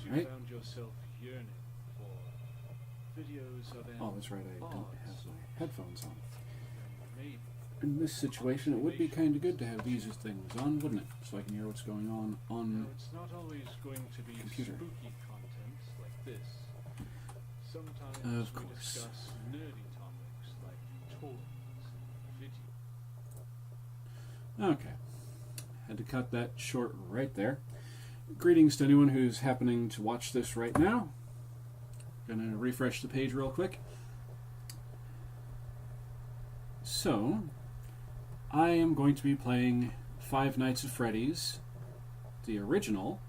you right? found yourself yearning for videos of Oh, that's right, I don't have my headphones on. maybe In this situation, it would be kind of good to have these things on, wouldn't it? So I can hear what's going on now, it's not always going to be computer. spooky content like this. Sometimes Of we course. discuss nerdy topics like toys and video. Okay. Had to cut that short right there. Greetings to anyone who's happening to watch this right now. Gonna refresh the page real quick. So, I am going to be playing Five Nights at Freddy's, the original,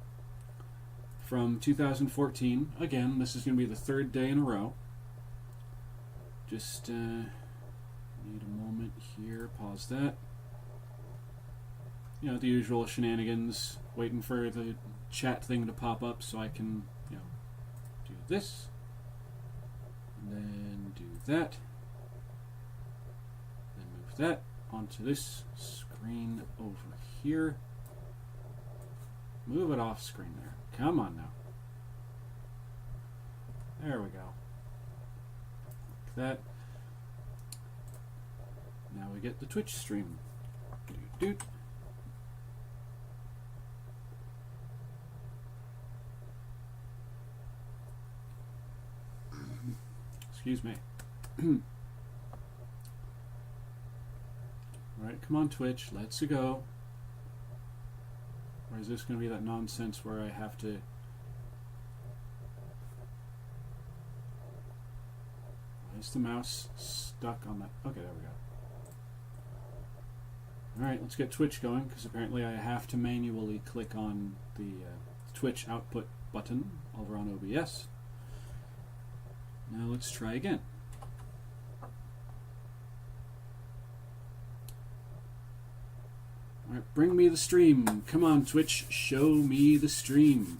from 2014. Again, this is going to be the third day in a row. Just need a moment here, pause that. You know, the usual shenanigans, waiting for the chat thing to pop up so I can, you know, do this, and then do that, then move that onto this screen over here. Move it off screen there. Come on now. There we go. Like that. Now we get the Twitch stream. Doot. Excuse me. Alright, come on Twitch, let's go. Or is this going to be that nonsense where I have to... Why is the mouse stuck on that? Okay, there we go. Alright, let's get Twitch going, because apparently I have to manually click on the Twitch output button over on OBS. Now let's try again. Alright, bring me the stream. Come on, Twitch, show me the stream.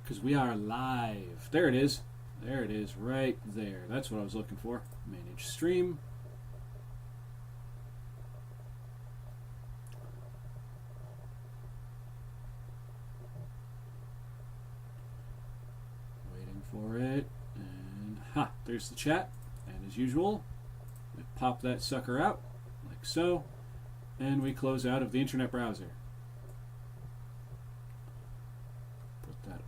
Because we are live. There it is. There it is, right there. That's what I was looking for. Manage stream. Waiting for it. And ha, there's the chat. And as usual, we pop that sucker out, like so. And we close out of the internet browser. Put that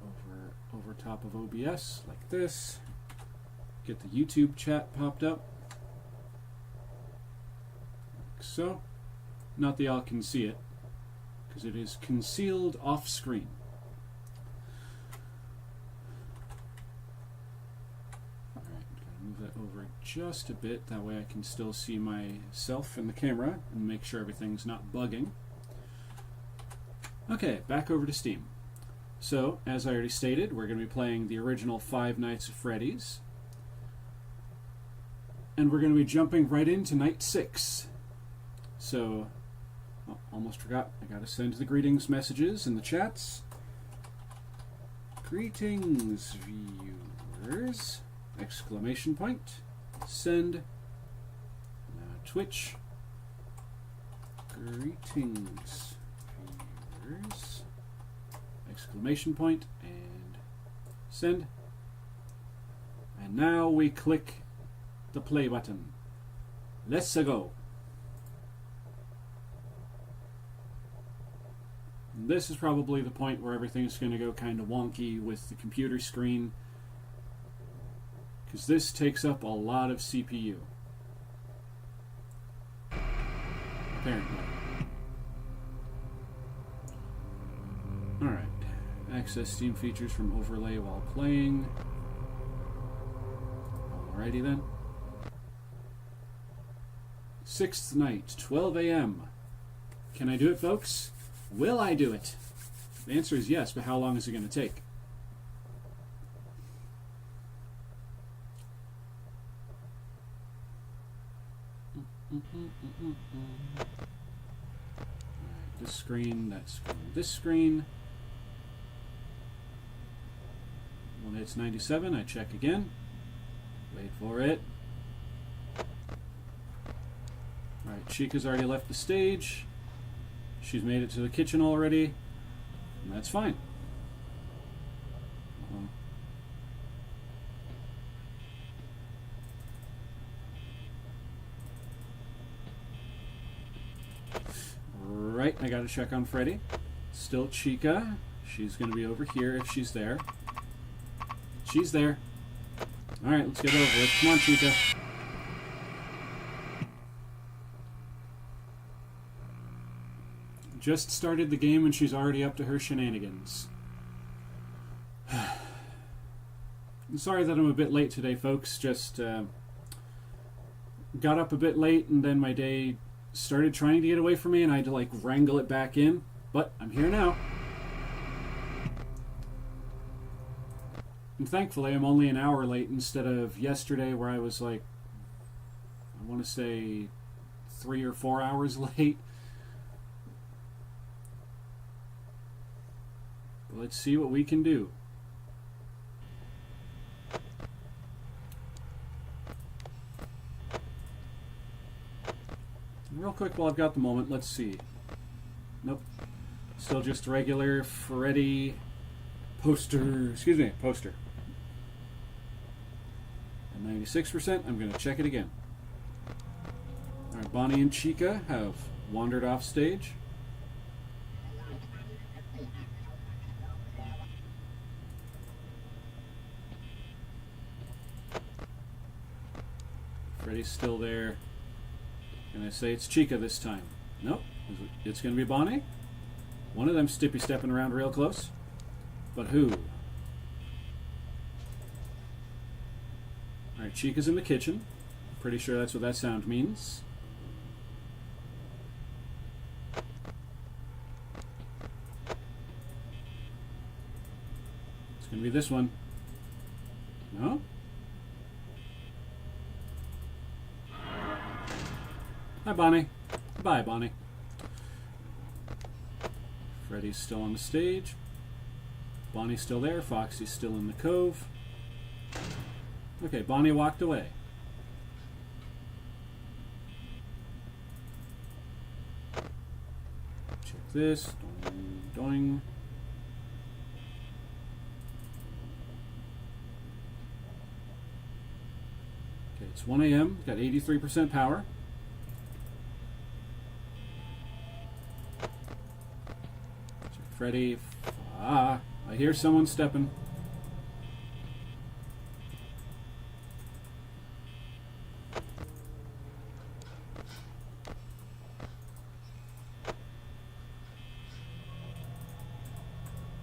over top of OBS like this. Get the YouTube chat popped up. Like so. Not that y'all can see it, because it is concealed off screen. Alright, gotta move that over just a bit, that way I can still see myself in the camera and make sure everything's not bugging. Okay, back over to Steam. So, as I already stated, we're going to be playing the original Five Nights at Freddy's. And we're going to be jumping right into Night 6. So, oh, almost forgot, I got to send the greetings messages in the chats. Greetings, viewers! Exclamation point. Send. Twitch. Greetings, viewers! Exclamation point and send. And now we click the play button. Let's go. And this is probably the point where everything's going to go kind of wonky with the computer screen, because this takes up a lot of CPU. Apparently. Alright. Access Steam features from overlay while playing. Alrighty then. Sixth night, 12 a.m. Can I do it, folks? Will I do it? The answer is yes, but how long is it going to take? This screen, that screen, this screen. When it's 97, I check again. Wait for it. Alright, Chica's already left the stage. She's made it to the kitchen already. And that's fine. I gotta check on Freddy. Still Chica. She's gonna be over here if she's there. She's there. Alright, let's get over it. Come on, Chica. Just started the game and she's already up to her shenanigans. I'm sorry that I'm a bit late today, folks. Just got up a bit late and then my day started trying to get away from me and I had to like wrangle it back in. But I'm here now. And thankfully I'm only an hour late instead of yesterday where I was like, I want to say 3 or 4 hours late. But let's see what we can do. Real quick while I've got the moment, let's see. Nope. Still just regular Freddy poster. Excuse me, poster. At 96%, I'm going to check it again. Alright, Bonnie and Chica have wandered off stage. Freddy's still there. Can I say it's Chica this time? Nope. It's going to be Bonnie. One of them stippy stepping around real close. But who? Alright, Chica's in the kitchen. Pretty sure that's what that sound means. It's going to be this one. No? Hi, Bonnie. Bye, Bonnie. Freddy's still on the stage. Bonnie's still there. Foxy's still in the cove. Okay, Bonnie walked away. Check this. Doing, doing. Okay, it's 1 a.m. Got 83% power. Freddy. I hear someone stepping.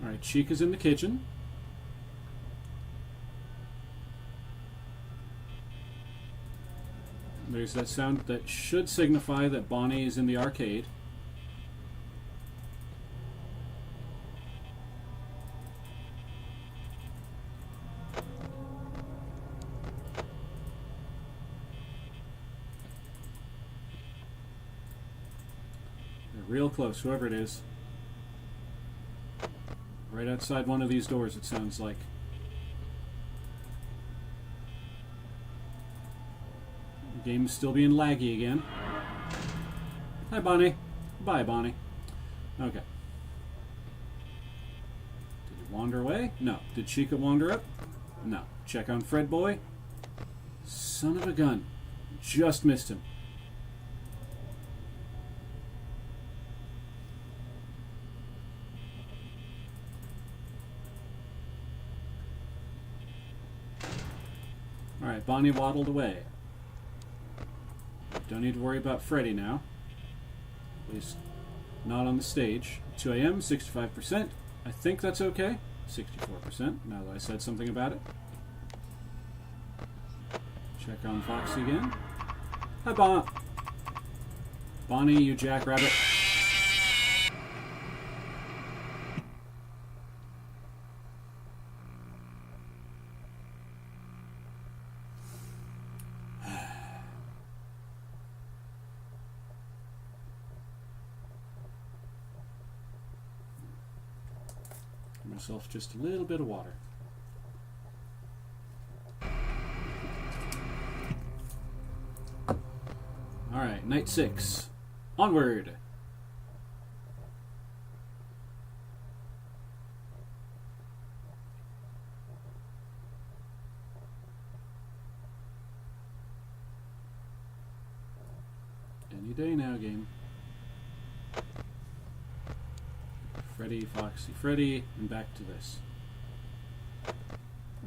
Alright, Chica's in the kitchen. There's that sound that should signify that Bonnie is in the arcade. Real close, whoever it is. Right outside one of these doors, it sounds like. The game's still being laggy again. Hi, Bonnie. Bye, Bonnie. Okay. Did he wander away? No. Did Chica wander up? No. Check on Fred boy. Son of a gun. Just missed him. Alright, Bonnie waddled away. Don't need to worry about Freddy now. At least not on the stage. 2 a.m., 65%. I think that's okay. 64%, now that I said something about it. Check on Foxy again. Hi, Bonnie, you jackrabbit. Myself just a little bit of water. Alright, night 6. Onward! Any day now, game. Freddy, Foxy, Freddy, and back to this.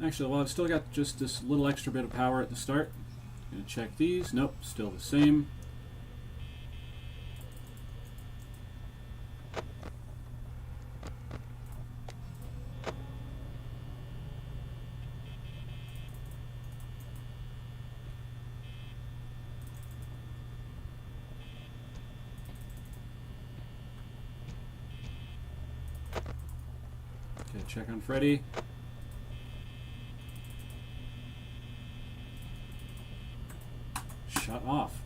Actually, well, I've still got just this little extra bit of power at the start. Gonna check these. Nope, still the same. Okay, check on Freddy. Shut off.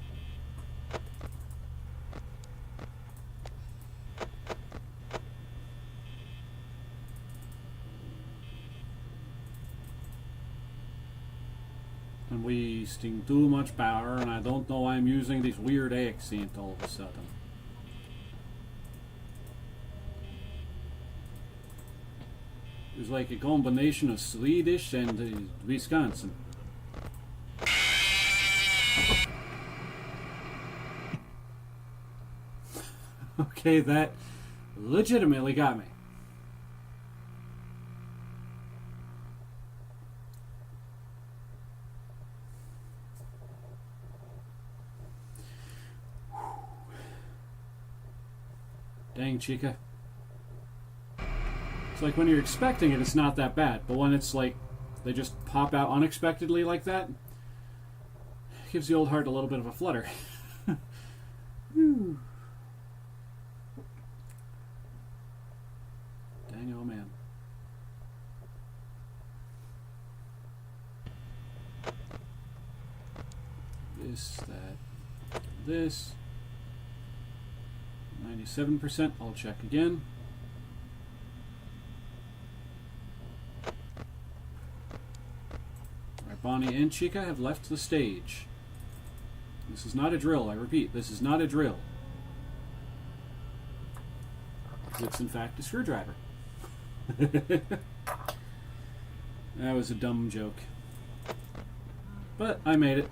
I'm wasting too much power, and I don't know why I'm using this weird accent all of a sudden. It's like a combination of Swedish and Wisconsin. Okay, that legitimately got me. Dang, Chica. It's like when you're expecting it, it's not that bad. But when it's like they just pop out unexpectedly like that, it gives the old heart a little bit of a flutter. Whew. Dang, oh man. This, that, this. 97%. I'll check again. Alright, Bonnie and Chica have left the stage. This is not a drill, I repeat, this is not a drill. It's in fact a screwdriver. That was a dumb joke. But I made it.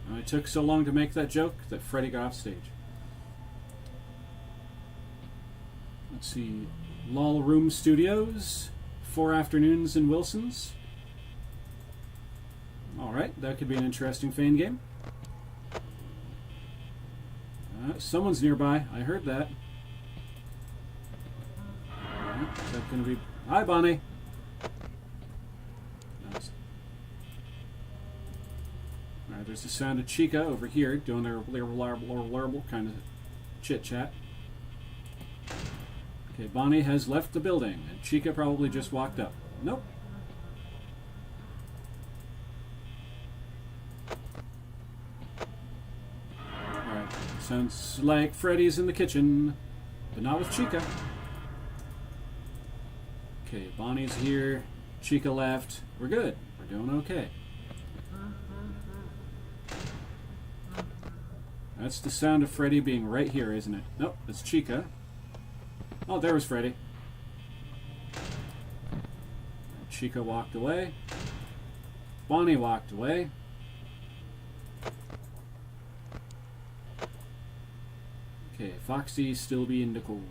And it took so long to make that joke that Freddy got off stage. Let's see. Lol Room Studios. 4 afternoons in Wilson's. Alright, that could be an interesting fan game. Someone's nearby. I heard that. Is that going to be... Hi, Bonnie! Alright, there's the sound of Chica over here doing their blurble kind of chit-chat. Okay, Bonnie has left the building, and Chica probably just walked up. Nope. Alright, sounds like Freddy's in the kitchen, but not with Chica. Okay, Bonnie's here, Chica left. We're good. We're doing okay. That's the sound of Freddy being right here, isn't it? Nope, it's Chica. Oh, there was Freddy. Chica walked away. Bonnie walked away. Okay, Foxy still be in the cove.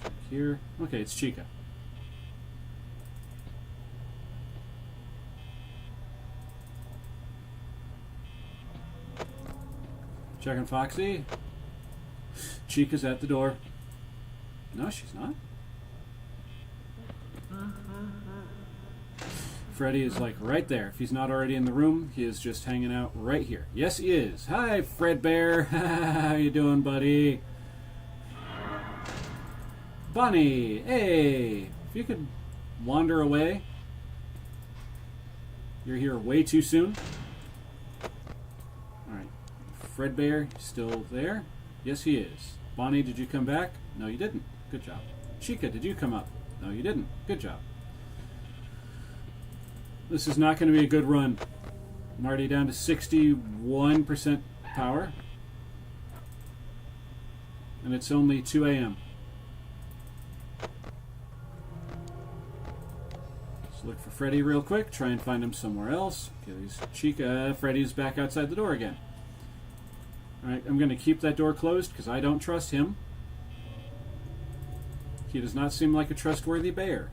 Check here. Okay, it's Chica. Checking Foxy. Chica's at the door. No, she's not. Freddy is like right there. If he's not already in the room, he is just hanging out right here. Yes, he is. Hi, Fredbear. How you doing, buddy? Bonnie, hey. If you could wander away. You're here way too soon. Fredbear, still there? Yes, he is. Bonnie, did you come back? No, you didn't. Good job. Chica, did you come up? No, you didn't. Good job. This is not going to be a good run. I'm already down to 61% power. And it's only 2 a.m. look for Freddy real quick. Try and find him somewhere else. Okay, he's Chica. Freddy's back outside the door again. Alright, I'm going to keep that door closed because I don't trust him. He does not seem like a trustworthy bear.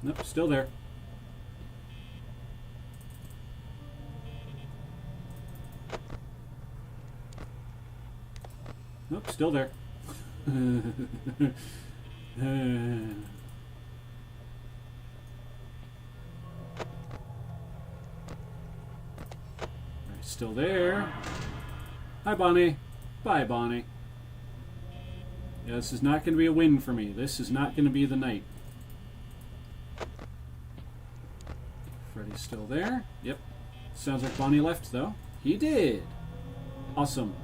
Nope, still there. Nope, still there. Still there. Hi, Bonnie. Bye, Bonnie. Yeah, this is not going to be a win for me. This is not going to be the night. Freddy's still there. Yep. Sounds like Bonnie left, though. He did. Awesome.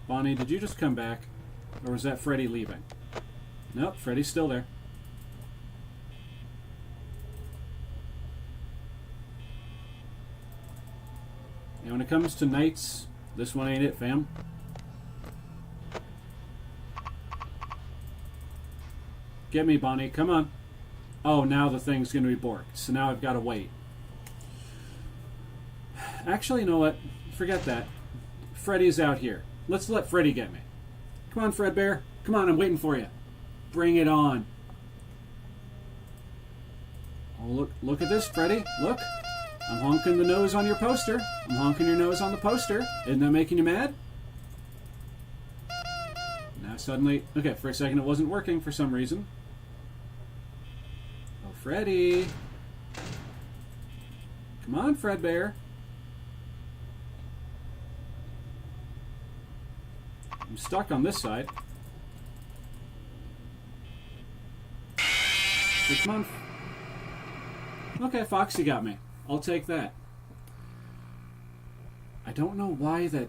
Bonnie, did you just come back? Or was that Freddy leaving? Nope, Freddy's still there. And when it comes to nights, this one ain't it, fam. Get me, Bonnie. Come on. Oh, now the thing's going to be borked. So now I've got to wait. Actually, you know what? Forget that. Freddy's out here. Let's let Freddy get me. Come on, Fredbear. Come on, I'm waiting for you. Bring it on. Oh, look at this, Freddy. Look. I'm honking the nose on your poster. I'm honking your nose on the poster. Isn't that making you mad? Now suddenly... Okay, for a second it wasn't working for some reason. Oh, Freddy. Come on, Fredbear. I'm stuck on this side. So come on. Okay, Foxy got me. I'll take that. I don't know why that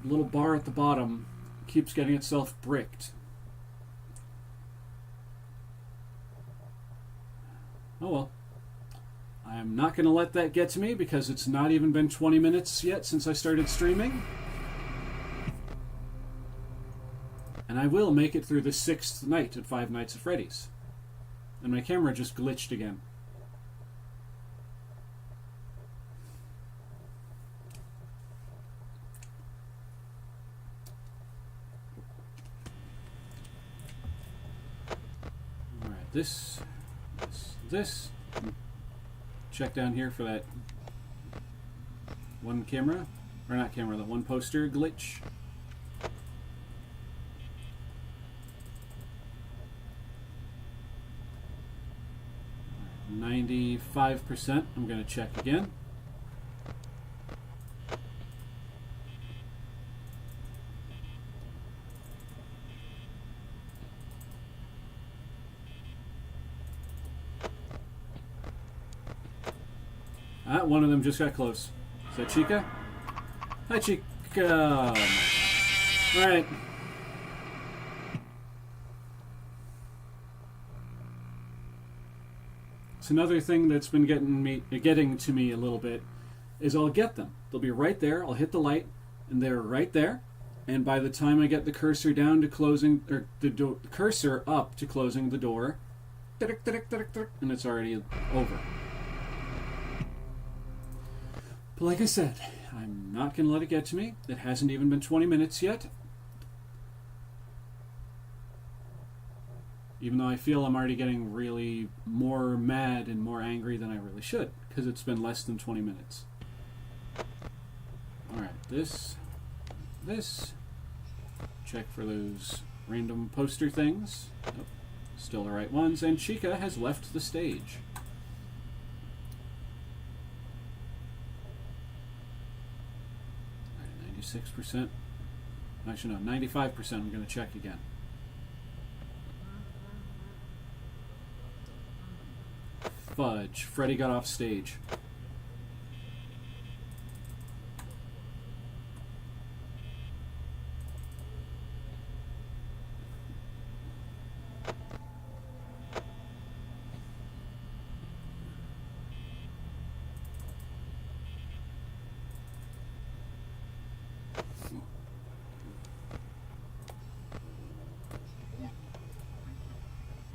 little bar at the bottom keeps getting itself bricked. Oh well. I'm not going to let that get to me because it's not even been 20 minutes yet since I started streaming. And I will make it through the 6th night at Five Nights at Freddy's. And my camera just glitched again. Alright, this. Check down here for that one camera. Or not camera, the one poster glitch. 95%. I'm going to check again. One of them just got close. Is that Chica? Hi, Chica. Alright. It's another thing that's been getting to me a little bit is I'll get them. They'll be right there. I'll hit the light, and they're right there. And by the time I get the cursor down to closing, or the cursor up to closing the door, and it's already over. But like I said, I'm not going to let it get to me. It hasn't even been 20 minutes yet. Even though I feel I'm already getting really more mad and more angry than I really should, because it's been less than 20 minutes. Alright, this. Check for those random poster things. Nope, still the right ones. And Chica has left the stage. Alright, 96%. Actually, no, 95%. I'm going to check again. Fudge. Freddy got off stage.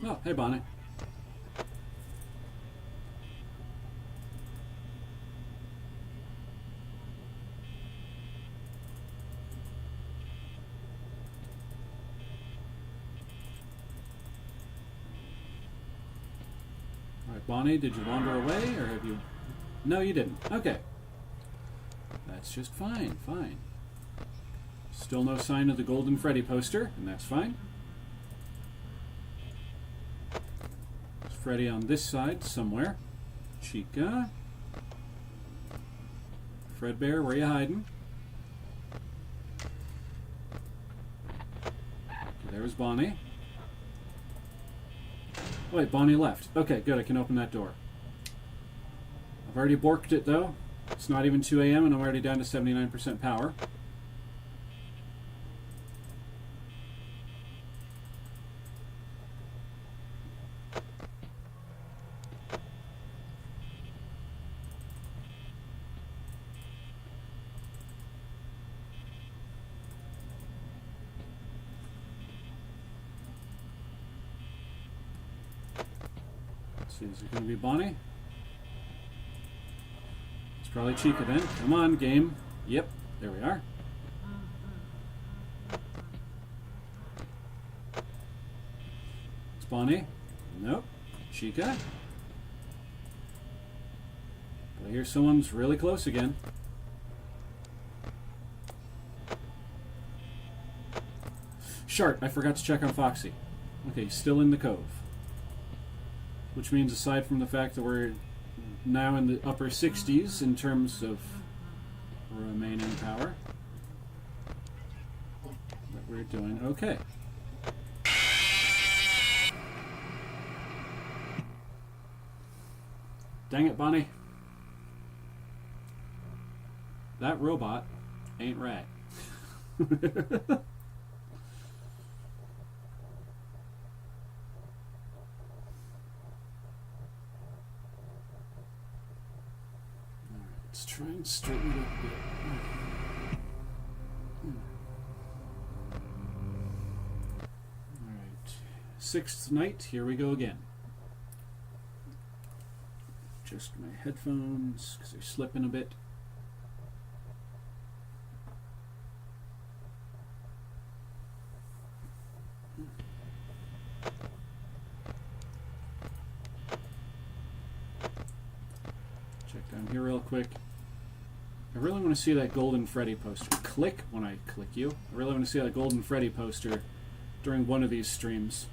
Oh, hey, Bonnie. All right, Bonnie, did you wander away, or have you... No, you didn't. Okay. That's just fine, fine. Still no sign of the Golden Freddy poster, and that's fine. There's Freddy on this side somewhere. Chica. Fredbear, where you hiding? There was Bonnie. Oh, wait, Bonnie left. Okay, good, I can open that door. I've already borked it, though. It's not even 2 a.m. and I'm already down to 79% power. Let's see, is it going to be Bonnie? It's probably Chica then. Come on, game. Yep, there we are. It's Bonnie. Nope. Chica. But I hear someone's really close again. Shart, I forgot to check on Foxy. Okay, he's still in the cove. Which means, aside from the fact that we're now in the upper 60s in terms of remaining power, that we're doing okay. Dang it, Bonnie. That robot ain't right. Let's try and straighten it up a bit. Alright. Sixth night, here we go again. Just my headphones, because they're slipping a bit. Check down here real quick. I really want to see that Golden Freddy poster. Click when I click you. I really want to see that Golden Freddy poster during one of these streams.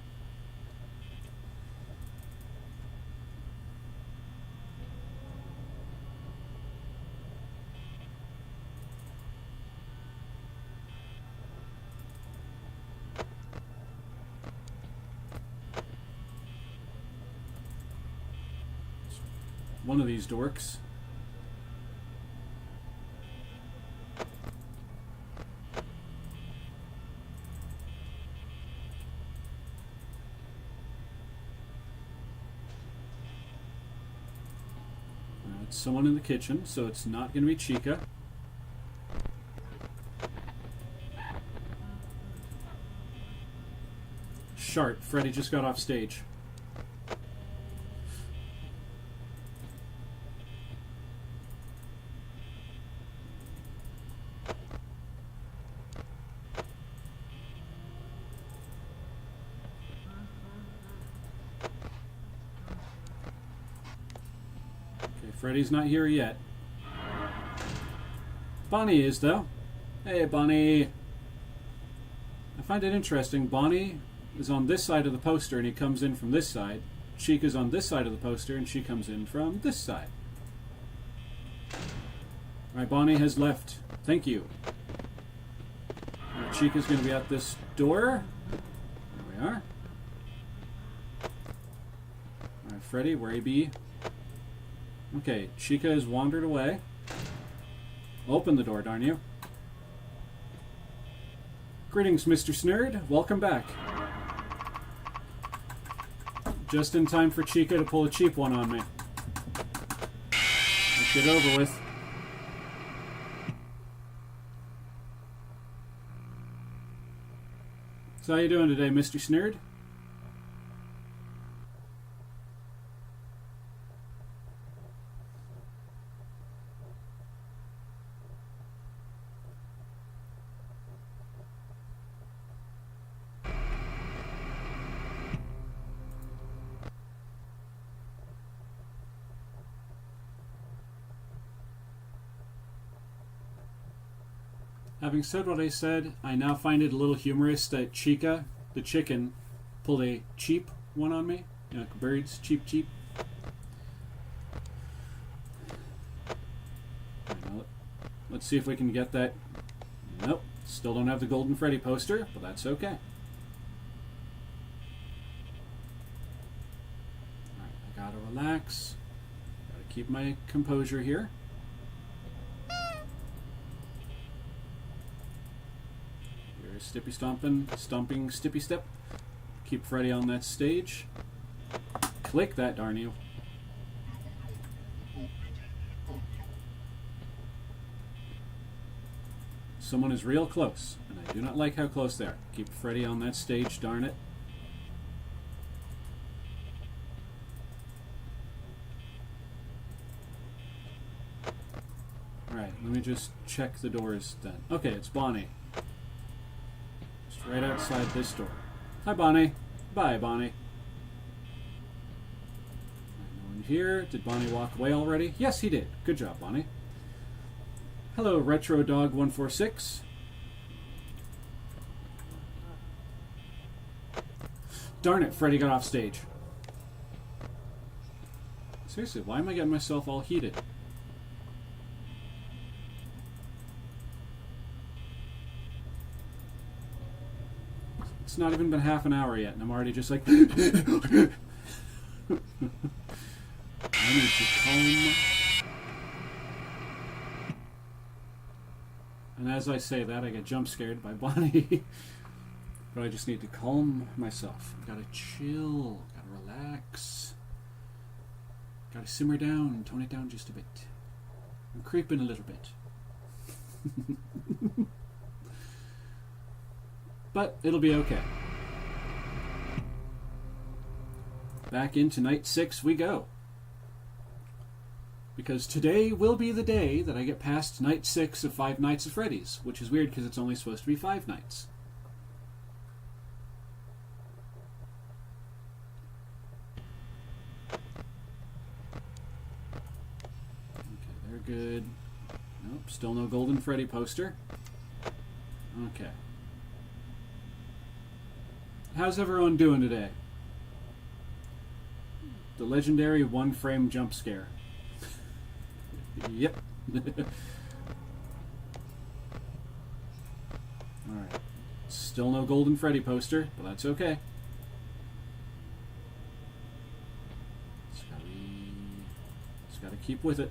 One of these dorks. It's someone in the kitchen, so it's not going to be Chica. Shart, Freddy just got off stage. Freddy's not here yet. Bonnie is, though. Hey, Bonnie. I find it interesting. Bonnie is on this side of the poster, and he comes in from this side. Chica's on this side of the poster, and she comes in from this side. Alright, Bonnie has left. Thank you. Right, Chica's going to be at this door. There we are. Alright, Freddy, where you be? Okay, Chica has wandered away. Open the door, darn you. Greetings, Mr. Snurd. Welcome back. Just in time for Chica to pull a cheap one on me. Let's get over with. So how you doing today, Mr. Snurd? Having said what I said, I now find it a little humorous that Chica, the chicken, pulled a cheap one on me. You know, like birds, cheap, cheap. Let's see if we can get that. Nope, still don't have the Golden Freddy poster, but that's okay. Alright, I gotta relax. Gotta keep my composure here. Here's Stippy stomping Stippy Step. Keep Freddy on that stage. Click that, darn you. Someone is real close, and I do not like how close they are. Keep Freddy on that stage, darn it. Alright, let me just check the doors then. Okay, it's Bonnie. Just right outside this door. Hi, Bonnie. Bye, Bonnie. No one here. Did Bonnie walk away already? Yes, he did. Good job, Bonnie. Hello, Retro Dog 146. Darn it, Freddy got off stage. Seriously, why am I getting myself all heated? It's not even been half an hour yet, and I'm already just like... I need to calm... And as I say that, I get jump scared by Bonnie. But I just need to calm myself. Gotta chill. Gotta relax. Gotta simmer down. Tone it down just a bit. I'm creeping a little bit. But it'll be okay. Back into night 6 we go. Because today will be the day that I get past night 6 of Five Nights at Freddy's, which is weird because it's only supposed to be 5 nights. Okay, they're good. Nope, still no Golden Freddy poster. Okay. How's everyone doing today? The legendary one-frame jump scare. Yep. Alright. Still no Golden Freddy poster, but that's okay. Just gotta keep with it.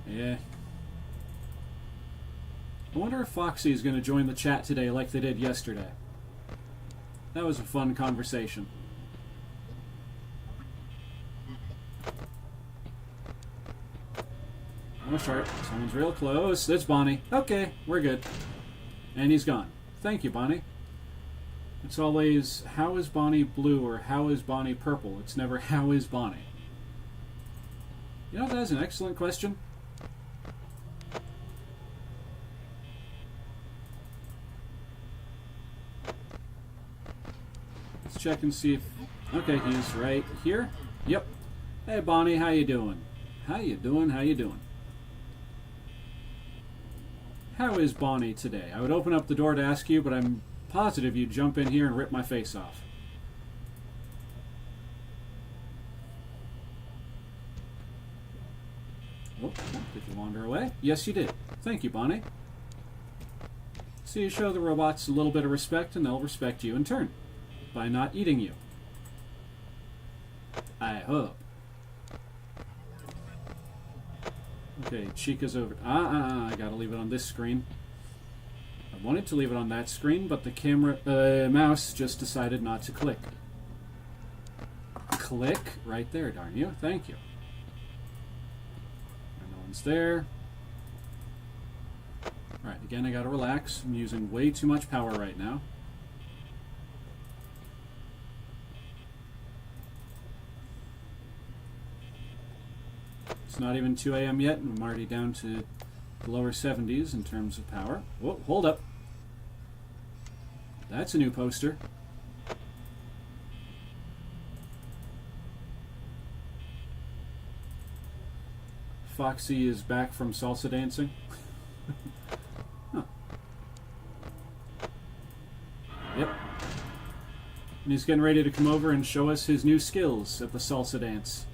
Yeah. I wonder if Foxy is going to join the chat today like they did yesterday. That was a fun conversation. Oh, sharp. Someone's real close. That's Bonnie. Okay, we're good. And he's gone. Thank you, Bonnie. It's always, how is Bonnie blue or how is Bonnie purple? It's never, how is Bonnie? You know, that's an excellent question. Let's check and see if... Okay, he's right here. Yep. Hey, Bonnie, how you doing? How you doing? How you doing? How is Bonnie today? I would open up the door to ask you, but I'm positive you'd jump in here and rip my face off. Oh, did you wander away? Yes, you did. Thank you, Bonnie. So you show the robots a little bit of respect, and they'll respect you in turn by not eating you. I hope. Okay, Chica's over. I gotta leave it on this screen. I wanted to leave it on that screen, but the camera, mouse just decided not to click. Click right there, darn you. Thank you. No one's there. Alright, again, I gotta relax. I'm using way too much power right now. It's not even 2 a.m. yet, and I'm already down to the lower 70s in terms of power. Whoa, hold up. That's a new poster. Foxy is back from salsa dancing. Huh. Yep. And he's getting ready to come over and show us his new skills at the salsa dance.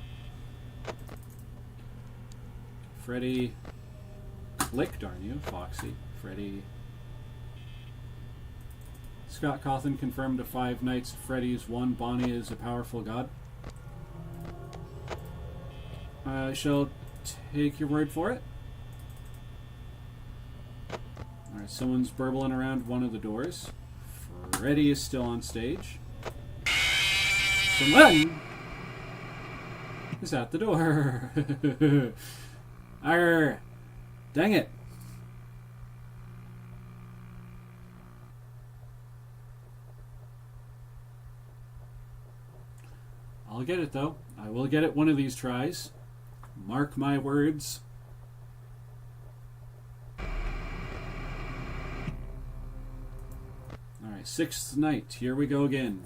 Freddy... Click, darn you, Foxy. Freddy... Scott Cawthon confirmed to Five Nights at Freddy's 1. Bonnie is a powerful god. I shall take your word for it. Alright, someone's burbling around one of the doors. Freddy is still on stage. Someone is at the door. Arr! Dang it! I'll get it, though. I will get it one of these tries. Mark my words. Alright, 6th night. Here we go again.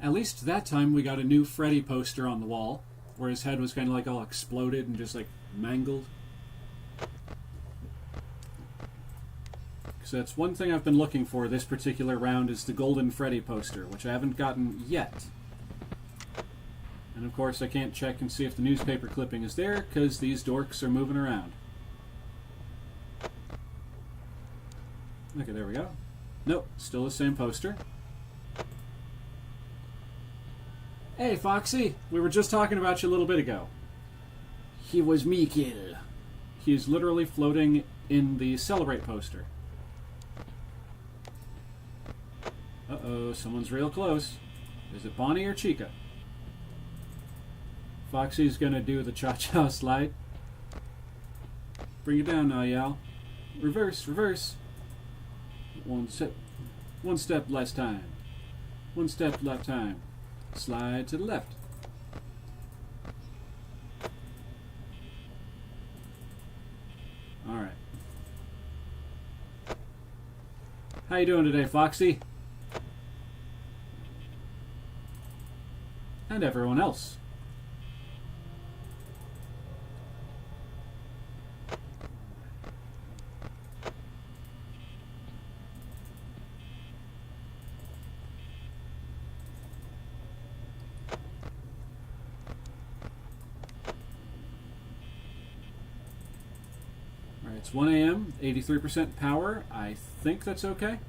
At least that time we got a new Freddy poster on the wall, where his head was kind of like all exploded and just like mangled. So that's one thing I've been looking for this particular round is the Golden Freddy poster, which I haven't gotten yet. And of course I can't check and see if the newspaper clipping is there, because these dorks are moving around. Okay, there we go. Nope, still the same poster. Hey, Foxy, we were just talking about you a little bit ago. He was me kill. He's literally floating in the Celebrate poster. Uh-oh, someone's real close. Is it Bonnie or Chica? Foxy's gonna do the cha-cha slide. Bring it down now, Yal. Reverse, reverse. One step less time. One step left time. Slide to the left. Alright. How you doing today, Foxy? And everyone else. Alright, it's 1 a.m., 83% power. I think that's okay.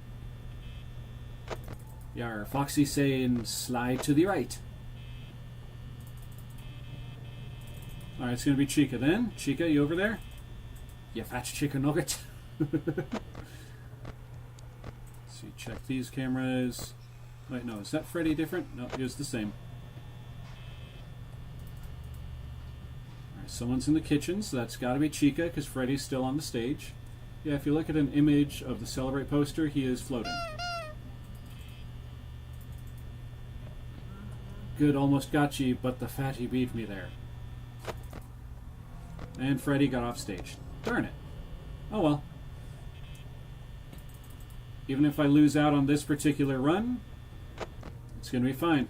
Yar, Foxy saying slide to the right. Alright, it's going to be Chica then. Chica, you over there? You fat chicken nugget. Let's see, check these cameras. Wait, no, is that Freddy different? No, it is the same. Alright, someone's in the kitchen, so that's got to be Chica, because Freddy's still on the stage. Yeah, if you look at an image of the Celebrate poster, he is floating. Good, almost got you, but the fatty beat me there. And Freddy got off stage. Darn it. Oh well. Even if I lose out on this particular run, it's going to be fine.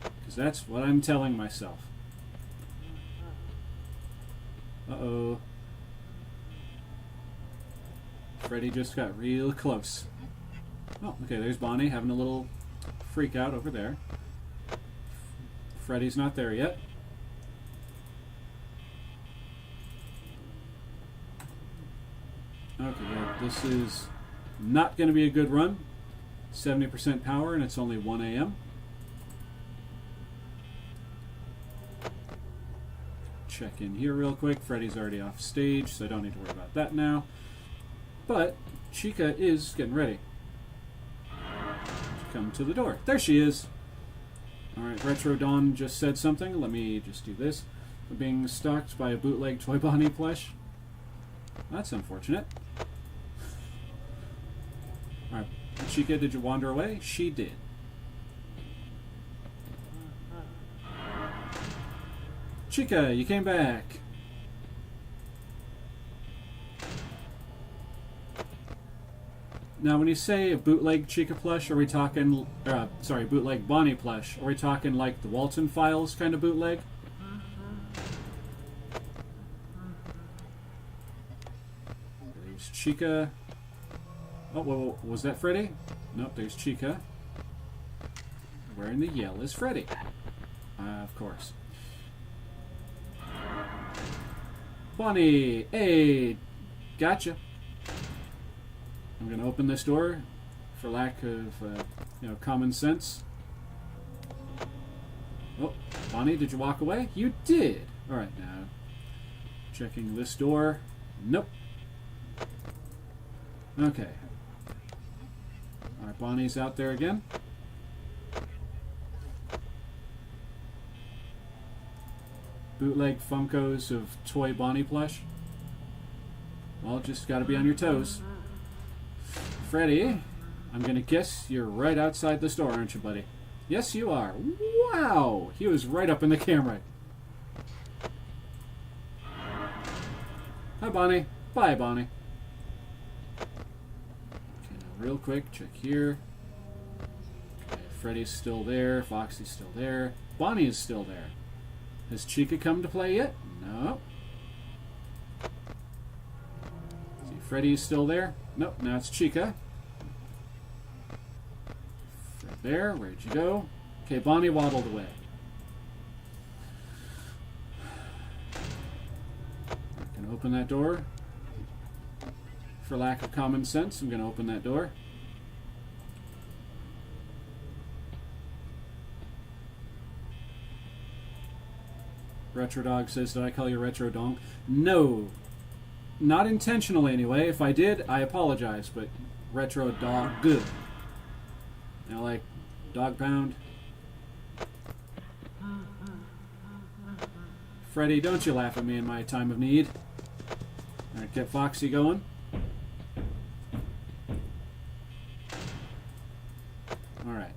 Because that's what I'm telling myself. Uh-oh. Freddy just got real close. Oh, okay, there's Bonnie having a little freak out over there. Freddy's not there yet. Okay, yeah, this is not going to be a good run. 70% power, and it's only 1 a.m. Check in here real quick. Freddy's already off stage, so I don't need to worry about that now. But Chica is getting ready to come to the door. There she is. Alright, Retro Dawn just said something. Let me just do this. We're being stalked by a bootleg Toy Bonnie plush. That's unfortunate. Alright, Chica, did you wander away? She did. Chica, you came back. Now, when you say a bootleg Chica plush, are we talking... bootleg Bonnie plush. Are we talking like the Walton Files kind of bootleg? There's Chica. Oh, whoa, was that Freddy? Nope, there's Chica. Wearing the yell is Freddy. Of course. Bonnie! Hey! Gotcha. I'm going to open this door for lack of, common sense. Oh, Bonnie, did you walk away? You did! Alright, now. Checking this door. Nope. Okay. Alright, Bonnie's out there again. Bootleg Funkos of toy Bonnie plush. Well, just gotta be on your toes. Freddy, I'm gonna guess you're right outside this door, aren't you, buddy? Yes, you are. Wow! He was right up in the camera. Hi, Bonnie. Bye, Bonnie. Okay, now real quick, check here. Okay, Freddy's still there. Foxy's still there. Bonnie is still there. Has Chica come to play yet? No. See, Freddy's still there? Nope, now it's Chica. Fred there, where'd you go? Okay, Bonnie waddled away. I can open that door. For lack of common sense, I'm going to open that door. Retro Dog says, did I call you Retro Dong? No. Not intentionally, anyway. If I did, I apologize, but Retro Dog, good. You know, like Dog Pound. Freddy, don't you laugh at me in my time of need. Alright, get Foxy going. Alright.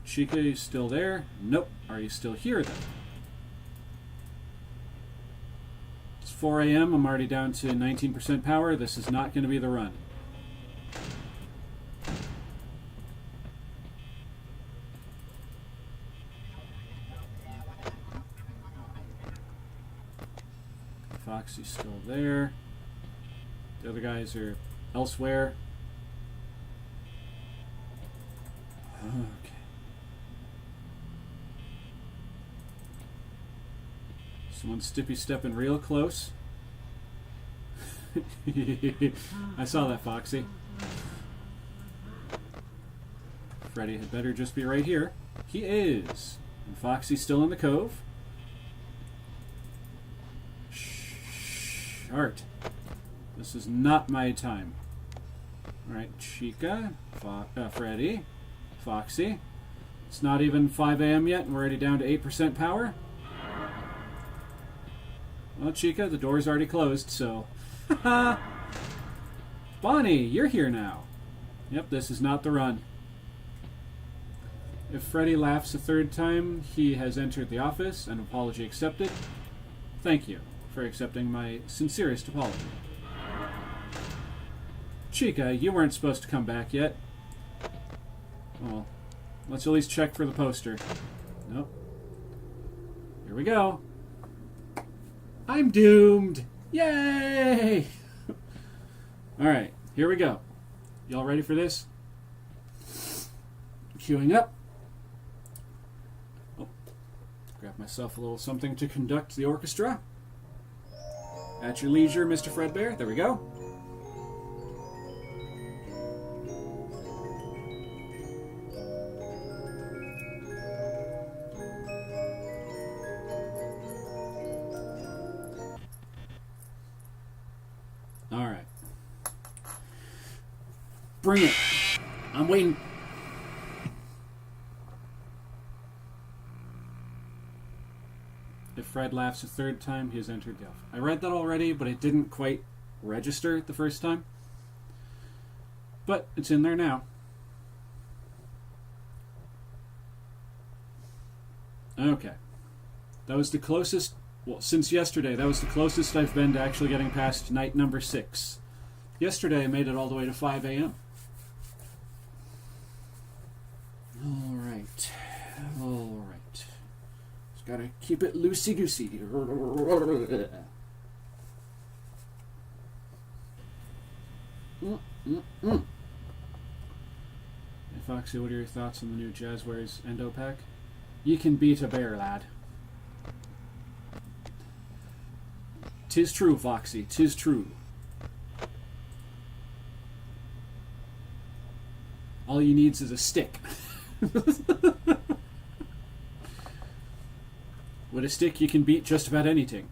Chica, you still there? Nope. Are you still here, then? It's 4 a.m. I'm already down to 19% power. This is not going to be the run. Foxy's still there. The other guys are elsewhere. Okay. Someone's stepping real close. I saw that, Foxy. Freddy had better just be right here. He is. And Foxy's still in the cove. Art. This is not my time. Alright, Chica, Freddy, Foxy. It's not even 5 a.m. yet, and we're already down to 8% power. Well, Chica, the door's already closed, so... Bonnie, you're here now. Yep, this is not the run. If Freddy laughs a third time, he has entered the office. An apology accepted. Thank you for accepting my sincerest apology. Chica, you weren't supposed to come back yet. Well, let's at least check for the poster. Nope. Here we go. I'm doomed! Yay! Alright, here we go. Y'all ready for this? Queuing up. Oh, grab myself a little something to conduct the orchestra. At your leisure, Mr. Fredbear. There we go. Alright. Bring it. I'm waiting. If Fred laughs a third time, he has entered the office. I read that already, but it didn't quite register the first time. But it's in there now. Okay. That was the closest, well, since yesterday, that was the closest I've been to actually getting past night number 6. Yesterday I made it all the way to 5 a.m. Alright. Alright. Just gotta keep it loosey-goosey. Hey, Foxy, what are your thoughts on the new Jazzwares Endo Pack? You can beat a bear, lad. 'Tis true, Foxy, 'tis true. All you needs is a stick. With a stick, you can beat just about anything.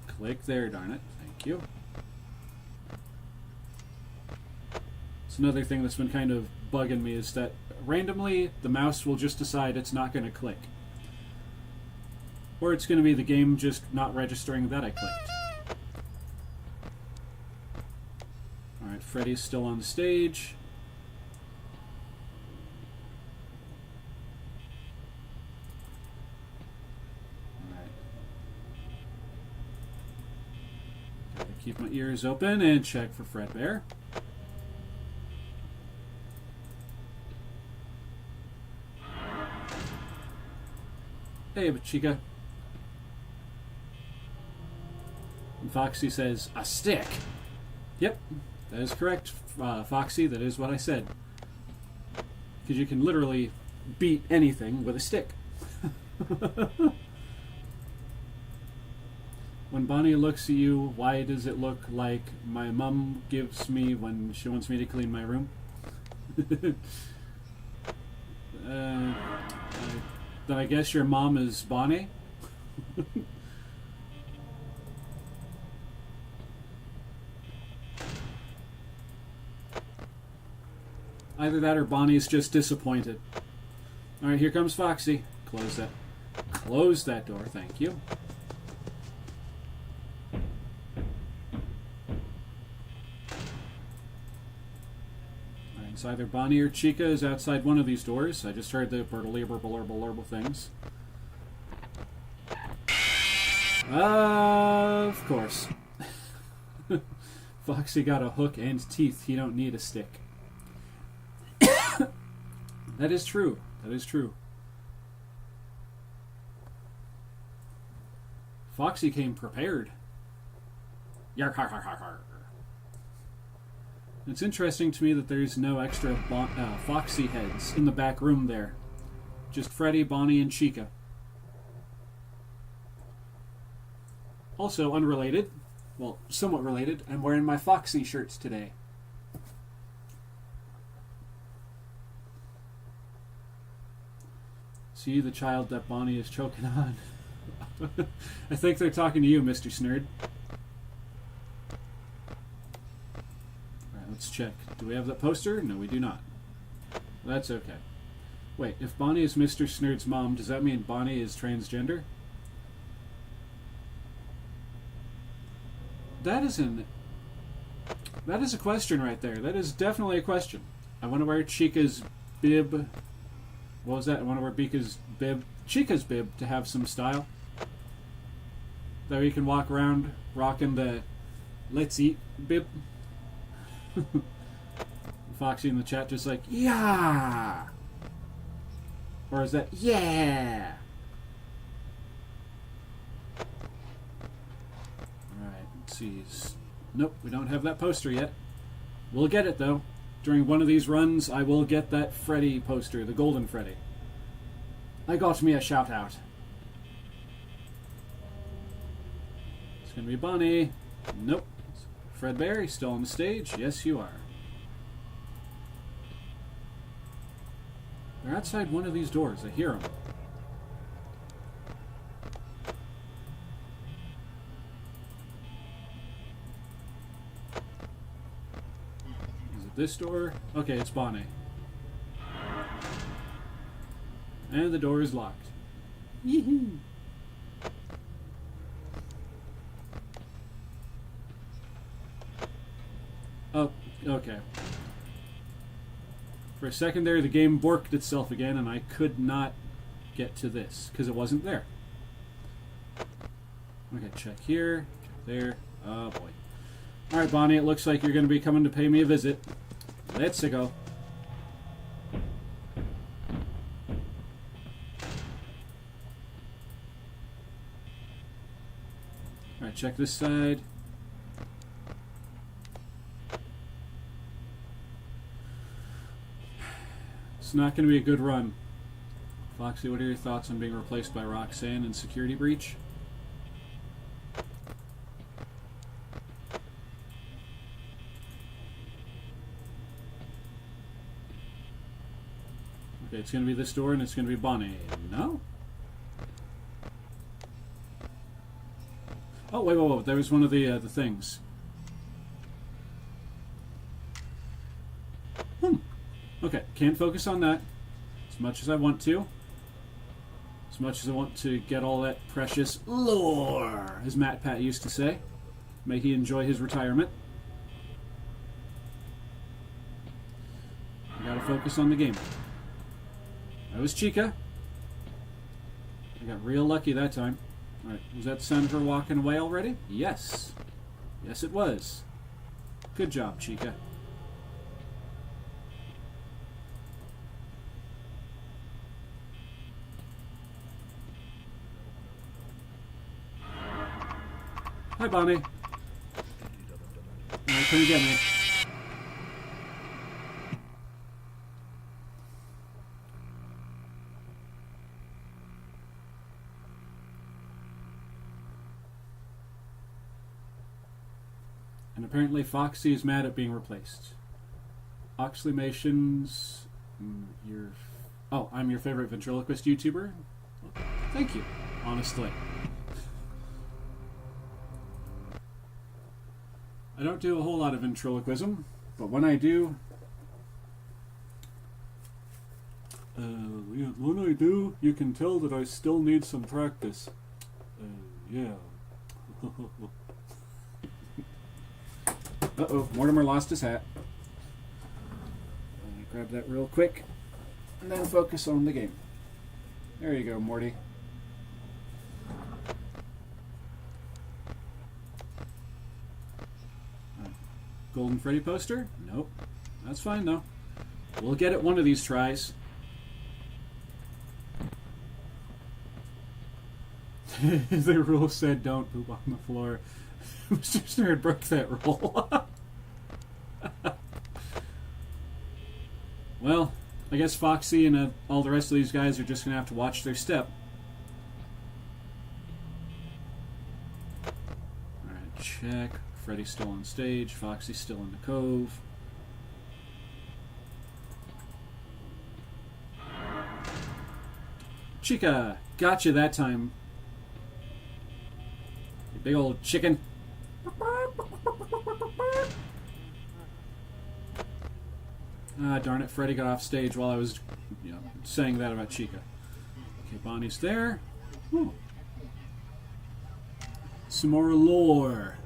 Click there, darn it. Thank you. It's another thing that's been kind of bugging me is that randomly the mouse will just decide it's not going to click. Or it's going to be the game just not registering that I clicked. Alright, Freddy's still on the stage. Alright. Gotta keep my ears open and check for Fredbear. Hey, but Chica. And Foxy says, a stick. Yep, that is correct, Foxy. That is what I said. Because you can literally beat anything with a stick. When Bonnie looks at you, why does it look like my mum gives me when she wants me to clean my room? Then I guess your mom is Bonnie? Either that or Bonnie's just disappointed. Alright, here comes Foxy. Close that. Close that door, thank you. Alright, it's either Bonnie or Chica is outside one of these doors. I just heard the blurble things. Of course. Foxy got a hook and teeth. He don't need a stick. That is true. That is true. Foxy came prepared. Yark, har, har, har, har. It's interesting to me that there's no extra Foxy heads in the back room there. Just Freddy, Bonnie, and Chica. Also unrelated, well, somewhat related, I'm wearing my Foxy shirts today. See the child that Bonnie is choking on. I think they're talking to you, Mr. Snerd. Alright, let's check. Do we have that poster? No, we do not. That's okay. Wait, if Bonnie is Mr. Snerd's mom, does that mean Bonnie is transgender? That is a question right there. That is definitely a question. I want to wear Chica's bib. What was that? I want to wear Chica's bib to have some style. That way you can walk around rocking the let's eat bib. Foxy in the chat just like, yeah! Or is that, yeah! Alright, let's see. Nope, we don't have that poster yet. We'll get it though. During one of these runs, I will get that Freddy poster, the Golden Freddy. I got me a shout out. It's gonna be Bonnie. Nope. Fredbear, you still on the stage? Yes, you are. They're outside one of these doors. I hear them. Is it this door? Okay, it's Bonnie. And the door is locked. Yee-hoo! Oh, okay. For a second there, the game borked itself again, and I could not get to this, because it wasn't there. Okay, check here, check there. Oh, boy. Alright, Bonnie, it looks like you're going to be coming to pay me a visit. Let's go. Alright, check this side. It's not going to be a good run. Foxy, what are your thoughts on being replaced by Roxanne in Security Breach? Okay, it's going to be this door and it's going to be Bonnie. No? Oh, wait. There was one of the things. Okay, can't focus on that as much as I want to. As much as I want to get all that precious lore, as Matt Pat used to say. May he enjoy his retirement. I gotta focus on the game. That was Chica. I got real lucky that time. Alright, was that the sound of her walking away already? Yes. Yes, it was. Good job, Chica. Hi, Bonnie. Alright, come and get me. And apparently Foxy is mad at being replaced. Oxleymations, I'm your favorite ventriloquist YouTuber? Well, thank you, honestly. I don't do a whole lot of ventriloquism, but when I do, you can tell that I still need some practice. Yeah. Uh-oh, Mortimer lost his hat. Grab that real quick, and then focus on the game. There you go, Morty. Golden Freddy poster? Nope. That's fine, though. We'll get it one of these tries. The rule said don't poop on the floor. Mr. Snerd broke that rule. Well, I guess Foxy and all the rest of these guys are just going to have to watch their step. Alright, check. Freddy's still on stage. Foxy's still in the cove. Chica! Gotcha that time. You big old chicken. Ah, darn it. Freddy got off stage while I was, saying that about Chica. Okay, Bonnie's there. Ooh. Some more lore.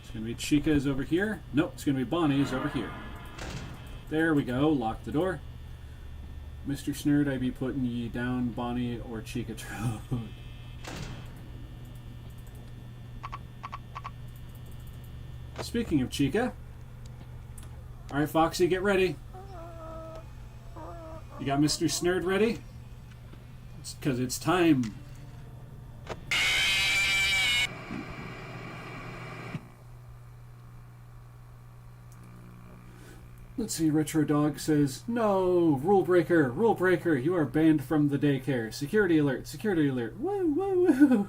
It's going to be Chica's over here. Nope, it's going to be Bonnie's over here. There we go. Lock the door. Mr. Snerd, I be putting ye down, Bonnie or Chica Trode. Speaking of Chica. Alright, Foxy, get ready. You got Mr. Snerd ready? It's 'cause it's time. Let's see, Retro Dog says, no, rule breaker, you are banned from the daycare. Security alert, woo, woo, woo.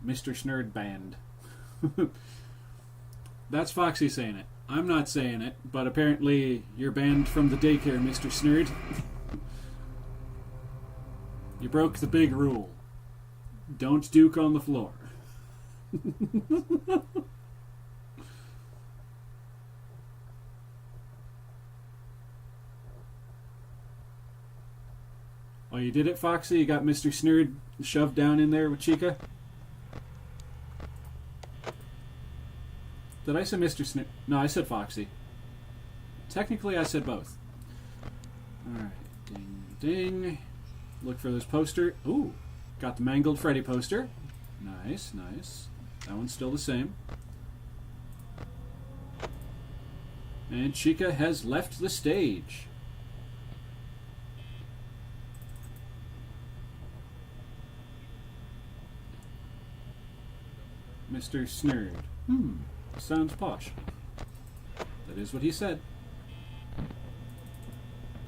Mr. Snerd banned. That's Foxy saying it. I'm not saying it, but apparently you're banned from the daycare, Mr. Snerd. You broke the big rule. Don't duke on the floor. Oh, you did it, Foxy? You got Mr. Snerd shoved down in there with Chica? Did I say Mr. Snerd? No, I said Foxy. Technically, I said both. Alright, ding, ding. Look for this poster. Ooh, got the Mangled Freddy poster. Nice, nice. that one's still the same. And Chica has left the stage. Mr. Snurd. Sounds posh. That is what he said.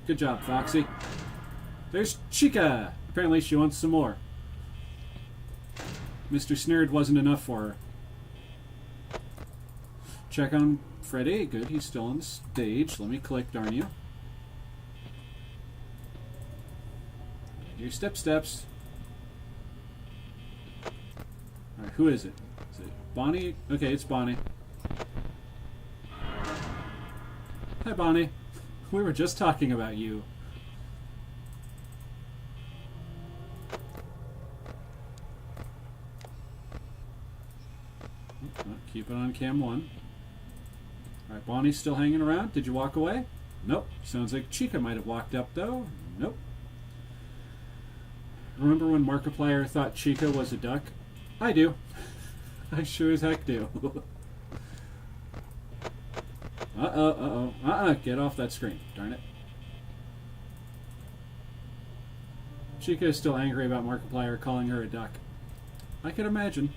Good job, Foxy. There's Chica! Apparently she wants some more. Mr. Snurd wasn't enough for her. Check on Freddy. Good, he's still on the stage. Let me click, darn you. Your steps. Alright, who is it? Is it Bonnie? Okay, it's Bonnie. Hi, Bonnie. We were just talking about you. Keep it on cam 1. Alright, Bonnie's still hanging around. Did you walk away? Nope. Sounds like Chica might have walked up, though. Nope. Remember when Markiplier thought Chica was a duck? I do. I sure as heck do. Get off that screen. Darn it. Chica is still angry about Markiplier calling her a duck. I can imagine.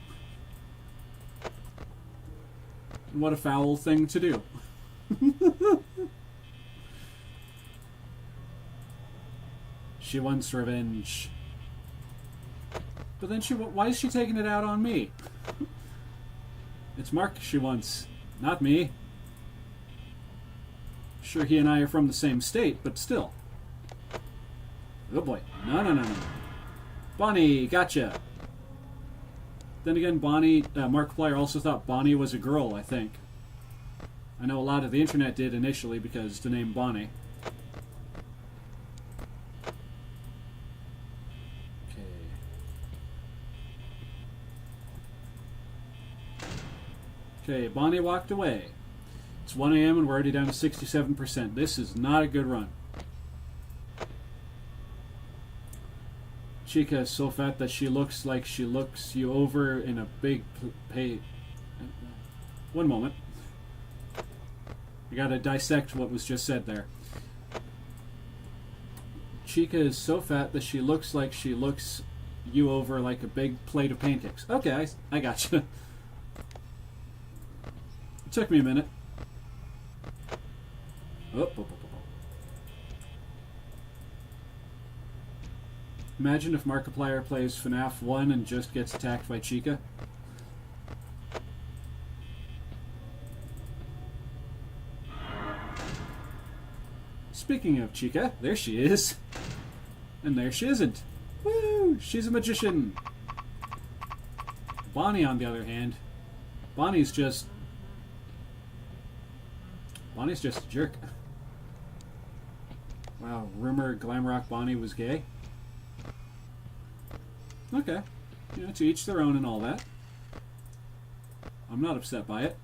What a foul thing to do. She wants revenge. But then why is she taking it out on me? It's Mark she wants, not me. Sure, he and I are from the same state, but still. Oh boy. No. Bonnie, gotcha. Then again, Markiplier also thought Bonnie was a girl, I think. I know a lot of the internet did initially because the name Bonnie. Okay, Bonnie walked away. It's 1 a.m. and we're already down to 67%. This is not a good run. Chica is so fat that she looks like she looks you over in a big One moment. I gotta dissect what was just said there. Chica is so fat that she looks like she looks you over like a big plate of pancakes. Okay, I gotcha. It took me a minute. Oh. Imagine if Markiplier plays FNAF 1 and just gets attacked by Chica. Speaking of Chica, there she is. And there she isn't. Woo! She's a magician. Bonnie, on the other hand, Bonnie's just a jerk. Wow, rumor Glamrock Bonnie was gay? Okay. You know, to each their own and all that. I'm not upset by it.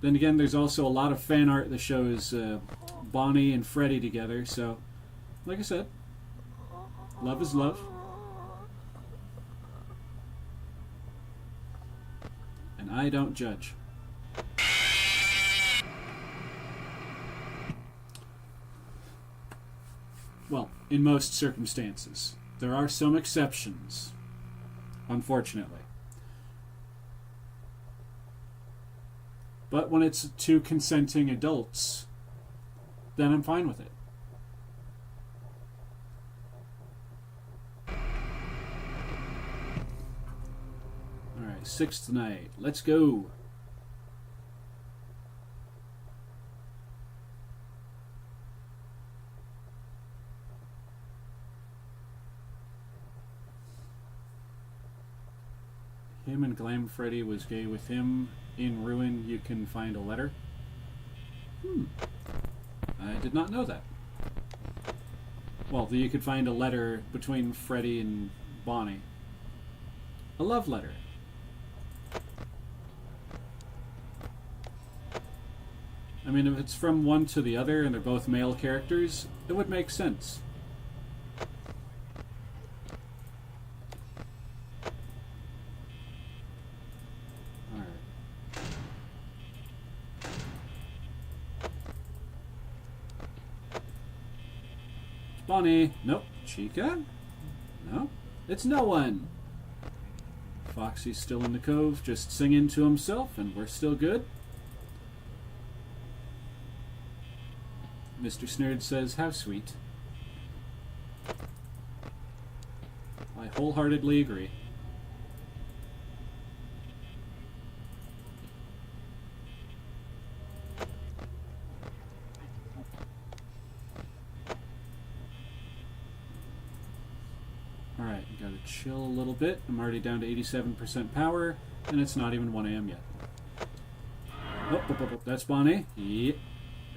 Then again, there's also a lot of fan art that shows Bonnie and Freddy together, so, like I said, love is love. And I don't judge. Well, in most circumstances. There are some exceptions, unfortunately. But when it's two consenting adults, then I'm fine with it. Alright, 6th night. Let's go. Him and Glam Freddy was gay with him. In Ruin, you can find a letter. I did not know that. Well, you could find a letter between Freddy and Bonnie. A love letter. I mean, if it's from one to the other and they're both male characters, it would make sense. Bonnie. Nope. Chica? No. It's no one. Foxy's still in the cove, just singing to himself, and we're still good. Mr. Snurd says, how sweet. I wholeheartedly agree. Alright, gotta chill a little bit. I'm already down to 87% power, and it's not even 1 a.m. yet. Oh, that's Bonnie. Yeah.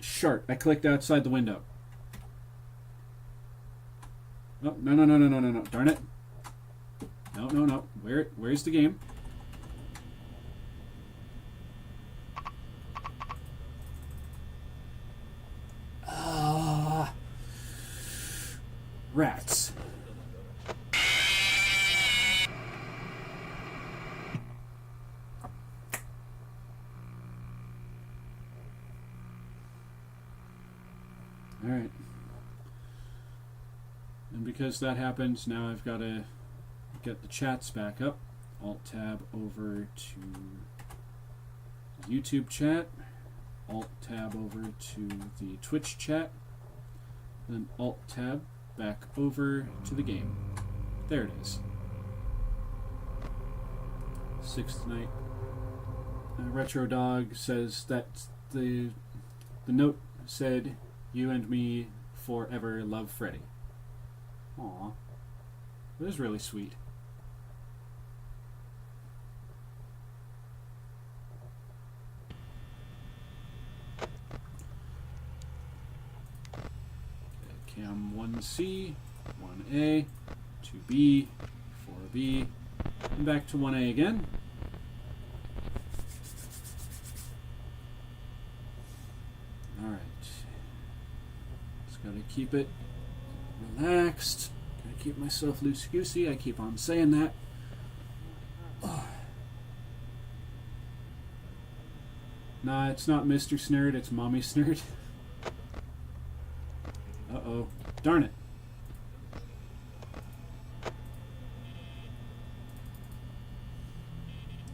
Shark. I clicked outside the window. Oh, no. Darn it. No. Where's the game? Rats. Alright. And because that happens, now I've got to get the chats back up. Alt-tab over to YouTube chat. Alt-tab over to the Twitch chat. Then Alt-tab back over to the game. There it is. Sixth night. Retro Dog says that the note said, "You and me forever love Freddy." Aw. That is really sweet. Cam 1C, 1A, 2B, 4B, and back to 1A again. Alright. Just gotta keep it relaxed. Gotta keep myself loosey-goosey. I keep on saying that. Oh. Nah, it's not Mr. Snurd, it's Mommy Snurd. Uh-oh. Darn it.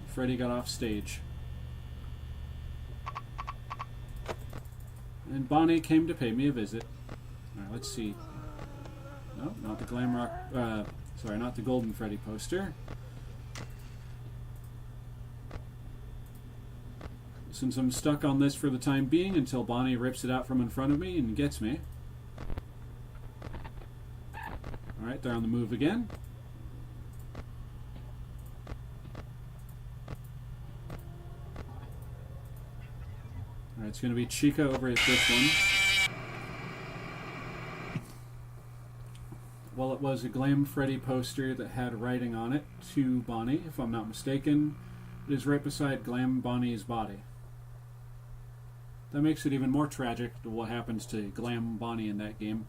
Freddy got off stage. And Bonnie came to pay me a visit. Alright, let's see. No, not the Glam Rock... sorry, not the Golden Freddy poster. Since I'm stuck on this for the time being until Bonnie rips it out from in front of me and gets me. Alright, they're on the move again. Alright, it's going to be Chica over at this one. Well, it was a Glam Freddy poster that had writing on it to Bonnie, if I'm not mistaken. It is right beside Glam Bonnie's body. That makes it even more tragic to what happens to Glam Bonnie in that game.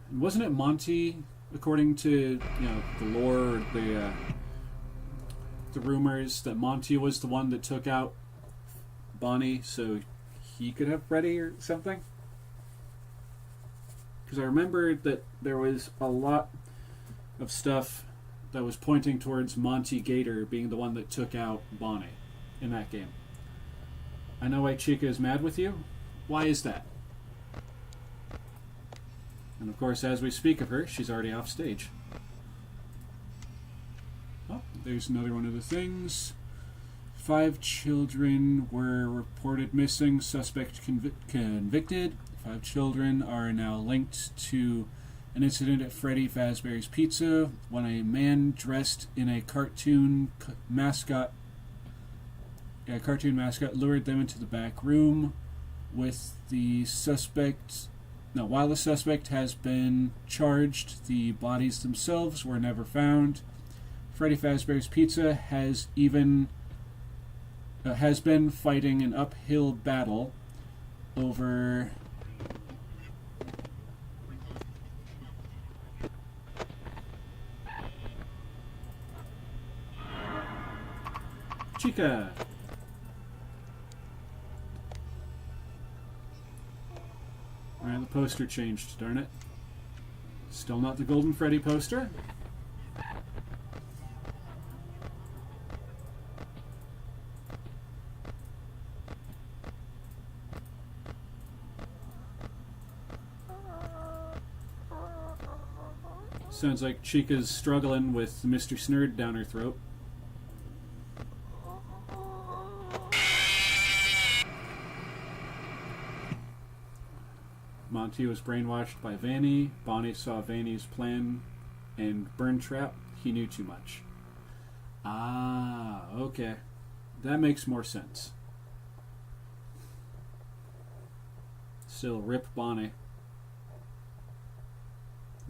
And wasn't it Monty, according to the lore, the rumors, that Monty was the one that took out Bonnie so he could have Freddy or something? Because I remember that there was a lot of stuff that was pointing towards Monty Gator being the one that took out Bonnie in that game. I know why Chica is mad with you. Why is that? And of course, as we speak of her, she's already off stage. Oh, there's another one of the things. 5 children were reported missing, suspect convicted. 5 children are now linked to an incident at Freddy Fazbear's Pizza when a man dressed in a cartoon mascot lured them into the back room with the suspect. Now, while the suspect has been charged, the bodies themselves were never found. Freddy Fazbear's Pizza has been fighting an uphill battle over Chica. Alright, the poster changed, darn it. Still not the Golden Freddy poster. Sounds like Chica's struggling with Mr. Snurd down her throat. Monty was brainwashed by Vanny. Bonnie saw Vanny's plan and burn trap. He knew too much. Ah, okay. That makes more sense. Still, rip Bonnie.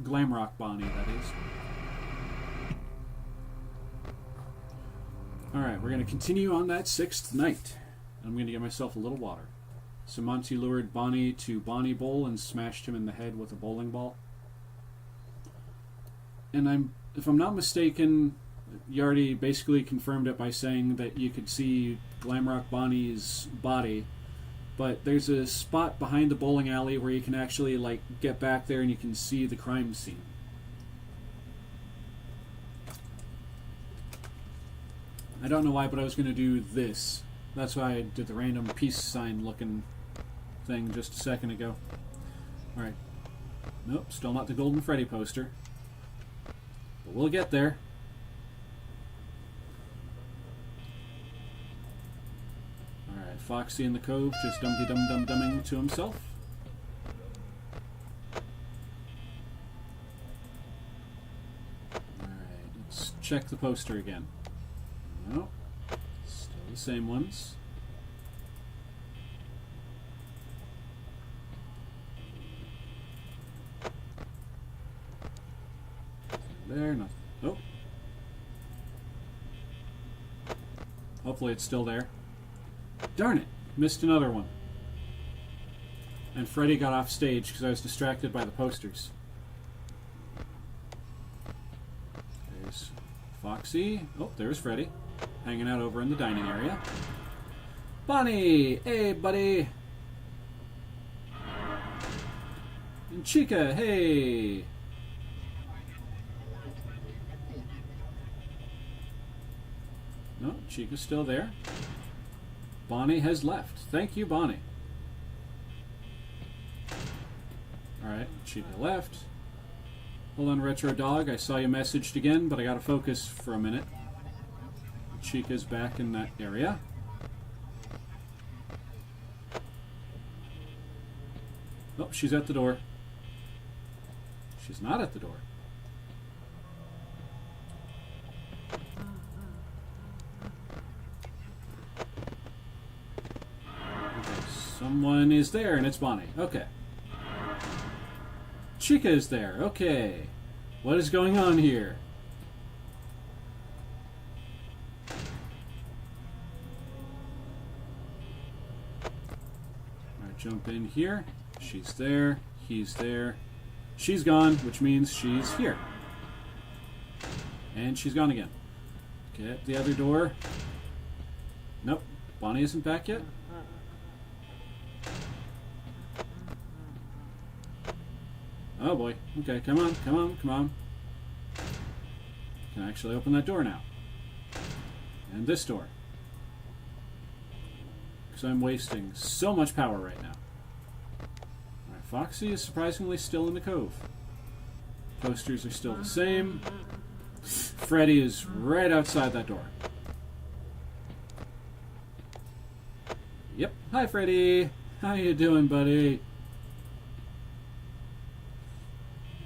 Glamrock Bonnie, that is. Alright, we're going to continue on that 6th night. I'm going to get myself a little water. So Monty lured Bonnie to Bonnie Bowl and smashed him in the head with a bowling ball. And if I'm not mistaken, you already basically confirmed it by saying that you could see Glamrock Bonnie's body. But there's a spot behind the bowling alley where you can actually like get back there and you can see the crime scene. I don't know why, but I was going to do this. That's why I did the random peace sign looking thing just a second ago. Alright. Nope, still not the Golden Freddy poster. But we'll get there. Alright, Foxy in the cove, just dum-de-dum-dum-dumming to himself. Alright, let's check the poster again. Nope, still the same ones. There, nothing. Oh. Hopefully it's still there. Darn it! Missed another one. And Freddy got off stage because I was distracted by the posters. There's Foxy. Oh, there's Freddy. Hanging out over in the dining area. Bonnie! Hey, buddy! And Chica! Hey! No, Chica's still there. Bonnie has left. Thank you, Bonnie. Alright, Chica left. Hold on, Retro Dog. I saw you messaged again, but I gotta focus for a minute. Chica's back in that area. Oh, she's at the door. She's not at the door. Someone is there, and it's Bonnie. Okay. Chica is there. Okay. What is going on here? Alright, jump in here. She's there. He's there. She's gone, which means she's here. And she's gone again. Get the other door. Nope. Bonnie isn't back yet. Oh boy. Okay, come on, come on, come on. Can actually open that door now. And this door. Because I'm wasting so much power right now. Alright, Foxy is surprisingly still in the cove. Posters are still the same. Freddy is right outside that door. Yep. Hi, Freddy. How you doing, buddy?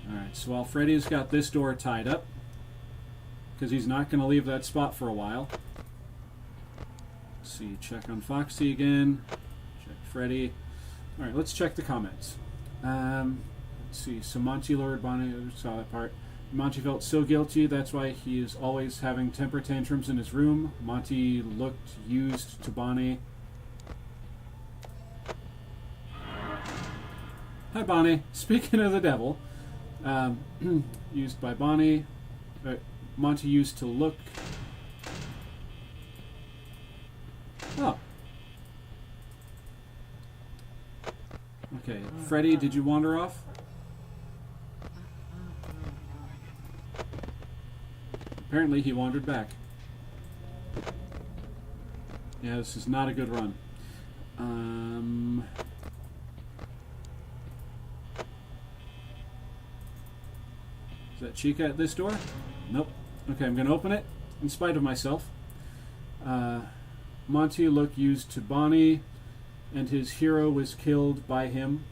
Alright, so while Freddy's got this door tied up, because he's not going to leave that spot for a while. Let's see, check on Foxy again. Check Freddy. Alright, let's check the comments. Let's see, so Monty lured Bonnie, saw that part. Monty felt so guilty, that's why he is always having temper tantrums in his room. Monty looked used to Bonnie. Hi, Bonnie. Speaking of the devil, used by Bonnie. Monty used to look. Oh. Okay, Freddy, did you wander off? Apparently he wandered back. Yeah, this is not a good run. Is that Chica at this door? Nope. Okay, I'm going to open it, in spite of myself. Monty looked used to Bonnie, and his hero was killed by him.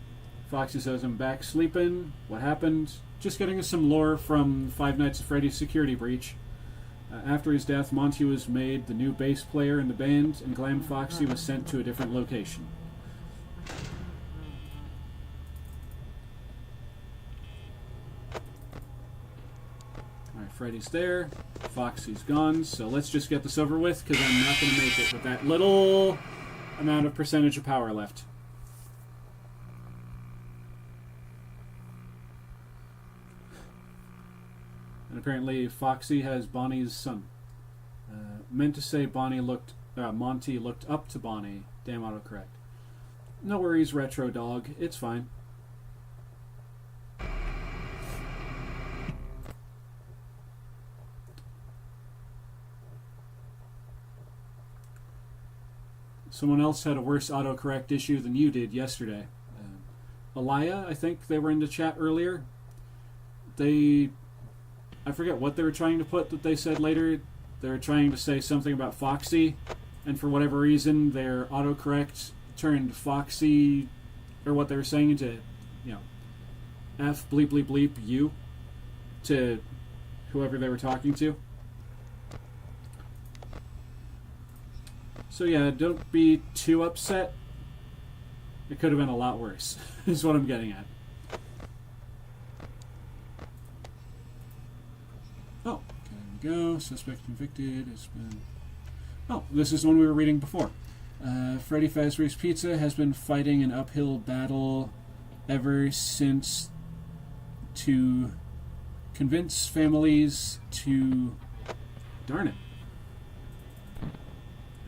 Foxy says, I'm back sleeping. What happened? Just getting us some lore from Five Nights at Freddy's security breach. After his death, Monty was made the new bass player in the band, and Glam Foxy was sent to a different location. Alright, Freddy's there. Foxy's gone, so let's just get this over with, because I'm not going to make it with that little amount of percentage of power left. And apparently Foxy has Bonnie's son. Meant to say Monty looked up to Bonnie. Damn autocorrect. No worries, Retro Dog. It's fine. Someone else had a worse autocorrect issue than you did yesterday. Alaya, I think they were in the chat earlier. I forget what they were trying to put that they said later. They were trying to say something about Foxy, and for whatever reason, their autocorrect turned Foxy, or what they were saying, into, F bleep bleep bleep U to whoever they were talking to. So yeah, don't be too upset. It could have been a lot worse, is what I'm getting at. Oh, there we go. Suspect convicted has been... Oh, this is the one we were reading before. Freddy Fazbear's Pizza has been fighting an uphill battle ever since to convince families to... Darn it.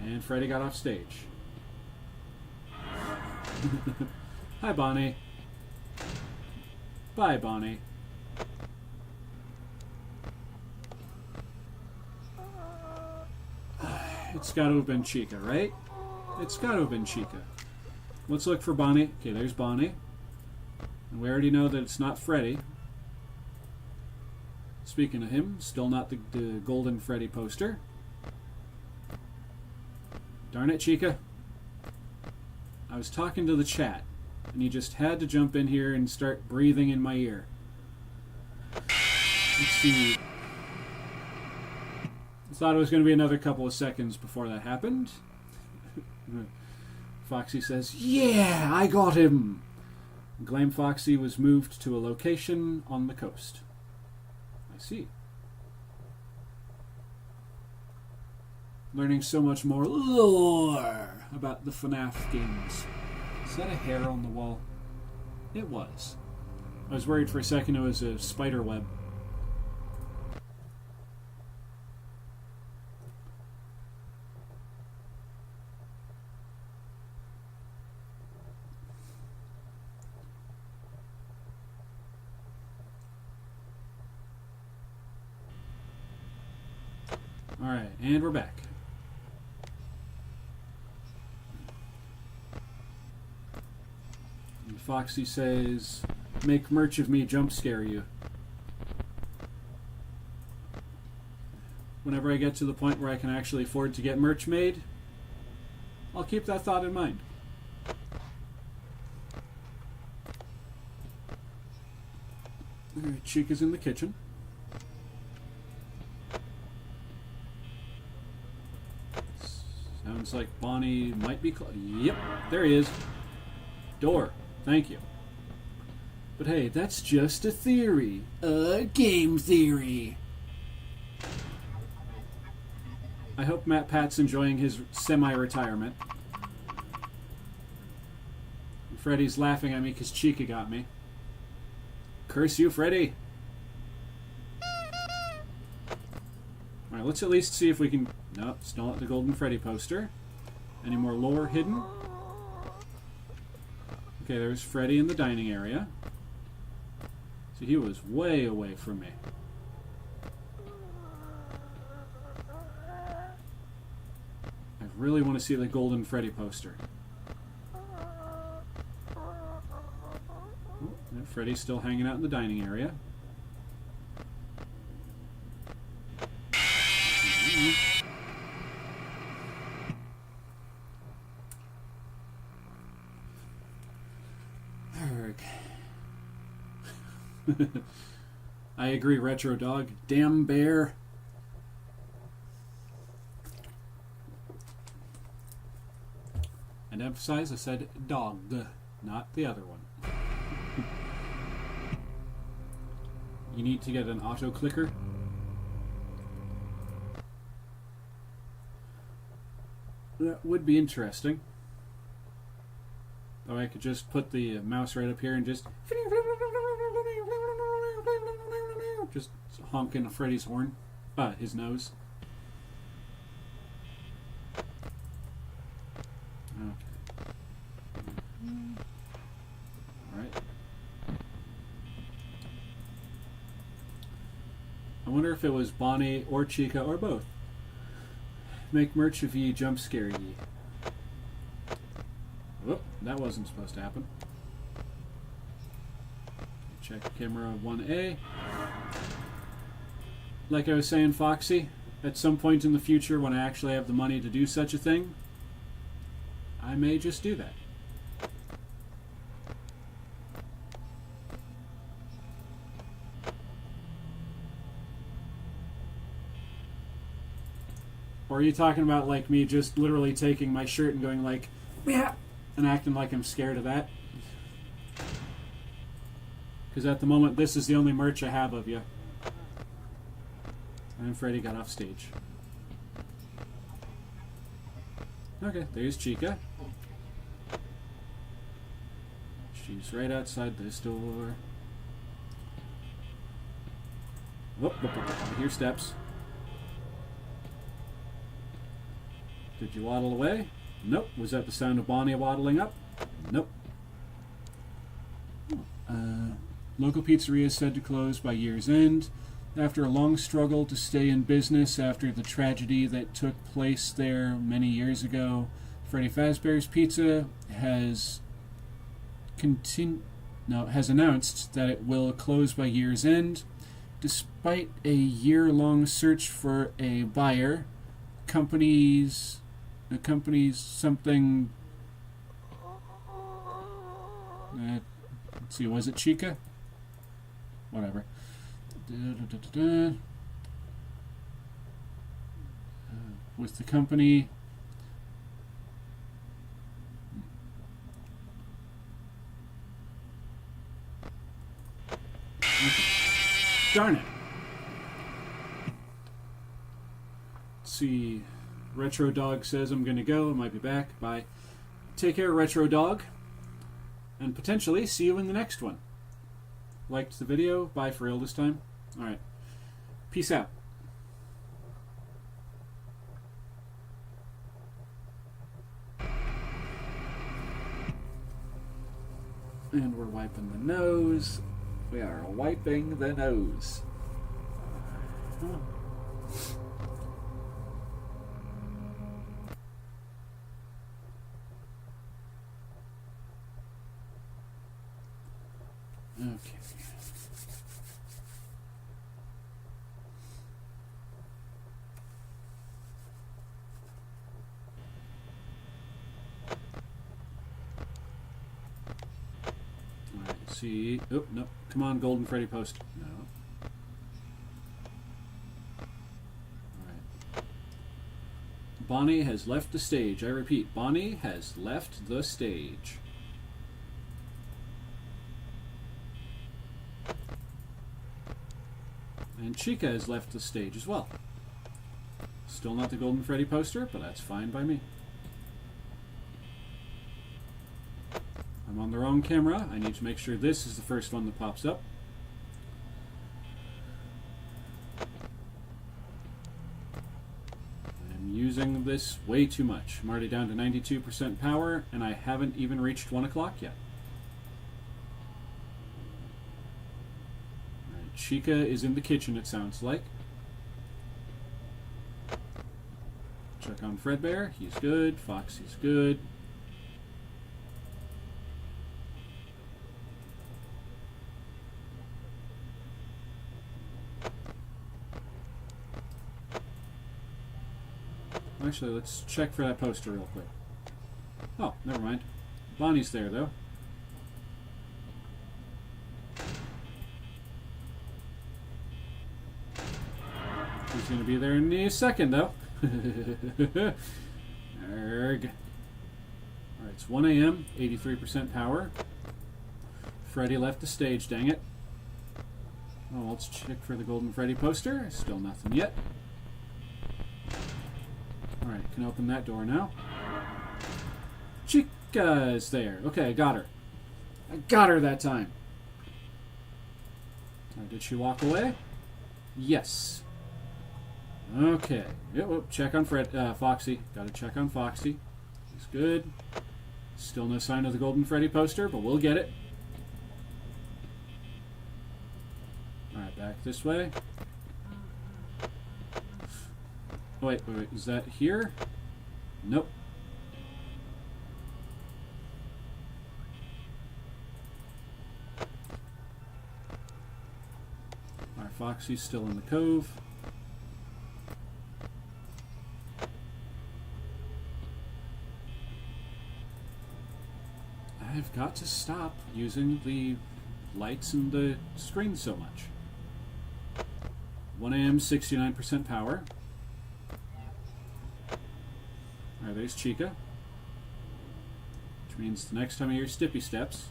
And Freddy got off stage. Hi, Bonnie. Bye, Bonnie. It's got to have been Chica, right? It's got to have been Chica. Let's look for Bonnie. Okay, there's Bonnie. And we already know that it's not Freddy. Speaking of him, still not the Golden Freddy poster. Darn it, Chica. I was talking to the chat, and you just had to jump in here and start breathing in my ear. Let's see. I thought it was going to be another couple of seconds before that happened. Foxy says, yeah, I got him! Glam Foxy was moved to a location on the coast. I see. Learning so much more lore about the FNAF games. Is that a hair on the wall? It was. I was worried for a second it was a spider web. Alright, and we're back. And Foxy says, make merch of me jump scare you. Whenever I get to the point where I can actually afford to get merch made, I'll keep that thought in mind. Alright, Chica's in the kitchen. Sounds like Bonnie might be yep, there he is. Door. Thank you. But hey, that's just a theory. A game theory. I hope Matt Pat's enjoying his semi-retirement. Freddy's laughing at me because Chica got me. Curse you, Freddy! Alright, let's at least see if we can... Nope, still not the Golden Freddy poster. Any more lore hidden? Okay, there's Freddy in the dining area. So he was way away from me. I really want to see the Golden Freddy poster. Oh, and Freddy's still hanging out in the dining area. I agree, Retro Dog. Damn bear. And emphasize, I said dog, not the other one. You need to get an auto clicker. That would be interesting. Or I could just put the mouse right up here and just honking Freddy's horn. His nose. Okay. Alright. I wonder if it was Bonnie or Chica or both. Make merch of ye, jump scare ye. Whoop, that wasn't supposed to happen. Check camera 1A. Like I was saying, Foxy, at some point in the future when I actually have the money to do such a thing, I may just do that. Or are you talking about like me just literally taking my shirt and going like, yeah, and acting like I'm scared of that? Because at the moment, this is the only merch I have of you. And Freddy got off stage. Okay, there's Chica. She's right outside this door. Whoop, whoop, whoop. I hear steps. Did you waddle away? Nope. Was that the sound of Bonnie waddling up? Nope. Local pizzeria is said to close by year's end. After a long struggle to stay in business after the tragedy that took place there many years ago, Freddy Fazbear's Pizza has announced that it will close by year's end. Despite a year-long search for a buyer, the company's something. Let's see, was it Chica? Whatever. With the company. Darn it. Let's see. Retro Dog says I'm going to go. I might be back. Bye. Take care, Retro Dog. And potentially see you in the next one. Liked the video? Bye for real this time. Alright. Peace out. And we're wiping the nose. We are wiping the nose. Okay. Alright, see. Oh, no. Come on, Golden Freddy post. No. Alright. Bonnie has left the stage. I repeat, Bonnie has left the stage. And Chica has left the stage as well. Still not the Golden Freddy poster, but that's fine by me. I'm on the wrong camera. I need to make sure this is the first one that pops up. I'm using this way too much. I'm already down to 92% power, and I haven't even reached 1 o'clock yet. Chica is in the kitchen, it sounds like. Check on Fredbear. He's good. Foxy's good. Actually, let's check for that poster real quick. Oh, never mind. Bonnie's there, though. He's going to be there in a second, though. Erg. Alright, it's 1 a.m., 83% power. Freddy left the stage, dang it. Oh, let's check for the Golden Freddy poster. Still nothing yet. Alright, can open that door now. Chica is there. Okay, I got her. I got her that time. Did she walk away? Yes. Okay. Check on Foxy. Gotta check on Foxy. He's good. Still no sign of the Golden Freddy poster, but we'll get it. Alright, back this way. Wait, is that here? Nope. Alright, Foxy's still in the cove. I've got to stop using the lights and the screen so much. 1 a.m., 69% power. Alright, there's Chica. Which means the next time I hear Stippy Steps.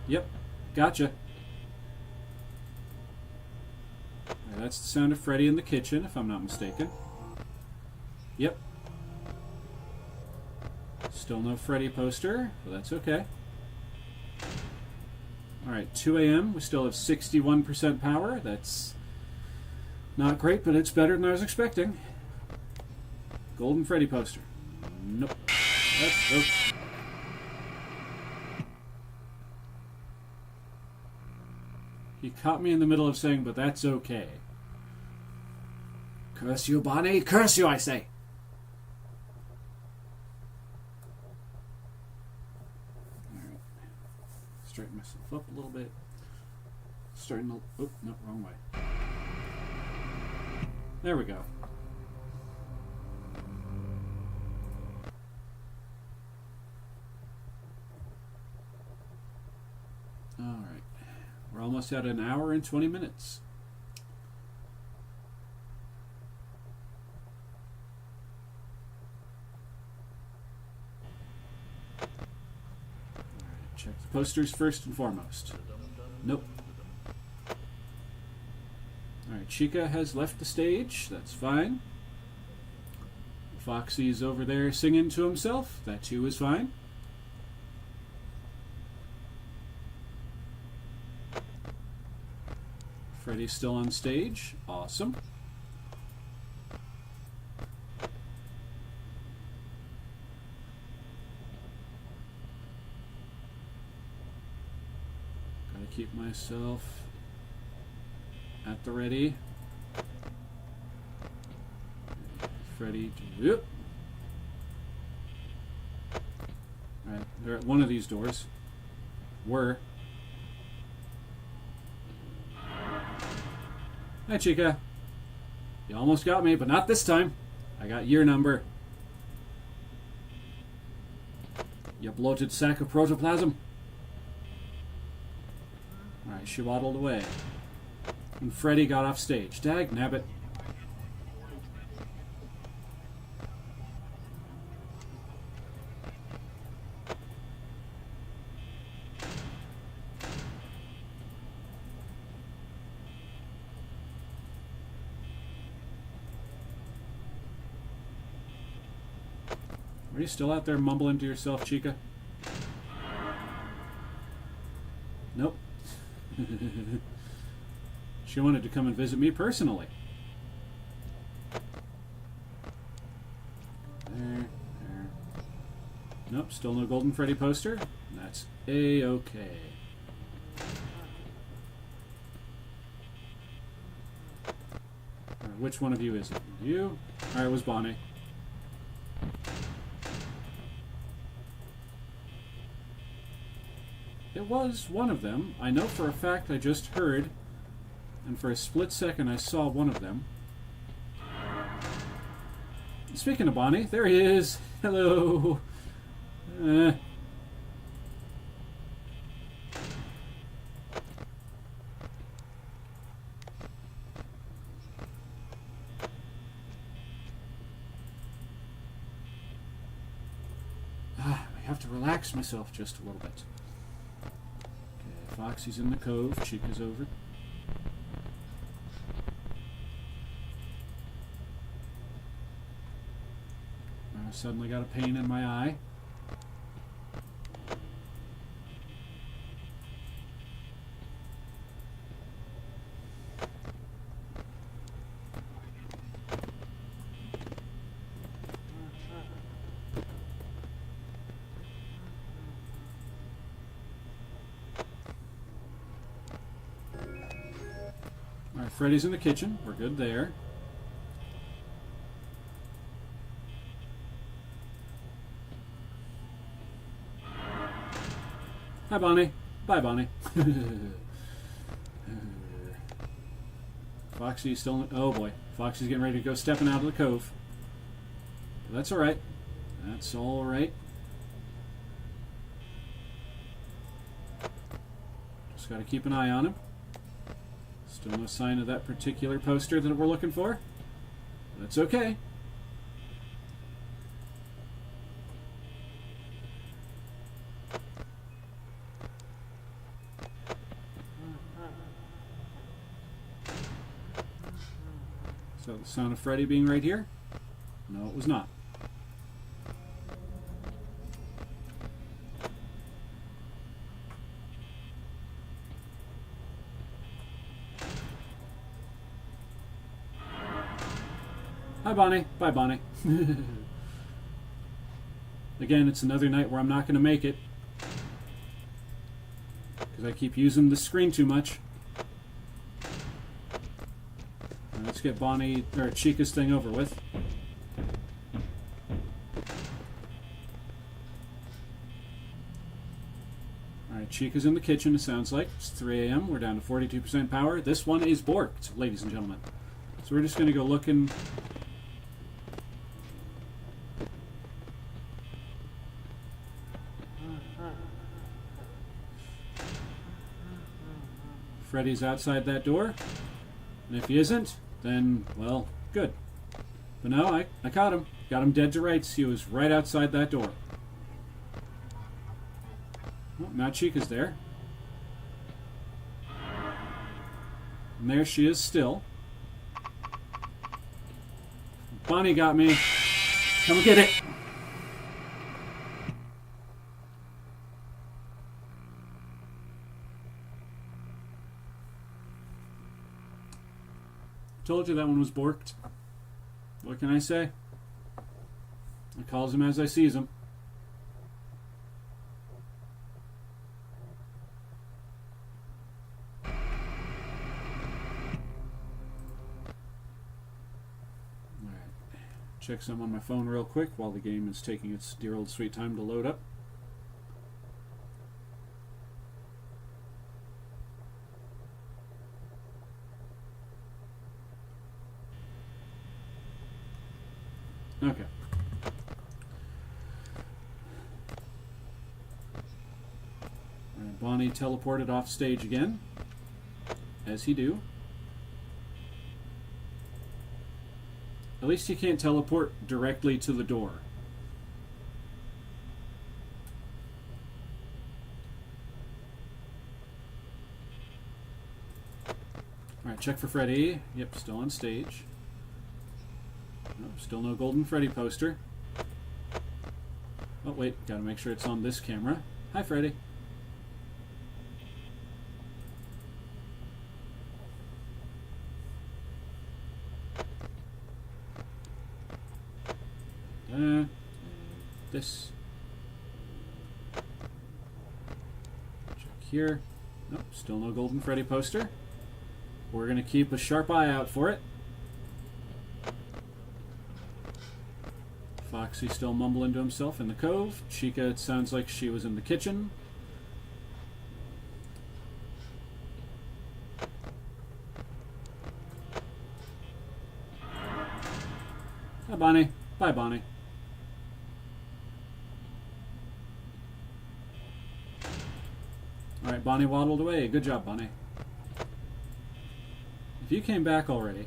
Yep, gotcha. That's the sound of Freddy in the kitchen, if I'm not mistaken. Yep. Still no Freddy poster, but that's okay. Alright, 2 a.m. We still have 61% power. That's not great, but it's better than I was expecting. Golden Freddy poster. Nope. That's nope. He caught me in the middle of saying, but that's okay. Curse you, Bonnie! Curse you, I say! Alright. Straighten myself up a little bit. Starting to... Oh, no, wrong way. There we go. Alright. We're almost at an hour and 20 minutes. Check the posters first and foremost. Nope. Alright, Chica has left the stage. That's fine. Foxy's over there singing to himself. That too is fine. Freddy's still on stage. Awesome. Gotta keep myself at the ready. Freddy. Yep. Alright, they're at one of these doors. Were. Hi, Chica. You almost got me, but not this time. I got your number. You bloated sack of protoplasm. Alright, she waddled away. And Freddy got off stage. Dag nabbit. Are you still out there mumbling to yourself, Chica? Nope. She wanted to come and visit me personally. Nope, still no Golden Freddy poster. That's A-okay. Right, which one of you is it? You? Alright, it was Bonnie. It was one of them. I know for a fact I just heard, and for a split second I saw one of them. Speaking of Bonnie, there he is. Hello. I have to relax myself just a little bit. Okay, Foxy's in the cove. Chica's over. I suddenly got a pain in my eye. Alright, Freddy's in the kitchen. We're good there. Hi, Bonnie. Bye, Bonnie. Foxy's still in... Oh, boy. Foxy's getting ready to go stepping out of the cove. But that's all right. That's all right. Just got to keep an eye on him. Still no sign of that particular poster that we're looking for. That's okay. So the sound of Freddy being right here? No, it was not. Hi, Bonnie. Bye, Bonnie. Again, it's another night where I'm not going to make it because I keep using the screen too much. Let's get Bonnie, or Chica's thing over with. Alright, Chica's in the kitchen, it sounds like. It's 3 a.m. We're down to 42% power. This one is borked, ladies and gentlemen. So we're just going to go looking. Freddy's outside that door. And if he isn't, then, well, good. But no, I caught him. Got him dead to rights. He was right outside that door. Well, now Chica's there. And there she is still. Bonnie got me. Come get it. Told you that one was borked. What can I say? I calls him as I sees him. Alright. Check some on my phone real quick while the game is taking its dear old sweet time to load up. Okay. Bonnie teleported off stage again, as he do. At least he can't teleport directly to the door. Alright, check for Freddy. Yep, still on stage. Nope, still no Golden Freddy poster. Oh, wait, gotta make sure it's on this camera. Hi, Freddy. This. here. Nope, still no Golden Freddy poster. We're going to keep a sharp eye out for it. Foxy still mumbling to himself in the cove. Chica, it sounds like she was in the kitchen. Hi, Bonnie. Bye, Bonnie. Alright, Bonnie waddled away. Good job, Bonnie. If you came back already...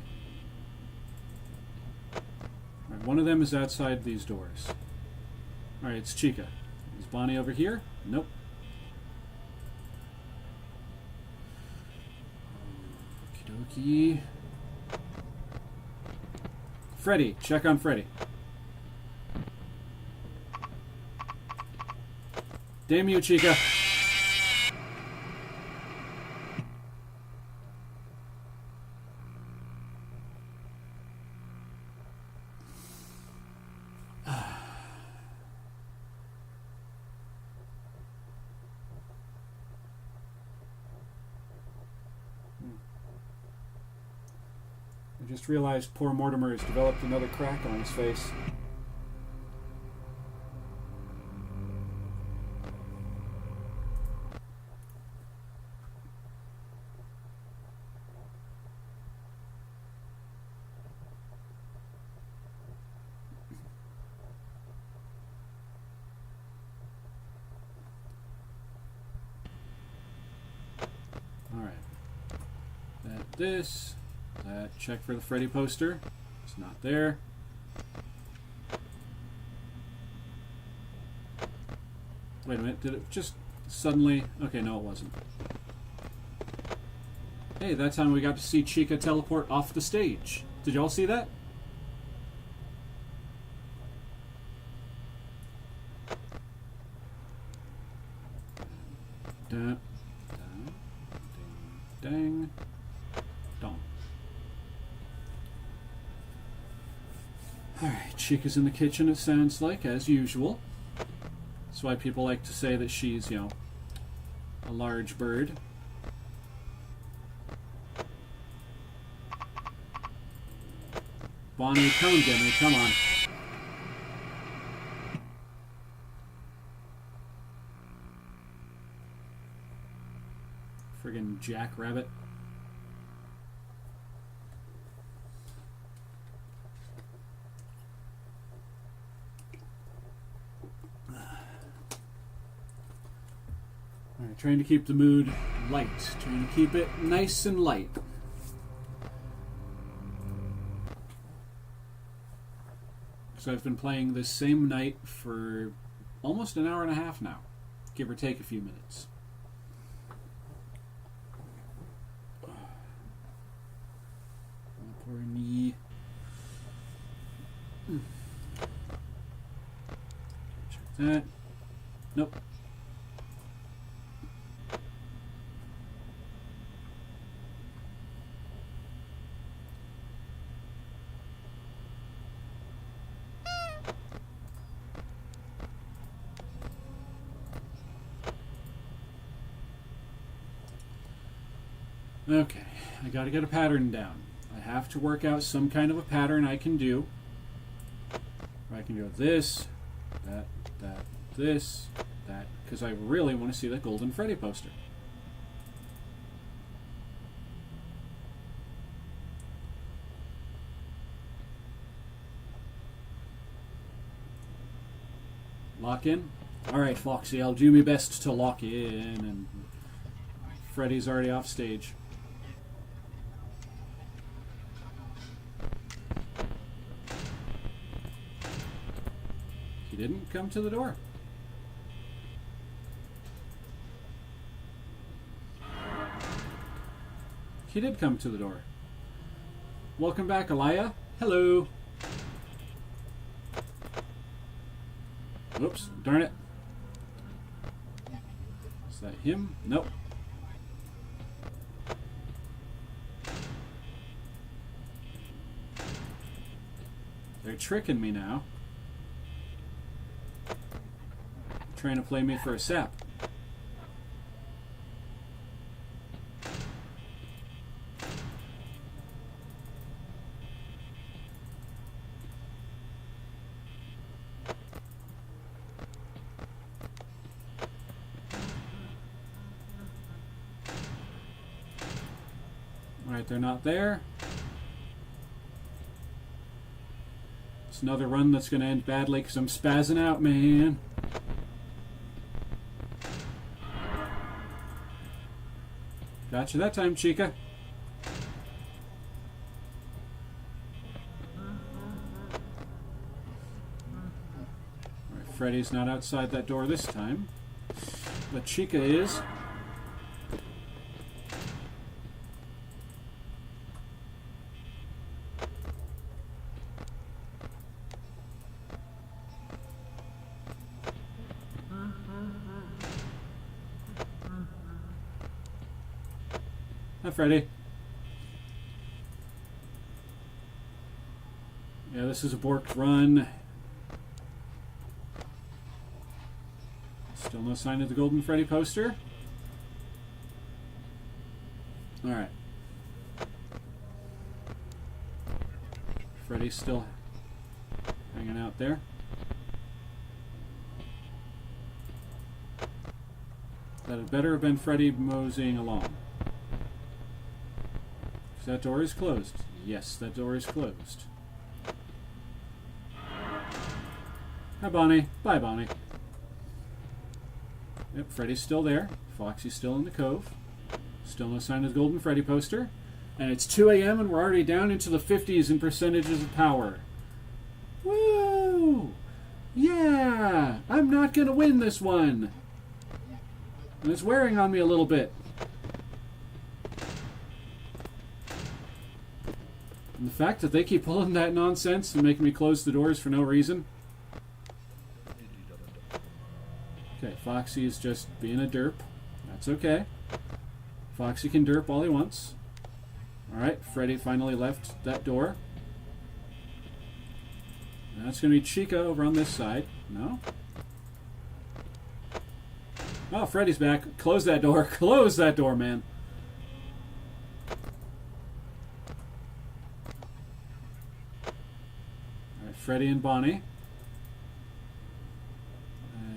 Alright, one of them is outside these doors. Alright, it's Chica. Is Bonnie over here? Nope. Okie dokie. Freddy. Check on Freddy. Damn you, Chica. I just realized poor Mortimer has developed another crack on his face. Alright. This. Check for the Freddy poster. It's not there. Wait a minute, did it just suddenly... Okay, no it wasn't. Hey, that time we got to see Chica teleport off the stage. Did y'all see that? Dun, dun, ding, dang, dong. Alright, Chica's in the kitchen, it sounds like, as usual. That's why people like to say that she's, you know, a large bird. Bonnie, come and get me, come on. Friggin' jackrabbit. Alright, trying to keep the mood light. Trying to keep it nice and light. So I've been playing this same night for almost an hour and a half now. Give or take a few minutes. Poor knee. Check that. Nope. Okay, I gotta get a pattern down. I have to work out some kind of a pattern I can do. I can go this, that, this, that, because I really want to see that Golden Freddy poster. Lock in? Alright, Foxy, I'll do my best to lock in, and Freddy's already off stage. He didn't come to the door. He did come to the door. Welcome back, Alaya. Hello. Oops, darn it. Is that him? Nope. They're tricking me now. Trying to play me for a sap. Alright, they're not there. It's another run that's going to end badly because I'm spazzing out, man. Gotcha that time, Chica. Alright, Freddy's not outside that door this time. But Chica is. Hi, Freddy. Yeah, this is a borked run. Still no sign of the Golden Freddy poster. Alright. Freddy's still hanging out there. That had better have been Freddy moseying along. That door is closed. Yes, that door is closed. Hi, Bonnie. Bye, Bonnie. Yep, Freddy's still there. Foxy's still in the cove. Still no sign of the Golden Freddy poster. And it's 2 a.m. and we're already down into the 50s in percentages of power. Woo! Yeah! I'm not gonna win this one! And it's wearing on me a little bit. And the fact that they keep pulling that nonsense and making me close the doors for no reason. Okay, Foxy is just being a derp. That's okay. Foxy can derp all he wants. Alright, Freddy finally left that door. And that's going to be Chica over on this side. No? Oh, Freddy's back. Close that door. Close that door, man. Freddy and Bonnie.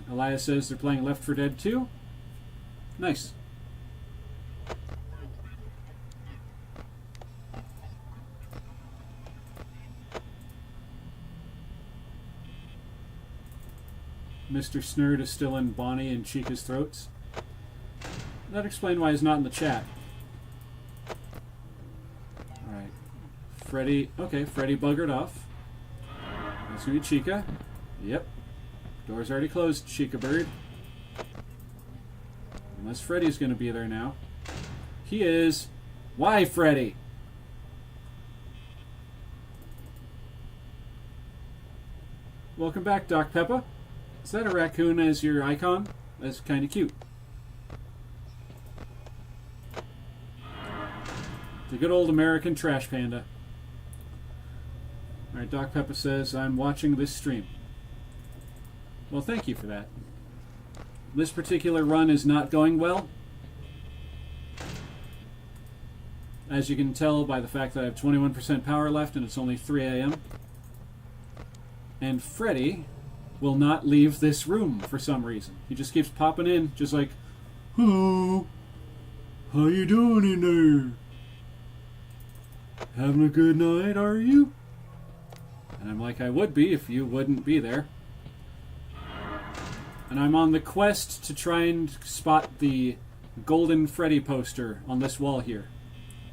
Elias says they're playing Left 4 Dead 2. Nice. Mr. Snurd is still in Bonnie and Chica's throats. That explains why he's not in the chat. Alright. Freddy. Okay, Freddy buggered off. That's going to be Chica. Yep. Door's already closed, Chica Bird. Unless Freddy's going to be there now. He is. Why, Freddy? Welcome back, Doc Peppa. Is that a raccoon as your icon? That's kind of cute. The good old American trash panda. Alright, Doc Peppa says, I'm watching this stream. Well, thank you for that. This particular run is not going well. As you can tell by the fact that I have 21% power left and it's only 3 a.m. And Freddy will not leave this room for some reason. He just keeps popping in, just like, hello, how you doing in there? Having a good night, are you? And I'm like, I would be if you wouldn't be there. And I'm on the quest to try and spot the Golden Freddy poster on this wall here.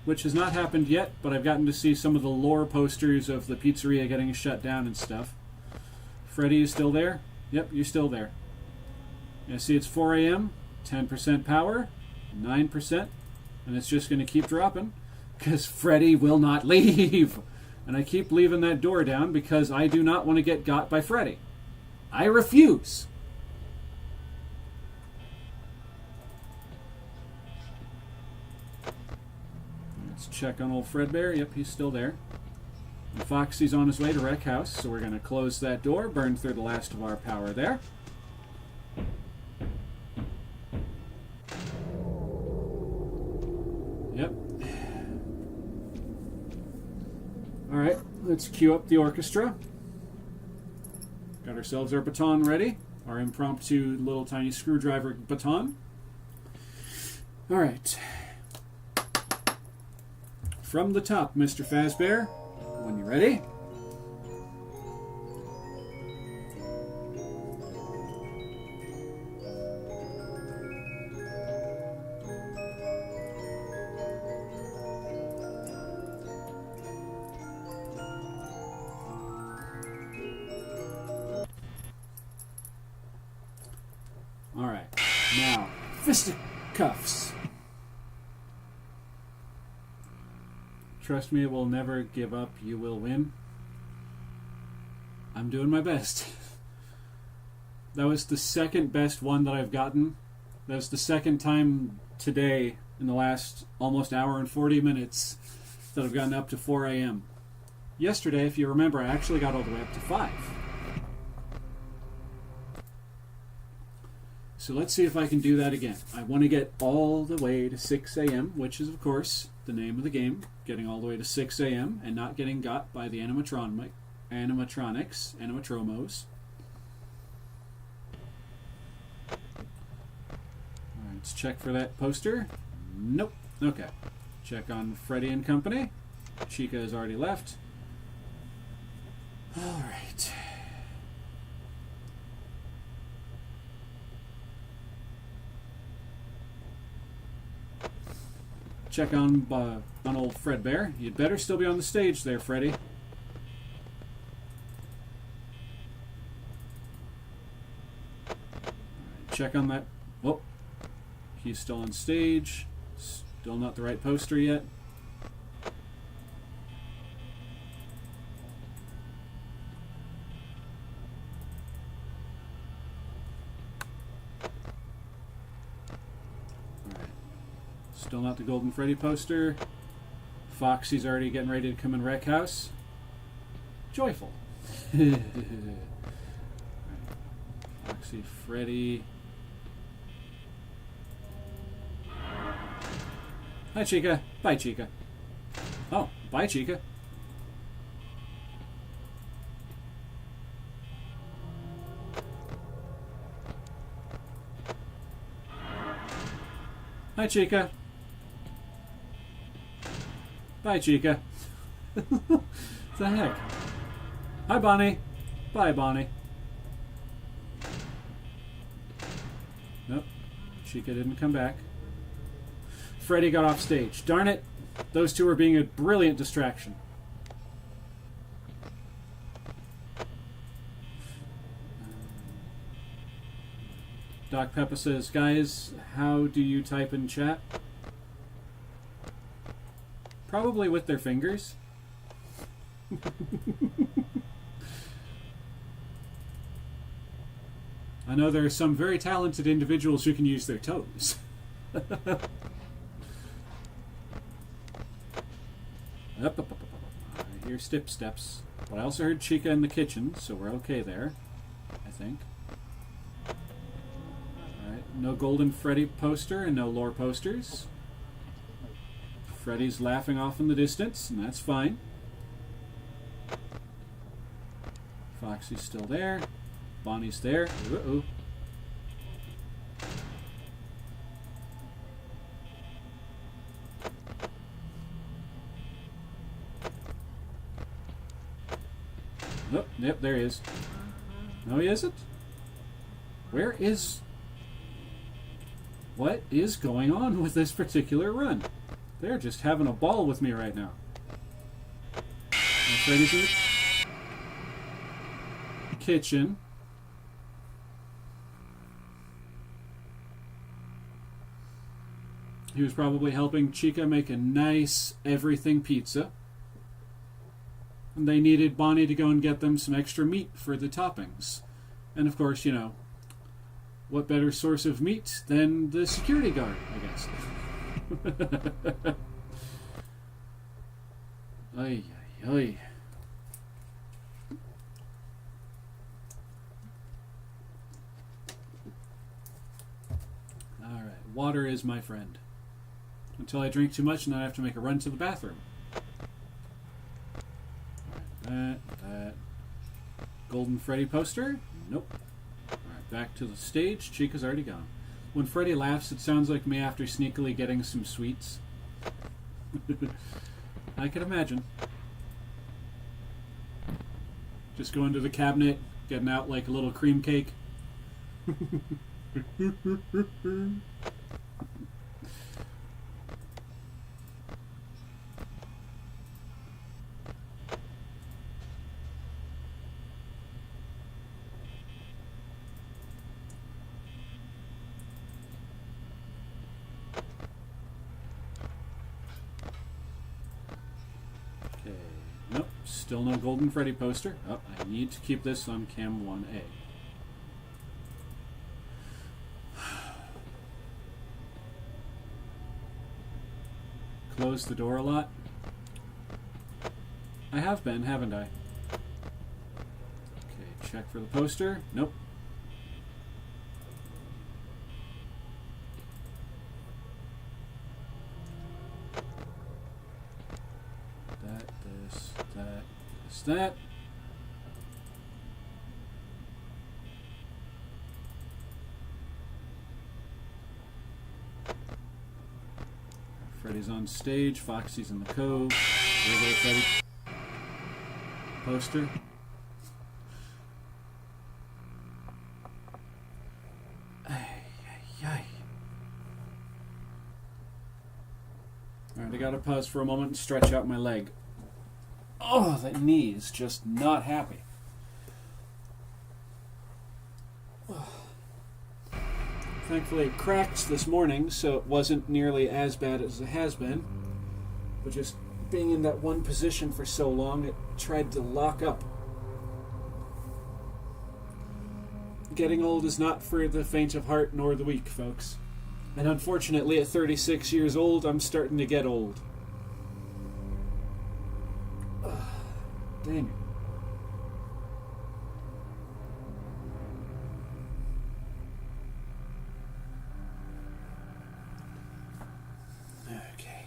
Which has not happened yet, but I've gotten to see some of the lore posters of the pizzeria getting shut down and stuff. Freddy is still there? Yep, you're still there. You see it's 4 a.m., 10% power, 9%, and it's just going to keep dropping because Freddy will not leave. And I keep leaving that door down because I do not want to get got by Freddy. I refuse. Let's check on old Fredbear. Yep, he's still there. And Foxy's on his way to Wreck House, so we're going to close that door, burn through the last of our power there. Yep. Alright, let's cue up the orchestra. Got ourselves our baton ready. Our impromptu little tiny screwdriver baton. Alright. from the top, Mr. Fazbear. When you're ready. Alright, now, fisticuffs. Trust me, it will never give up. You will win. I'm doing my best. That was the second best one that I've gotten. That was the second time today, in the last almost hour and 40 minutes, that I've gotten up to 4 a.m. Yesterday, if you remember, I actually got all the way up to 5. So let's see if I can do that again. I want to get all the way to 6 a.m., which is, of course, the name of the game. Getting all the way to 6 a.m. and not getting got by the animatronics, animatromos. Alright, let's check for that poster. Nope. Okay. Check on Freddy and Company. Chica has already left. Alright. Check on old Fredbear. You'd better still be on the stage there, Freddy. Right, check on that. Oh, he's still on stage. Still not the right poster yet. Still not the Golden Freddy poster. Foxy's already getting ready to come in Wreck House. Joyful. Foxy, Freddy. Hi, Chica. Bye, Chica. Oh, bye, Chica. Hi, Chica. Bye, Chica. What the heck? Hi, Bonnie. Bye, Bonnie. Nope. Chica didn't come back. Freddy got off stage. Darn it. Those two were being a brilliant distraction. Doc Peppa says, guys, how do you type in chat? Probably with their fingers. I know there are some very talented individuals who can use their toes. Up. I hear steps. But I also heard Chica in the kitchen, so we're okay there, I think. Alright, no Golden Freddy poster and no lore posters. Freddy's laughing off in the distance, and that's fine. Foxy's still there. Bonnie's there. Uh-oh. Nope, yep, there he is. No, he isn't? Where is... What is going on with this particular run? They're just having a ball with me right now. Freddy's in the kitchen. He was probably helping Chica make a nice everything pizza. And they needed Bonnie to go and get them some extra meat for the toppings. And of course, you know, what better source of meat than the security guard, I guess. Ay, ay, ay. Alright, water is my friend. Until I drink too much and then I have to make a run to the bathroom. Alright, that. Golden Freddy poster? Nope. Alright, back to the stage. Chica's already gone. When Freddy laughs, it sounds like me after sneakily getting some sweets. I can imagine. Just going to the cabinet, getting out like a little cream cake. Okay, nope, still no Golden Freddy poster. Oh, I need to keep this on cam 1A. Close the door a lot. I have been, haven't I? Okay, check for the poster. Nope. That. Freddy's on stage, Foxy's in the cove. Regular Freddy poster. Alright, I gotta pause for a moment and stretch out my leg. Oh, that knee is just not happy. Thankfully it cracked this morning, so it wasn't nearly as bad as it has been. But just being in that one position for so long, it tried to lock up. Getting old is not for the faint of heart nor the weak, folks. And unfortunately, at 36 years old, I'm starting to get old. Dang it. Okay.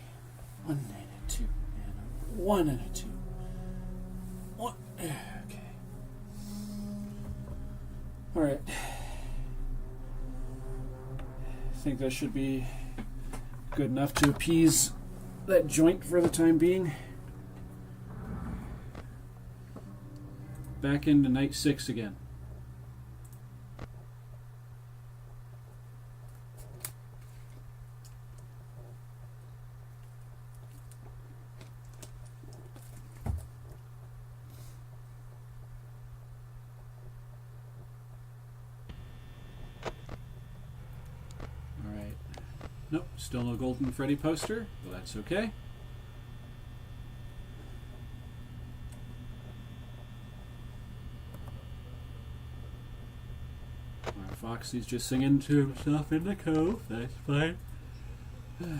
1 and a 2. And a 1 and a 2. 1. Okay. Alright. I think that should be good enough to appease that joint for the time being. Back into night 6 again. Alright. Nope, still no Golden Freddy poster. Well, that's okay. Foxy's just singing to himself in the cove. That's fine.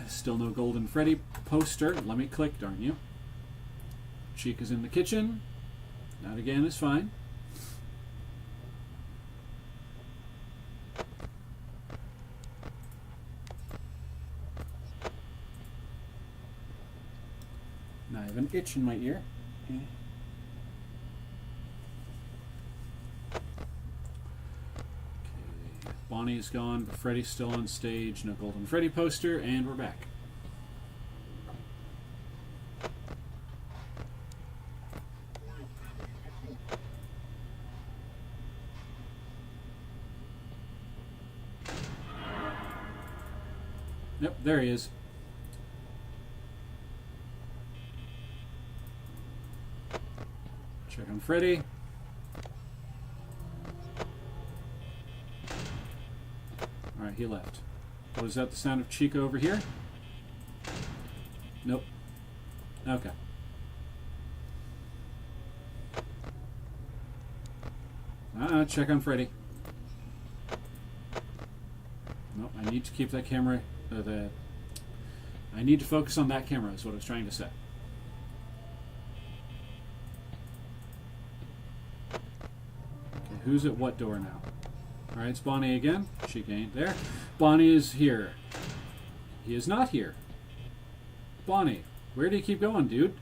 Still no Golden Freddy poster. Let me click, darn you. Chica's in the kitchen. That again is fine. Now I have an itch in my ear. Okay. Bonnie's gone, but Freddy's still on stage. No Golden Freddy poster, and we're back. Yep, there he is. Check on Freddy. Alright, he left. Was that the sound of Chica over here? Nope. Okay. Check on Freddy. Nope, I need to keep that camera... I need to focus on that camera is what I was trying to say. Okay, who's at what door now? Alright, it's Bonnie again. Chica ain't there. Bonnie is here. He is not here. Bonnie, where do you keep going, dude?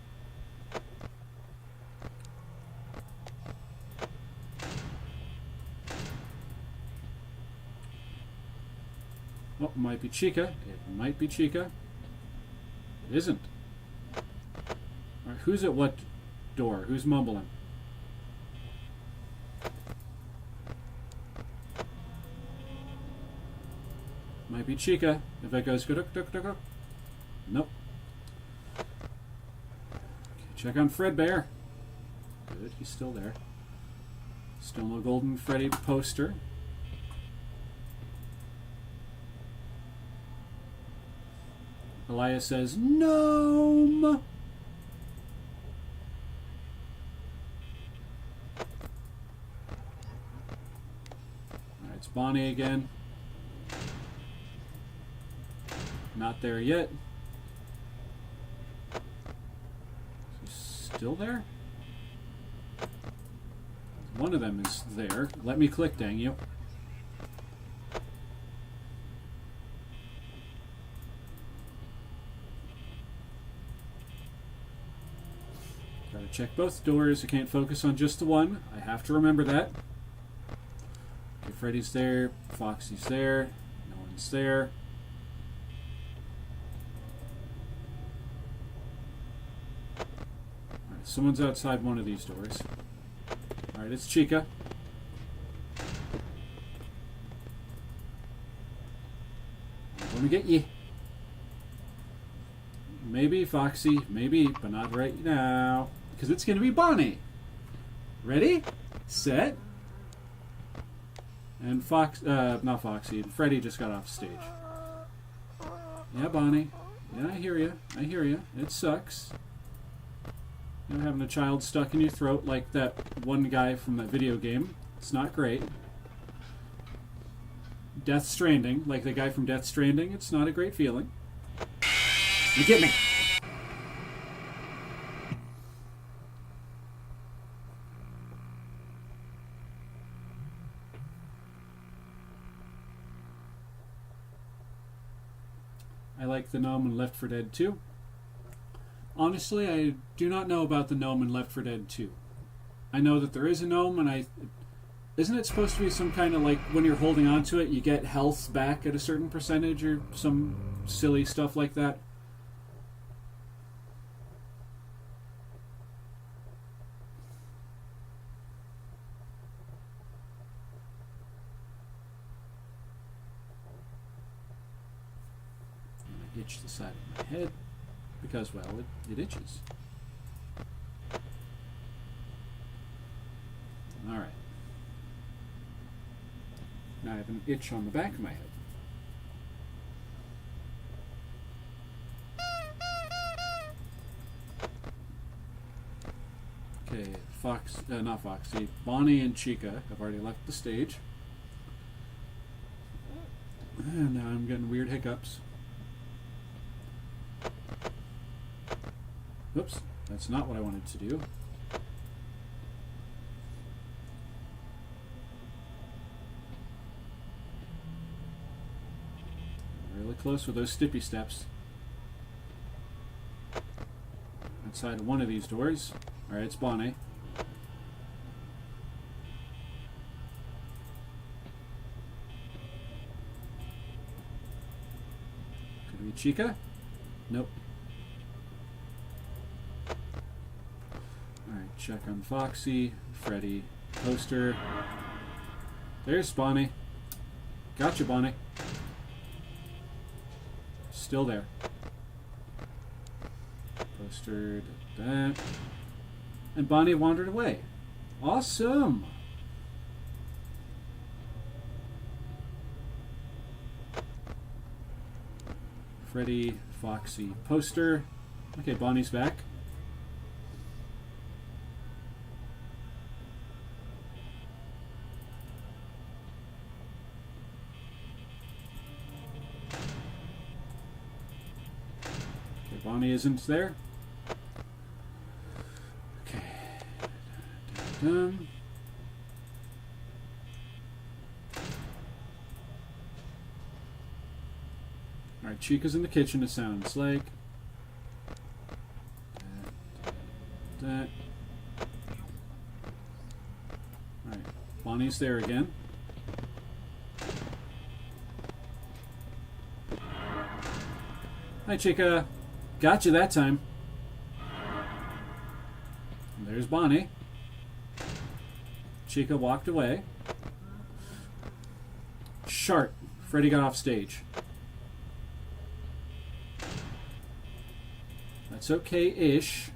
Oh, it might be Chica. It might be Chica. It isn't. Who's at what door? Who's mumbling? Might be Chica. If it goes good, nope. Okay, check on Fredbear. Good, he's still there. Still no Golden Freddy poster. Elias says, Gnome! Alright, it's Bonnie again. Not there yet. Is he still there? One of them is there. Let me click, dang you. Gotta check both doors. I can't focus on just the one. I have to remember that. Okay, Freddy's there. Foxy's there. No one's there. Alright, someone's outside one of these doors. Alright, it's Chica. I'm gonna get ye. Maybe Foxy, maybe, but not right now. Because it's gonna be Bonnie. Ready? Set. And not Foxy, Freddy just got off stage. Yeah, Bonnie. Yeah, I hear you. I hear you. It sucks. You know, having a child stuck in your throat like that one guy from that video game. It's not great. Death Stranding, like the guy from Death Stranding. It's not a great feeling. You get me. I like the gnome in Left 4 Dead 2. Honestly, I do not know about the gnome in Left 4 Dead 2. I know that there is a gnome, and isn't it supposed to be some kind of, like, when you're holding on to it, you get health back at a certain percentage or some silly stuff like that? I'm gonna itch the side of my head because, well, it itches. Alright. Now I have an itch on the back of my head. Okay, not Foxy. Bonnie and Chica have already left the stage. And now I'm getting weird hiccups. Oops, that's not what I wanted to do. Really close with those stippy steps. Outside one of these doors. Alright, it's Bonnie. Could it be Chica? Nope. Alright, check on Foxy, Freddy, poster. There's Bonnie. Gotcha, Bonnie. Still there. Poster, that. And Bonnie wandered away. Awesome! Freddy, Foxy, poster. Okay, Bonnie's back. Okay, Bonnie isn't there. Okay. Dun. Alright, Chica's in the kitchen, it sounds like. That. Alright, Bonnie's there again. Hi, Chica. Got you that time. there's Bonnie. Chica walked away. Shart. Freddy got off stage. That's okay-ish.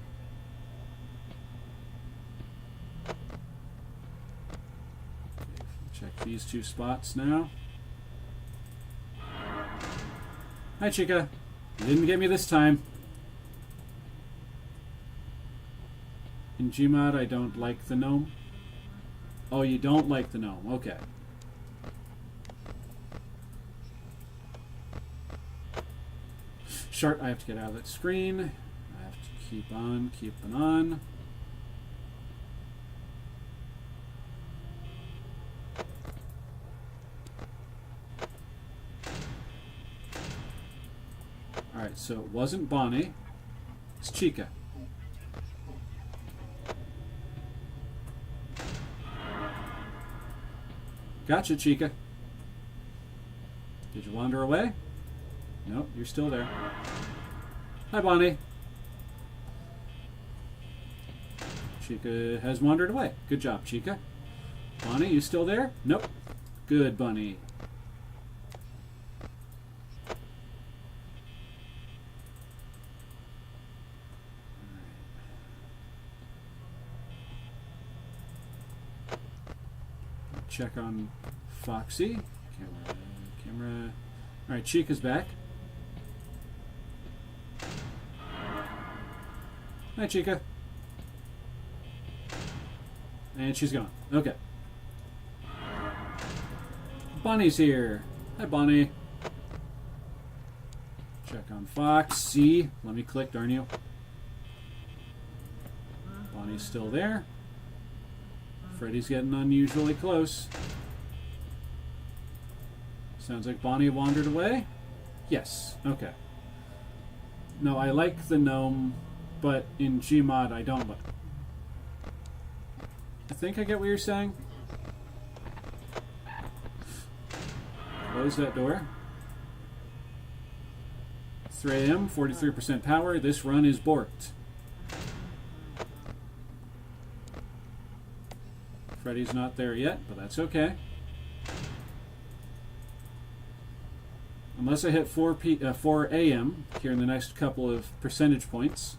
Check these two spots now. Hi, Chica. You didn't get me this time. In Gmod, I don't like the gnome. Oh, you don't like the gnome. Okay. Shart, I have to get out of that screen. I have to keep on keeping on. Alright, so it wasn't Bonnie. It's Chica. Gotcha, Chica. Did you wander away? Nope, you're still there. Hi, Bonnie. Chica has wandered away. Good job, Chica. Bonnie, you still there? Nope. Good, Bunny. Check on Foxy. Camera. Alright, Chica's back. Hi, Chica. And she's gone. Okay. Bonnie's here. Hi, Bonnie. Check on Foxy. Let me click, darn you. Bonnie's still there. Freddy's getting unusually close. Sounds like Bonnie wandered away? Yes. Okay. No, I like the gnome, but in Gmod I don't like. I think I get what you're saying. Close that door. 3 a.m., 43% power. This run is borked. Freddy's not there yet, but that's okay. Unless I hit 4 a.m. here in the next couple of percentage points.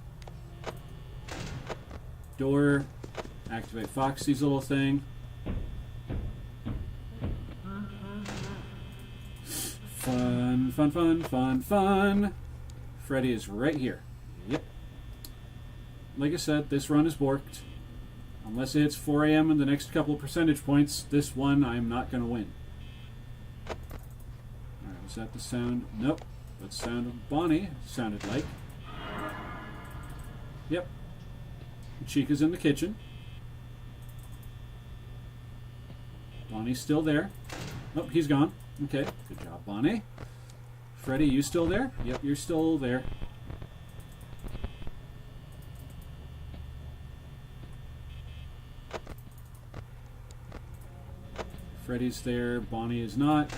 Door. Activate Foxy's little thing. Fun, fun, fun, fun, fun. Freddy is right here. Yep. Like I said, this run is borked. Unless it hits 4 a.m. in the next couple of percentage points, this one I'm not going to win. Alright, was that the sound? Nope. That's the sound of Bonnie, sounded like. Yep. Chica's in the kitchen. Bonnie's still there. Oh, he's gone. Okay, good job, Bonnie. Freddy, you still there? Yep, you're still there. Freddy's there. Bonnie is not.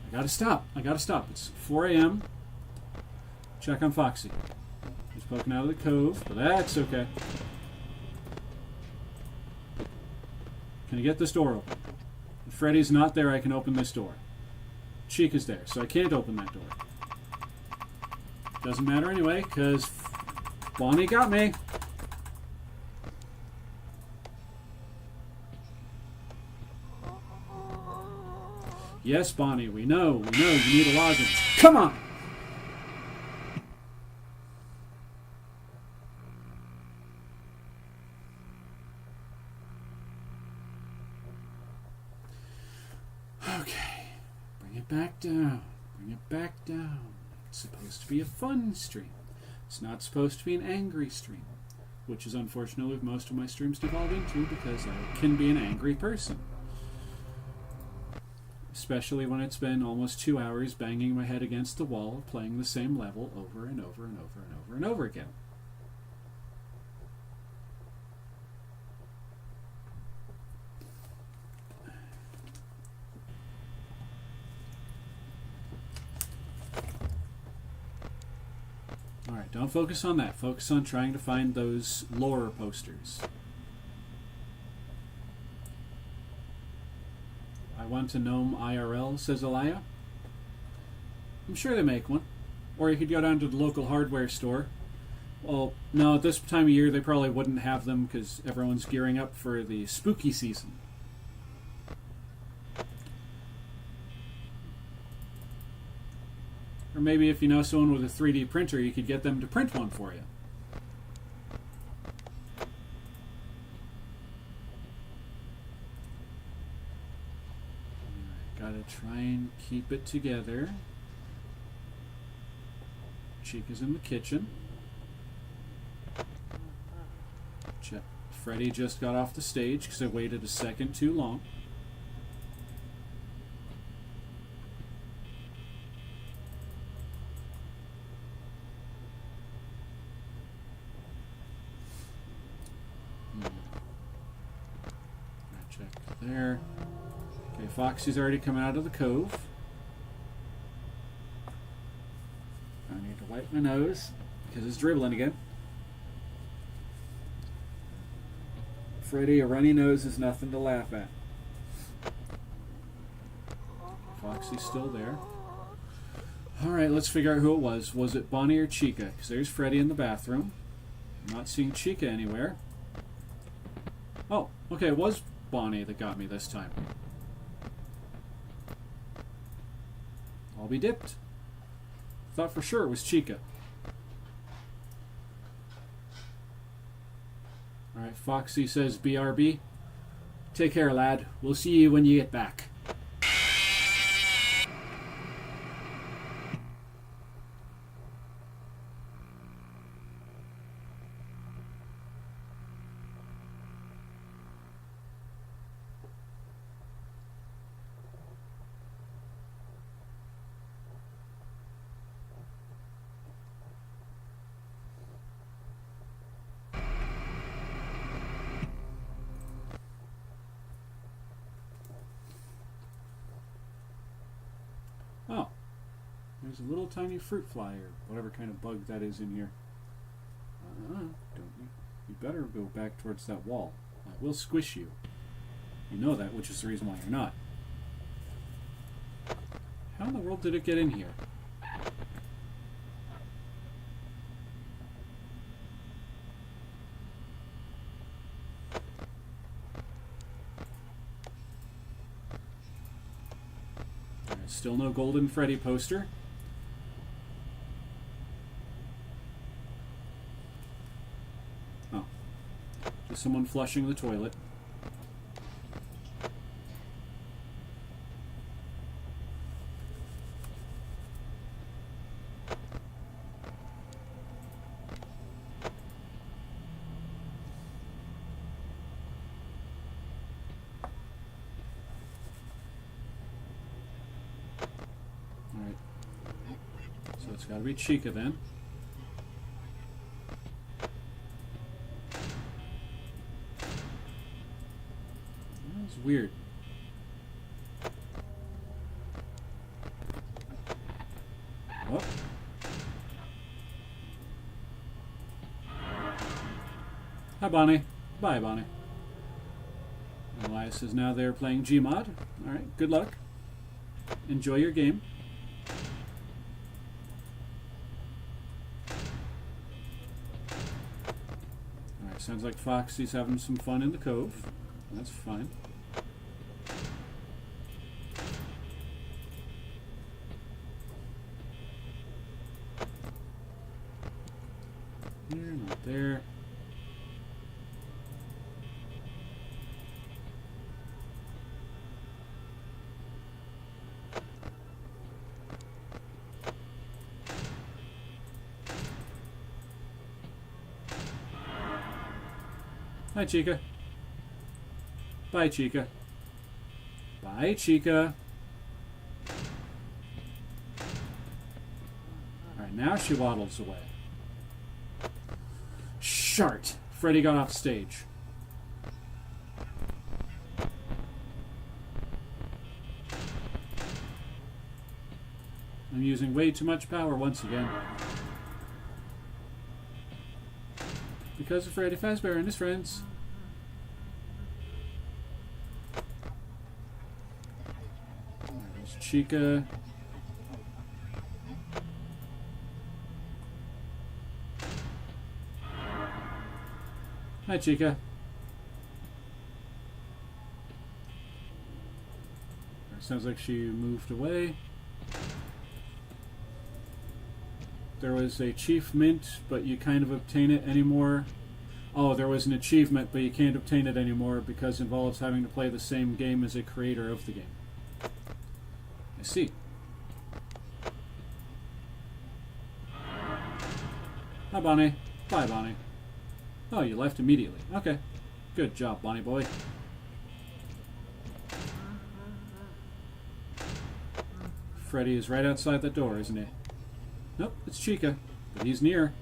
I gotta stop. I gotta stop. It's 4 a.m. Check on Foxy. He's poking out of the cove, but that's okay. Can I get this door open? If Freddy's not there, I can open this door. Chica's there, so I can't open that door. Doesn't matter anyway, because Bonnie got me. Yes, Bonnie, we know you need a login. Come on! Okay, bring it back down. Bring it back down. It's supposed to be a fun stream. It's not supposed to be an angry stream, which is unfortunately what most of my streams devolve into because I can be an angry person. Especially when it's been almost 2 hours banging my head against the wall, playing the same level over and over and over and over and over again. Alright, don't focus on that. Focus on trying to find those lore posters. I want a gnome IRL, says Elia. I'm sure they make one. Or you could go down to the local hardware store. Well, no, at this time of year they probably wouldn't have them because everyone's gearing up for the spooky season. Or maybe if you know someone with a 3D printer, you could get them to print one for you. Gotta try and keep it together. Chica's in the kitchen. Freddy just got off the stage because I waited a second too long. Check there. Okay, Foxy's already coming out of the cove. I need to wipe my nose because it's dribbling again. Freddy, a runny nose is nothing to laugh at. Foxy's still there. Alright, let's figure out who it was. Was it Bonnie or Chica? Because there's Freddy in the bathroom. I'm not seeing Chica anywhere. Oh, okay, it was Bonnie that got me this time. I'll be dipped. Thought for sure it was Chica. Alright, Foxy says BRB. Take care, lad. We'll see you when you get back. Oh, there's a little tiny fruit fly or whatever kind of bug that is in here. Don't you? You better go back towards that wall. That will squish you. You know that, which is the reason why you're not. How in the world did it get in here? Still no Golden Freddy poster. Oh. Just someone flushing the toilet. It's got to be Chica then. That's weird. Oh. Hi, Bonnie. Bye, Bonnie. Elias is now there playing Gmod. Alright, good luck. Enjoy your game. Sounds like Foxy's having some fun in the cove. That's fine. Here, not there. Hi, Chica. Bye, Chica. Bye, Chica. Alright, now she waddles away. Shart! Freddy got off stage. I'm using way too much power once again. because of Freddy Fazbear and his friends. There's Chica. Hi, Chica. Sounds like she moved away. There was a chief mint, but you can't obtain it anymore. Oh, there was an achievement, but you can't obtain it anymore because it involves having to play the same game as a creator of the game. I see. Hi, Bonnie. Bye, Bonnie. Oh, you left immediately. Okay. Good job, Bonnie boy. Freddy is right outside that door, isn't he? Nope, it's Chica, but he's near.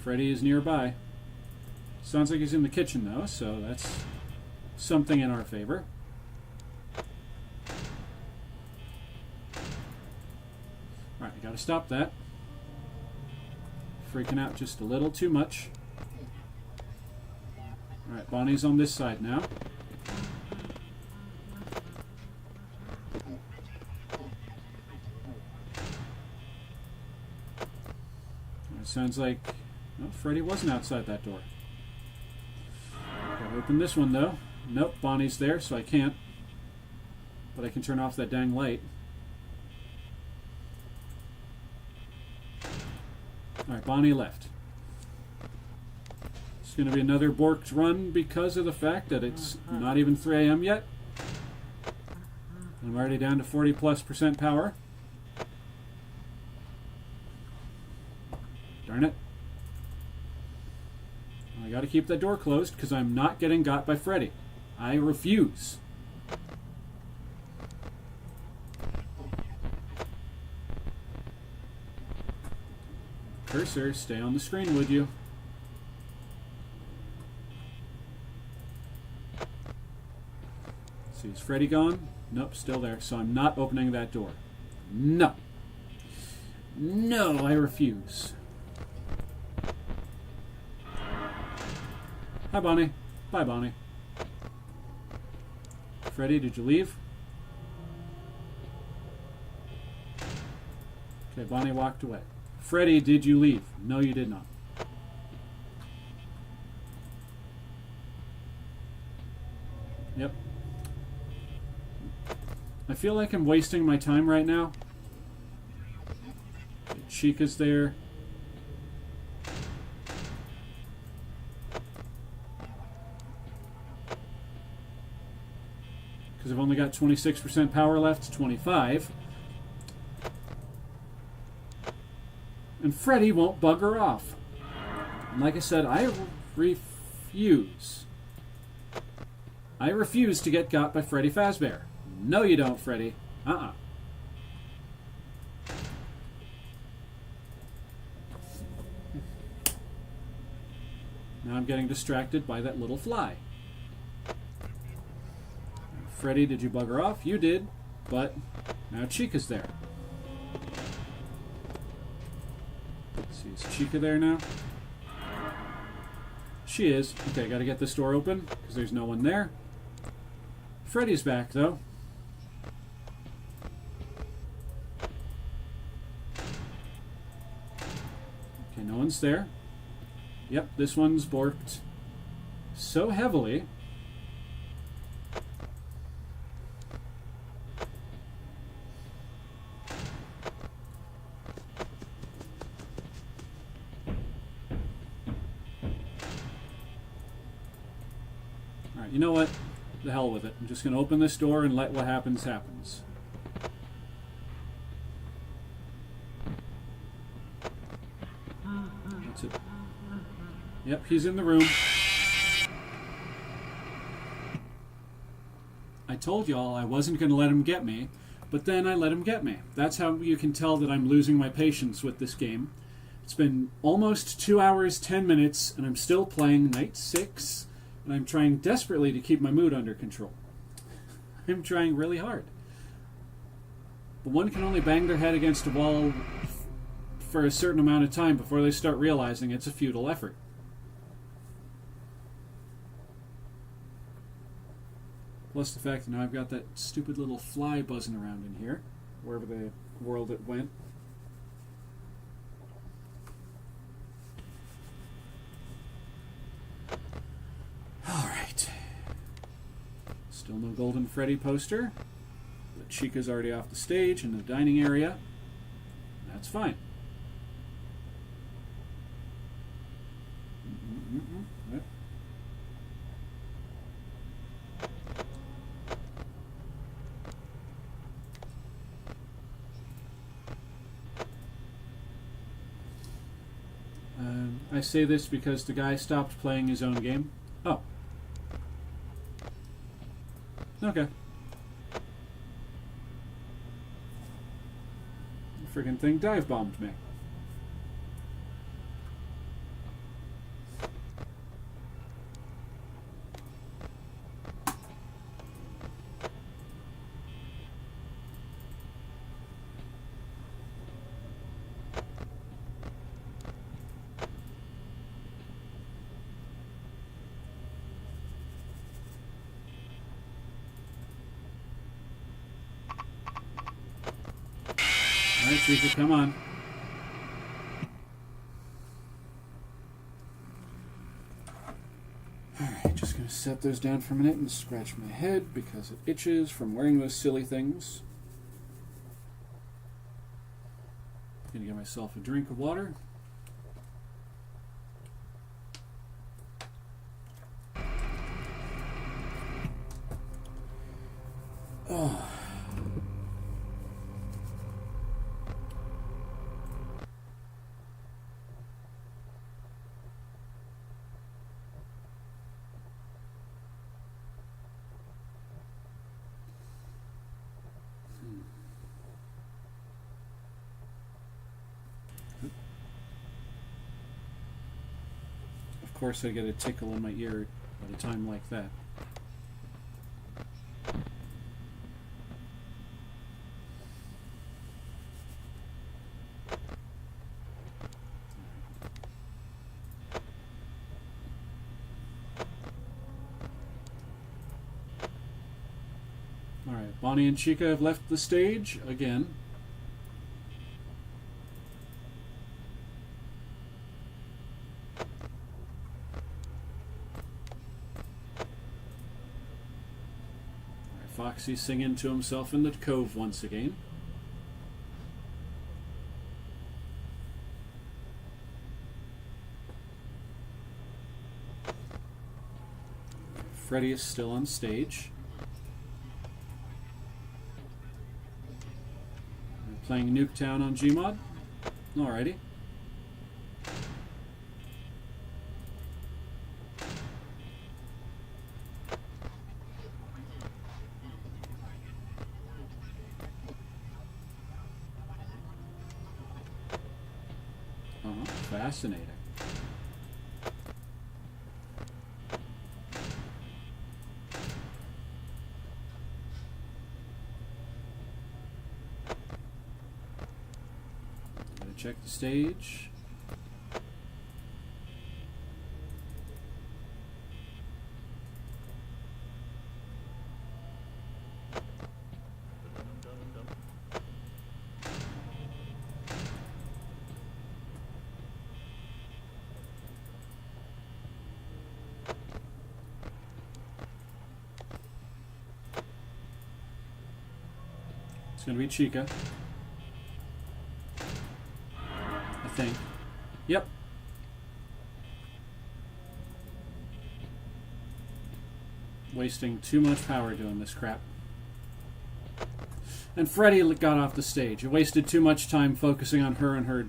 Freddy is nearby. Sounds like he's in the kitchen, though, so that's something in our favor. Alright, I gotta stop that. Freaking out just a little too much. Alright, Bonnie's on this side now. It sounds like... well, Freddy wasn't outside that door. Gotta open this one, though. Nope, Bonnie's there, so I can't. But I can turn off that dang light. Alright, Bonnie left. It's going to be another borked run because of the fact that it's not even 3 a.m. yet. I'm already down to 40+% power. Darn it. I gotta keep that door closed because I'm not getting got by Freddy. I refuse. Cursor, stay on the screen, would you? See, is Freddy gone? Nope, still there. So I'm not opening that door. No. No, I refuse. Hi, Bonnie. Bye, Bonnie. Freddy, did you leave? Okay, Bonnie walked away. Freddy, did you leave? No, you did not. Yep. I feel like I'm wasting my time right now. Chica's there. Because I've only got 26% power left, 25. And Freddy won't bugger off. And like I said, I refuse. I refuse to get got by Freddy Fazbear. No, you don't, Freddy. Uh-uh. Now I'm getting distracted by that little fly. Freddy, did you bugger off? You did, but now Chica's there. Let's see, is Chica there now? She is. Okay, gotta get this door open, because there's no one there. Freddy's back, though. Okay, no one's there. Yep, this one's borked so heavily. Alright, you know what? The hell with it. I'm just going to open this door and let what happens happens. That's it. Yep, he's in the room. I told y'all I wasn't going to let him get me, but then I let him get me. That's how you can tell that I'm losing my patience with this game. It's been almost 2 hours, 10 minutes, and I'm still playing Night 6, and I'm trying desperately to keep my mood under control. I'm trying really hard. But one can only bang their head against a wall for a certain amount of time before they start realizing it's a futile effort. Plus the fact that now I've got that stupid little fly buzzing around in here, wherever the world it went. Alright. Still no Golden Freddy poster. But Chica's already off the stage in the dining area. That's fine. Yep. I say this because the guy stopped playing his own game. Oh. Okay. The friggin' thing dive bombed me. Alright, Chica, come on. Alright, just gonna set those down for a minute and scratch my head because it itches from wearing those silly things. Gonna get myself a drink of water. Oh. Of course I get a tickle in my ear at a time like that. Alright, Bonnie and Chica have left the stage again. Foxy's singing to himself in the cove once again. Freddy is still on stage. We're playing Nuketown on Gmod. Alrighty. Fascinating. Gotta check the stage. It's gonna be Chica. I think. Yep. Wasting too much power doing this crap. And Freddy got off the stage. It wasted too much time focusing on her and her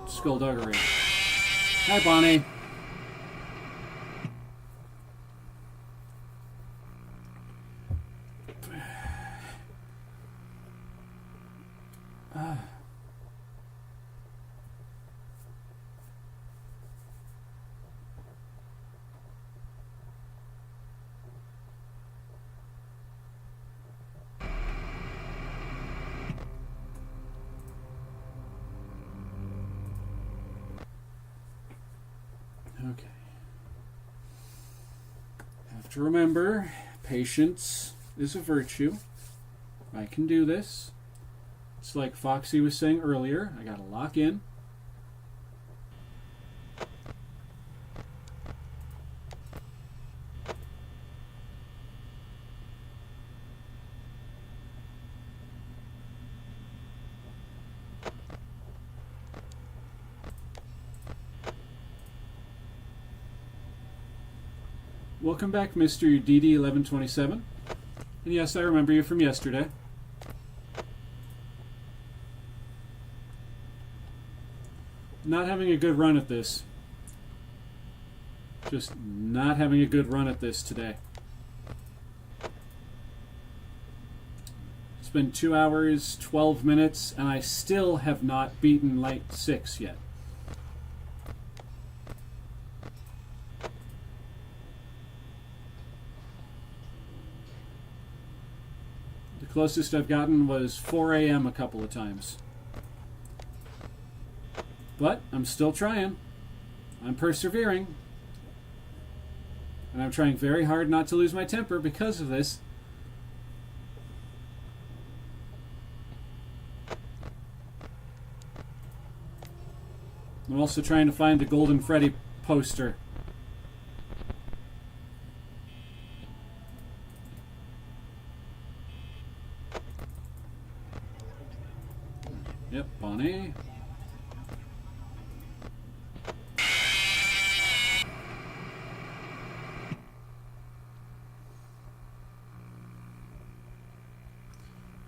skullduggery. Hi, Bonnie. Okay. Have to remember, Patience is a virtue. I can do this. It's like Foxy was saying earlier. I gotta lock in. Welcome back, Mr. DD1127. And yes, I remember you from yesterday. Not having a good run at this. Just not having a good run at this today. It's been 2 hours, 12 minutes, and I still have not beaten Light 6 yet. The closest I've gotten was 4 a.m. a couple of times. But I'm still trying. I'm persevering. And I'm trying very hard not to lose my temper because of this. I'm also trying to find the Golden Freddy poster. Yep, Bonnie.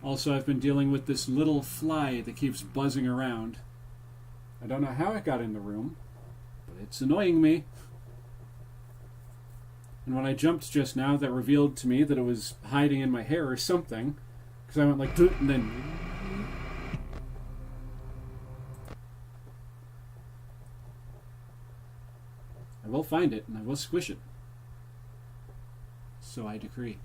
Also, I've been dealing with this little fly that keeps buzzing around. I don't know how it got in the room, but it's annoying me. And when I jumped just now, that revealed to me that it was hiding in my hair or something. Because I went like, and then... I will find it, and I will squish it. So I decree.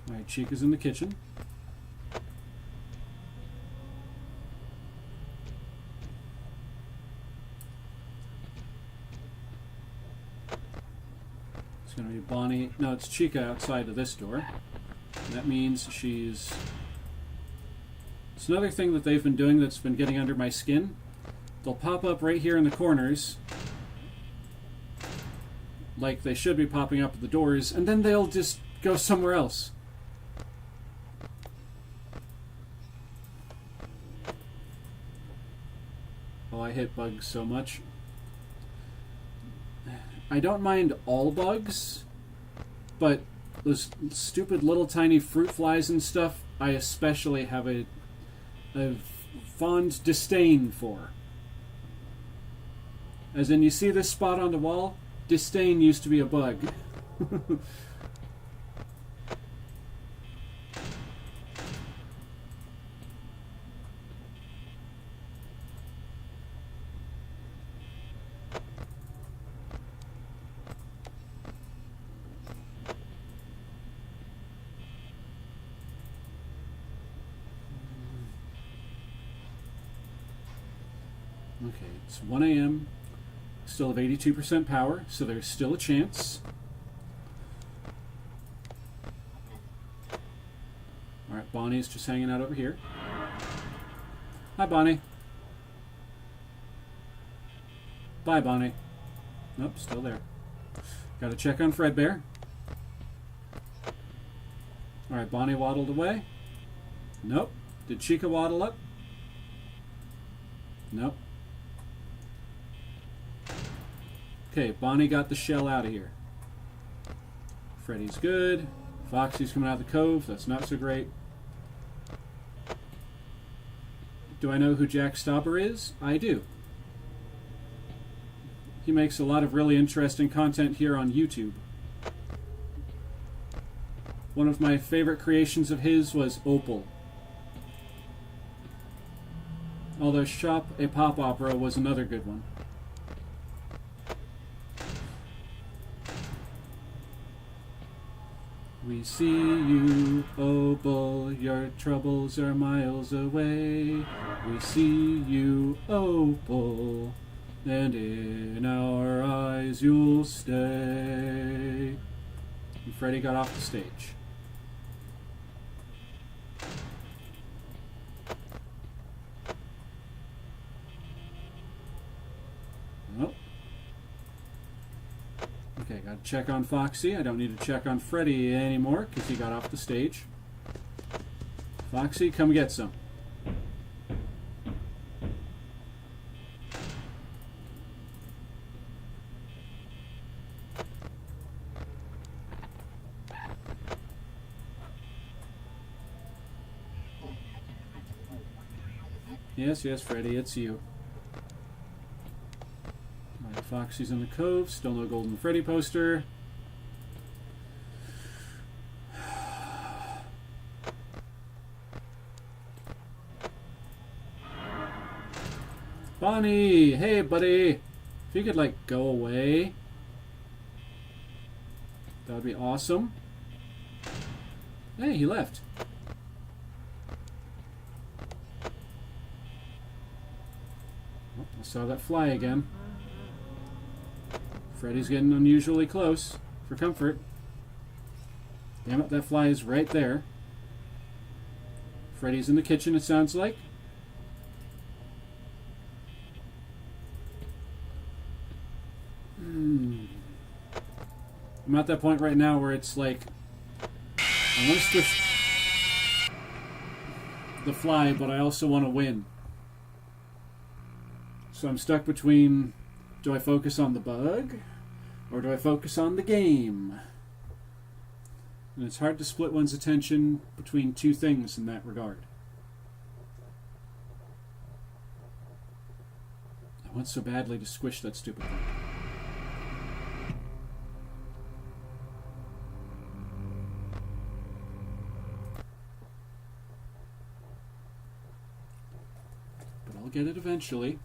Alright, Chica's in the kitchen. It's going to be Bonnie. No, it's Chica outside of this door. And that means she's... It's another thing that they've been doing that's been getting under my skin. They'll pop up right here in the corners, like they should be popping up at the doors, and then they'll just go somewhere else. Oh, I hate bugs so much. I don't mind all bugs, but those stupid little tiny fruit flies and stuff, I especially have a fond disdain for. As in, you see this spot on the wall? Disdain used to be a bug. Okay, it's 1 a.m. Still have 82% power, so there's still a chance. Alright, Bonnie's just hanging out over here. Hi, Bonnie. Bye, Bonnie. Nope, still there. Gotta check on Fredbear. Alright, Bonnie waddled away. Nope. Did Chica waddle up? Nope. Okay, Bonnie got the shell out of here. Freddy's good. Foxy's coming out of the cove. That's not so great. Do I know who Jack Stauber is? I do. He makes a lot of really interesting content here on YouTube. One of my favorite creations of his was Opal. Although Shop a Pop Opera was another good one. We see you, oh bull, your troubles are miles away. We see you, oh bull, and in our eyes you'll stay. And Freddy got off the stage. Oh. Okay, gotta check on Foxy. I don't need to check on Freddy anymore because he got off the stage. Foxy, come get some. Yes, yes, Freddy, it's you. Alright, Foxy's in the cove. Still no Golden Freddy poster. Bonnie! Hey, buddy! If you could, like, go away. That would be awesome. Hey, he left. Oh, I saw that fly again. Freddy's getting unusually close for comfort. Damn it, that fly is right there. Freddy's in the kitchen, it sounds like. I'm at that point right now where it's like I want to squish the fly, but I also want to win. So I'm stuck between, do I focus on the bug or do I focus on the game? And it's hard to split one's attention between two things in that regard. I want so badly to squish that stupid thing. I'll get it eventually.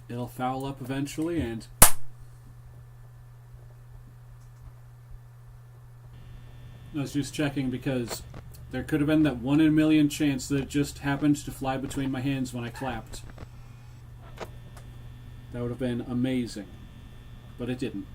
It'll foul up eventually, and I was just checking because there could have been that 1 in a million chance that it just happened to fly between my hands when I clapped. That would have been amazing, but it didn't.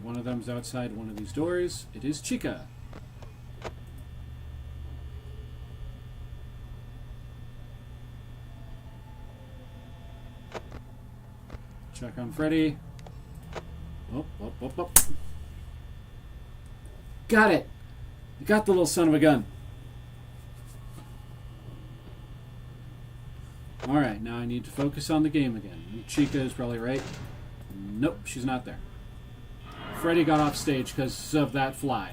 One of them's outside one of these doors. It is Chica. Check on Freddy. Oh, oh, oh, oh. Got it! I got the little son of a gun. Alright, now I need to focus on the game again. Chica is probably right. Nope, she's not there. Freddy got off stage because of that fly.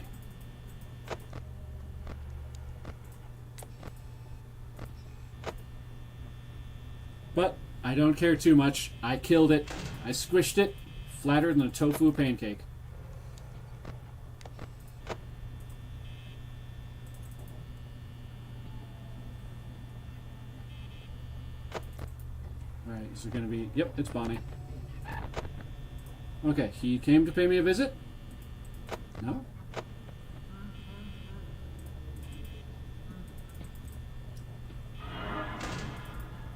But I don't care too much. I killed it. I squished it. Flatter than a tofu pancake. Alright, is it going to be... Yep, it's Bonnie. Okay, he came to pay me a visit? No?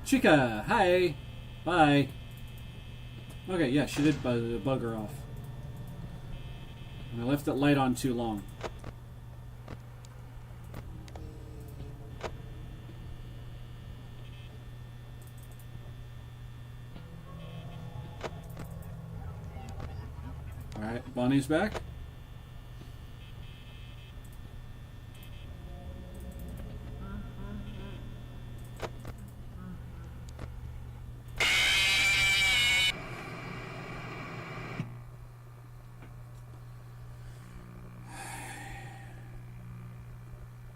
Chica, hi! Bye! Okay, yeah, she did bug her off. And I left that light on too long. Alright, Bonnie's back.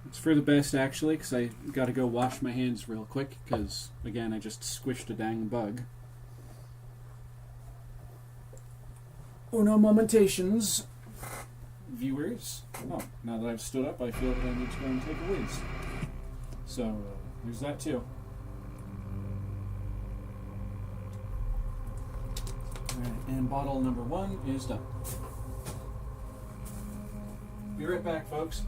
It's for the best, actually, because I got to go wash my hands real quick, because, again, I just squished a dang bug. Uno momentations, viewers. Oh, now that I've stood up, I feel that I need to go and take a whiz. So, there's that too. Alright, and bottle number 1 is done. Be right back, folks.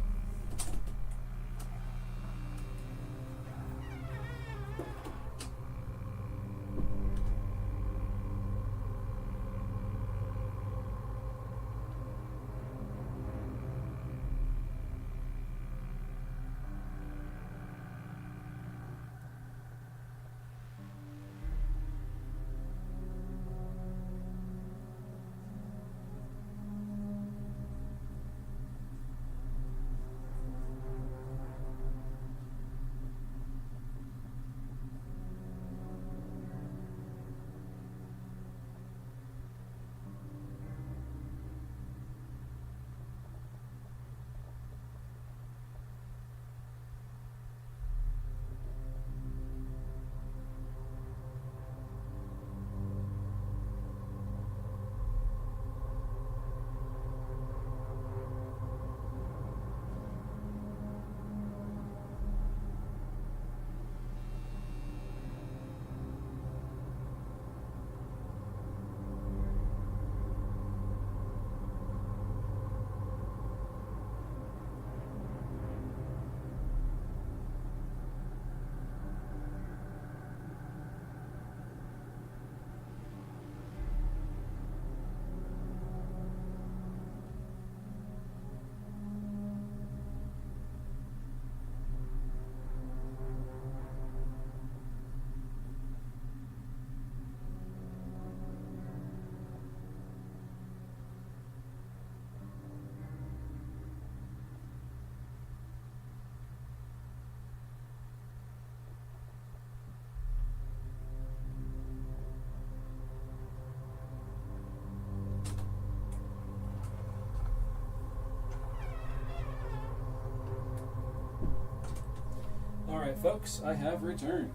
Alright, folks, I have returned.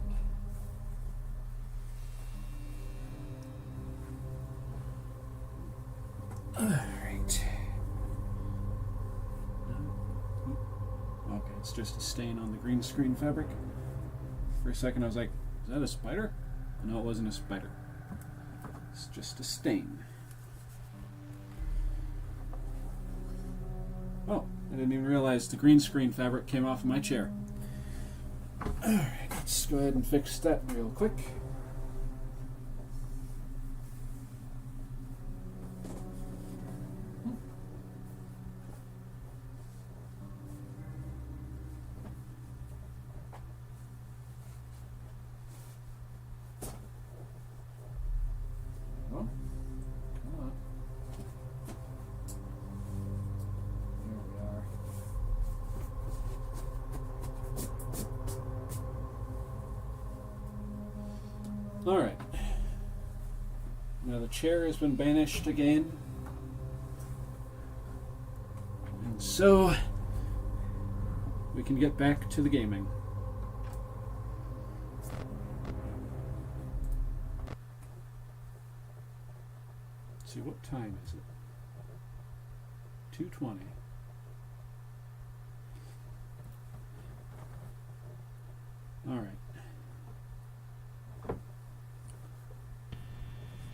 Alright. Okay, it's just a stain on the green screen fabric. For a second I was like, is that a spider? No, it wasn't a spider. It's just a stain. Oh, I didn't even realize the green screen fabric came off of my chair. Alright, let's go ahead and fix that real quick. Oh, come on. There we are. Alright. Now the chair has been banished again. And so we can get back to the gaming. Let's see, what time is it? 2:20. Alright.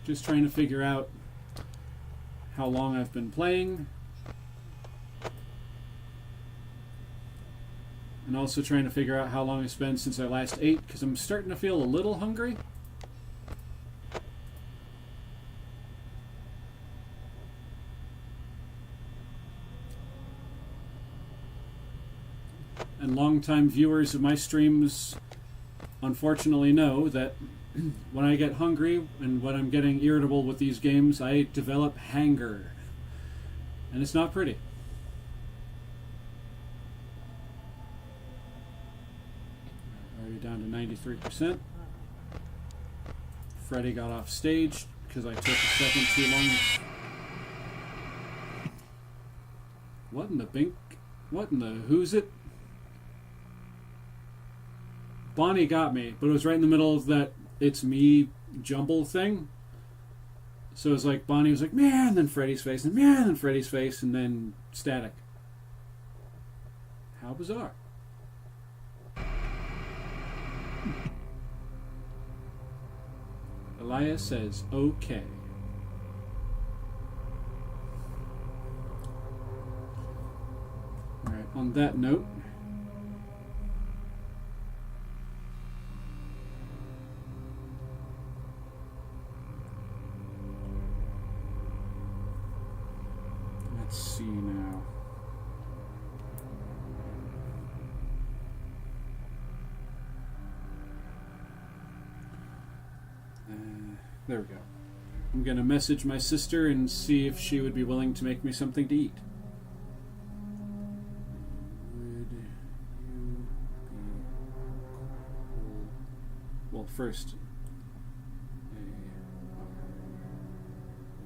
Just trying to figure out how long I've been playing, and also trying to figure out how long it's been since I last ate, because I'm starting to feel a little hungry. And longtime viewers of my streams unfortunately know that when I get hungry and when I'm getting irritable with these games, I develop hanger. And it's not pretty. Already down to 93%. Freddy got off stage because I took a second too long. What in the bink? What in the who's it? Bonnie got me, but it was right in the middle of that "it's me" jumble thing. So it was like Bonnie was like, "Man," and then Freddy's face, and "Man," and then Freddy's face, and then static. How bizarre. Elias says, "Okay." Alright, on that note, let's see now. There we go. I'm going to message my sister and see if she would be willing to make me something to eat. Would you be cool? Well, first, are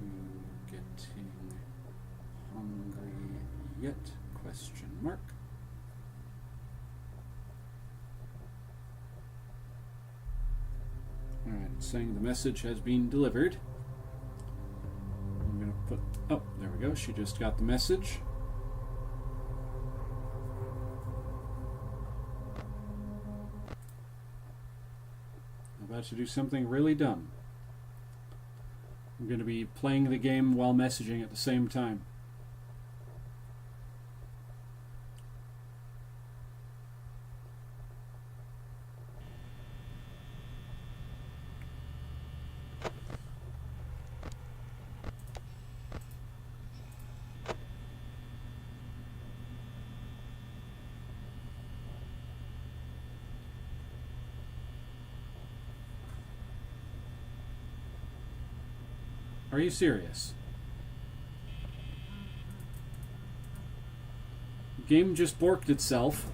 you getting hungry yet? Question mark. Alright, it's saying the message has been delivered. I'm going to put... Oh, there we go. She just got the message. I'm about to do something really dumb. I'm going to be playing the game while messaging at the same time. Are you serious? The game just borked itself.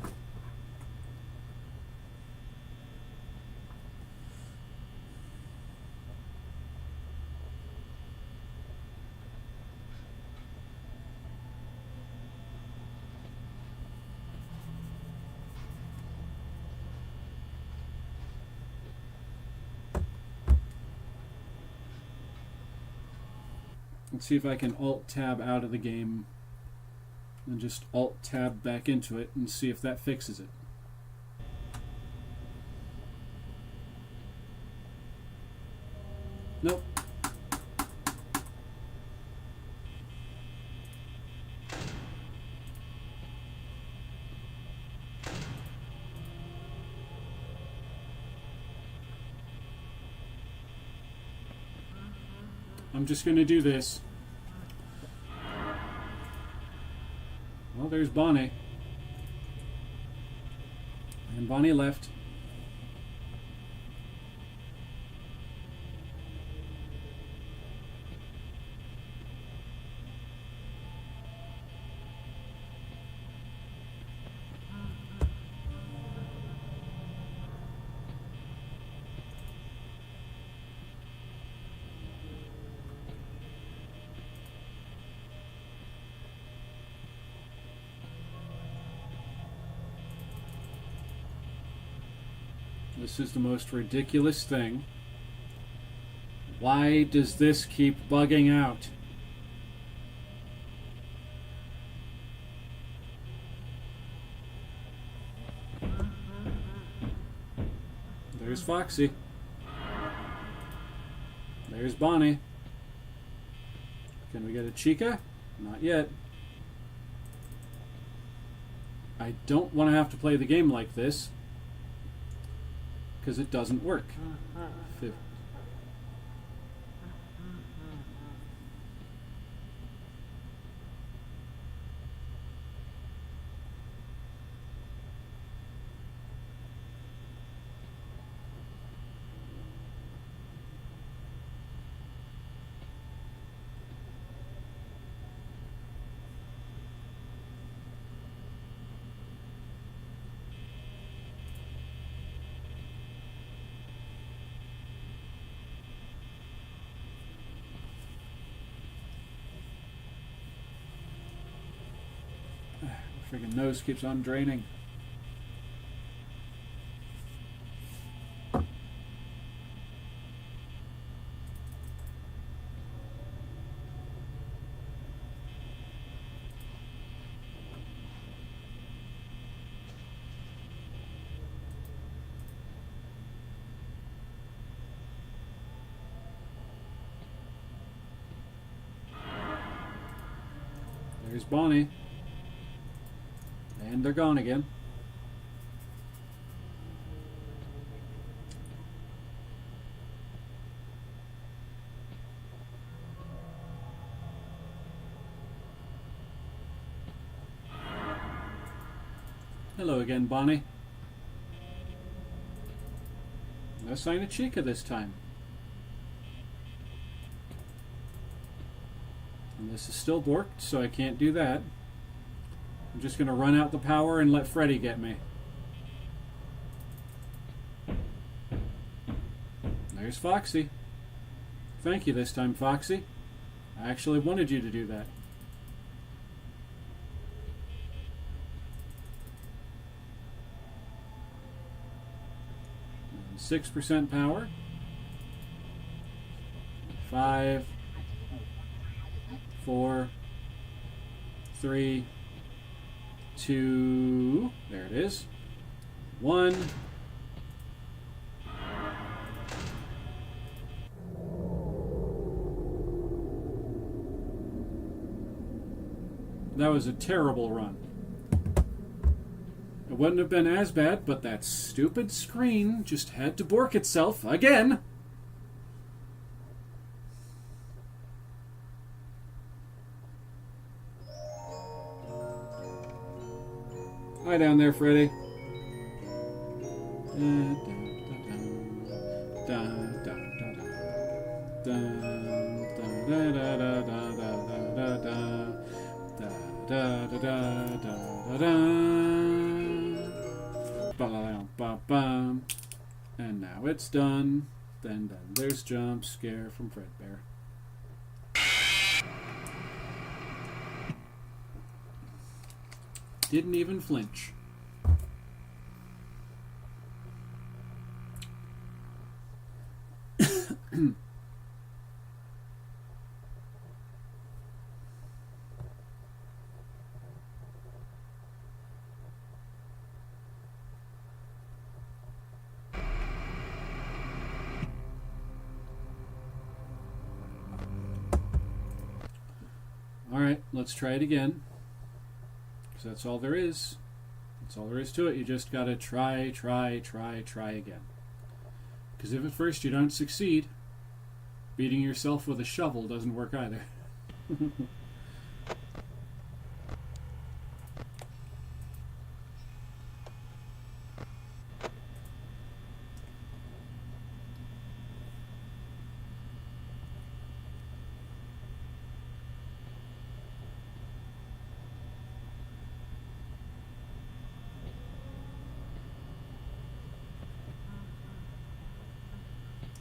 Let's see if I can Alt-Tab out of the game and just Alt-Tab back into it and see if that fixes it. Nope. I'm just going to do this. Well, there's Bonnie. And Bonnie left. This is the most ridiculous thing. Why does this keep bugging out? There's Foxy. There's Bonnie. Can we get a Chica? Not yet. I don't want to have to play the game like this, because it doesn't work. Freaking nose keeps on draining. There's Bonnie. And they're gone again. Hello again, Bonnie. No sign of Chica this time. And this is still borked, so I can't do that. I'm just going to run out the power and let Freddy get me. There's Foxy. Thank you this time, Foxy. I actually wanted you to do that. 6% power. 5, 4, 3, 2, there it is. 1. That was a terrible run. It wouldn't have been as bad, but that stupid screen just had to bork itself again. Hi down there, Freddy. And now it's done. Then there's jump scare from Fredbear. Didn't even flinch. Alright, let's try it again. Because that's all there is. That's all there is to it. You just gotta try again. Because if at first you don't succeed, beating yourself with a shovel doesn't work either.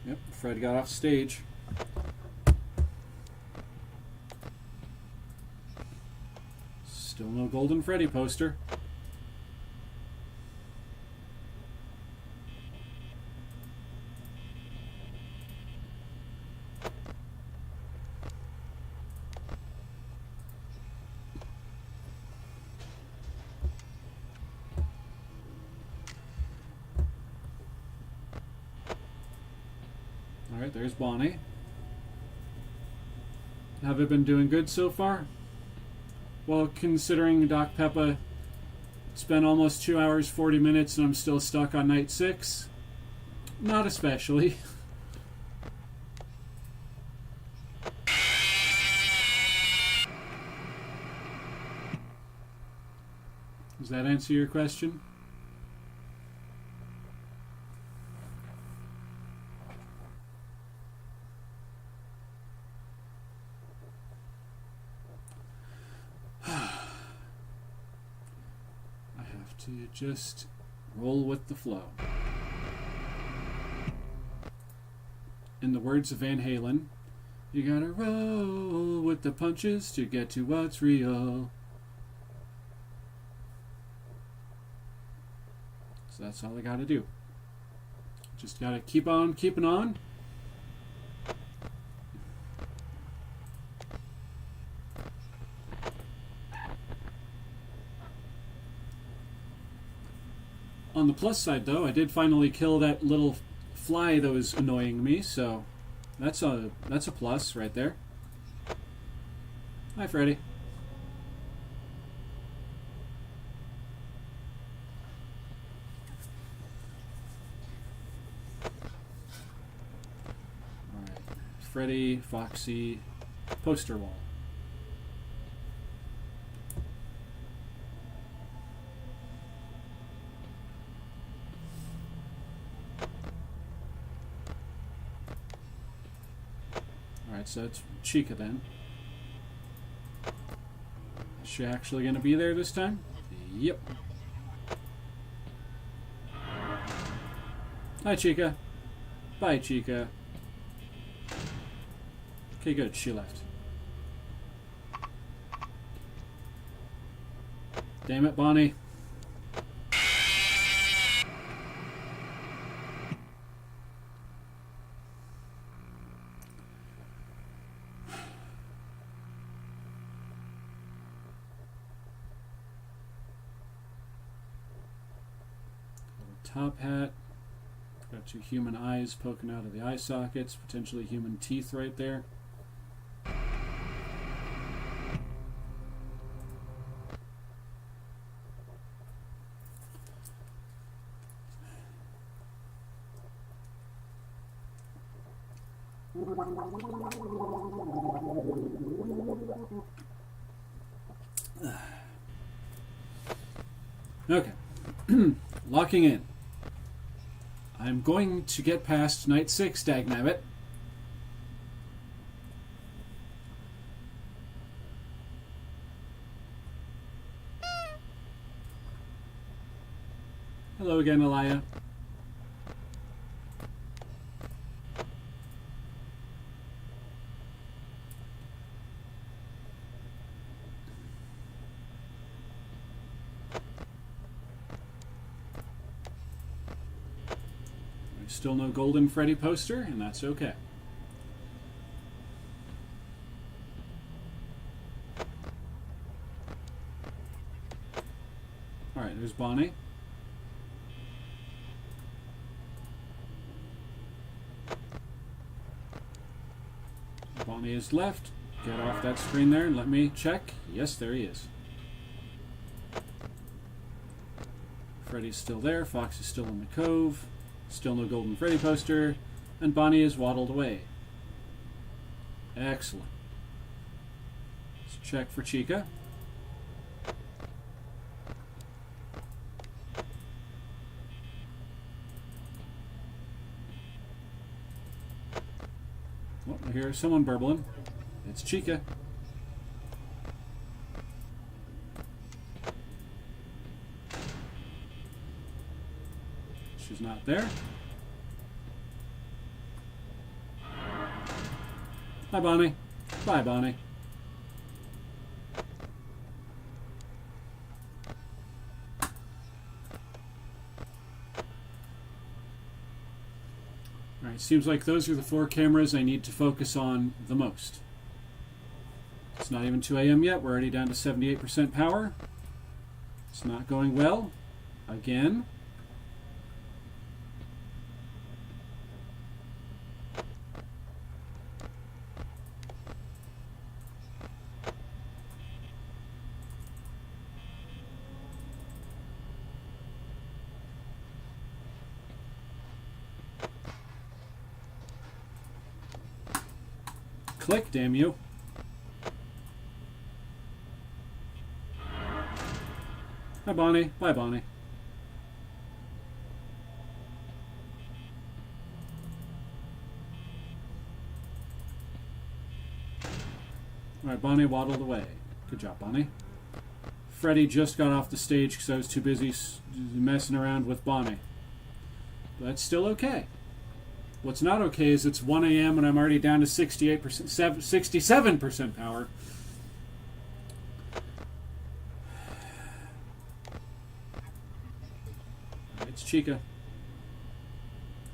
Yep, Fred got off stage. Still no Golden Freddy poster. Alright, there's Bonnie. Have I been doing good so far? Well, considering Doc Peppa spent almost 2 hours, 40 minutes and I'm still stuck on night 6, not especially. Does that answer your question? To just roll with the flow. In the words of Van Halen, you gotta roll with the punches to get to what's real. So that's all I gotta do. Just gotta keep on keeping on. On the plus side, though, I did finally kill that little fly that was annoying me, so that's a plus right there. Hi, Freddy. Freddy, Foxy, poster wall. Alright, so it's Chica then. Is she actually going to be there this time? Yep. Hi, Chica. Bye, Chica. Okay, good. She left. Damn it, Bonnie. Top hat. Got two human eyes poking out of the eye sockets, potentially human teeth right there. Okay. Locking in. I'm going to get past night 6, dagnabbit. Hello again, Elia. Still no Golden Freddy poster, and that's okay. Alright, there's Bonnie. Bonnie is left. Get off that screen there and let me check. Yes, there he is. Freddy's still there. Fox is still in the cove. Still no Golden Freddy poster, and Bonnie is waddled away. Excellent. Let's check for Chica. Oh, I hear someone burbling. It's Chica. She's not there. Hi, Bonnie. Bye, Bonnie. Alright, seems like those are the 4 cameras I need to focus on the most. It's not even 2 a.m. yet. We're already down to 78% power. It's not going well. Again. Click, damn you. Hi, Bonnie. Bye, Bonnie. Alright, Bonnie waddled away. Good job, Bonnie. Freddy just got off the stage because I was too busy messing around with Bonnie. But that's still okay. What's not okay is it's 1 a.m. and I'm already down to 67% power. It's Chica.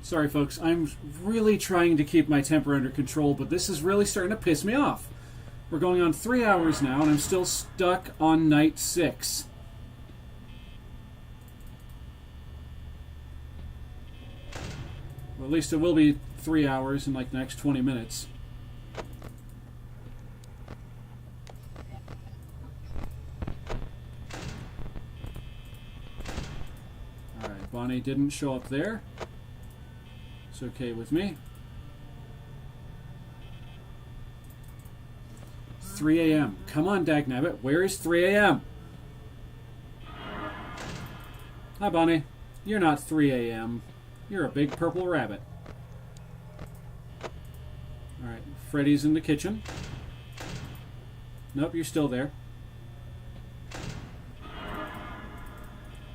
Sorry, folks. I'm really trying to keep my temper under control, but this is really starting to piss me off. We're going on 3 hours now, and I'm still stuck on night 6. Well, at least it will be 3 hours in like the next 20 minutes. Alright, Bonnie didn't show up there. It's okay with me. 3 a.m.? Come on, dagnabbit. Where is 3 a.m.? Hi, Bonnie. You're not 3 a.m. You're a big purple rabbit. Alright, Freddy's in the kitchen. Nope, you're still there.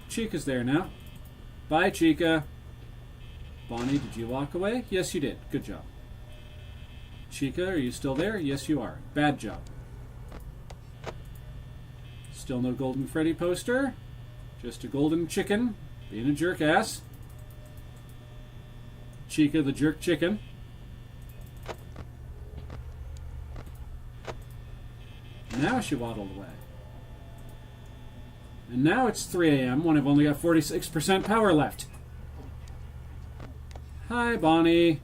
Chica's there now. Bye, Chica. Bonnie, did you walk away? Yes, you did. Good job. Chica, are you still there? Yes, you are. Bad job. Still no Golden Freddy poster. Just a golden chicken being a jerk ass. Chica the jerk chicken. Now she waddled away. And now it's 3 a.m. when I've only got 46% power left. Hi, Bonnie.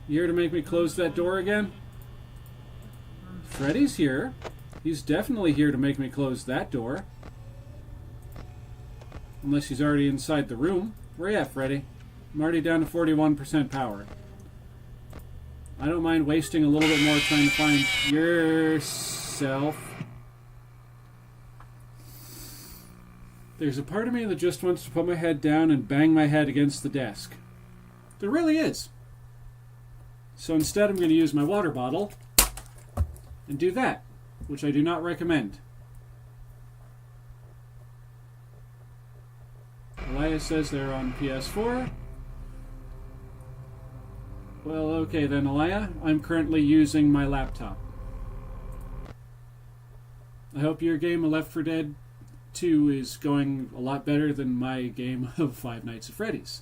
You here to make me close that door again? Freddy's here. He's definitely here to make me close that door. Unless he's already inside the room. Where you at, Freddy? I'm already down to 41% power. I don't mind wasting a little bit more trying to find yourself. There's a part of me that just wants to put my head down and bang my head against the desk. There really is. So instead I'm going to use my water bottle and do that, which I do not recommend. Elias says they're on PS4. Well, okay then, Elia. I'm currently using my laptop. I hope your game of Left 4 Dead 2 is going a lot better than my game of Five Nights at Freddy's.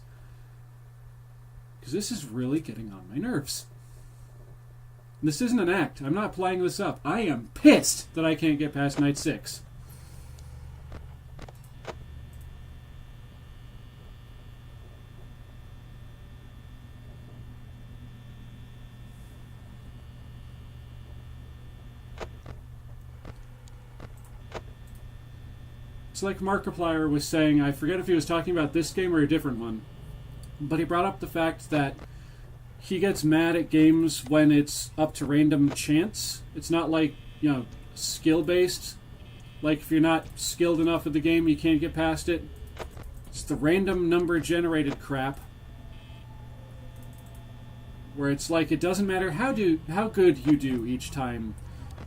Because this is really getting on my nerves. This isn't an act. I'm not playing this up. I am pissed that I can't get past night 6. It's like Markiplier was saying, I forget if he was talking about this game or a different one, but he brought up the fact that he gets mad at games when it's up to random chance. It's not like, skill-based. Like, if you're not skilled enough at the game, you can't get past it. It's the random number-generated crap, where it's like, it doesn't matter how good you do each time.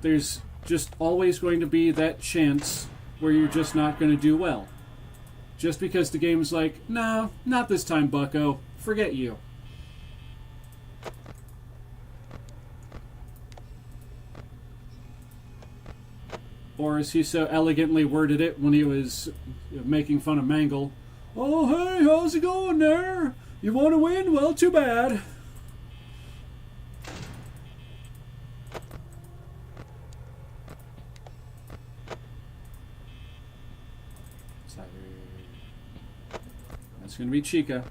There's just always going to be that chance where you're just not going to do well. Just because the game's like, no, not this time, bucko. Forget you. Or as he so elegantly worded it when he was making fun of Mangle, oh, hey, how's it going there? You want to win? Well, too bad. It's going to be Chica.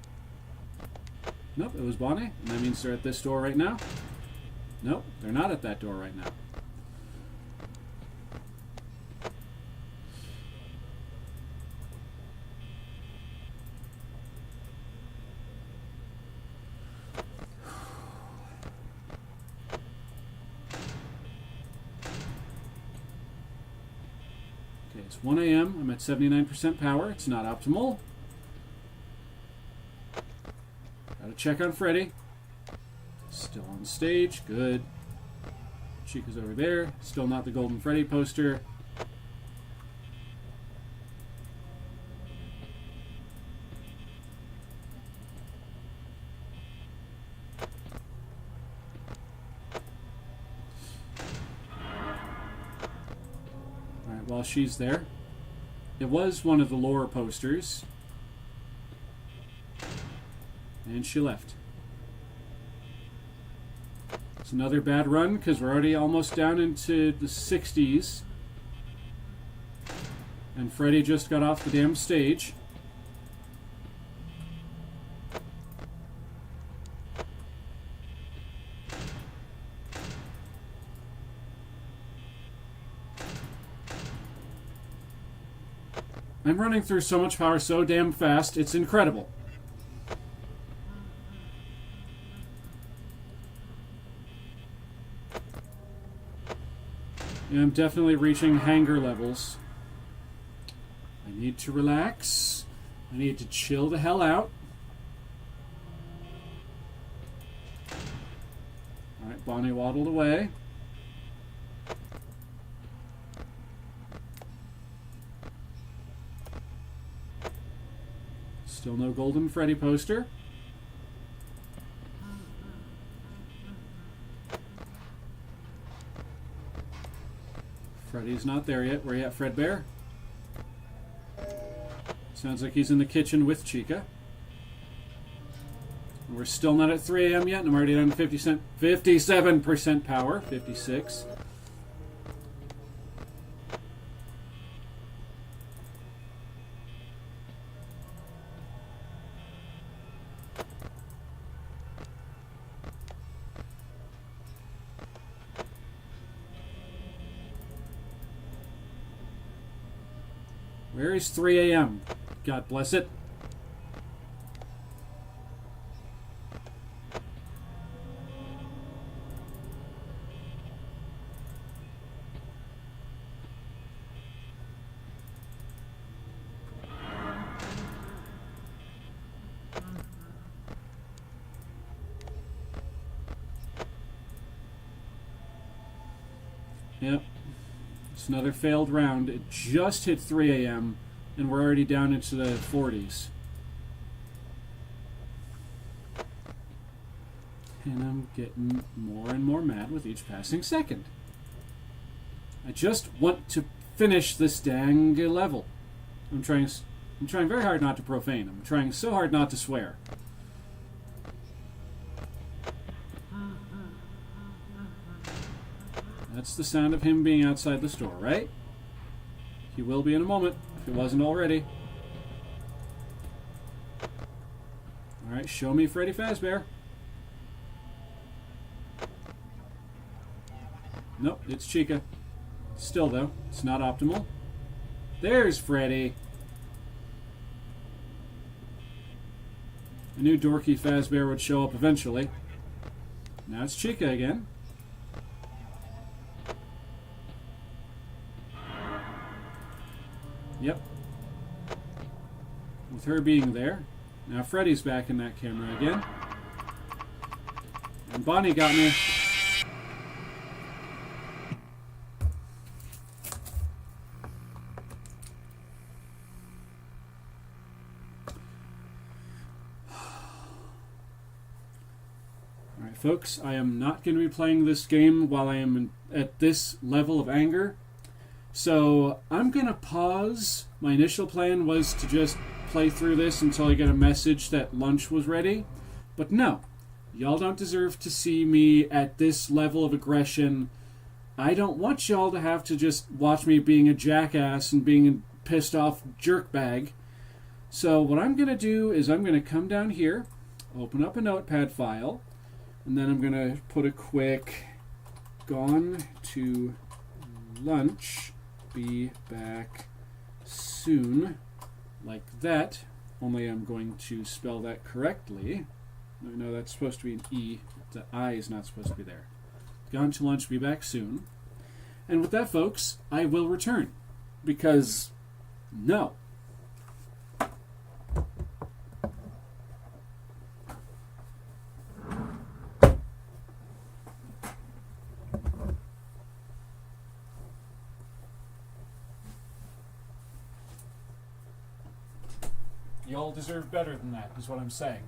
Nope, it was Bonnie. And that means they're at this door right now. Nope, they're not at that door right now. Okay, it's 1 a.m. I'm at 79% power. It's not optimal. Gotta check on Freddy. Still on stage. Good. Chica's over there. Still not the Golden Freddy poster. Alright, while she's there. It was one of the lower posters. And she left. It's another bad run because we're already almost down into the 60s. And Freddy just got off the damn stage. I'm running through so much power so damn fast, it's incredible. Yeah, I'm definitely reaching hanger levels. I need to relax. I need to chill the hell out. Alright, Bonnie waddled away. Still no Golden Freddy poster. Freddy's not there yet. Where you at, Fredbear? Sounds like he's in the kitchen with Chica. We're still not at 3 a.m. yet, and I'm already down to 57% power. 56. Where is 3 a.m.? God bless it. Yep. It's another failed round. It just hit 3 a.m. and we're already down into the 40s. And I'm getting more and more mad with each passing second. I just want to finish this dang level. I'm trying very hard not to profane. I'm trying so hard not to swear. That's the sound of him being outside the store, right? He will be in a moment, if it wasn't already. Alright, show me Freddy Fazbear. Nope, it's Chica. Still, though, it's not optimal. There's Freddy. I knew dorky Fazbear would show up eventually. Now it's Chica again. Yep. With her being there. Now Freddy's back in that camera again. And Bonnie got me. Alright folks, I am not going to be playing this game while I am at this level of anger. So I'm going to pause. My initial plan was to just play through this until I get a message that lunch was ready. But no, y'all don't deserve to see me at this level of aggression. I don't want y'all to have to just watch me being a jackass and being a pissed off jerkbag. So what I'm going to do is I'm going to come down here, open up a notepad file, and then I'm going to put a quick gone to lunch. Be back soon, like that, only I'm going to spell that correctly. No, that's supposed to be an E. The I is not supposed to be there. Gone to lunch, be back soon. And with that, folks, I will return. Because, no. Y'all deserve better than that, is what I'm saying.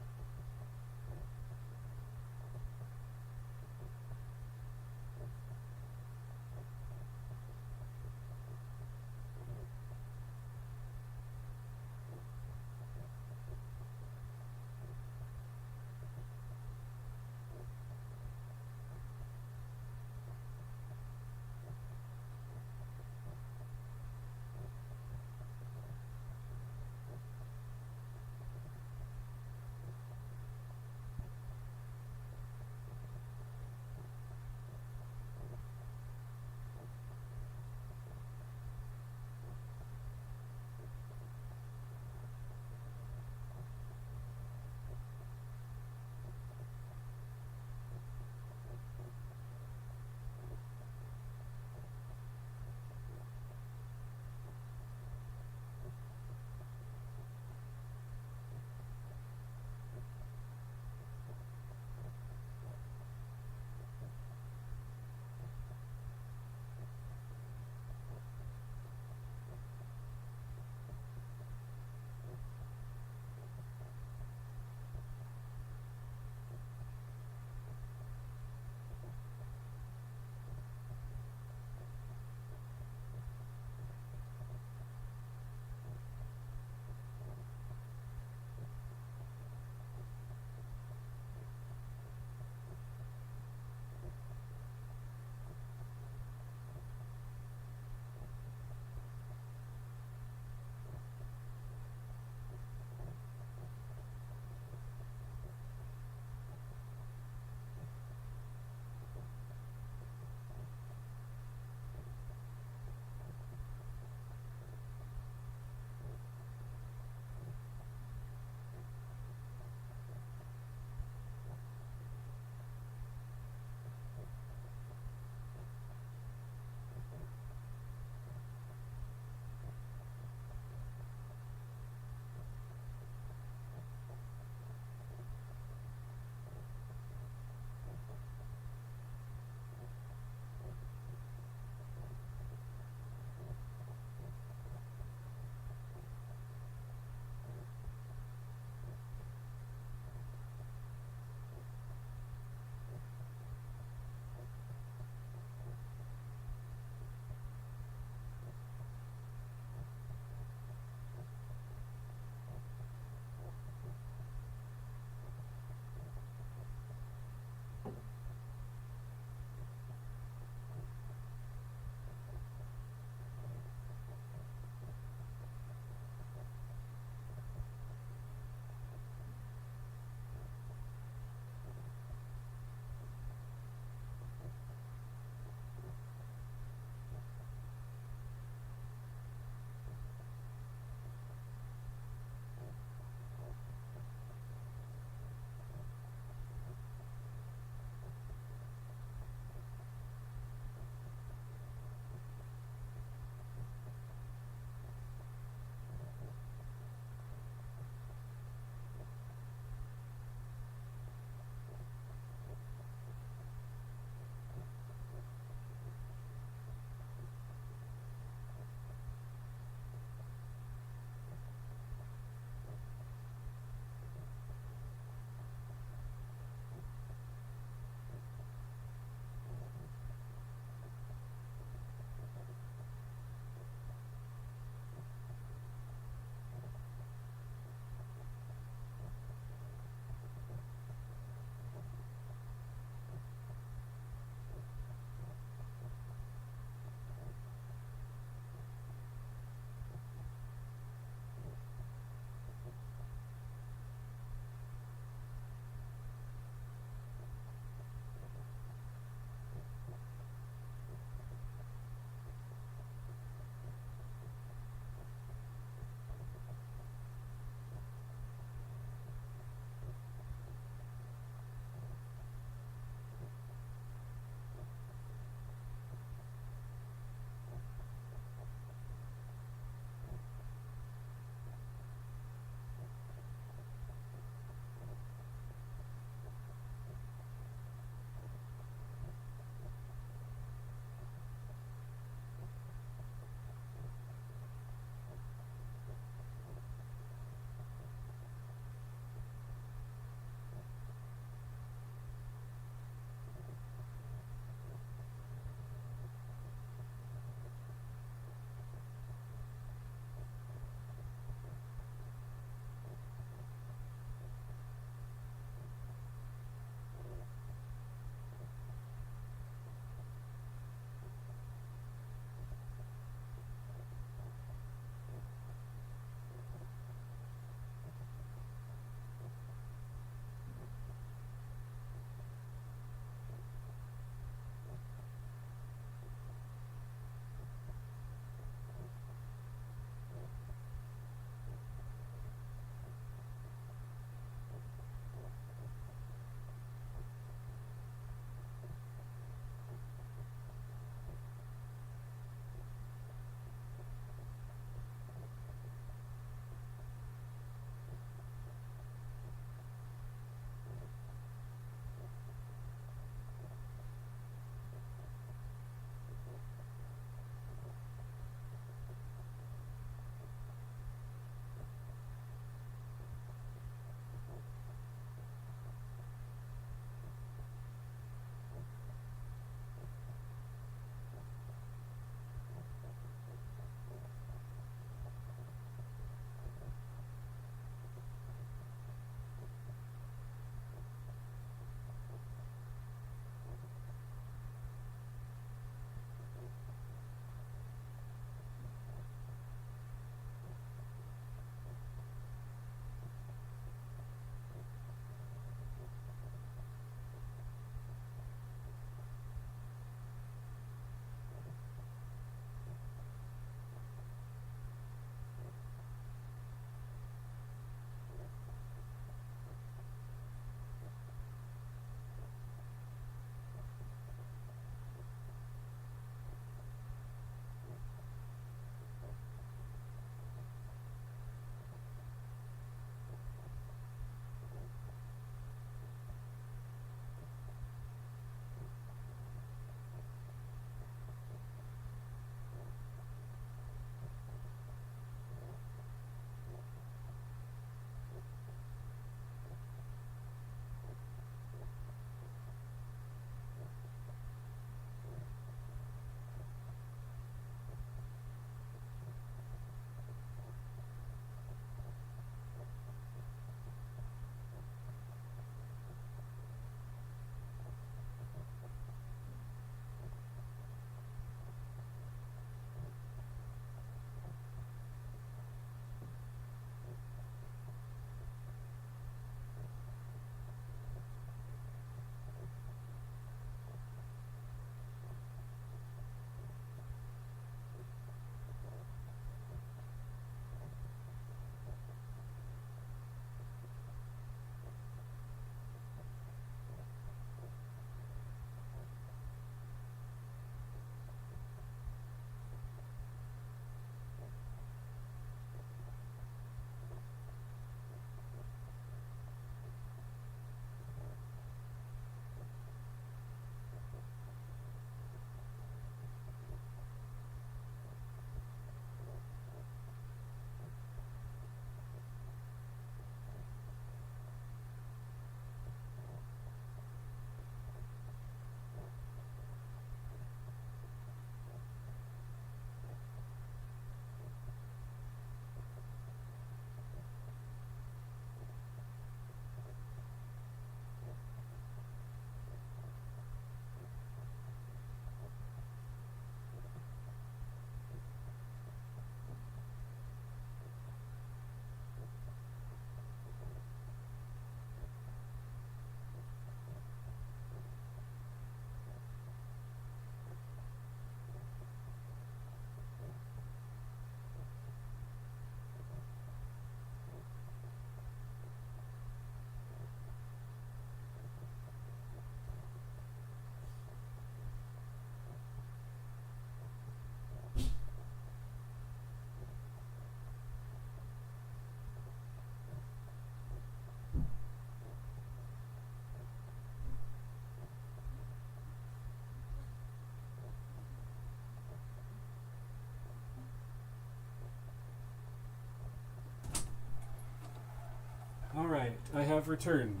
have returned.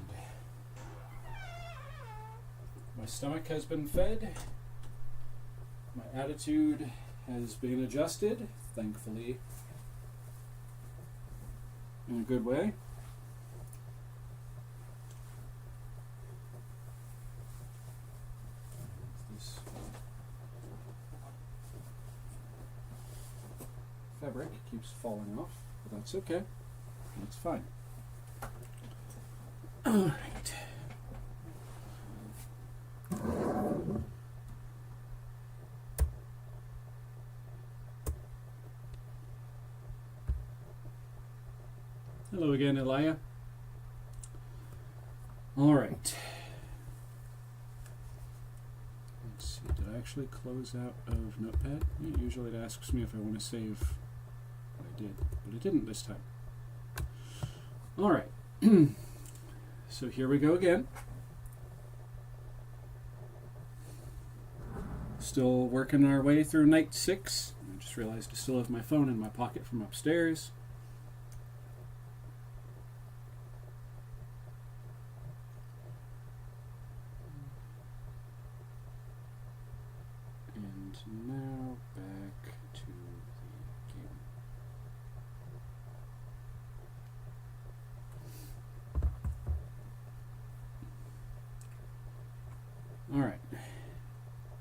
My stomach has been fed. My attitude has been adjusted, thankfully, in a good way. This fabric keeps falling off, but that's okay. That's fine. All right. Hello again, Elia. All right. Let's see. Did I actually close out of Notepad? Usually it asks me if I want to save what I did, but it didn't this time. All right. So here we go again. Still working our way through night 6. I just realized I still have my phone in my pocket from upstairs. And now back to the game. All right.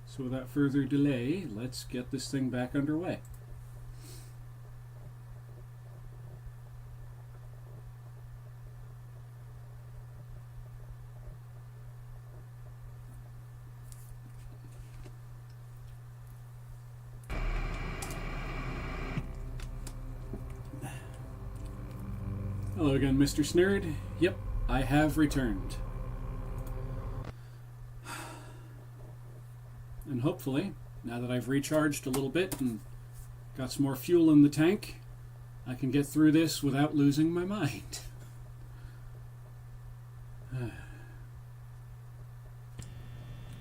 So without further delay, let's get this thing back underway. Hello again, Mr. Snurd. Yep, I have returned. And hopefully, now that I've recharged a little bit and got some more fuel in the tank, I can get through this without losing my mind.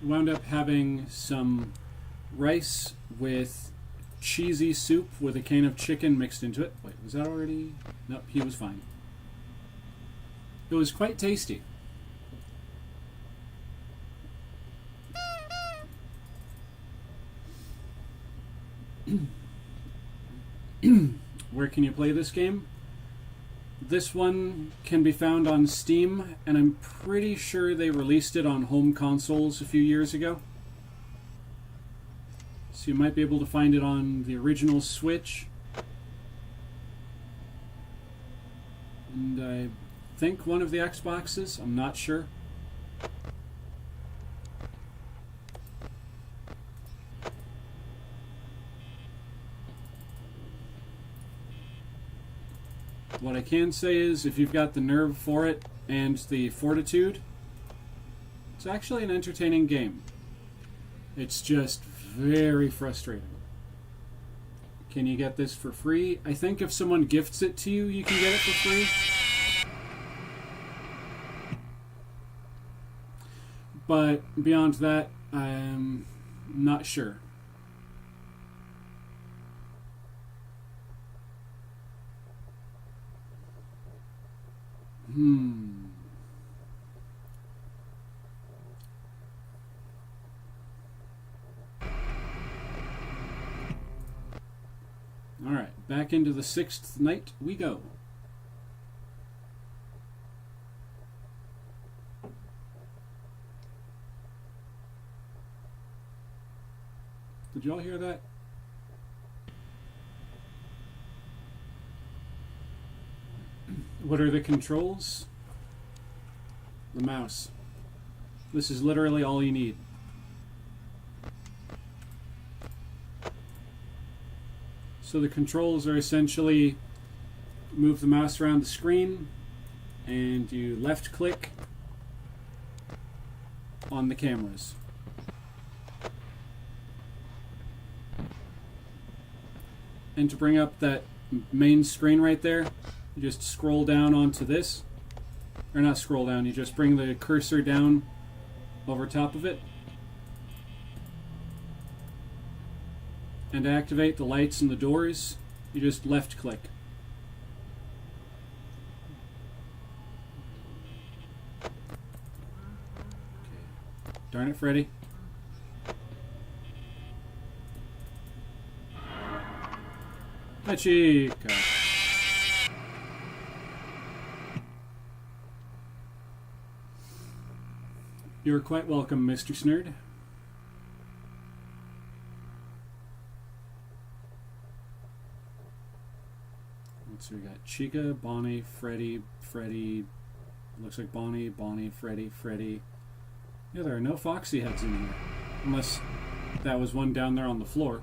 Wound up having some rice with cheesy soup with a can of chicken mixed into it. Wait, was that already? Nope, he was fine. It was quite tasty. Where can you play this game? This one can be found on Steam, and I'm pretty sure they released it on home consoles a few years ago. So you might be able to find it on the original Switch. And I think one of the Xboxes, I'm not sure. What I can say is, if you've got the nerve for it and the fortitude, it's actually an entertaining game. It's just very frustrating. Can you get this for free? I think if someone gifts it to you, you can get it for free. But beyond that, I'm not sure. Alright, back into the 6th night we go. Did y'all hear that? What are the controls? The mouse. This is literally all you need. So the controls are essentially move the mouse around the screen and you left click on the cameras. And to bring up that main screen right there, you just scroll down onto this. Or not scroll down, you just bring the cursor down over top of it. And to activate the lights and the doors, you just left click. Darn it, Freddy. Hi, Chica. You're quite welcome, Mr. Snerd. Let's see, we got Chica, Bonnie, Freddy, looks like Bonnie, Freddy. Yeah, there are no Foxy heads in here. Unless that was one down there on the floor.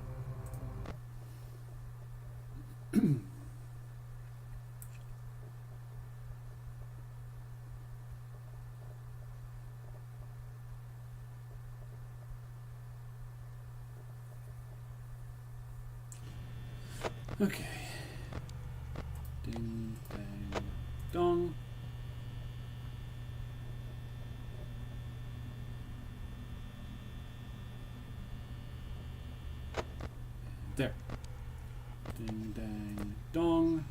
Okay. Ding, dang, dong. There. Ding, dang, dong.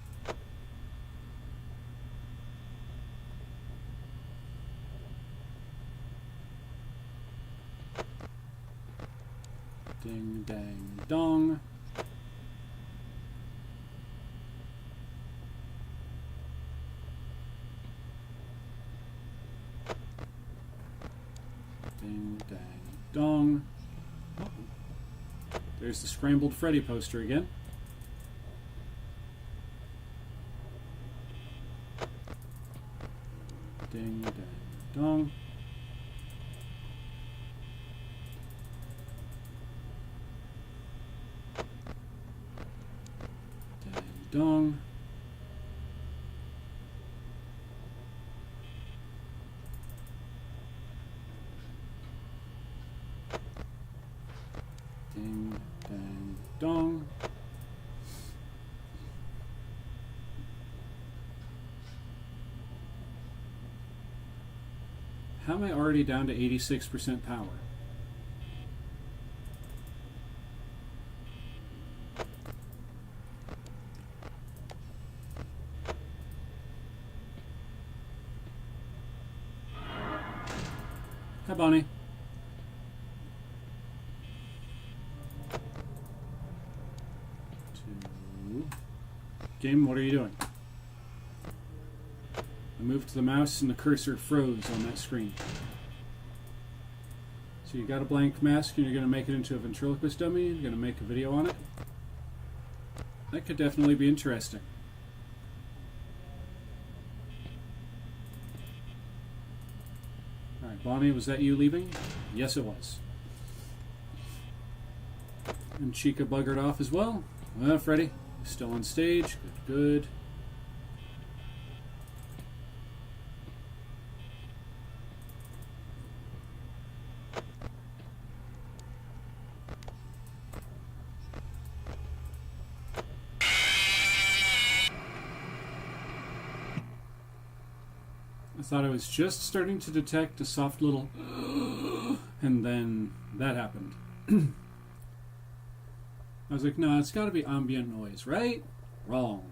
Ding, dang, dong. Ding, dang, dong. Oh. There's the Scrambled Freddy poster again. Ding, dang, dong. Dang, dong. Ding, dang, dong. How am I already down to 86% power? Hi, Bonnie. Game, what are you doing? I moved the mouse and the cursor froze on that screen. So you got a blank mask and you're going to make it into a ventriloquist dummy? You're going to make a video on it? That could definitely be interesting. Alright, Bonnie, was that you leaving? Yes, it was. And Chica buggered off as well. Well, Freddy, still on stage. Good, good. I thought I was just starting to detect a soft little and then that happened. I was like, no, it's got to be ambient noise, right? Wrong.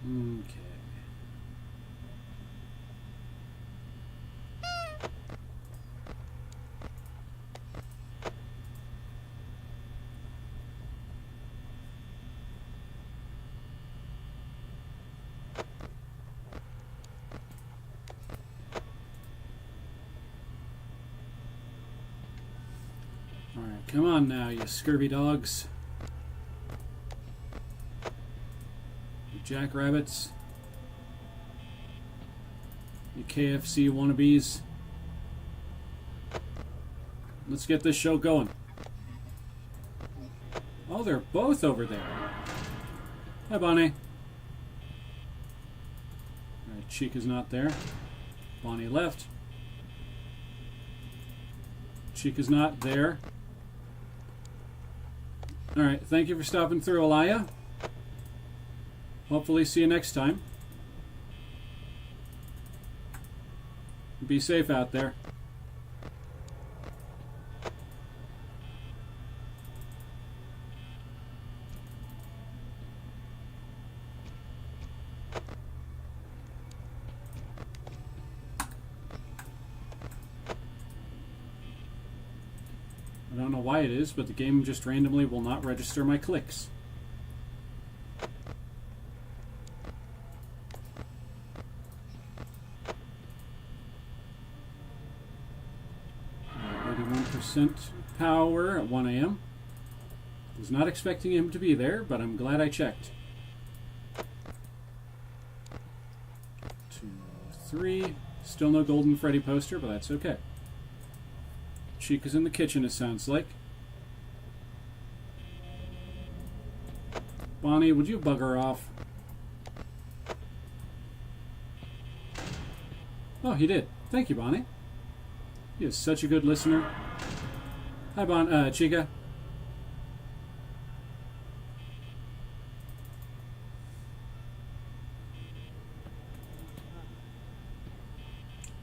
Okay. All right, come on now, you scurvy dogs. Jackrabbits, you KFC wannabes. Let's get this show going. Oh, they're both over there. Hi, Bonnie. Alright, Chica's not there. Bonnie left. Chica's not there. Alright, thank you for stopping through, Alaya. Hopefully see you next time. Be safe out there. I don't know why it is, but the game just randomly will not register my clicks. Power at 1 a.m. Was not expecting him to be there, but I'm glad I checked. 2, 3. Still no Golden Freddy poster, but that's okay. Chica's in the kitchen, it sounds like. Bonnie, would you bugger off? Oh, he did. Thank you, Bonnie. He is such a good listener. Hi, Chica.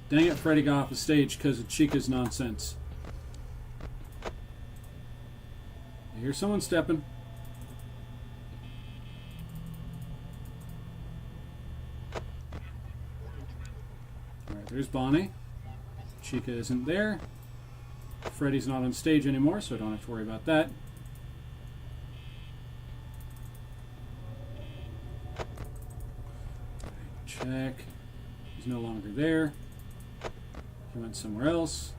Dang it, Freddy got off the stage because of Chica's nonsense. I hear someone stepping. Alright, there's Bonnie. Chica isn't there. Freddy's not on stage anymore, so I don't have to worry about that. Check. He's no longer there. He went somewhere else.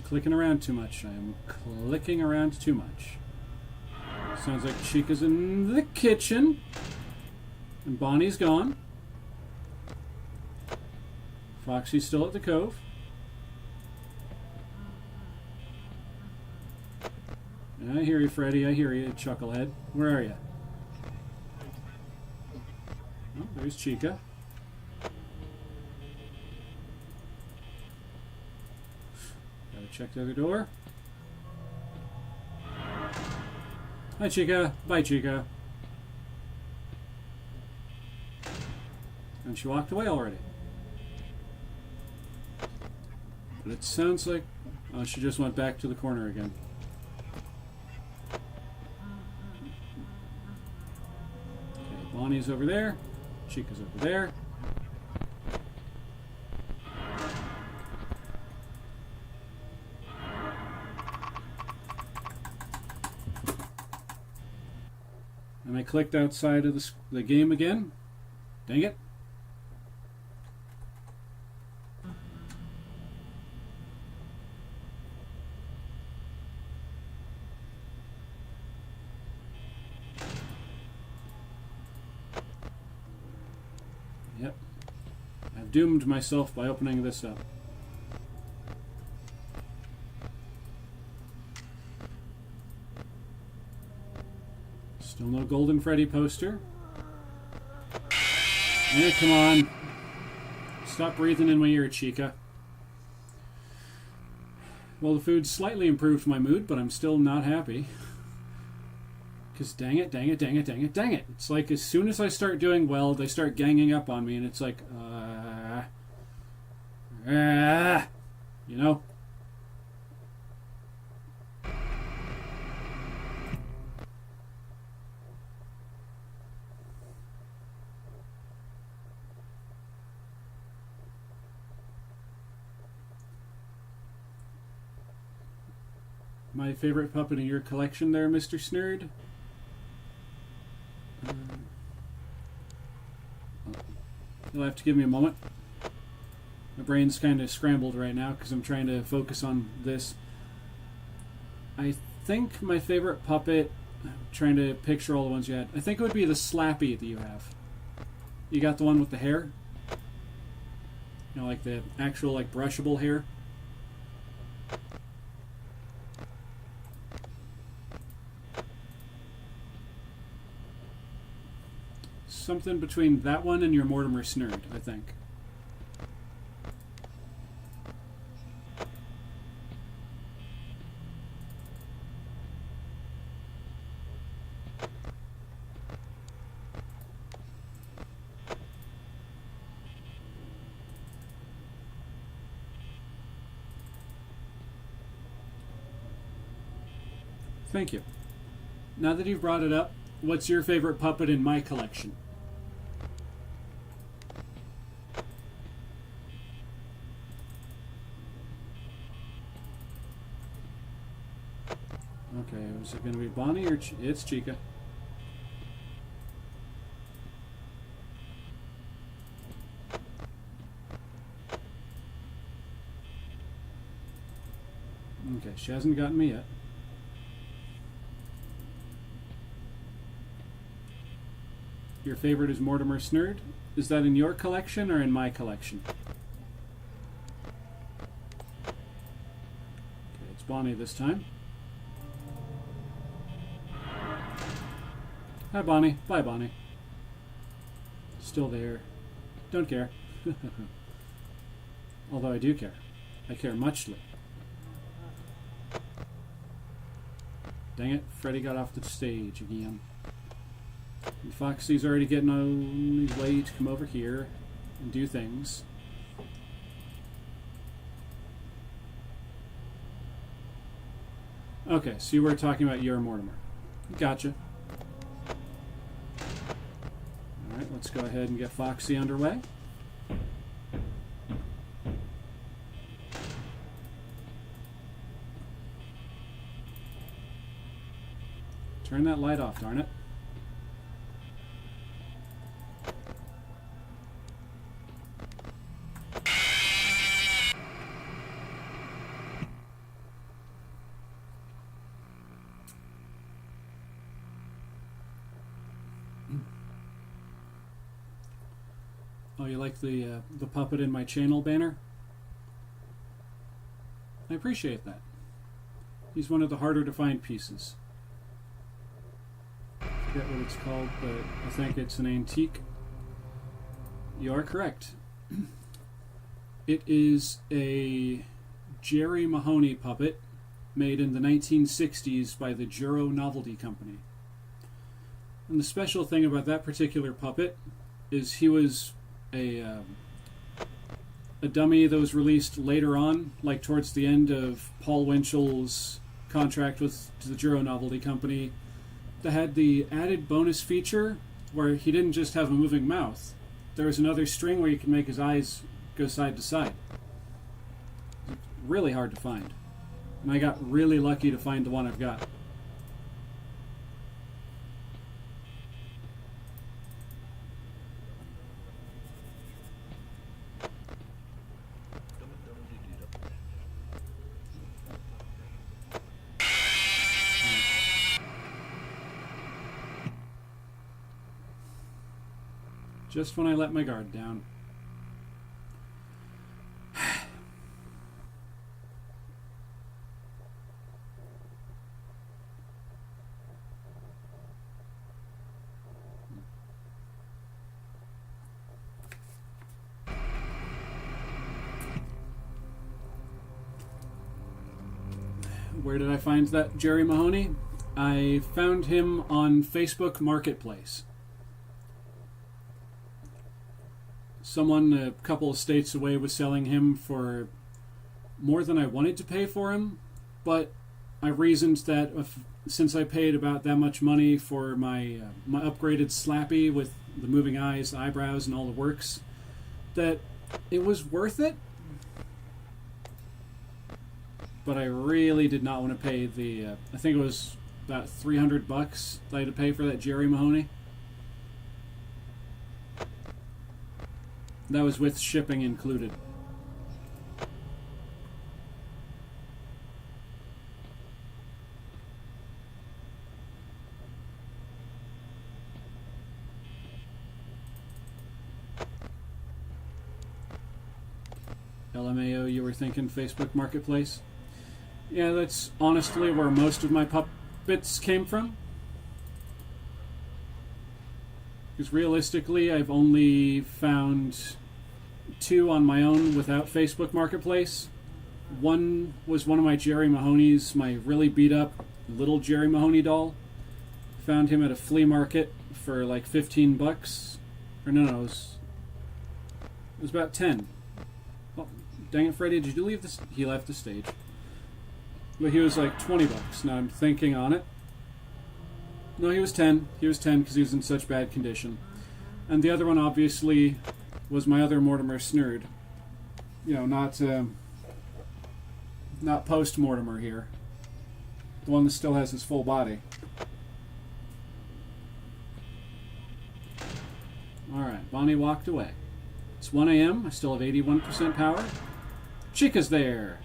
Clicking around too much. I am clicking around too much. Sounds like Chica's in the kitchen. And Bonnie's gone. Foxy's still at the cove. I hear you, Freddy. I hear you, Chucklehead. Where are you? Oh, there's Chica. Check the other door. Hi, Chica. Bye, Chica. And she walked away already. But it sounds like... Oh, she just went back to the corner again. Okay, Bonnie's over there. Chica's over there. And I clicked outside of the game again. Dang it. Yep. I've doomed myself by opening this up. Still no Golden Freddy poster. Yeah, come on. Stop breathing in my ear, Chica. Well, the food slightly improved my mood, but I'm still not happy. Because dang it, dang it, dang it, dang it, dang it. It's like as soon as I start doing well, they start ganging up on me, and it's like, you know? My favorite puppet in your collection there, Mr. Snurd? You'll have to give me a moment. My brain's kind of scrambled right now because I'm trying to focus on this. I think my favorite puppet, I'm trying to picture all the ones you had, I think it would be the Slappy that you have. You got the one with the hair? You know, like the actual, like, brushable hair? Something between that one and your Mortimer Snurd, I think. Thank you. Now that you've brought it up, what's your favorite puppet in my collection? Okay, is it going to be Bonnie or it's Chica? Okay, she hasn't gotten me yet. Your favorite is Mortimer Snurd? Is that in your collection or in my collection? Okay, it's Bonnie this time. Hi, Bonnie. Bye, Bonnie. Still there. Don't care. Although I do care. I care muchly. Dang it, Freddy got off the stage again. And Foxy's already getting on his way to come over here and do things. Okay, so you were talking about your Mortimer. Gotcha. Alright, let's go ahead and get Foxy underway. Turn that light off, darn it. Oh, you like the puppet in my channel banner? I appreciate that. He's one of the harder to find pieces. I forget what it's called, but I think it's an antique. You are correct. It is a Jerry Mahoney puppet made in the 1960s by the Juro Novelty Company. And the special thing about that particular puppet is he was a dummy that was released later on, like towards the end of Paul Winchell's contract with the Juro Novelty Company, that had the added bonus feature where he didn't just have a moving mouth. There was another string where you could make his eyes go side to side. Really hard to find. And I got really lucky to find the one I've got. Just when I let my guard down. Where did I find that Jerry Mahoney? I found him on Facebook Marketplace. Someone a couple of states away was selling him for more than I wanted to pay for him, but I reasoned that since I paid about that much money for my upgraded Slappy with the moving eyes, the eyebrows, and all the works, that it was worth it. But I really did not want to pay the, I think it was about $300 that I had to pay for that Jerry Mahoney. That was with shipping included. LMAO, you were thinking Facebook Marketplace? Yeah, that's honestly where most of my puppets came from. Because realistically, I've only found 2 on my own without Facebook Marketplace. One was one of my Jerry Mahoney's, my really beat up little Jerry Mahoney doll. Found him at a flea market for like $15. Or no, it was about 10. Oh, dang it, Freddy, did you leave this? He left the stage. But he was like $20. Now I'm thinking on it. No, he was 10. He was 10 because he was in such bad condition. And the other one, obviously, was my other Mortimer Snurd. You know, not post-Mortimer here. The one that still has his full body. Alright, Bonnie walked away. It's 1 a.m. I still have 81% power. Chica's there!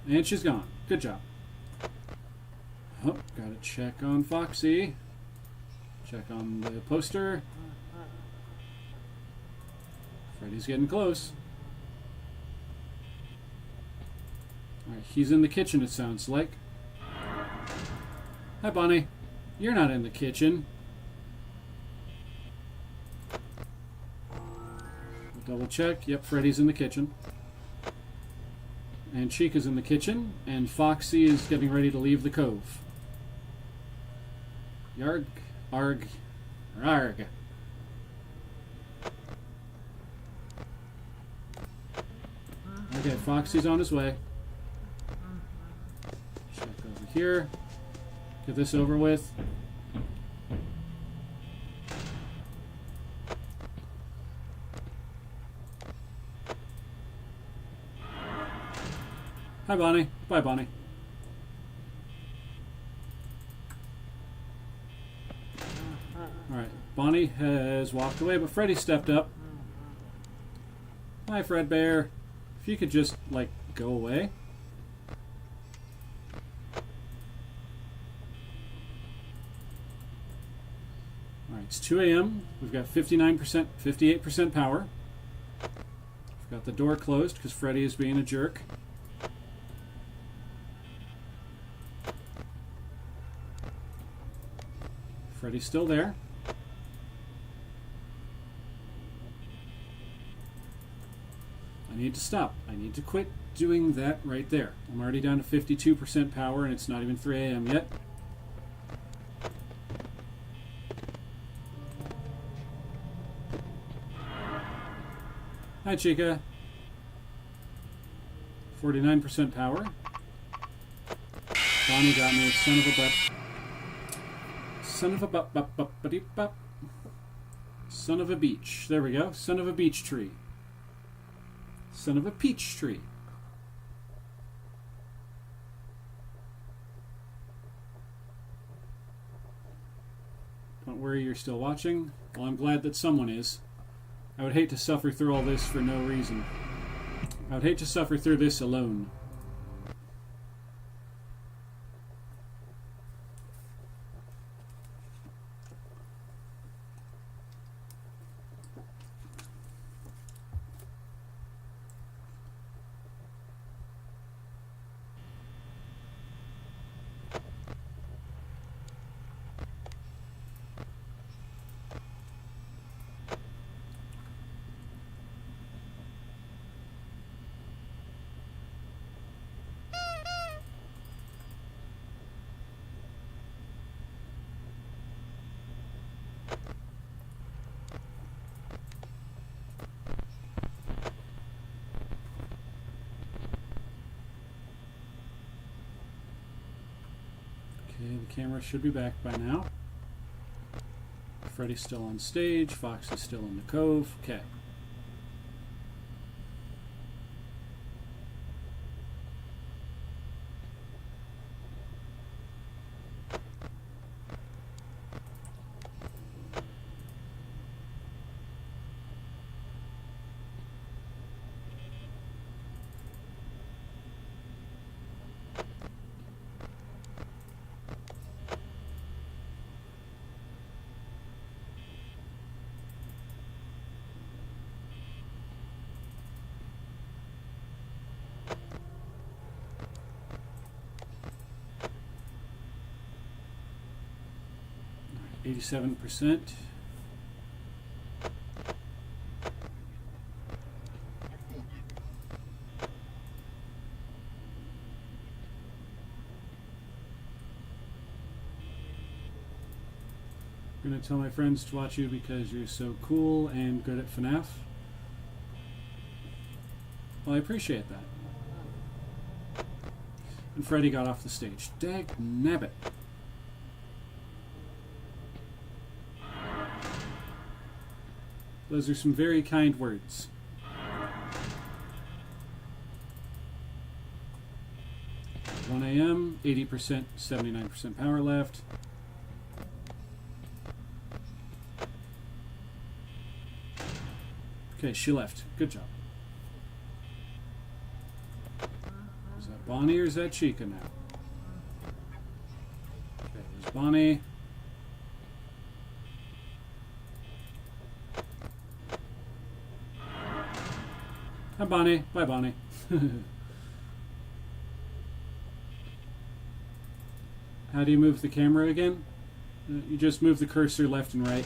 And she's gone. Good job. Oh, gotta check on Foxy. Check on the poster. Freddy's getting close. Alright, he's in the kitchen, it sounds like. Hi, Bonnie. You're not in the kitchen. Double check. Yep, Freddy's in the kitchen. And Chica's in the kitchen. And Foxy is getting ready to leave the cove. Yarg. Arg. Arg. Okay, Foxy's on his way. Check over here. Get this over with. Hi, Bonnie. Bye, Bonnie. Alright, Bonnie has walked away, but Freddy stepped up. Hi, Fredbear. If you could just, like, go away. Alright, it's 2 a.m. We've got 59%, 58% power. We've got the door closed because Freddy is being a jerk. Freddy's still there. I need to stop. I need to quit doing that right there. I'm already down to 52% power and it's not even 3 a.m. yet. Hi, Chica. 49% power. Bonnie got me, son of a butt. Son of a butt. Son of a beach. There we go. Son of a beach tree. Son of a peach tree. Don't worry, you're still watching. Well, I'm glad that someone is. I would hate to suffer through all this for no reason. I would hate to suffer through this alone. Okay, the camera should be back by now. Freddy's still on stage. Fox is still in the cove. Okay. 87%. I'm gonna tell my friends to watch you because you're so cool and good at FNAF. Well, I appreciate that. And Freddy got off the stage. Dag nabbit. Those are some very kind words. One AM, 80%, 79% power left. Okay, she left. Good job. Is that Bonnie or is that Chica now? Okay, there's Bonnie. Hi, Bonnie. Bye, Bonnie. How do you move the camera again? You just move the cursor left and right.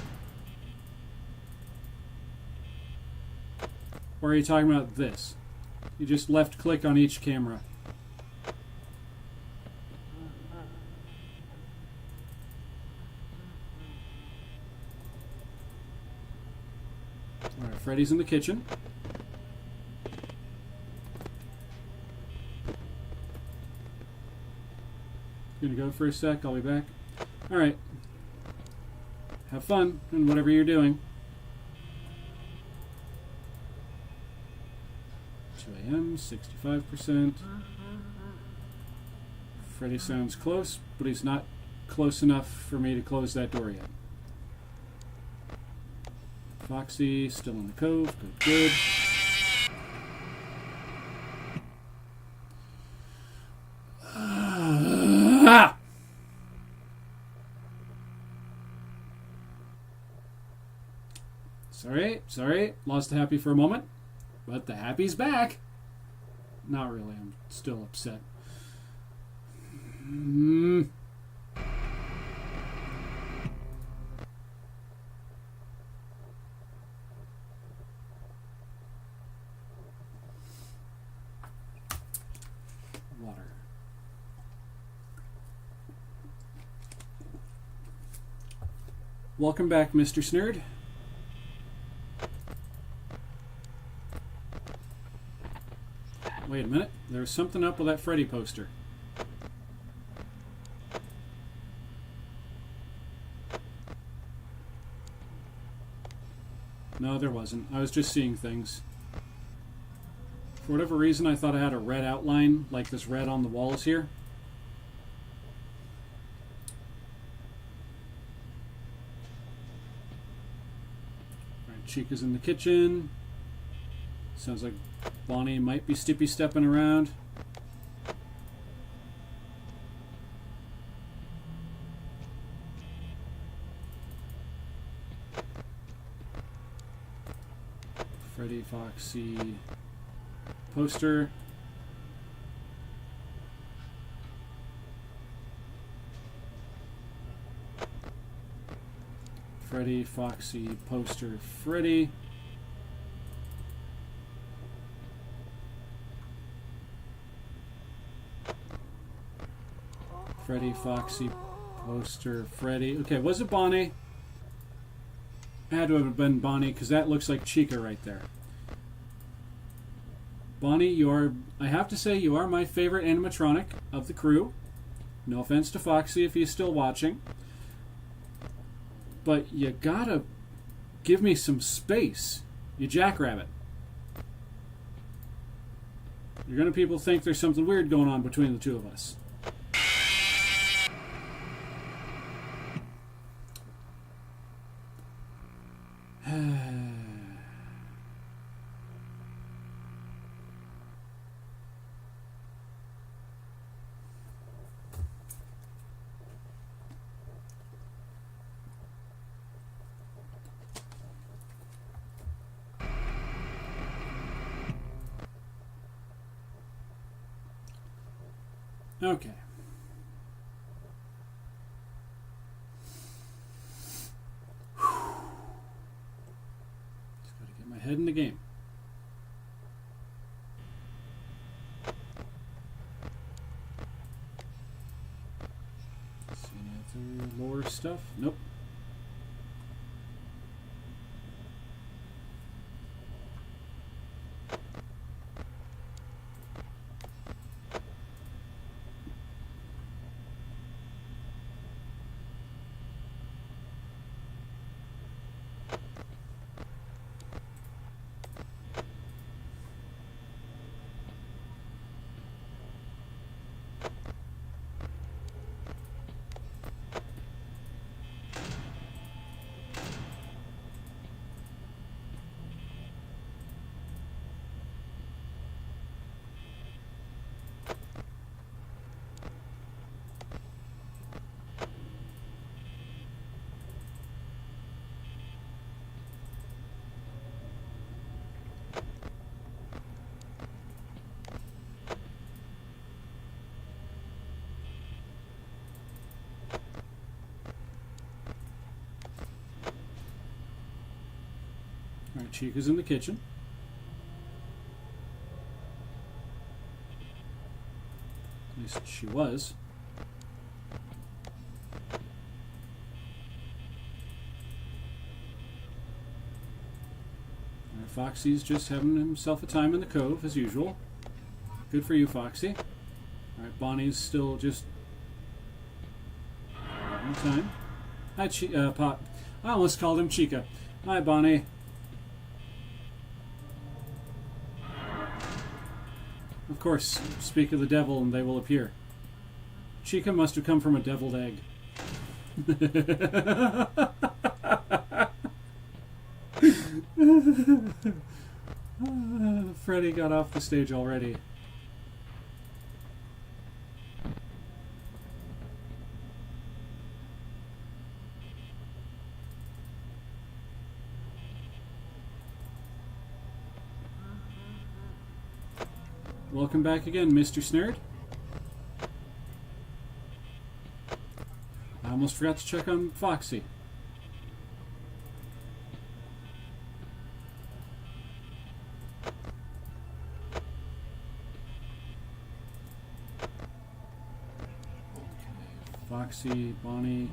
Or are you talking about this? You just left click on each camera. Alright, Freddy's in the kitchen. Gonna go for a sec, I'll be back. Alright. Have fun in whatever you're doing. 2 AM, 65%. Freddy sounds close, but he's not close enough for me to close that door yet. Foxy, still in the cove. Good, good. Sorry. Lost the happy for a moment. But the happy's back. Not really. I'm still upset. Water. Welcome back, Mr. Snurd. Wait a minute. There's something up with that Freddy poster. No, there wasn't. I was just seeing things. For whatever reason, I thought I had a red outline, like this red on the walls here. Alright, Chica's in the kitchen. Sounds like Bonnie might be stepping around. Freddy, Foxy, poster. Freddy, Foxy, poster, Freddy. Freddy, Foxy, poster, Freddy. Okay, was it Bonnie? It had to have been Bonnie because that looks like Chica right there. Bonnie, you are, I have to say, you are my favorite animatronic of the crew. No offense to Foxy if he's still watching. But you gotta give me some space, you jackrabbit. You're gonna people think there's something weird going on between the two of us. Okay. Ahead in the game. See any other lore stuff? Nope. Alright, Chica's in the kitchen. At least she was. Alright, Foxy's just having himself a time in the cove, as usual. Good for you, Foxy. Alright, Bonnie's still just having time. Hi, Pop. I almost called him Chica. Hi, Bonnie. Of course, speak of the devil and they will appear. Chica must have come from a deviled egg. Freddy got off the stage already. Welcome back again, Mr. Snerd. I almost forgot to check on Foxy. Foxy, Bonnie.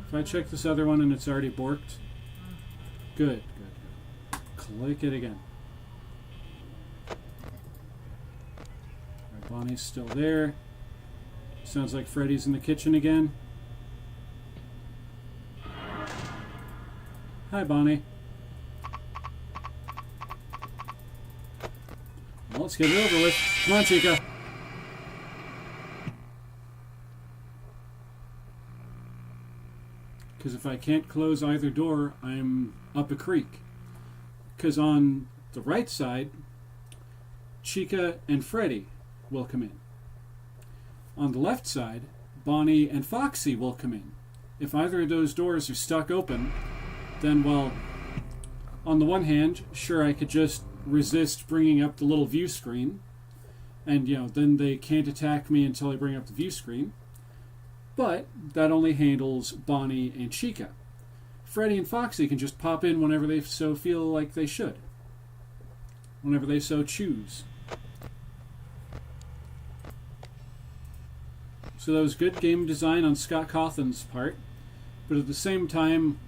If I check this other one and it's already borked, good, good, good. Click it again. Bonnie's still there. Sounds like Freddy's in the kitchen again. Hi, Bonnie. Well, let's get it over with. Come on, Chica. Because if I can't close either door, I'm up a creek. Because on the right side, Chica and Freddy will come in. On the left side, Bonnie and Foxy will come in. If either of those doors are stuck open, then, well, on the one hand, sure, I could just resist bringing up the little view screen, and, you know, then they can't attack me until I bring up the view screen. But that only handles Bonnie and Chica. Freddy and Foxy can just pop in whenever they so feel like they should. Whenever they so choose. So that was good game design on Scott Cawthon's part, but at the same time,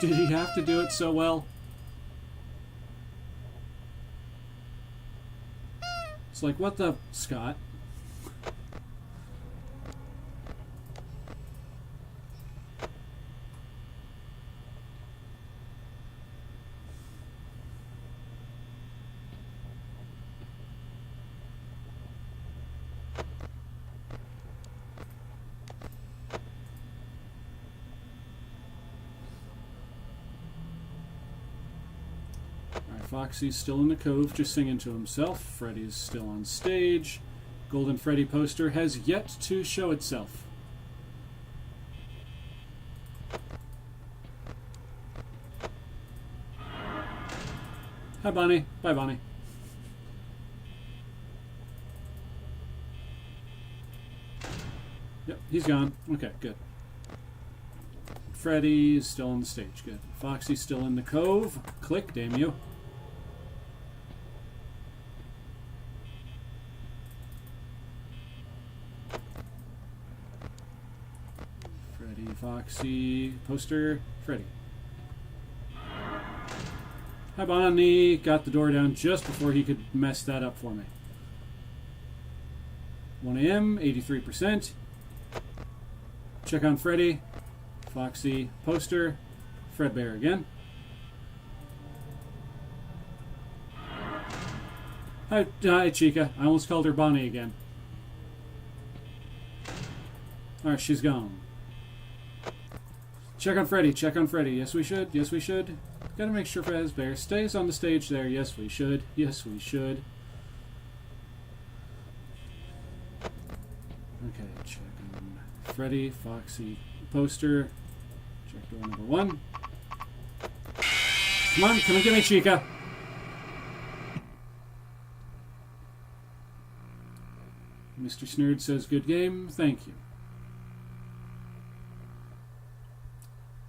did he have to do it so well? It's like, what the, Scott? Foxy's still in the cove, just singing to himself. Freddy's still on stage. Golden Freddy poster has yet to show itself. Hi, Bonnie. Bye, Bonnie. Yep, he's gone. Okay, good. Freddy is still on the stage. Good. Foxy's still in the cove. Click, damn you. Freddy, Foxy, poster, Freddy. Hi, Bonnie. Got the door down just before he could mess that up for me. 1 a.m., 83%. Check on Freddy. Foxy, poster, Fredbear again. Hi, Chica. I almost called her Bonnie again. Alright, she's gone. Check on Freddy. Check on Freddy. Yes, we should. Yes, we should. Gotta make sure Fredbear stays on the stage there. Yes, we should. Yes, we should. Okay, check on Freddy, Foxy, poster. Check door number 1. Come on, come and get me, Chica. Mr. Snurd says, good game. Thank you.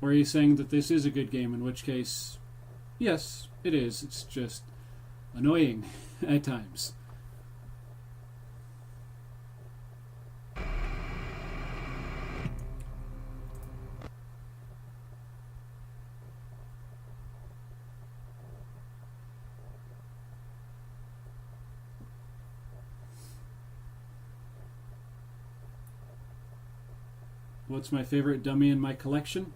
Or are you saying that this is a good game, in which case, yes, it is. It's just annoying at times. What's my favorite dummy in my collection?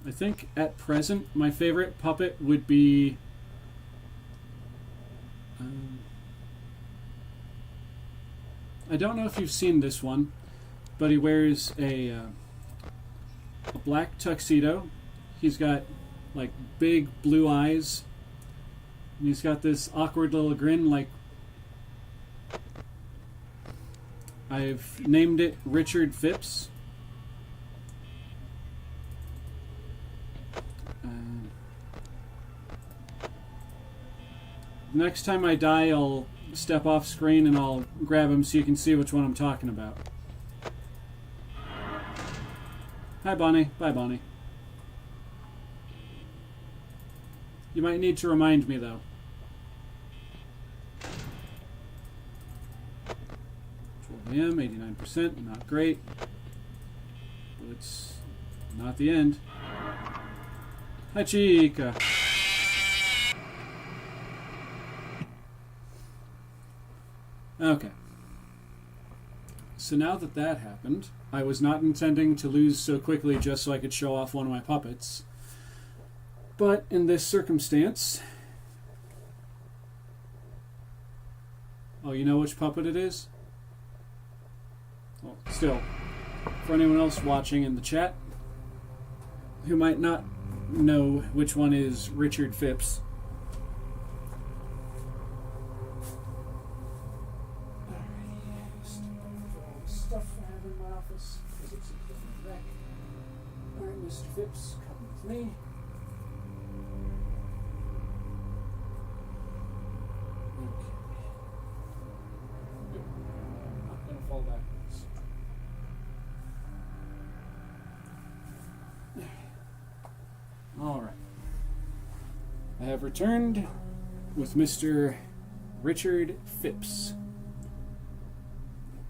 I think at present my favorite puppet would be I don't know if you've seen this one, but he wears a black tuxedo. He's got like big blue eyes, and he's got this awkward little grin. Like, I've named it Richard Phipps. Next time I die, I'll step off screen and I'll grab him so you can see which one I'm talking about. Hi, Bonnie. Bye, Bonnie. You might need to remind me, though. 12 a.m., 89%. Not great. But it's not the end. Hi, Chica. Okay. So now that that happened, I was not intending to lose so quickly just so I could show off one of my puppets. But in this circumstance... Oh, you know which puppet it is? Well, still, for anyone else watching in the chat who might not know which one is Richard Phipps... Alright, Mr. Phipps, come with me. Okay. I'm not going to fall backwards. Alright. I have returned with Mr. Richard Phipps.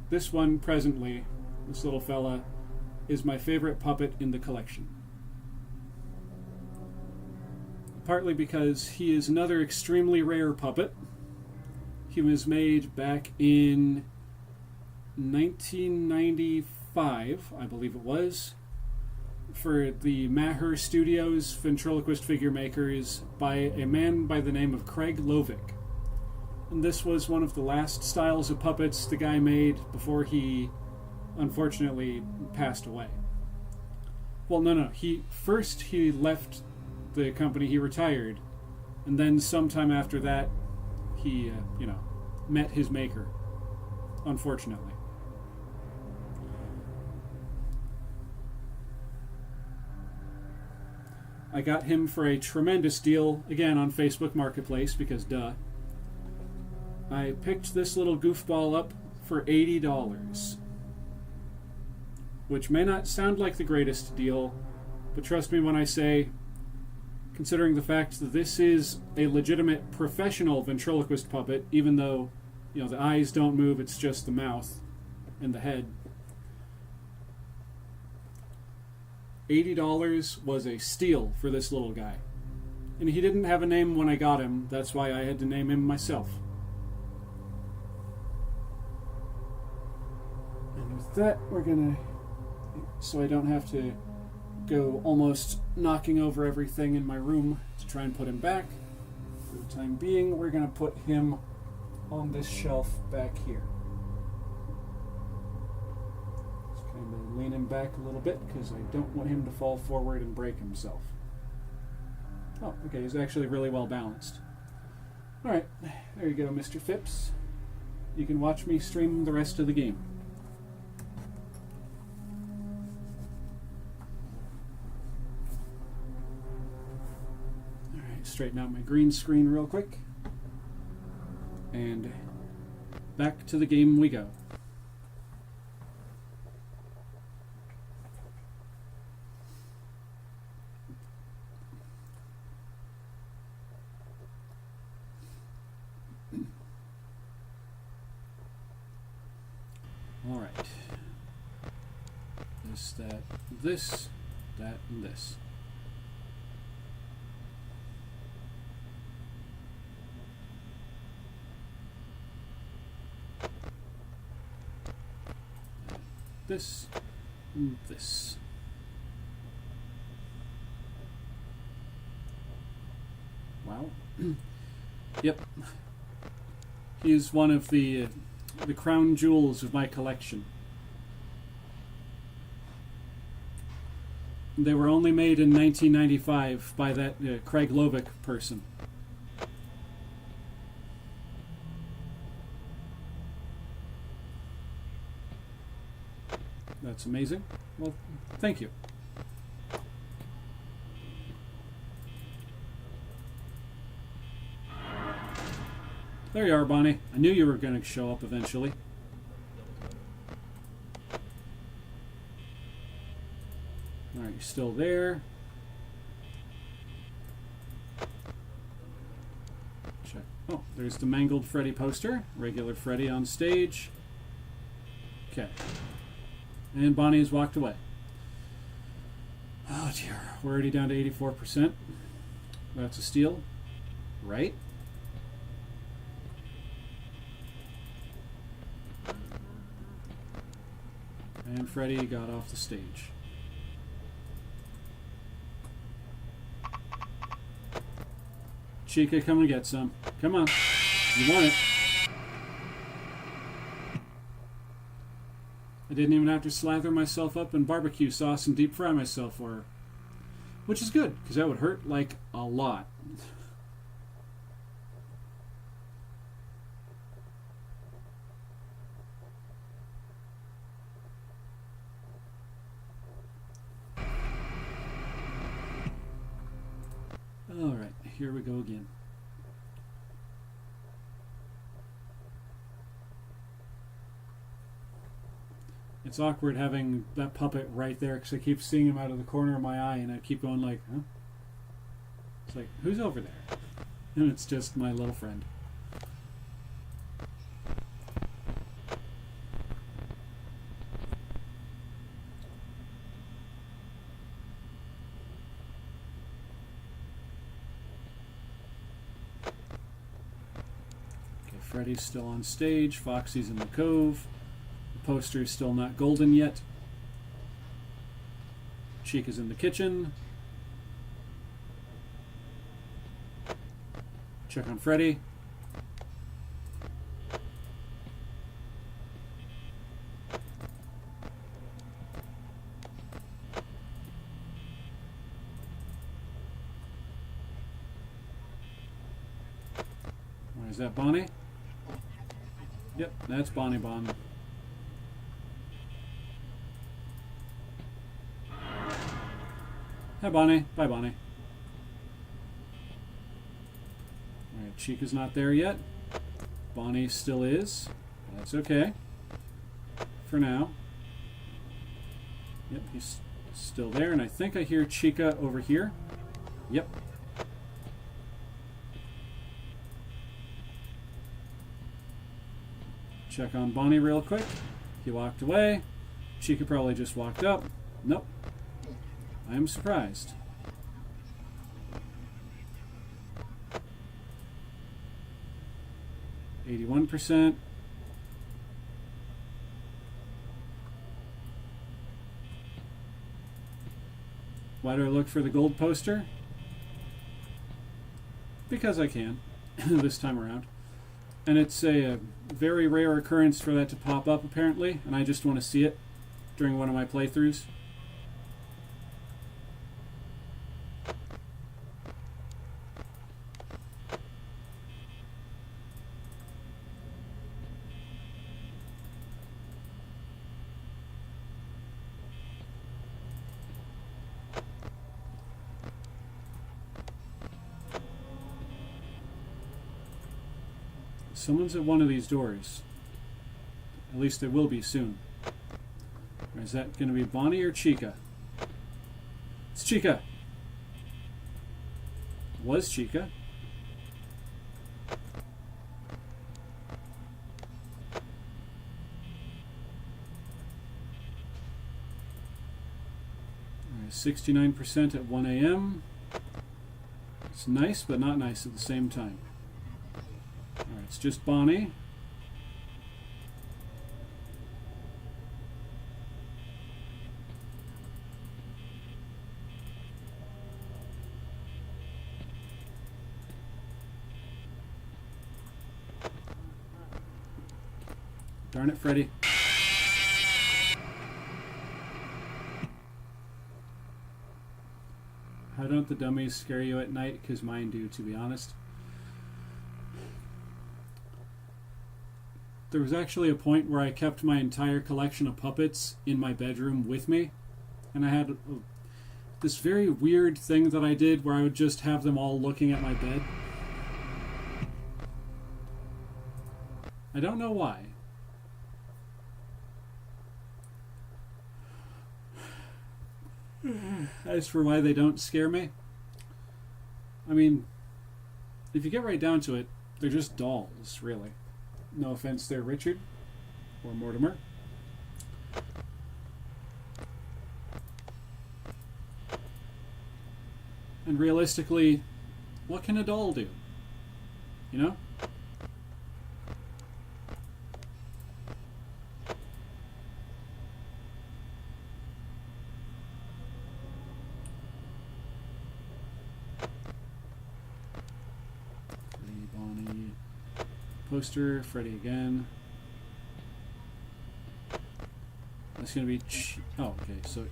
This one, presently, this little fella, is my favorite puppet in the collection. Partly because he is another extremely rare puppet. He was made back in 1995, I believe it was, for the Maher Studios ventriloquist figure makers by a man by the name of Craig Lovick. And this was one of the last styles of puppets the guy made before he unfortunately passed away. Well, no. He left the company, he retired, and then sometime after that, he, met his maker, unfortunately. I got him for a tremendous deal, again, on Facebook Marketplace, because duh. I picked this little goofball up for $80. Which may not sound like the greatest deal, but trust me when I say, considering the fact that this is a legitimate professional ventriloquist puppet, even though, the eyes don't move, it's just the mouth and the head. $80 was a steal for this little guy. And he didn't have a name when I got him, that's why I had to name him myself. And with that, we're gonna, so I don't have to go almost knocking over everything in my room to try and put him back. For the time being, we're gonna put him on this shelf back here. Just kind of lean him back a little bit because I don't want him to fall forward and break himself. Oh, okay, he's actually really well balanced. Alright, there you go, Mr. Phipps. You can watch me stream the rest of the game. Alright, straighten out my green screen real quick. And back to the game we go. All right. This, that, and this. This, and this. Wow. Yep. He is one of the crown jewels of my collection. They were only made in 1995 by that Craig Lovick person. That's amazing. Well, thank you. There you are, Bonnie. I knew you were going to show up eventually. Alright, you're still there. Check. Oh, there's the Mangled Freddy poster. Regular Freddy on stage. Okay. And Bonnie has walked away. Oh dear. We're already down to 84%. That's a steal. Right? And Freddy got off the stage. Chica, come and get some. Come on. You want it. I didn't even have to slather myself up in barbecue sauce and deep fry myself for her. Which is good, because that would hurt, like, a lot. Alright, here we go again. It's awkward having that puppet right there because I keep seeing him out of the corner of my eye and I keep going like, huh? It's like, who's over there? And it's just my little friend. Okay, Freddy's still on stage, Foxy's in the cove. Poster is still not golden yet. Chica's in the kitchen. Check on Freddy. Is that Bonnie? Yep, that's Bonnie Bon. Hi, Bonnie. Bye, Bonnie. Alright, Chica's not there yet. Bonnie still is. That's okay. for now. Yep, he's still there, and I think I hear Chica over here. Yep. Check on Bonnie real quick. He walked away. Chica probably just walked up. Nope. I am surprised. %. Why do I look for the gold poster? Because I can, this time around. And it's a very rare occurrence for that to pop up, apparently, and I just want to see it during one of my playthroughs. Someone's at one of these doors. At least they will be soon. Or is that going to be Bonnie or Chica? It's Chica. Was Chica. All right, 69% at 1 a.m. It's nice, but not nice at the same time. Alright, it's just Bonnie. Darn it, Freddy. How don't the dummies scare you at night? Because mine do, to be honest. There was actually a point where I kept my entire collection of puppets in my bedroom with me. And I had this very weird thing that I did where I would just have them all looking at my bed. I don't know why. As for why they don't scare me, I mean, if you get right down to it, they're just dolls, really. No offense there, Richard or Mortimer. And realistically, what can a doll do? You know? Poster, Freddy again. That's gonna be oh, okay, so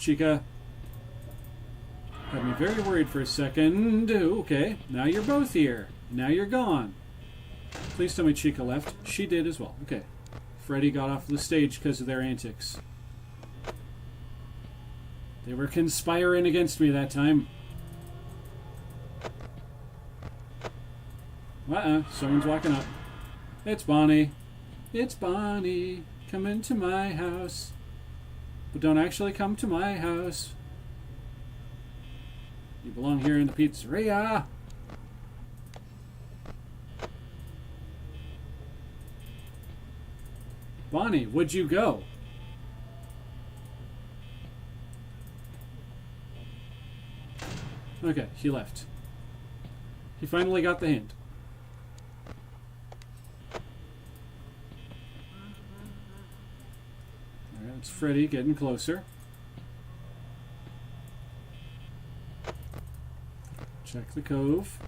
Chica. Had me very worried for a second. Okay, now you're both here. Now you're gone. Please tell me Chica left. She did as well. Okay. Freddy got off the stage because of their antics. They were conspiring against me that time. Someone's walking up. It's Bonnie. It's Bonnie. Come into my house. But don't actually come to my house. You belong here in the pizzeria. Bonnie, would you go? Okay, he left. He finally got the hint. Alright, it's Freddy getting closer. Check the cove.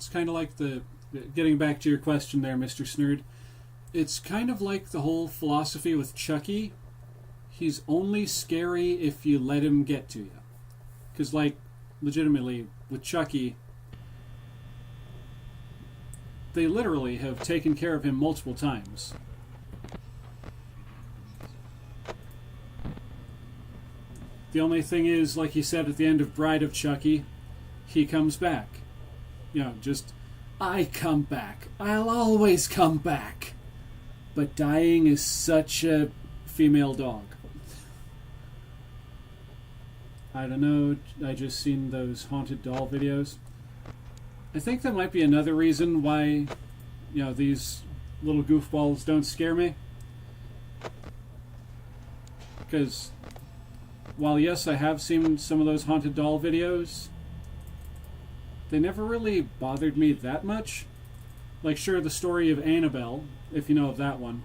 It's kind of like getting back to your question there, Mr. Snerd. It's kind of like the whole philosophy with Chucky. He's only scary if you let him get to you. Because, like, legitimately, with Chucky, they literally have taken care of him multiple times. The only thing is, like he said at the end of Bride of Chucky, he comes back. You know, just, I come back. I'll always come back. But dying is such a female dog. I don't know, I just seen those haunted doll videos. I think that might be another reason why, you know, these little goofballs don't scare me. Because, while yes, I have seen some of those haunted doll videos, they never really bothered me that much. Like, sure, the story of Annabelle, if you know of that one.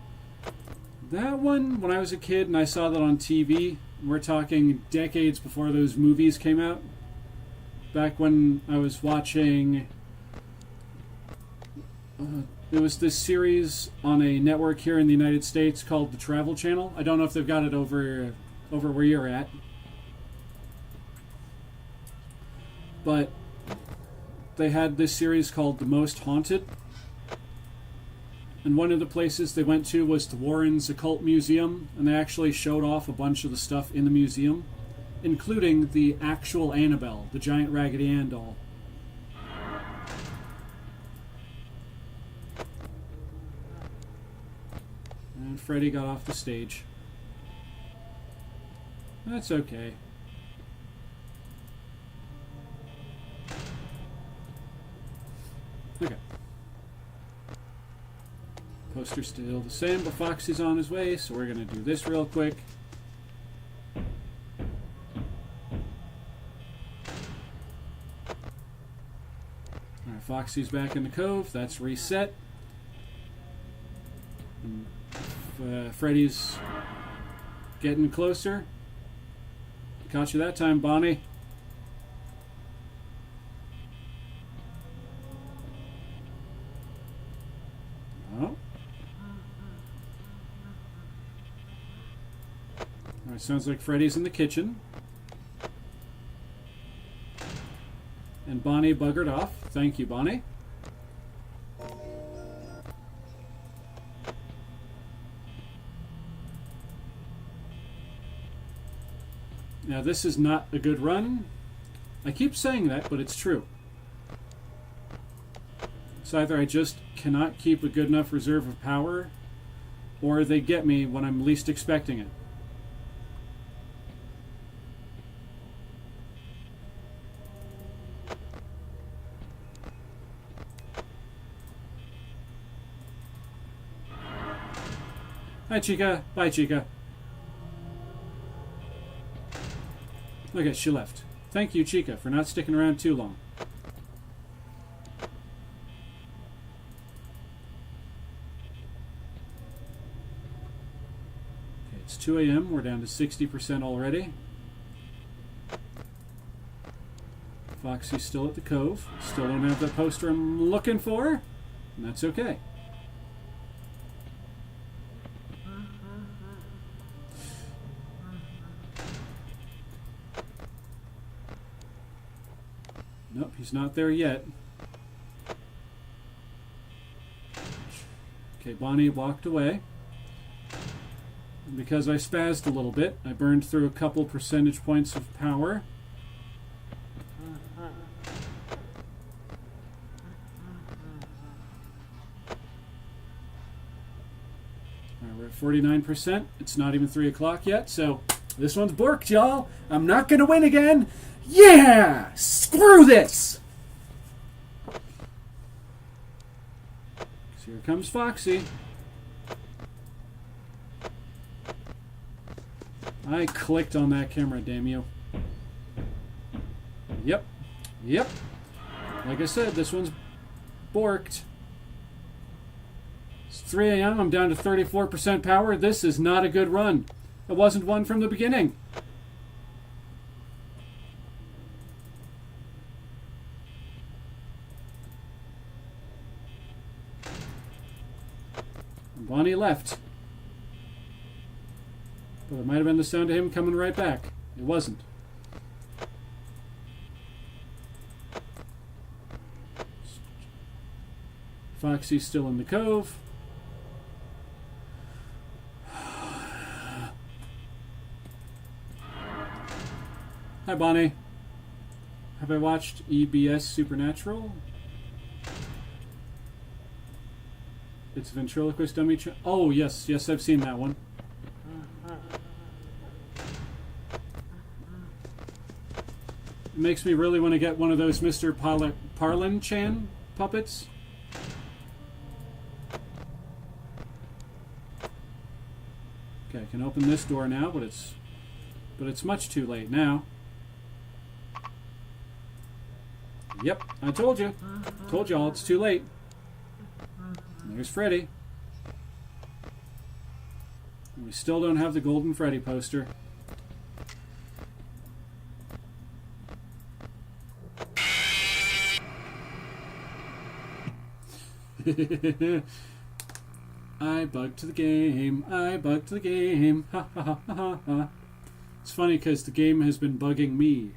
That one, when I was a kid and I saw that on TV, we're talking decades before those movies came out. Back when I was watching... there was this series on a network here in the United States called the Travel Channel. I don't know if they've got it over where you're at. But they had this series called The Most Haunted. And one of the places they went to was the Warren's Occult Museum, and they actually showed off a bunch of the stuff in the museum, including the actual Annabelle, the giant Raggedy Ann doll. And Freddy got off the stage. That's okay. Okay. Poster's still the same, but Foxy's on his way, so we're going to do this real quick. Alright, Foxy's back in the cove. That's reset. And, Freddy's getting closer. Caught you that time, Bonnie. Oh. Alright, sounds like Freddy's in the kitchen. And Bonnie buggered off. Thank you, Bonnie. Now, this is not a good run. I keep saying that, but it's true. It's either I just cannot keep a good enough reserve of power, or they get me when I'm least expecting it. Hi, Chica. Bye, Chica. Okay, she left. Thank you, Chica, for not sticking around too long. Okay, it's 2 a.m. We're down to 60% already. Foxy's still at the cove. Still don't have that poster I'm looking for, and that's okay. Nope, he's not there yet. Okay, Bonnie walked away. And because I spazzed a little bit, I burned through a couple percentage points of power. Alright, we're at 49%. It's not even 3 o'clock yet, so this one's borked, y'all. I'm not going to win again. Yeah! Screw this! So here comes Foxy. I clicked on that camera, damn you. Yep. Yep. Like I said, this one's borked. It's 3 a.m. I'm down to 34% power. This is not a good run. It wasn't one from the beginning. Bonnie left. But it might have been the sound of him coming right back. It wasn't. Foxy's still in the cove. Hi, Bonnie. Have I watched EBS Supernatural? It's a ventriloquist dummy. Oh, yes, yes, I've seen that one. It makes me really want to get one of those Mr. Parlin-chan puppets. Okay, I can open this door now, but it's much too late now. Yep, I told you. Told y'all it's too late. There's Freddy. And we still don't have the Golden Freddy poster. I bugged the game. I bugged the game. Ha ha ha ha ha. It's funny because the game has been bugging me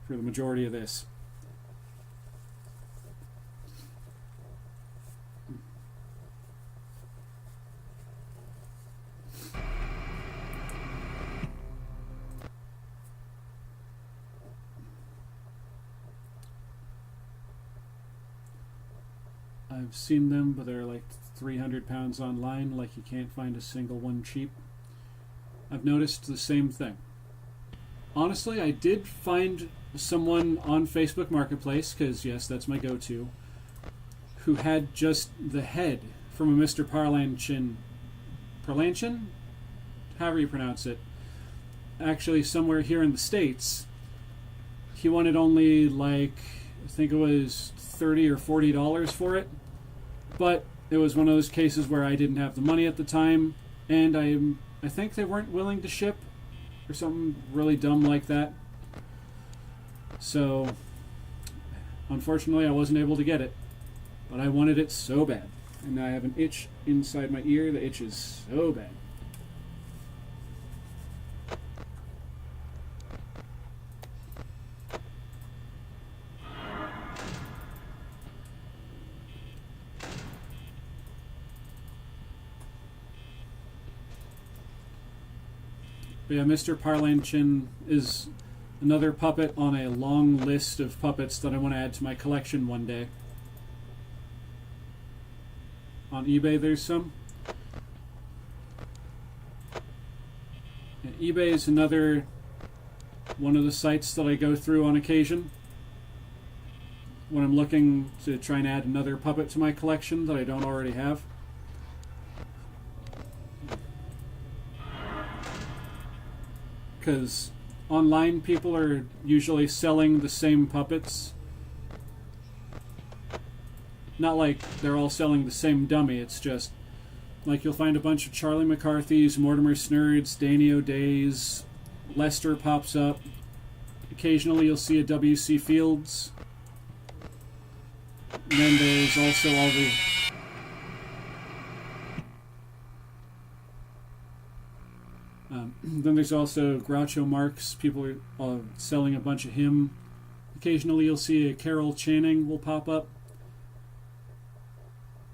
for the majority of this. I've seen them, but they're like 300 pounds online, like you can't find a single one cheap. I've noticed the same thing. Honestly, I did find someone on Facebook Marketplace, because yes, that's my go-to, who had just the head from a Mr. Parlanchin. Parlanchin? However you pronounce it. Actually, somewhere here in the States. He wanted only like, I think it was $30 or $40 for it. But it was one of those cases where I didn't have the money at the time, and I think they weren't willing to ship, or something really dumb like that. So, unfortunately, I wasn't able to get it. But I wanted it so bad. And I have an itch inside my ear. The itch is so bad. But yeah, Mr. Parlanchin is another puppet on a long list of puppets that I want to add to my collection one day. On eBay there's some. Yeah, eBay is another one of the sites that I go through on occasion when I'm looking to try and add another puppet to my collection that I don't already have. Because online people are usually selling the same puppets. Not like they're all selling the same dummy, it's just like you'll find a bunch of Charlie McCarthy's, Mortimer Snurds, Danny O'Day's, Lester pops up. Occasionally you'll see a W.C. Fields. And then there's also all the... then there's also Groucho Marx. People are selling a bunch of him. Occasionally you'll see a Carol Channing will pop up.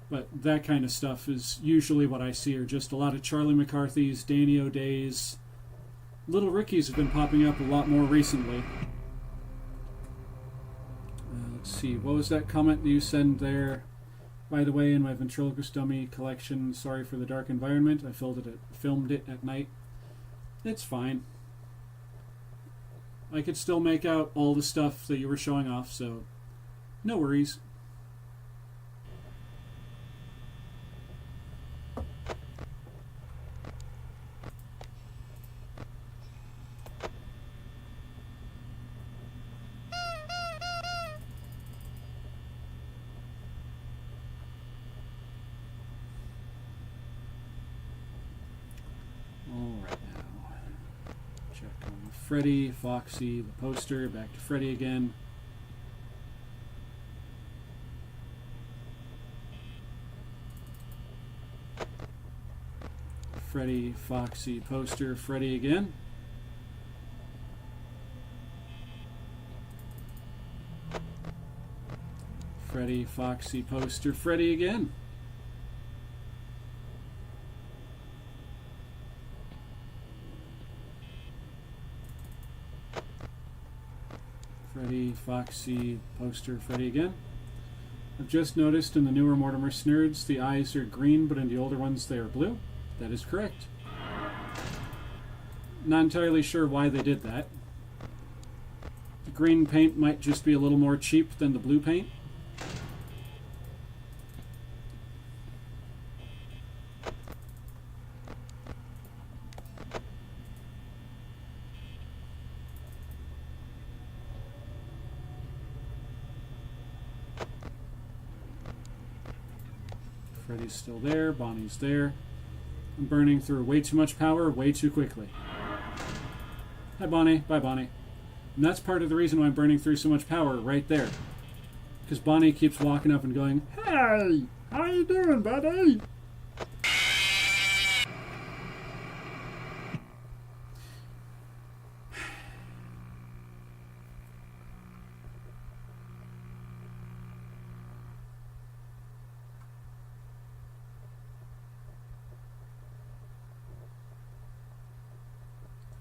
But that kind of stuff is usually what I see, are just a lot of Charlie McCarthy's, Danny O'Day's. Little Ricky's have been popping up a lot more recently. Let's see, what was that comment that you sent there? By the way, in my ventriloquist dummy collection, sorry for the dark environment. I filmed it at night. It's fine. I could still make out all the stuff that you were showing off, so no worries. Freddy, Foxy, the poster, back to Freddy again. Freddy, Foxy, poster, Freddy again. Freddy, Foxy, poster, Freddy again. Freddy, Foxy, poster, Freddy again. I've just noticed in the newer Mortimer Snurds the eyes are green, but in the older ones they are blue. That is correct. Not entirely sure why they did that. The green paint might just be a little more cheap than the blue paint. Freddy's still there, Bonnie's there. I'm burning through way too much power way too quickly. Hi Bonnie, bye Bonnie. And that's part of the reason why I'm burning through so much power right there. Because Bonnie keeps walking up and going, "Hey, how you doing, buddy?"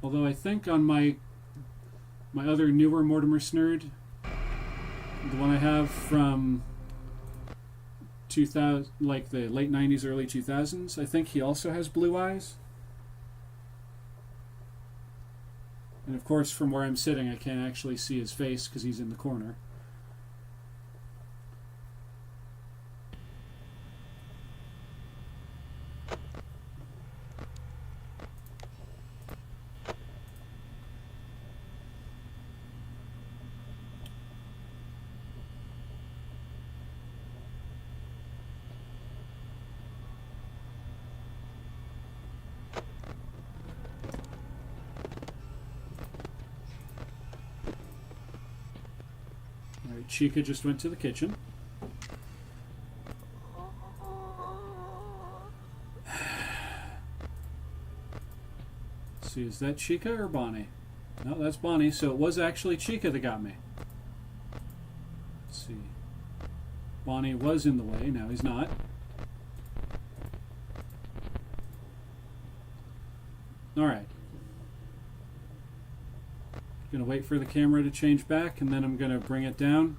Although I think on my other newer Mortimer Snurd, the one I have from 2000, like the late 90s, early 2000s, I think he also has blue eyes. And of course, from where I'm sitting, I can't actually see his face because he's in the corner. Alright, Chica just went to the kitchen. Let's see, is that Chica or Bonnie? No, that's Bonnie, so it was actually Chica that got me. Let's see. Bonnie was in the way, now he's not. Alright. Gonna wait for the camera to change back, and then I'm gonna bring it down,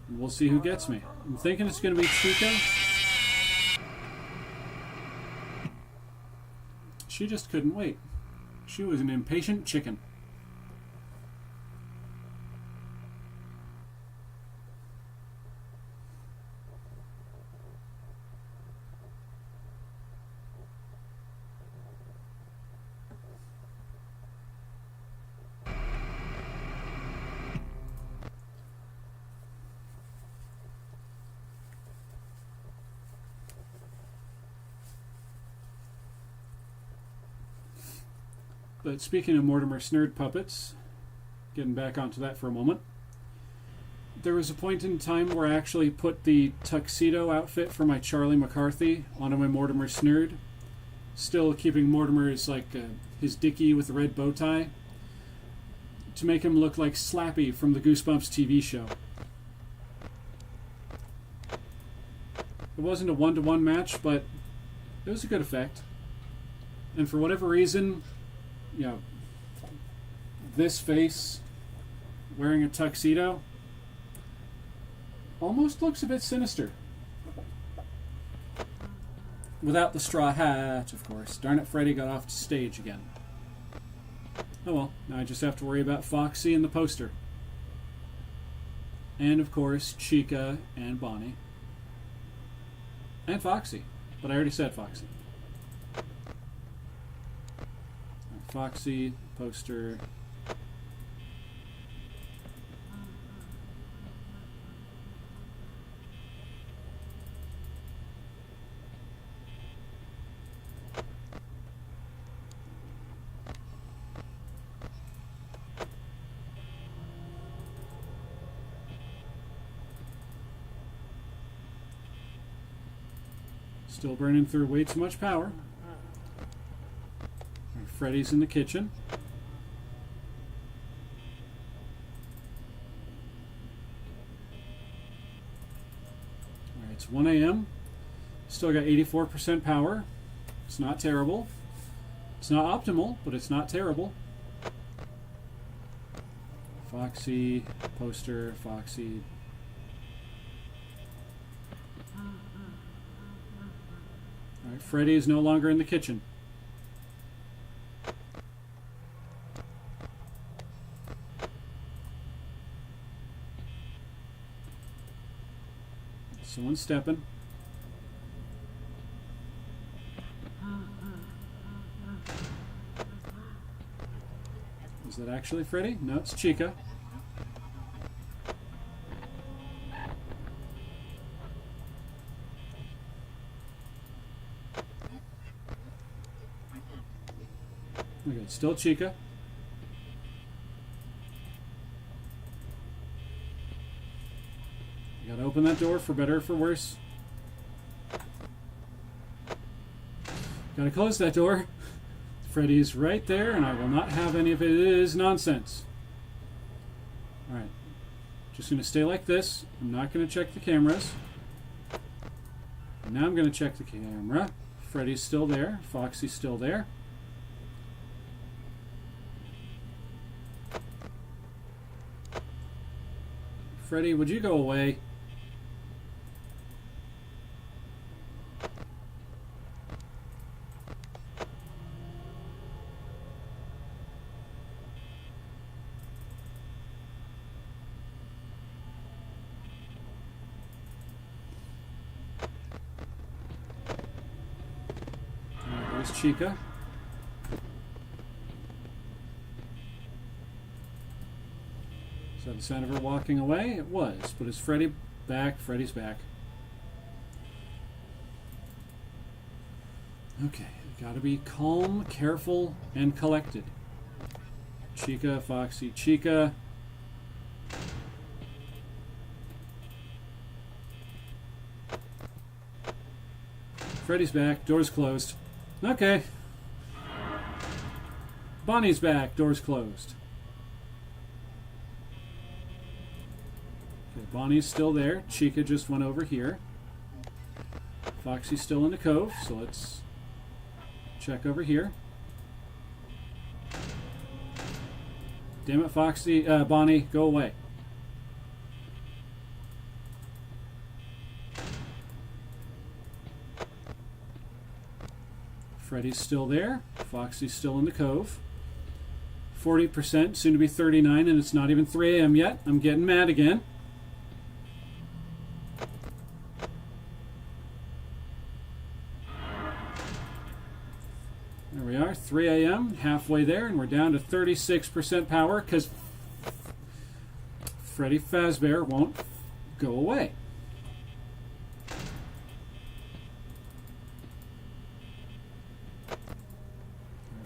and we'll see who gets me. I'm thinking it's gonna be Chica. She just couldn't wait. She was an impatient chicken. But speaking of Mortimer Snurd puppets, getting back onto that for a moment, there was a point in time where I actually put the tuxedo outfit for my Charlie McCarthy onto my Mortimer Snurd, still keeping Mortimer's his dickie with the red bow tie, to make him look like Slappy from the Goosebumps TV show. It wasn't a one-to-one match, but it was a good effect. And for whatever reason, you know, this face wearing a tuxedo almost looks a bit sinister. Without the straw hat, of course. Darn it, Freddy got off stage again. Oh well, now I just have to worry about Foxy and the poster. And of course, Chica and Bonnie. And Foxy. But I already said Foxy. Foxy, poster. Still burning through way too much power. Freddy's in the kitchen. Alright, it's 1 a.m. Still got 84% power. It's not terrible. It's not optimal, but it's not terrible. Foxy, poster, Foxy. Alright, Freddy is no longer in the kitchen. Someone's stepping. Is that actually Freddy? No, it's Chica. Okay, it's still Chica. You gotta open that door for better or for worse. Gotta close that door. Freddy's right there, and I will not have any of it. It is nonsense. Alright. Just gonna stay like this. I'm not gonna check the cameras. And now I'm gonna check the camera. Freddy's still there. Foxy's still there. Freddy, would you go away? There's Chica. Is that the sound of her walking away? It was. But is Freddy back? Freddy's back. Okay. Gotta be calm, careful, and collected. Chica, Foxy, Chica. Freddy's back. Door's closed. Okay. Bonnie's back. Door's closed. Okay, Bonnie's still there. Chica just went over here. Foxy's still in the cove, so let's check over here. Damn it, Foxy. Bonnie, go away. Freddy's still there. Foxy's still in the cove. 40%, soon to be 39, and it's not even 3 a.m. yet. I'm getting mad again. There we are, 3 a.m., halfway there, and we're down to 36% power because Freddy Fazbear won't go away.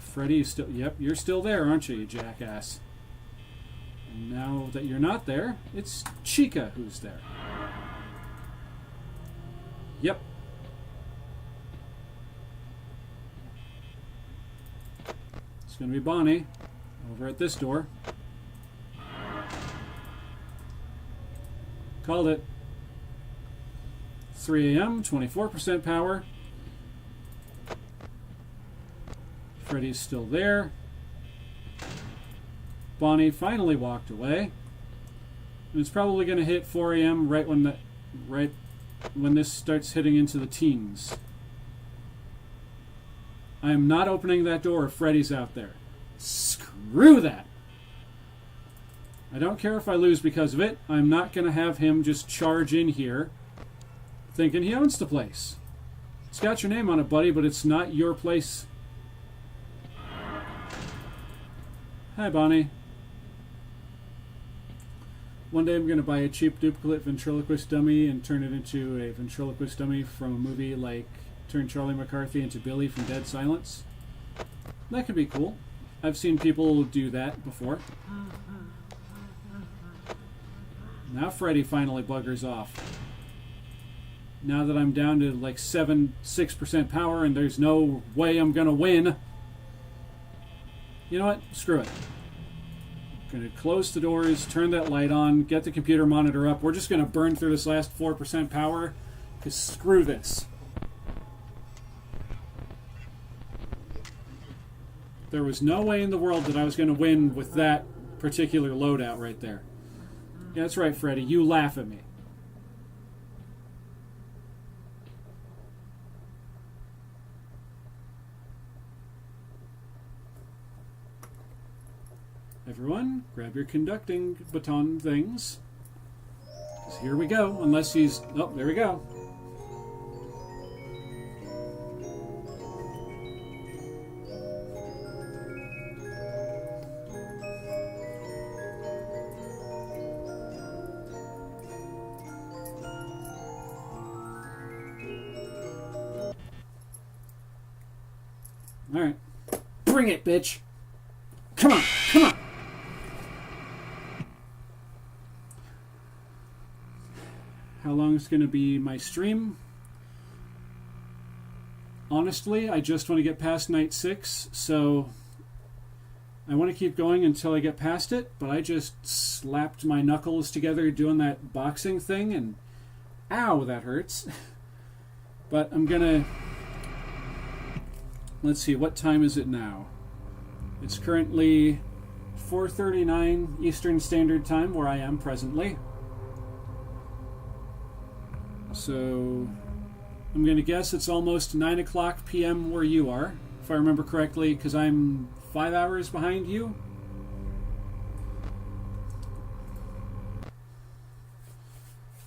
Freddy, you still, yep, you're still there, aren't you, you jackass? And now that you're not there, it's Chica who's there. Yep. It's going to be Bonnie over at this door. Called it. 3 a.m., 24% power. Freddy's still there. Bonnie finally walked away. And it's probably going to hit 4 a.m. right when this starts hitting into the teens. I am not opening that door if Freddy's out there. Screw that. I don't care if I lose because of it. I'm not going to have him just charge in here thinking he owns the place. It's got your name on it, buddy, but it's not your place. Hi, Bonnie. One day I'm going to buy a cheap duplicate ventriloquist dummy and turn it into a ventriloquist dummy from a movie like turn Charlie McCarthy into Billy from Dead Silence. That could be cool. I've seen people do that before. Now Freddy finally buggers off. Now that I'm down to like 6% power and there's no way I'm going to win. You know what? Screw it. Going to close the doors, turn that light on, get the computer monitor up. We're just going to burn through this last 4% power, because screw this. There was no way in the world that I was going to win with that particular loadout right there. Yeah, that's right, Freddy. You laugh at me. Everyone, grab your conducting baton things. 'Cause here we go. Unless he's... Oh, there we go. Alright. Bring it, bitch! Come on! Come on! How long is going to be my stream? Honestly, I just want to get past night 6, so I want to keep going until I get past it, but I just slapped my knuckles together doing that boxing thing, and ow, that hurts. But I'm going to... Let's see, what time is it now? It's currently 4:39 Eastern Standard Time, where I am presently. So I'm going to guess it's almost 9 o'clock p.m. where you are, if I remember correctly, because I'm 5 hours behind you.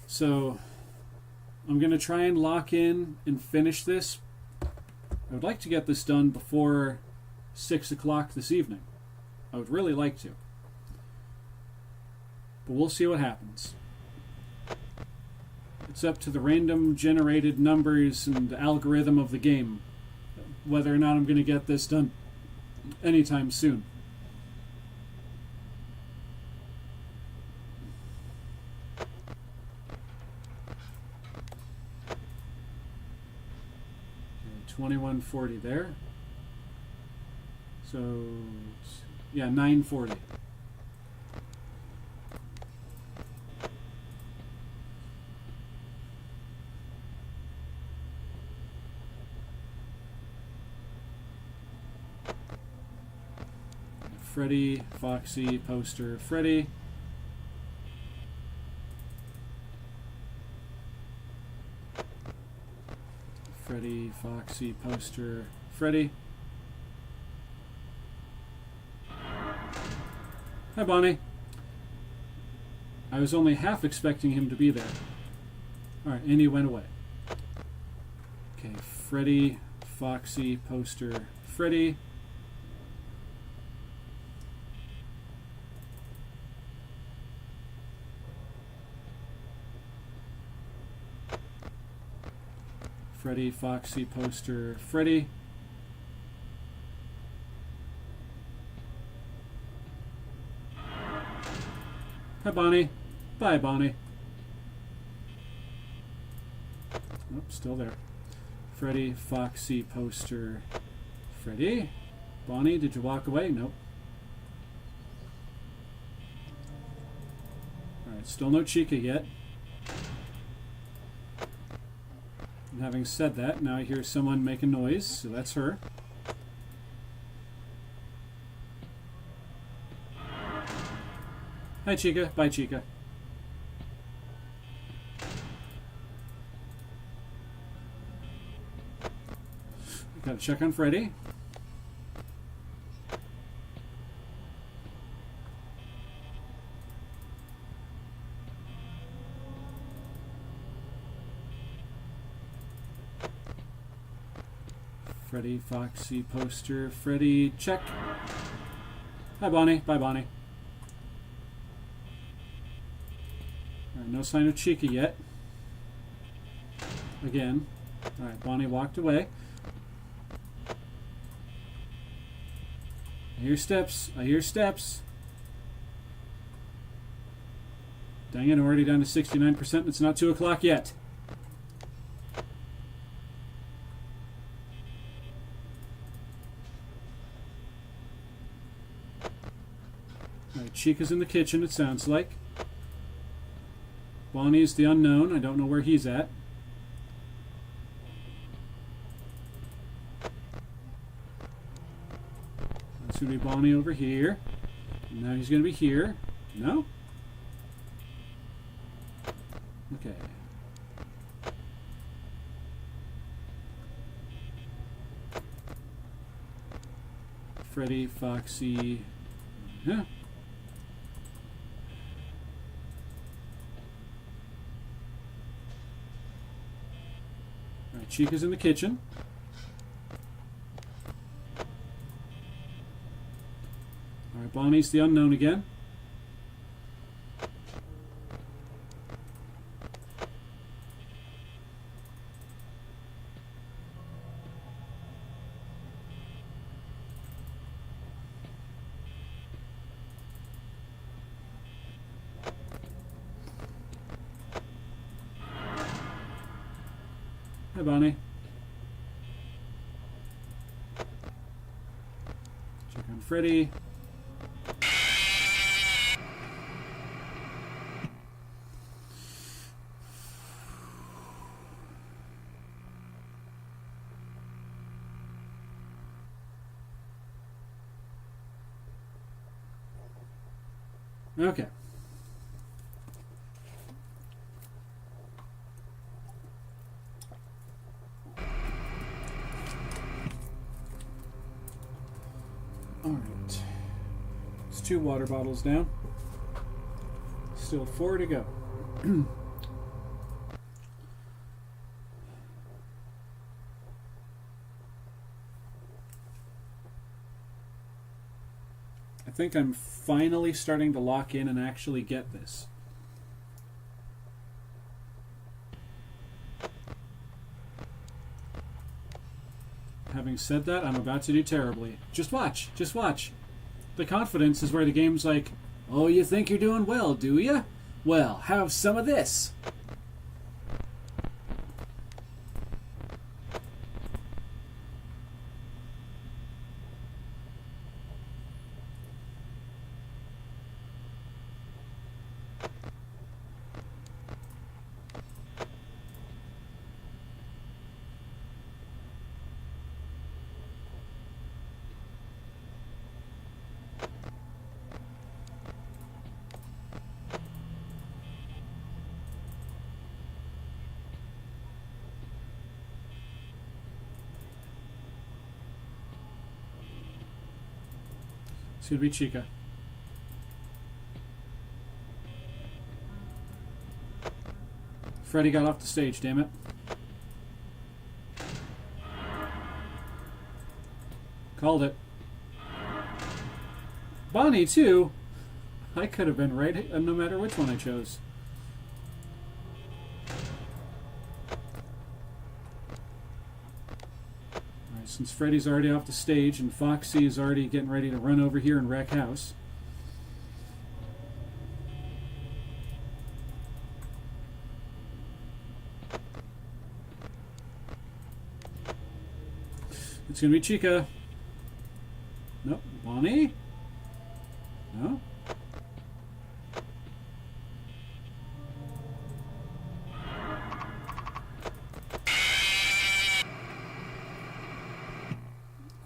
So I'm going to try and lock in and finish this. I would like to get this done before 6 o'clock this evening. I would really like to. But we'll see what happens. It's up to the random generated numbers and algorithm of the game whether or not I'm going to get this done anytime soon. Okay, 2140 there. So, yeah, 940. Freddy, Foxy, poster, Freddy. Freddy, Foxy, poster, Freddy. Hi, Bonnie. I was only half expecting him to be there. Alright, and he went away. Okay, Freddy, Foxy, poster, Freddy. Freddy, Foxy, poster, Freddy. Hi, Bonnie. Bye, Bonnie. Nope, still there. Freddy, Foxy, poster, Freddy. Bonnie, did you walk away? Nope. Alright, still no Chica yet. And having said that, now I hear someone make a noise, so that's her. Hi, Chica. Bye, Chica. Gotta check on Freddy. Freddy, Foxy, poster, Freddy, check. Hi, Bonnie. Bye, Bonnie. Alright, no sign of Chica yet. Again. Alright, Bonnie walked away. I hear steps. I hear steps. Dang it, I'm already down to 69% and it's not 2 o'clock yet. Alright, Chica's in the kitchen, it sounds like. Bonnie's the unknown. I don't know where he's at. That's going to be Bonnie over here. And now he's going to be here. No? Okay. Freddy, Foxy. Yeah. Alright, Chica's in the kitchen. Alright, Bonnie's the unknown again. Hi, Bonnie. Check on Freddy. Okay. All right. It's 2 water bottles down. Still 4 to go. I think I'm finally starting to lock in and actually get this. Having said that, I'm about to do terribly. Just watch. Just watch. The confidence is where the game's like, oh, you think you're doing well, do ya? Well, have some of this. It's going to be Chica. Freddy got off the stage, damn it. Called it. Bonnie, too. I could have been right no matter which one I chose. Alright, since Freddy's already off the stage and Foxy is already getting ready to run over here and wreck house. It's going to be Chica. Nope. Bonnie? No?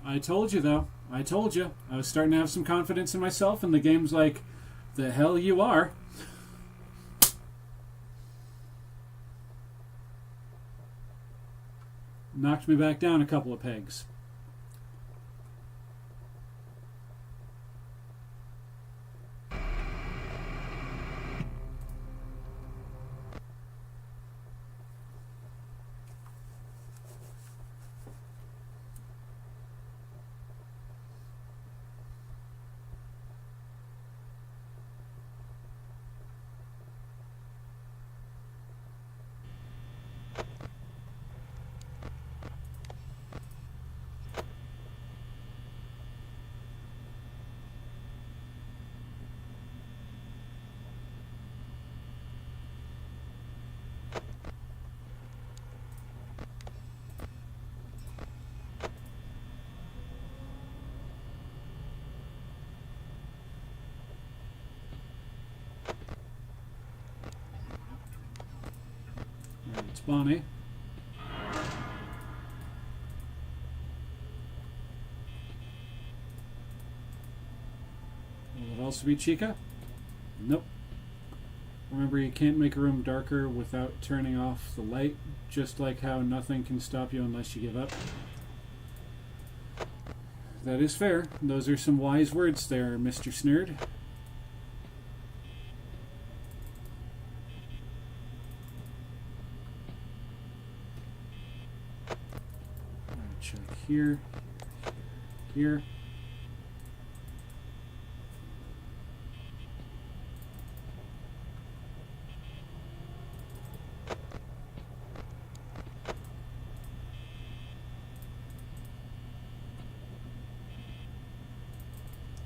I told you, though. I told you. I was starting to have some confidence in myself, and the game's like, the hell you are. Knocked me back down a couple of pegs. Bonnie. Will it also be Chica? Nope. Remember, you can't make a room darker without turning off the light, just like how nothing can stop you unless you give up. That is fair. Those are some wise words there, Mr. Snurd. Check here, here.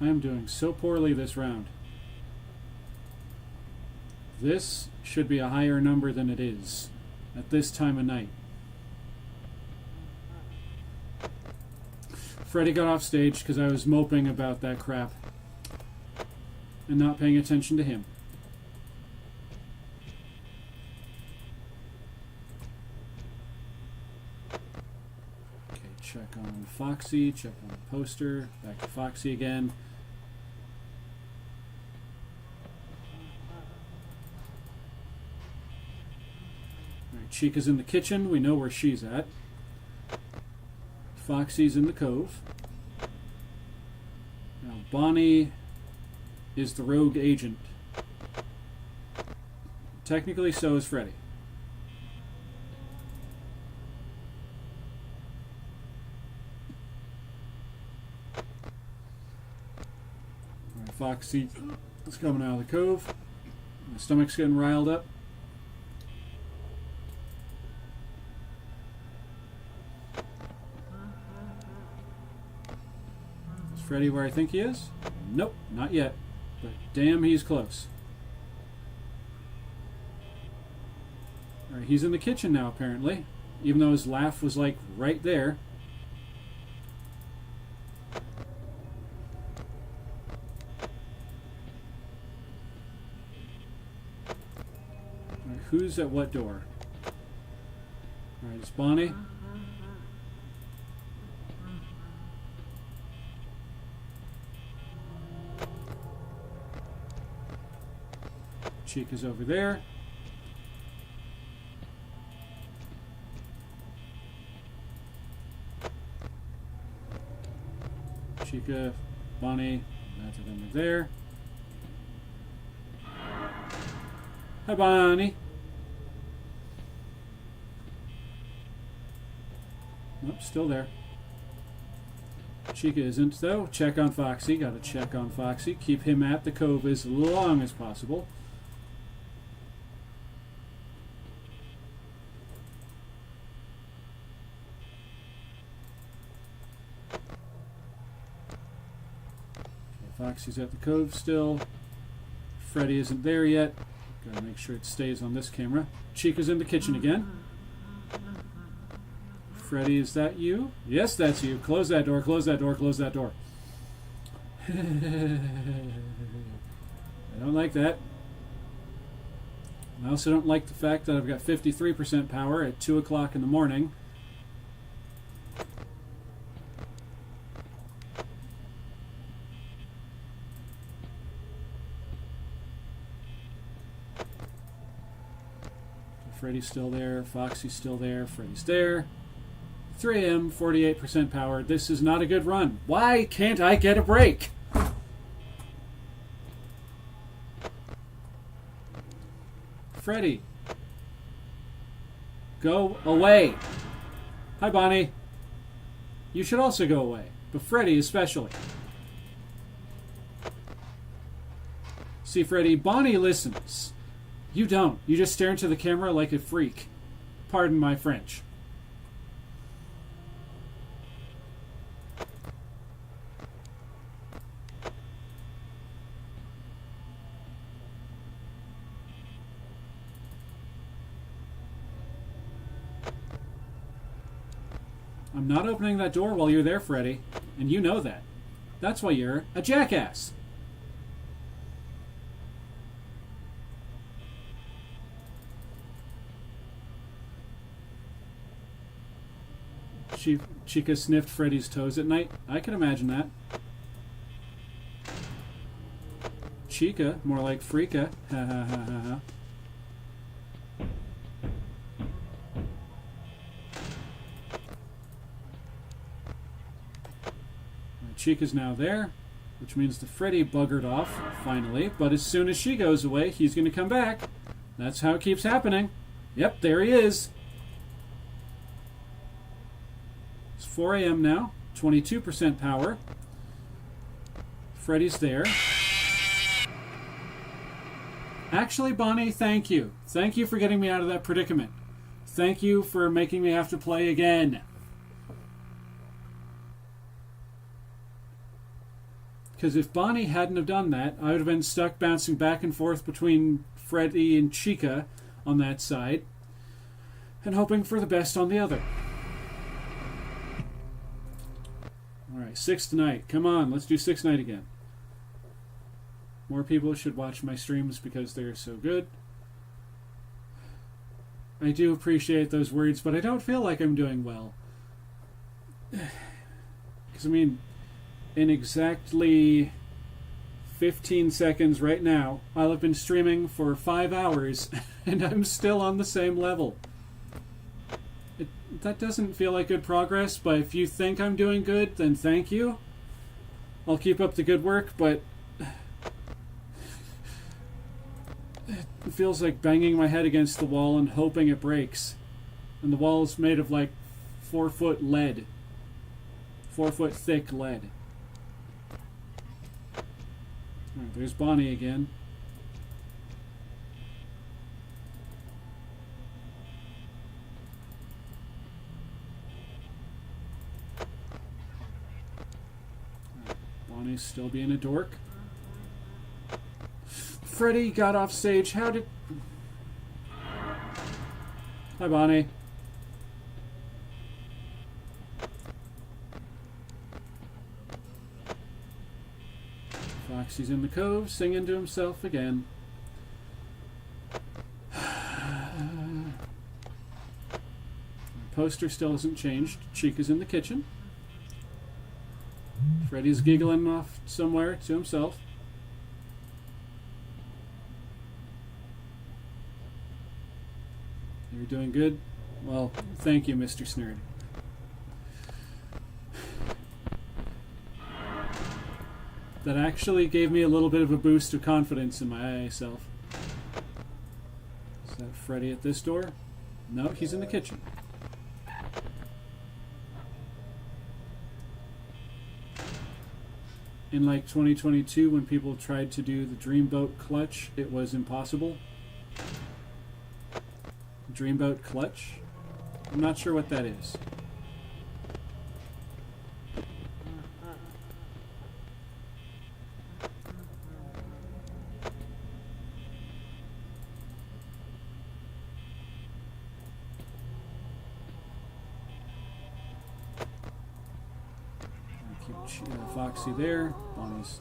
I am doing so poorly this round. This should be a higher number than it is at this time of night. Freddy got off stage because I was moping about that crap and not paying attention to him. Okay, check on Foxy, check on the poster, back to Foxy again. Alright, Chica's in the kitchen, we know where she's at. Foxy's in the cove. Now Bonnie is the rogue agent. Technically, so is Freddy. Alright, Foxy is coming out of the cove. My stomach's getting riled up. Freddy where I think he is? Nope, not yet. But damn, he's close. Alright, he's in the kitchen now, apparently. Even though his laugh was, like, right there. Alright, who's at what door? Alright, it's Bonnie. Chica's over there. Chica, Bonnie, both of them are there. Hi, Bonnie. Nope, still there. Chica isn't, though. Check on Foxy. Gotta check on Foxy. Keep him at the cove as long as possible. Foxy's at the cove still. Freddy isn't there yet. Gotta make sure it stays on this camera. Chica's in the kitchen again. Freddy, is that you? Yes, that's you. Close that door, close that door, close that door. I don't like that. I also don't like the fact that I've got 53% power at 2 o'clock in the morning. Freddy's still there, Foxy's still there, Freddy's there. 3 a.m., 48% power. This is not a good run. Why can't I get a break? Freddy. Go away. Hi, Bonnie. You should also go away, but Freddy especially. See, Freddy, Bonnie listens. You don't. You just stare into the camera like a freak. Pardon my French. I'm not opening that door while you're there, Freddy. And you know that. That's why you're a jackass. Chica sniffed Freddy's toes at night. I can imagine that. Chica, more like Freaka. Ha ha ha ha ha. Chica's now there, which means the Freddy buggered off, finally. But as soon as she goes away, he's going to come back. That's how it keeps happening. Yep, there he is. It's 4 a.m. now, 22% power. Freddy's there. Actually, Bonnie, thank you. Thank you for getting me out of that predicament. Thank you for making me have to play again. Because if Bonnie hadn't have done that, I would have been stuck bouncing back and forth between Freddy and Chica on that side, and hoping for the best on the other. Alright, 6 tonight. Come on, let's do 6 night again. More people should watch my streams because they're so good. I do appreciate those words, but I don't feel like I'm doing well. Because, I mean, in exactly 15 seconds right now, I'll have been streaming for 5 hours, and I'm still on the same level. That doesn't feel like good progress, but if you think I'm doing good, then thank you. I'll keep up the good work, but it feels like banging my head against the wall and hoping it breaks. And the wall is made of like 4-foot lead. 4-foot thick lead. Alright, there's Bonnie again. Bonnie's still being a dork. Freddy got off stage. How did... Hi, Bonnie. Foxy's in the cove, singing to himself again. Poster still hasn't changed. Chica's in the kitchen. Freddy's giggling off somewhere to himself. You're doing good? Well, thank you, Mr. Snerd. That actually gave me a little bit of a boost of confidence in my self. Is that Freddy at this door? No, he's in the kitchen. In like 2022, when people tried to do the Dreamboat Clutch, it was impossible. Dreamboat Clutch? I'm not sure what that is. Foxy there. Bonnie's.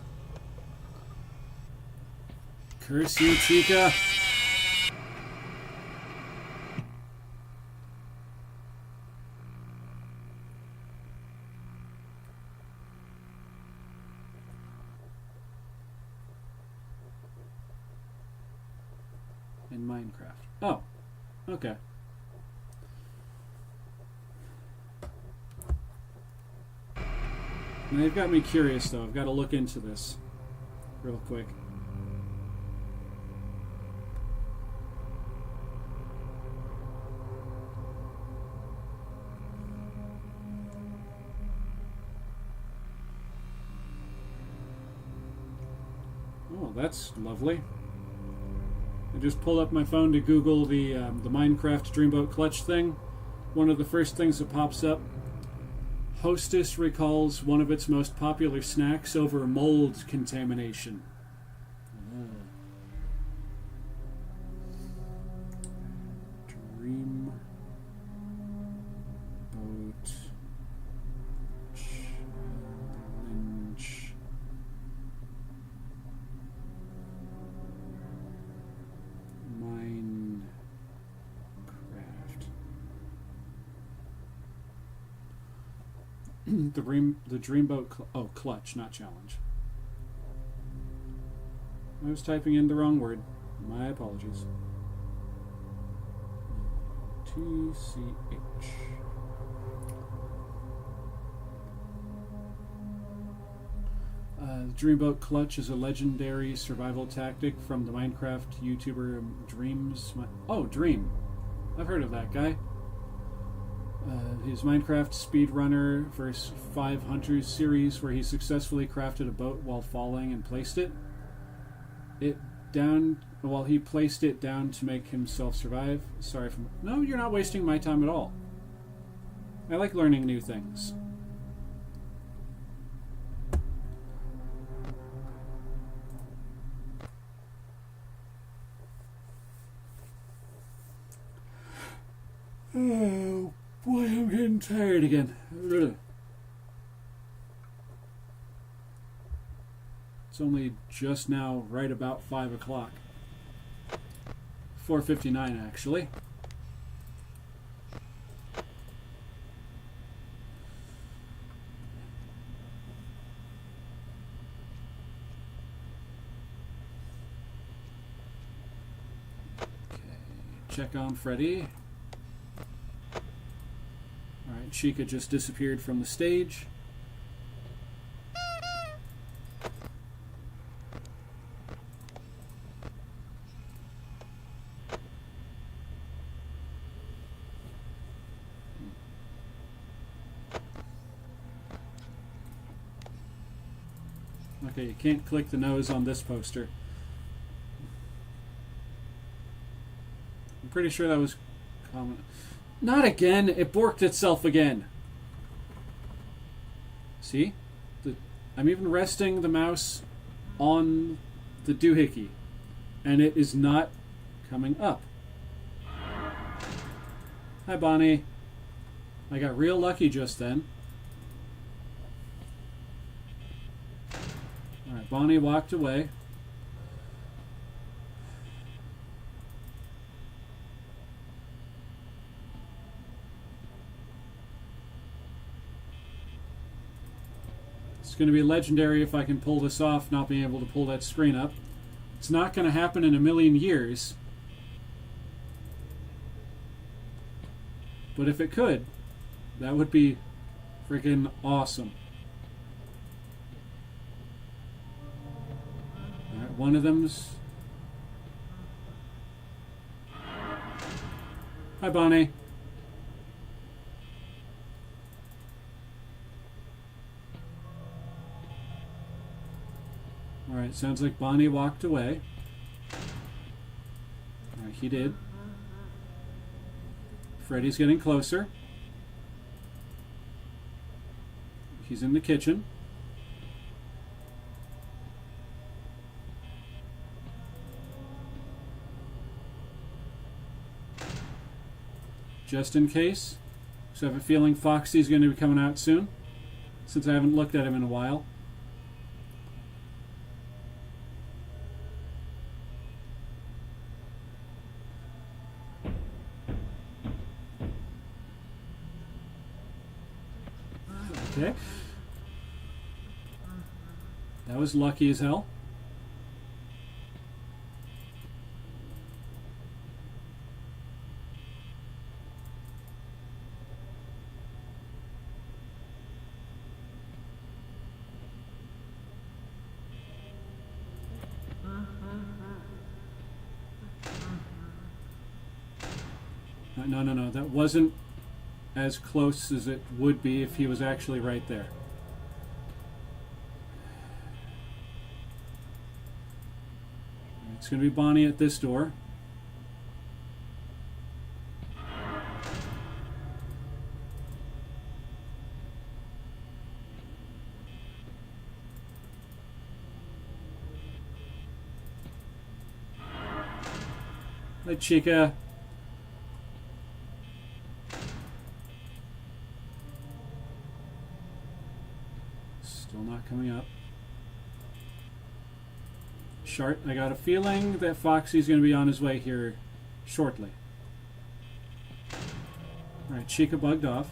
Curse you, Chica! In Minecraft. Oh, okay. Now, they've got me curious, though. I've got to look into this real quick. Oh, that's lovely. I just pulled up my phone to Google the Minecraft Dreamboat Clutch thing. One of the first things that pops up: Hostess recalls one of its most popular snacks over mold contamination. Dreamboat Challenge. Minecraft. the Dreamboat. Clutch, not challenge. I was typing in the wrong word. My apologies. TCH. Dreamboat Clutch is a legendary survival tactic from the Minecraft YouTuber Dreams. Dream. I've heard of that guy. His Minecraft speedrunner vs. 5 Hunters series, where he successfully crafted a boat while falling and placed it down. Well, he placed it down to make himself survive. No, you're not wasting my time at all. I like learning new things. Oh boy, I'm getting tired again. It's only just now right about 5 o'clock. 4:59 actually. Okay, check on Freddy. Alright, Chica just disappeared from the stage. Okay, you can't click the nose on this poster. I'm pretty sure that was common. Not again! It borked itself again! See? I'm even resting the mouse on the doohickey, and it is not coming up. Hi, Bonnie. I got real lucky just then. Alright, Bonnie walked away. It's going to be legendary if I can pull this off, not being able to pull that screen up. It's not going to happen in a million years. But if it could, that would be freaking awesome. Alright, one of them's... Hi, Bonnie. Alright, sounds like Bonnie walked away. Alright, he did. Freddy's getting closer. He's in the kitchen. Just in case. So I have a feeling Foxy's going to be coming out soon, since I haven't looked at him in a while. Okay. That was lucky as hell. No. That wasn't as close as it would be if he was actually right there. It's going to be Bonnie at this door. Hi, Chica. Still not coming up. Shart, I got a feeling that Foxy's going to be on his way here shortly. Alright, Chica bugged off.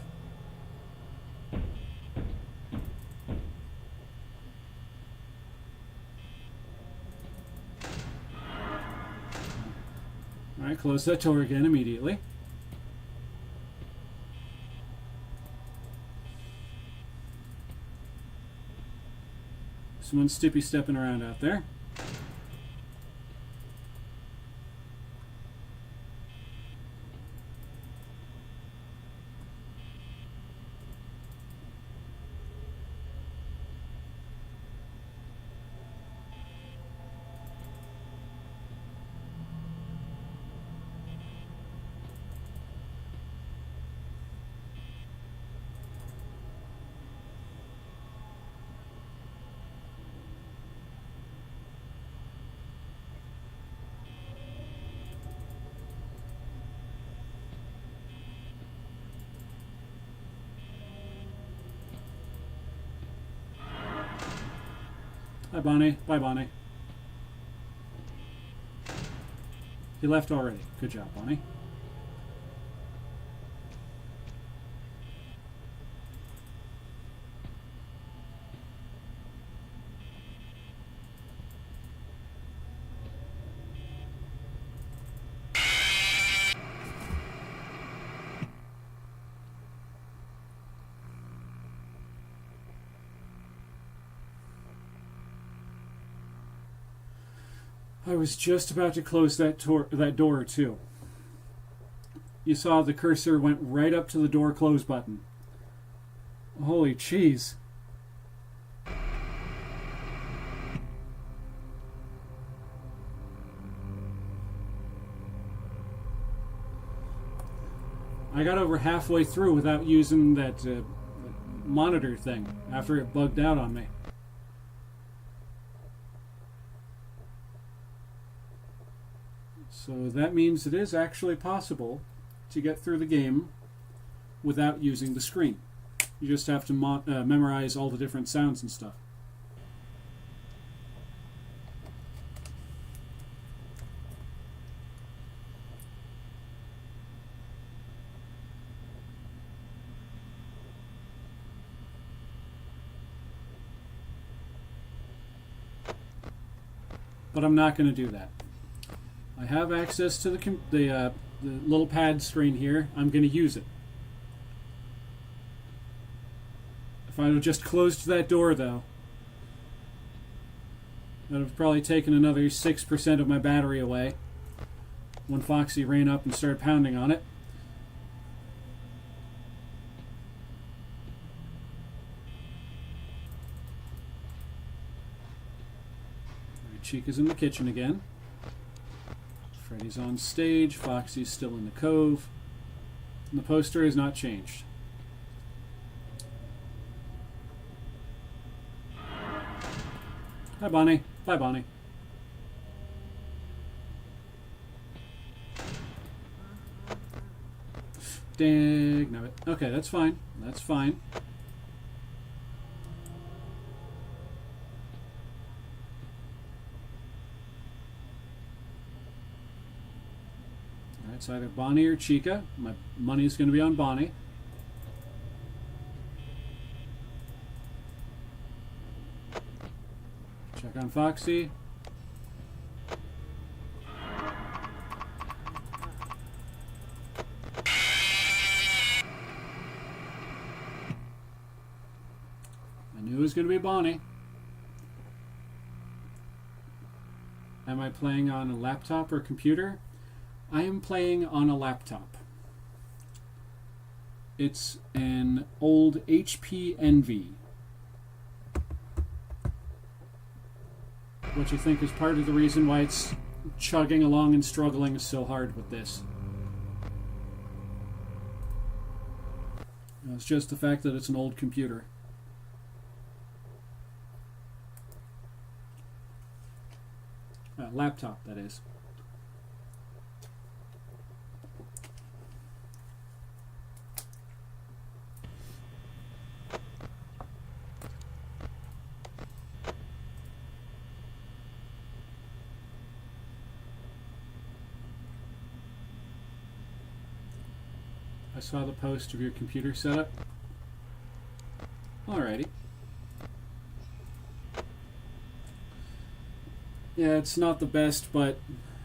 Alright, close that door again immediately. Someone's stippy stepping around out there. Hi, Bonnie. Bye, Bonnie. He left already. Good job, Bonnie. I was just about to close that door too. You saw the cursor went right up to the door close button. Holy cheese. I got over halfway through without using that monitor thing after it bugged out on me. So that means it is actually possible to get through the game without using the screen. You just have to memorize all the different sounds and stuff. But I'm not going to do that. I have access to the little pad screen here. I'm going to use it. If I would have just closed that door, though, that would have probably taken another 6% of my battery away when Foxy ran up and started pounding on it. Chica's in the kitchen again. Freddy's on stage. Foxy's still in the cove. And the poster has not changed. Hi, Bonnie. Bye, Bonnie. Dag nabbit. Okay, that's fine. That's fine. It's either Bonnie or Chica. My money's going to be on Bonnie. Check on Foxy. I knew it was going to be Bonnie. Am I playing on a laptop or computer? I am playing on a laptop. It's an old HP Envy, which I think is part of the reason why it's chugging along and struggling so hard with this. It's just the fact that it's an old computer. Laptop, that is. I saw the post of your computer setup. Alrighty. Yeah, it's not the best, but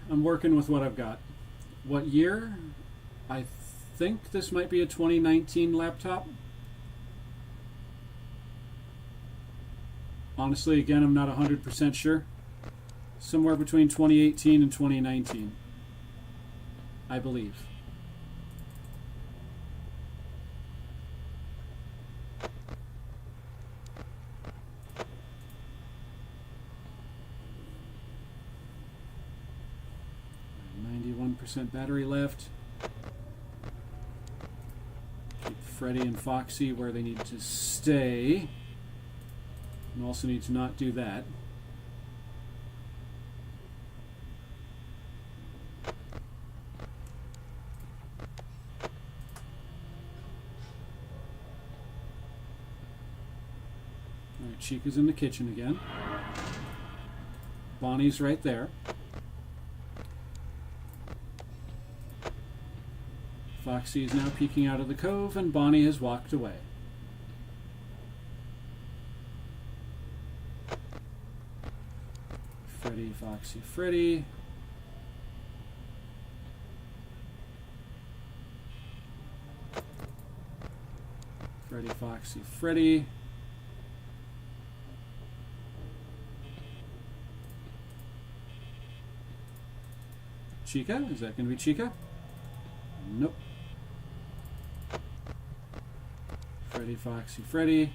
I'm working with what I've got. what year. I think this might be a 2019 laptop. Honestly, again, I'm not 100% sure. Somewhere between 2018 and 2019, I believe. % battery left. Keep Freddy and Foxy where they need to stay. And also need to not do that. Alright, Chica's in the kitchen again. Bonnie's right there. Foxy is now peeking out of the cove, and Bonnie has walked away. Freddy, Foxy, Freddy. Freddy, Foxy, Freddy. Chica? Is that going to be Chica? Nope. Freddy, Foxy, Freddy.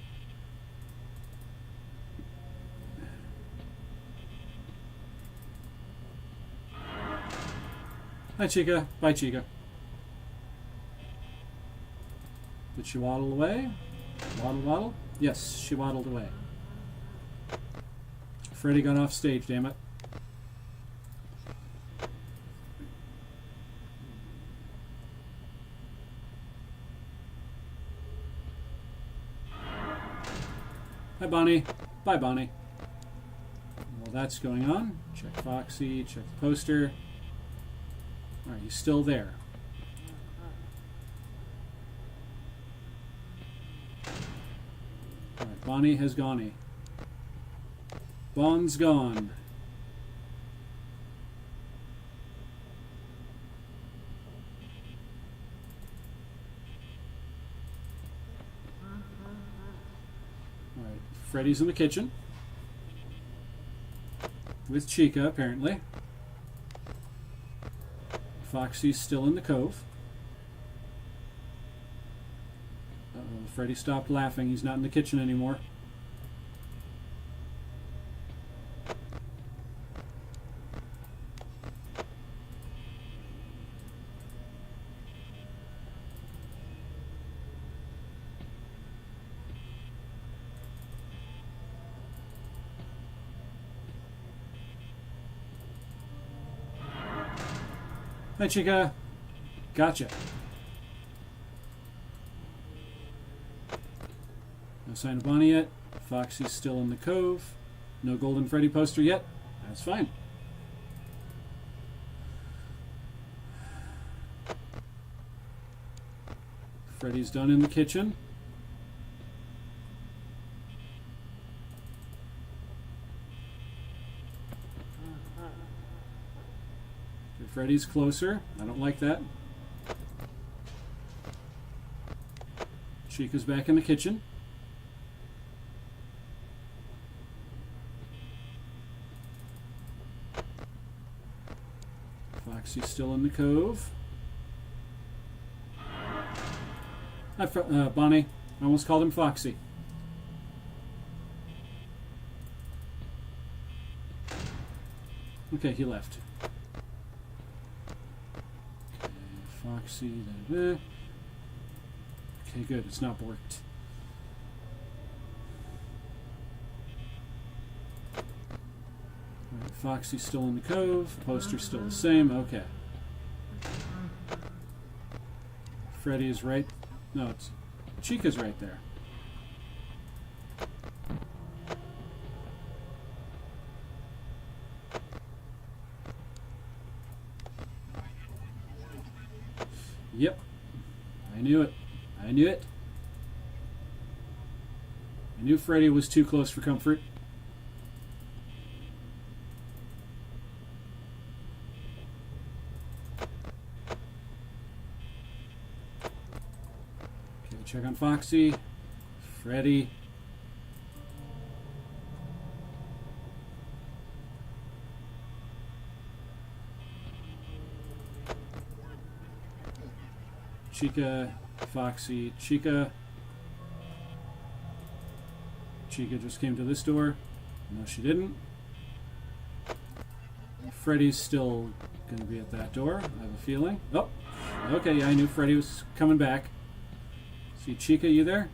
Hi, Chica. Bye, Chica. Did she waddle away? Waddle, waddle? Yes, she waddled away. Freddy got off stage, damn it. Hi, Bonnie. Bye, Bonnie. While that's going on, check Foxy, check the poster. Alright, he's still there. Alright, Bonnie has gone. Bon's gone. Alright, Freddy's in the kitchen. With Chica, apparently. Foxy's still in the cove. Uh-oh, Freddy stopped laughing. He's not in the kitchen anymore. Hi, Chica. Gotcha. No sign of Bonnie yet. Foxy's still in the cove. No Golden Freddy poster yet. That's fine. Freddy's done in the kitchen. Freddy's closer. I don't like that. Chica's back in the kitchen. Foxy's still in the cove. Hi, Bonnie. I almost called him Foxy. Okay, he left. Foxy, okay, good. It's not borked. Right, Foxy's still in the cove. Poster's still the same. Okay. Freddy is right. No, it's Chica's right there. Yep. I knew it. I knew it. I knew Freddy was too close for comfort. Check on Foxy. Freddy. Chica, Foxy, Chica. Chica just came to this door. No, she didn't. Freddy's still going to be at that door, I have a feeling. Oh, okay, yeah, I knew Freddy was coming back. See, Chica, you there?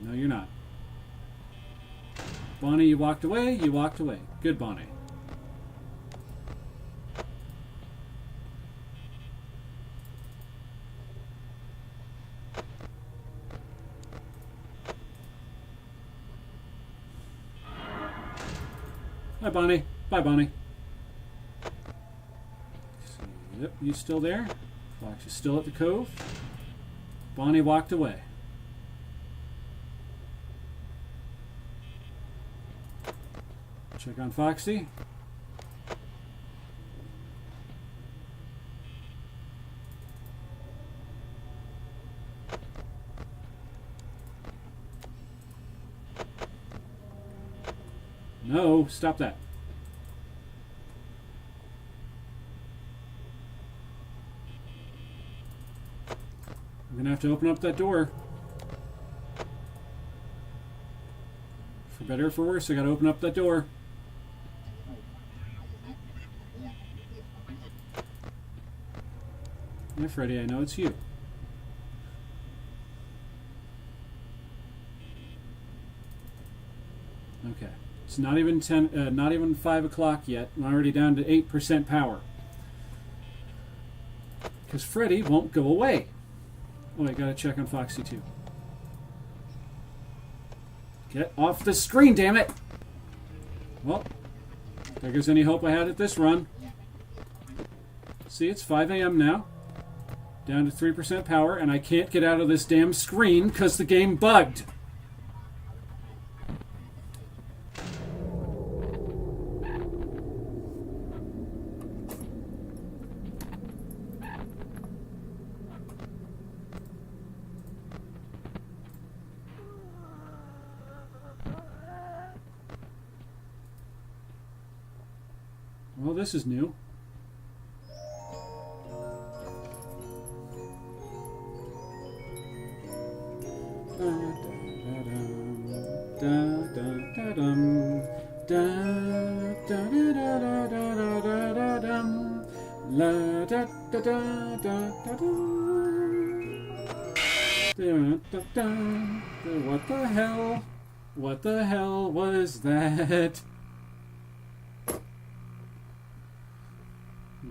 No, you're not. Bonnie, you walked away? You walked away. Good, Bonnie. Hi, Bonnie. Bye, Bonnie. Yep, you still there? Fox is still at the cove. Bonnie walked away. Check on Foxy. No, stop that. I'm gonna have to open up that door. For better or for worse, I gotta open up that door. Yeah, Freddy, I know it's you. Okay, it's not even not even 5 o'clock yet. I'm already down to 8% power because Freddy won't go away. Oh, I gotta check on Foxy too. Get off the screen, damn it! Well, there goes any hope I had at this run. See, it's 5 a.m. now. Down to 3% power, and I can't get out of this damn screen because the game bugged. Well, this is new. What the hell? What the hell was that?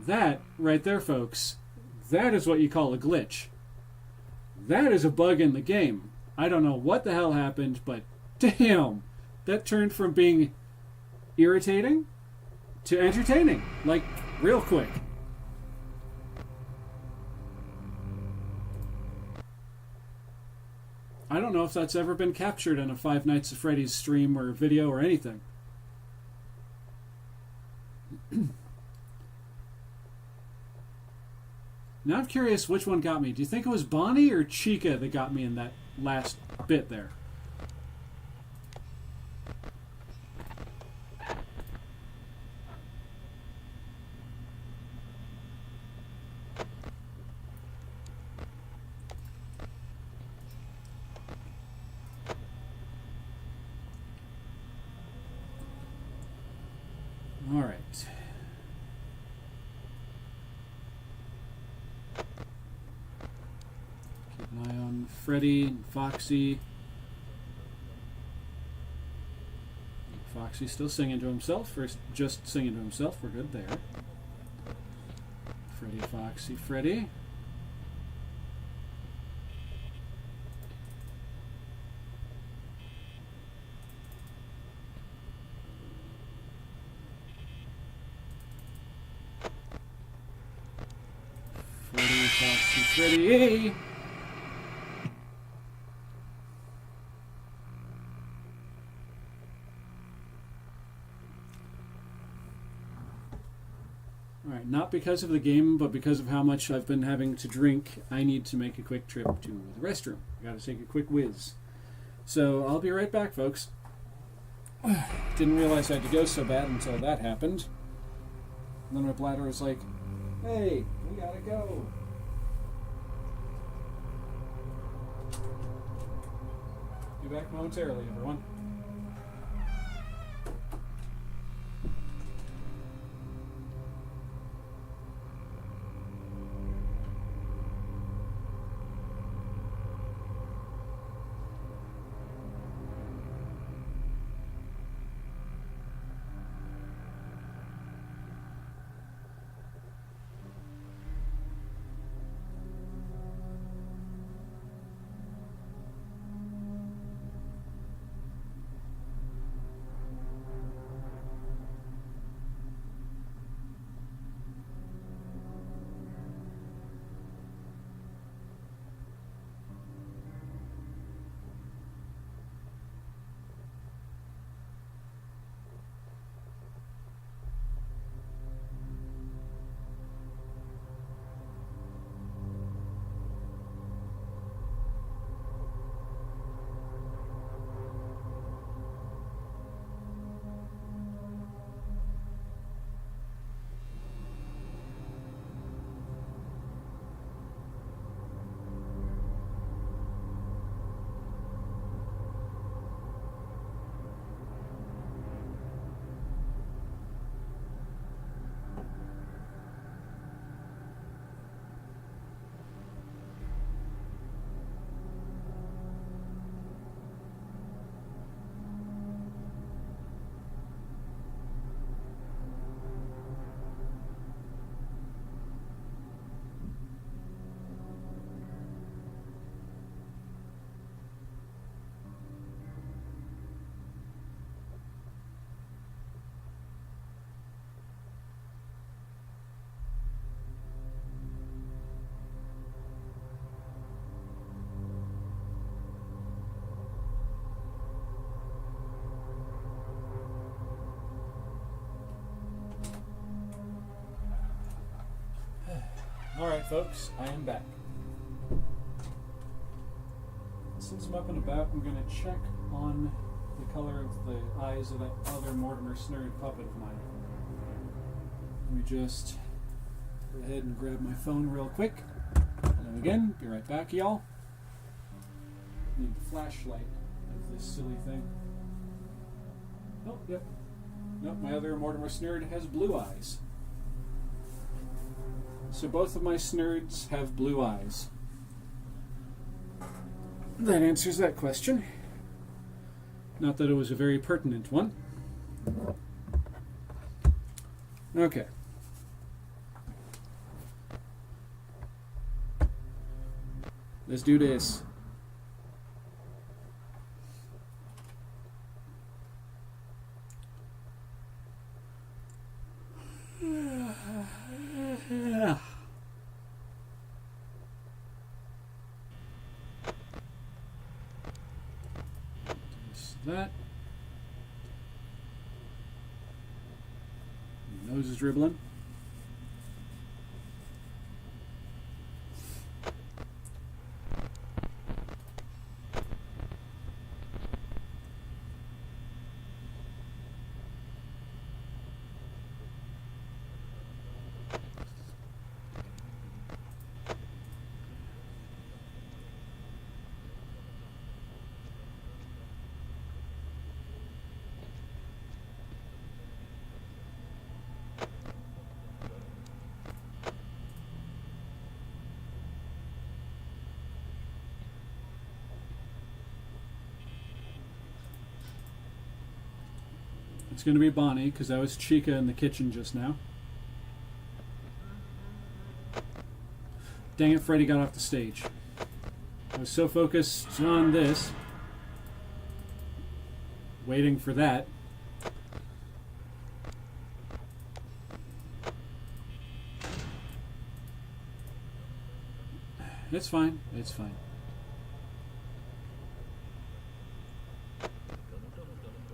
That, right there, folks, that is what you call a glitch. That is a bug in the game. I don't know what the hell happened, but damn, that turned from being irritating to entertaining, like, real quick. I don't know if that's ever been captured in a Five Nights at Freddy's stream or video or anything. Now I'm curious which one got me. Do you think it was Bonnie or Chica that got me in that last bit there? All right. Keep an eye on Freddy and Foxy. Foxy's still singing to himself, or just singing to himself. We're good there. Freddy, Foxy, Freddy. Freddy, Foxy, Freddy. Alright, not because of the game, but because of how much I've been having to drink, I need to make a quick trip to the restroom. Got to take a quick whiz. So I'll be right back, folks. Didn't realize I had to go so bad until that happened. And then my bladder was like, hey, we gotta go. Be back momentarily, everyone. Alright, folks, I am back. Since I'm up and about, I'm going to check on the color of the eyes of that other Mortimer Snurd puppet of mine. Let me just go ahead and grab my phone real quick. And again, be right back, y'all. Need the flashlight of this silly thing. Oh, yep. Nope, my other Mortimer Snurd has blue eyes. So both of my Snurds have blue eyes. That answers that question. Not that it was a very pertinent one. Okay. Let's do this. That. Your nose is dribbling. It's going to be Bonnie, because that was Chica in the kitchen just now. Dang it, Freddy got off the stage. I was so focused on this, waiting for that. It's fine, it's fine.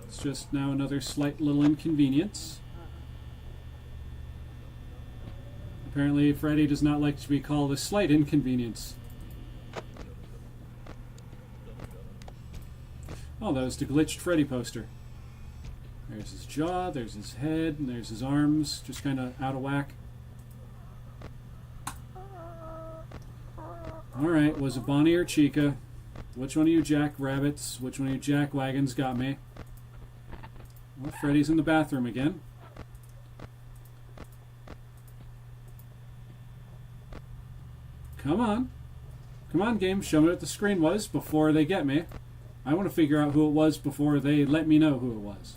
It's just now another slight little inconvenience. Apparently, Freddy does not like to be called a slight inconvenience. Oh, that was the glitched Freddy poster. There's his jaw, there's his head, and there's his arms, just kind of out of whack. Alright, was it Bonnie or Chica? Which one of you jackrabbits, which one of you jackwagons got me? Well, Freddy's in the bathroom again. Come on. Come on, game, show me what the screen was before they get me. I want to figure out who it was before they let me know who it was.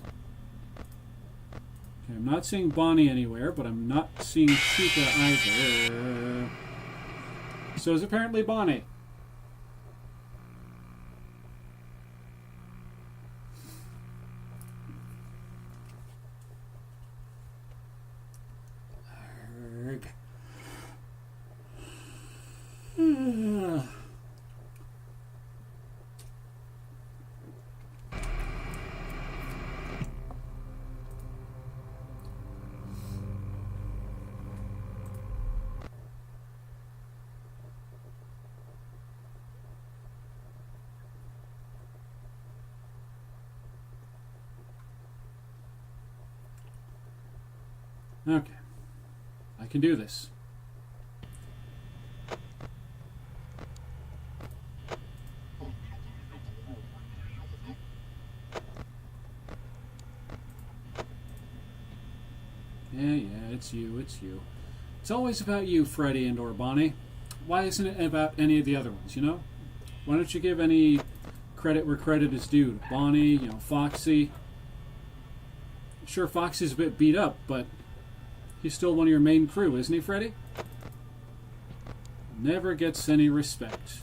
Okay, I'm not seeing Bonnie anywhere, but I'm not seeing Chica either. So it's apparently Bonnie. Okay. I can do this. Yeah, it's you, it's you. It's always about you, Freddy and or Bonnie. Why isn't it about any of the other ones, you know? Why don't you give any credit where credit is due? Bonnie, you know, Foxy. Sure, Foxy's a bit beat up, but he's still one of your main crew, isn't he, Freddy? Never gets any respect.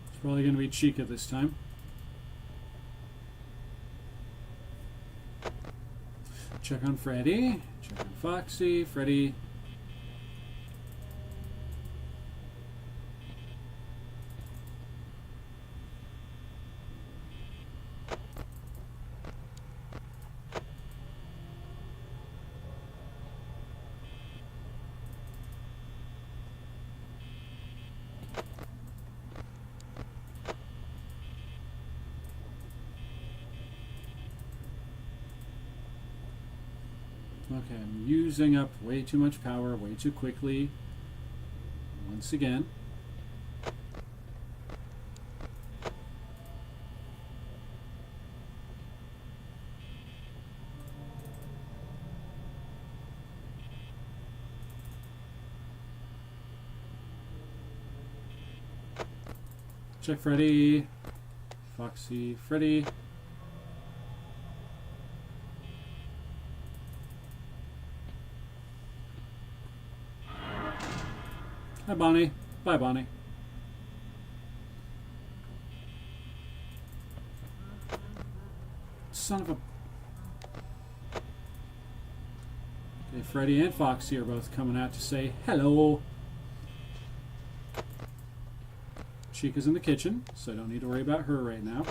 It's probably going to be Chica this time. Check on Freddy. Check on Foxy. Freddy. Okay, I'm using up way too much power, way too quickly. Once again. Check Freddy. Foxy, Freddy. Hi, Bonnie. Bye, Bonnie. Son of a... Okay, Freddy and Foxy are both coming out to say hello. Chica's in the kitchen, so I don't need to worry about her right now.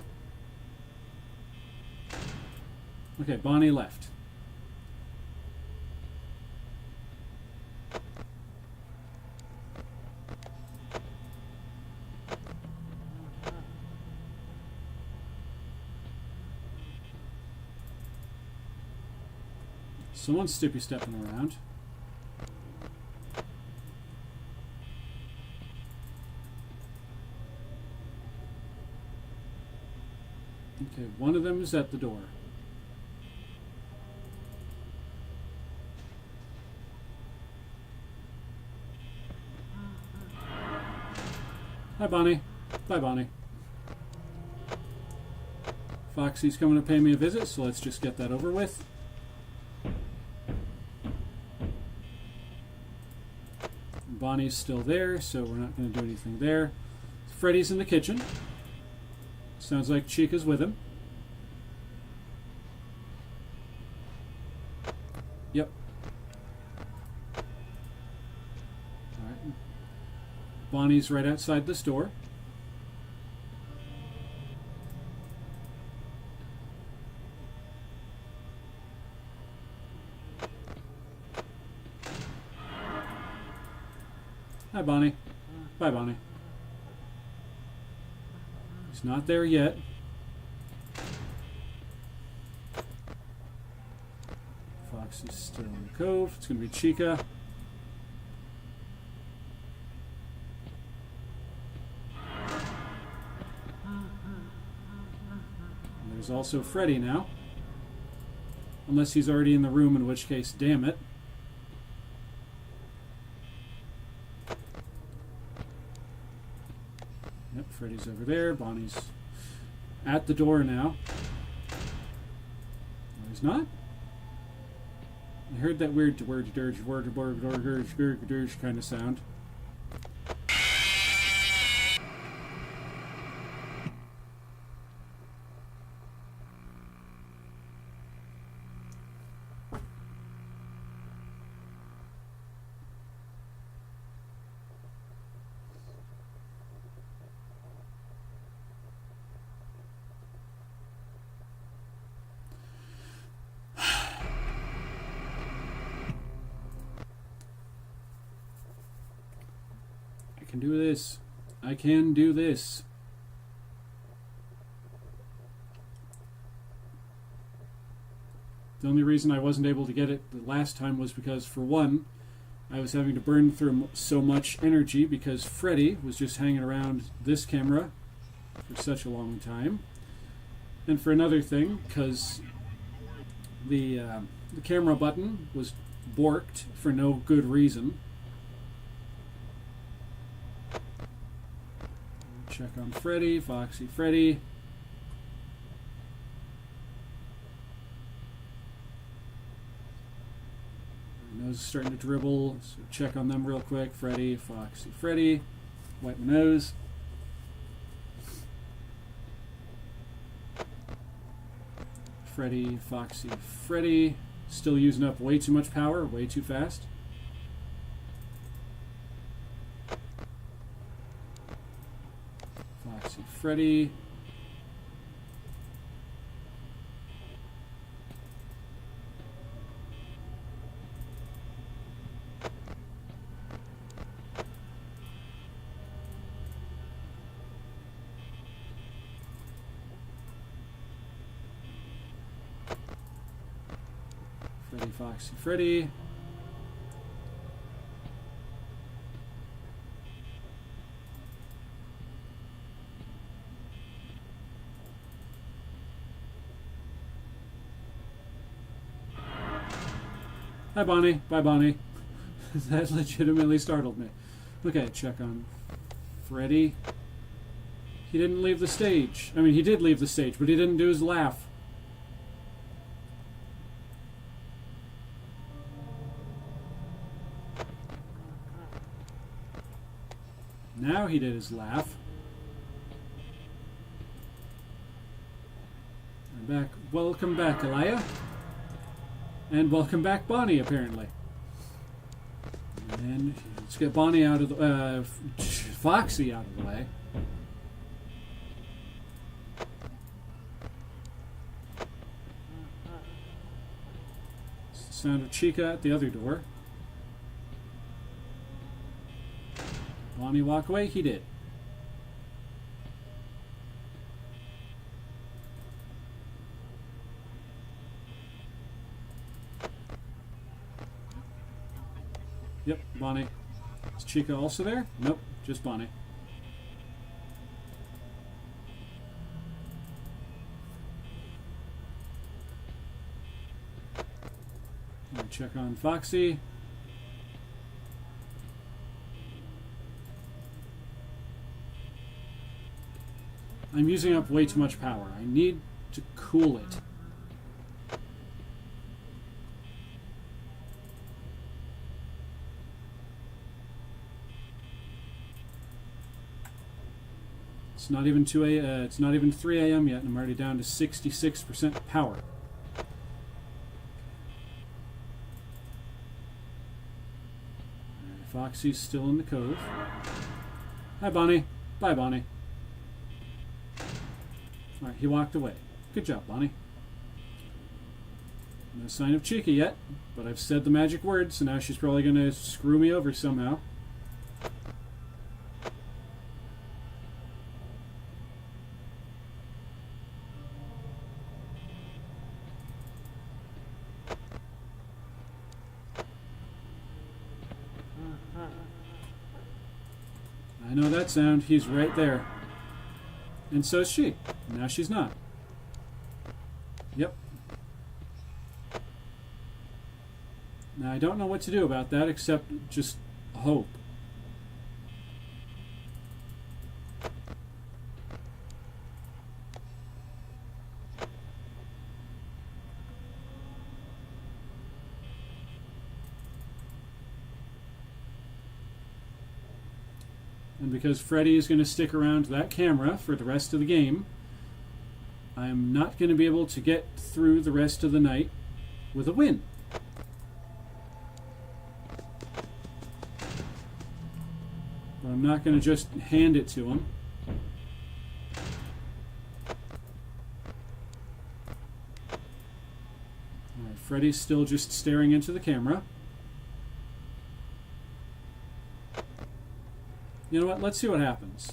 Okay, Bonnie left. Someone's stepping around. Okay, one of them is at the door. Hi, Bonnie. Bye, Bonnie. Foxy's coming to pay me a visit, so let's just get that over with. Bonnie's still there, so we're not going to do anything there. Freddy's in the kitchen. Sounds like Chica's with him. Yep. Alright. Bonnie's right outside this door. Hi, Bonnie. Bye, Bonnie. He's not there yet. Foxy's still in the cove. It's going to be Chica. And there's also Freddy now. Unless he's already in the room, in which case, damn it. Yep, Freddy's over there. Bonnie's at the door now. No, he's not. I heard that weird kind of sound. I can do this. I can do this. The only reason I wasn't able to get it the last time was because, for one, I was having to burn through so much energy because Freddy was just hanging around this camera for such a long time. And for another thing, because the camera button was borked for no good reason. Check on Freddy, Foxy Freddy. My nose is starting to dribble, so check on them real quick. Freddy, Foxy Freddy. Wipe my nose. Freddy, Foxy Freddy. Still using up way too much power, way too fast. Foxy Freddy. Freddy, Foxy Freddy. Hi, Bonnie. Bye, Bonnie. That legitimately startled me. Okay, check on Freddy. He didn't leave the stage. I mean, he did leave the stage, but he didn't do his laugh. Now he did his laugh. I'm back. Welcome back, Elia. And welcome back, Bonnie, apparently. And let's get Bonnie out of the... Foxy out of the way. It's the sound of Chica at the other door. Bonnie walk away? He did. Yep, Bonnie. Is Chica also there? Nope, just Bonnie. Check on Foxy. I'm using up way too much power. I need to cool it. It's not even 2 a. It's not even 3 a.m. yet, and I'm already down to 66% power. Foxy's still in the cove. Hi, Bonnie. Bye, Bonnie. Alright, he walked away. Good job, Bonnie. No sign of Chica yet, but I've said the magic word, so now she's probably going to screw me over somehow. I know that sound. He's right there. And so is she. Now she's not. Yep. Now I don't know what to do about that except just hope. And because Freddy is going to stick around that camera for the rest of the game, I'm not going to be able to get through the rest of the night with a win. But I'm not going to just hand it to him. Alright, Freddy's still just staring into the camera. You know what? Let's see what happens.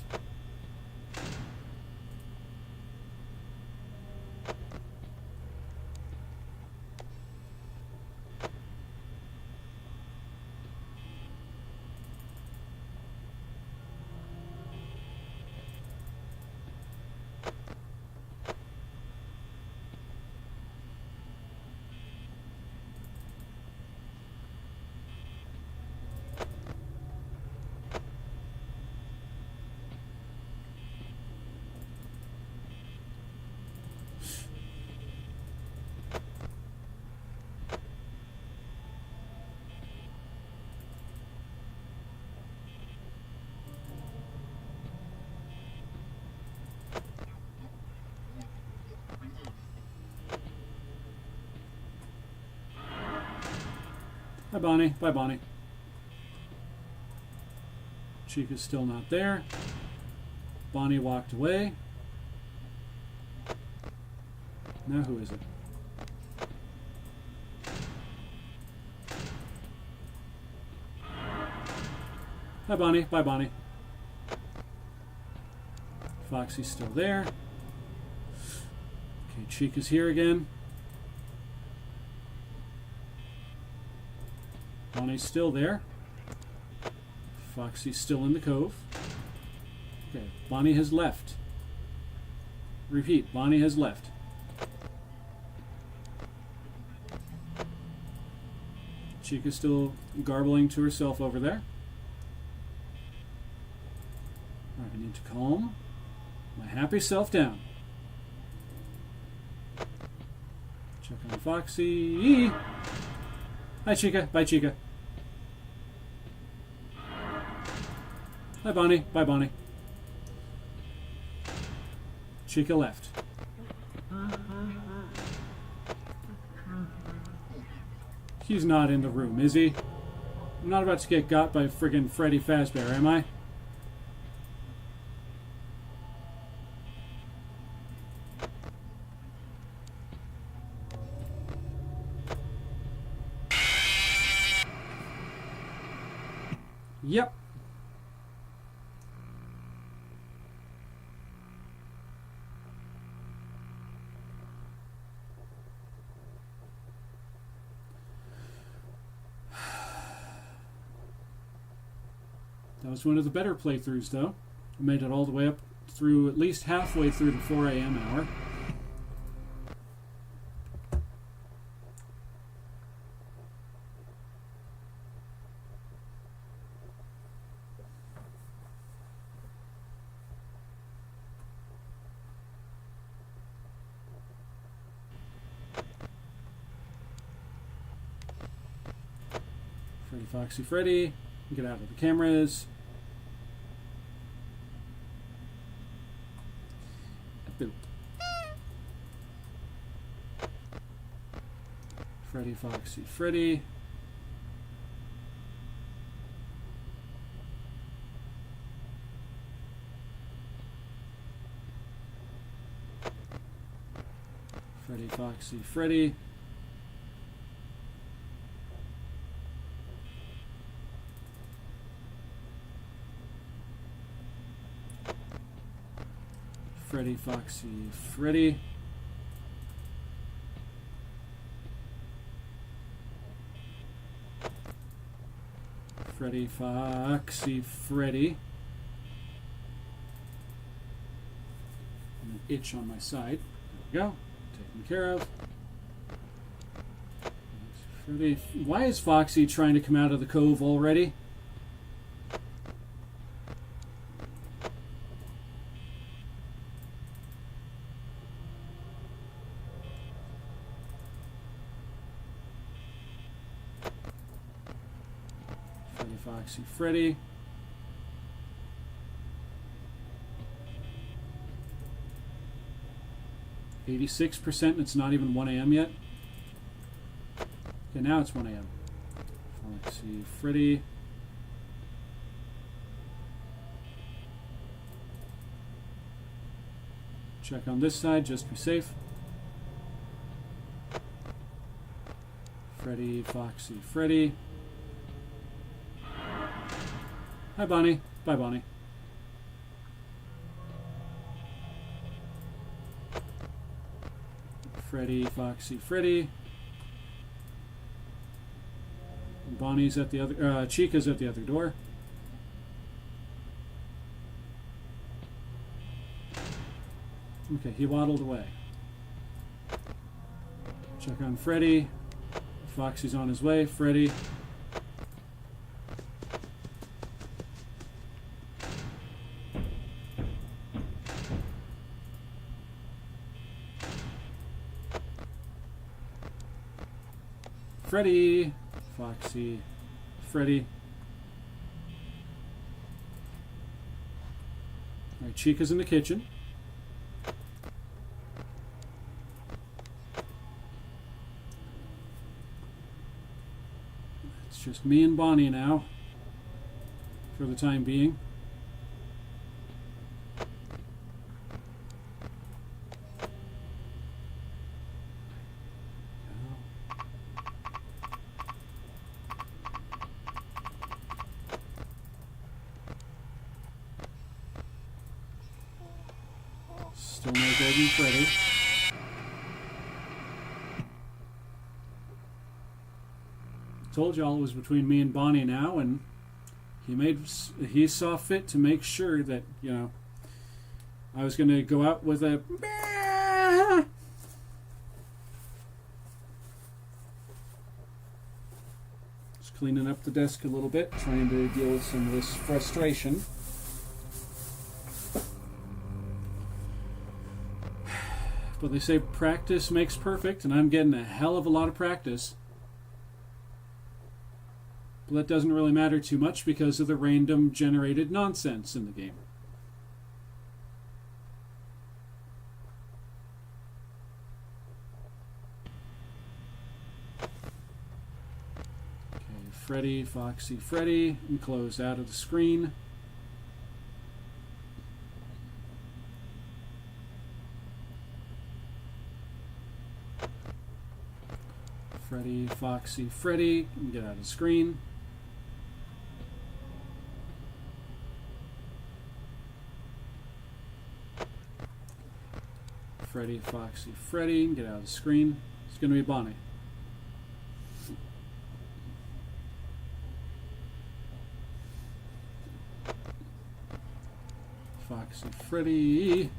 Bye, Bonnie. Bye, Bonnie. Chica's still not there. Bonnie walked away. Now who is it? Hi, Bonnie. Bye, Bonnie. Foxy's still there. Okay, Chica's here again. Bonnie's still there. Foxy's still in the cove. Okay, Bonnie has left. Repeat, Bonnie has left. Chica's still garbling to herself over there. Alright, I need to calm my happy self down. Check on Foxy. Hi, Chica. Bye, Chica. Hi, Bonnie. Bye, Bonnie. Chica left. He's not in the room, is he? I'm not about to get got by friggin' Freddy Fazbear, am I? Yep. That was one of the better playthroughs, though. I made it all the way up through, at least halfway through the 4 a.m. hour. Freddy Foxy Freddy, get out of the cameras. Boop. Freddy Foxy Freddy. Freddy Foxy Freddy. Freddy Foxy Freddy. Freddy Foxy Freddy. An itch on my side. There we go. Taken care of. Freddy. Why is Foxy trying to come out of the cove already? Foxy Freddy. %, it's not even 1 a.m. yet. Okay, now it's 1 a.m. Foxy Freddy. Check on this side, just to be safe. Freddy, Foxy Freddy. Hi, Bonnie. Bye, Bonnie. Freddy, Foxy, Freddy. Bonnie's at the other. Chica's at the other door. Okay, he waddled away. Check on Freddy. Foxy's on his way. Freddy. Freddy, Foxy, Freddy. All right, Chica's in the kitchen. It's just me and Bonnie now, for the time being. Still no golden Freddy. Told y'all it was between me and Bonnie now, and he saw fit to make sure that, you know, I was going to go out with a just cleaning up the desk a little bit, trying to deal with some of this frustration. But they say practice makes perfect, and I'm getting a hell of a lot of practice. But that doesn't really matter too much because of the random generated nonsense in the game. Okay, Freddy, Foxy, Freddy, and close out of the screen. Freddy, Foxy, Freddy, and get out of the screen. Freddy, Foxy, Freddy, and get out of the screen. It's going to be Bonnie. Foxy, Freddy.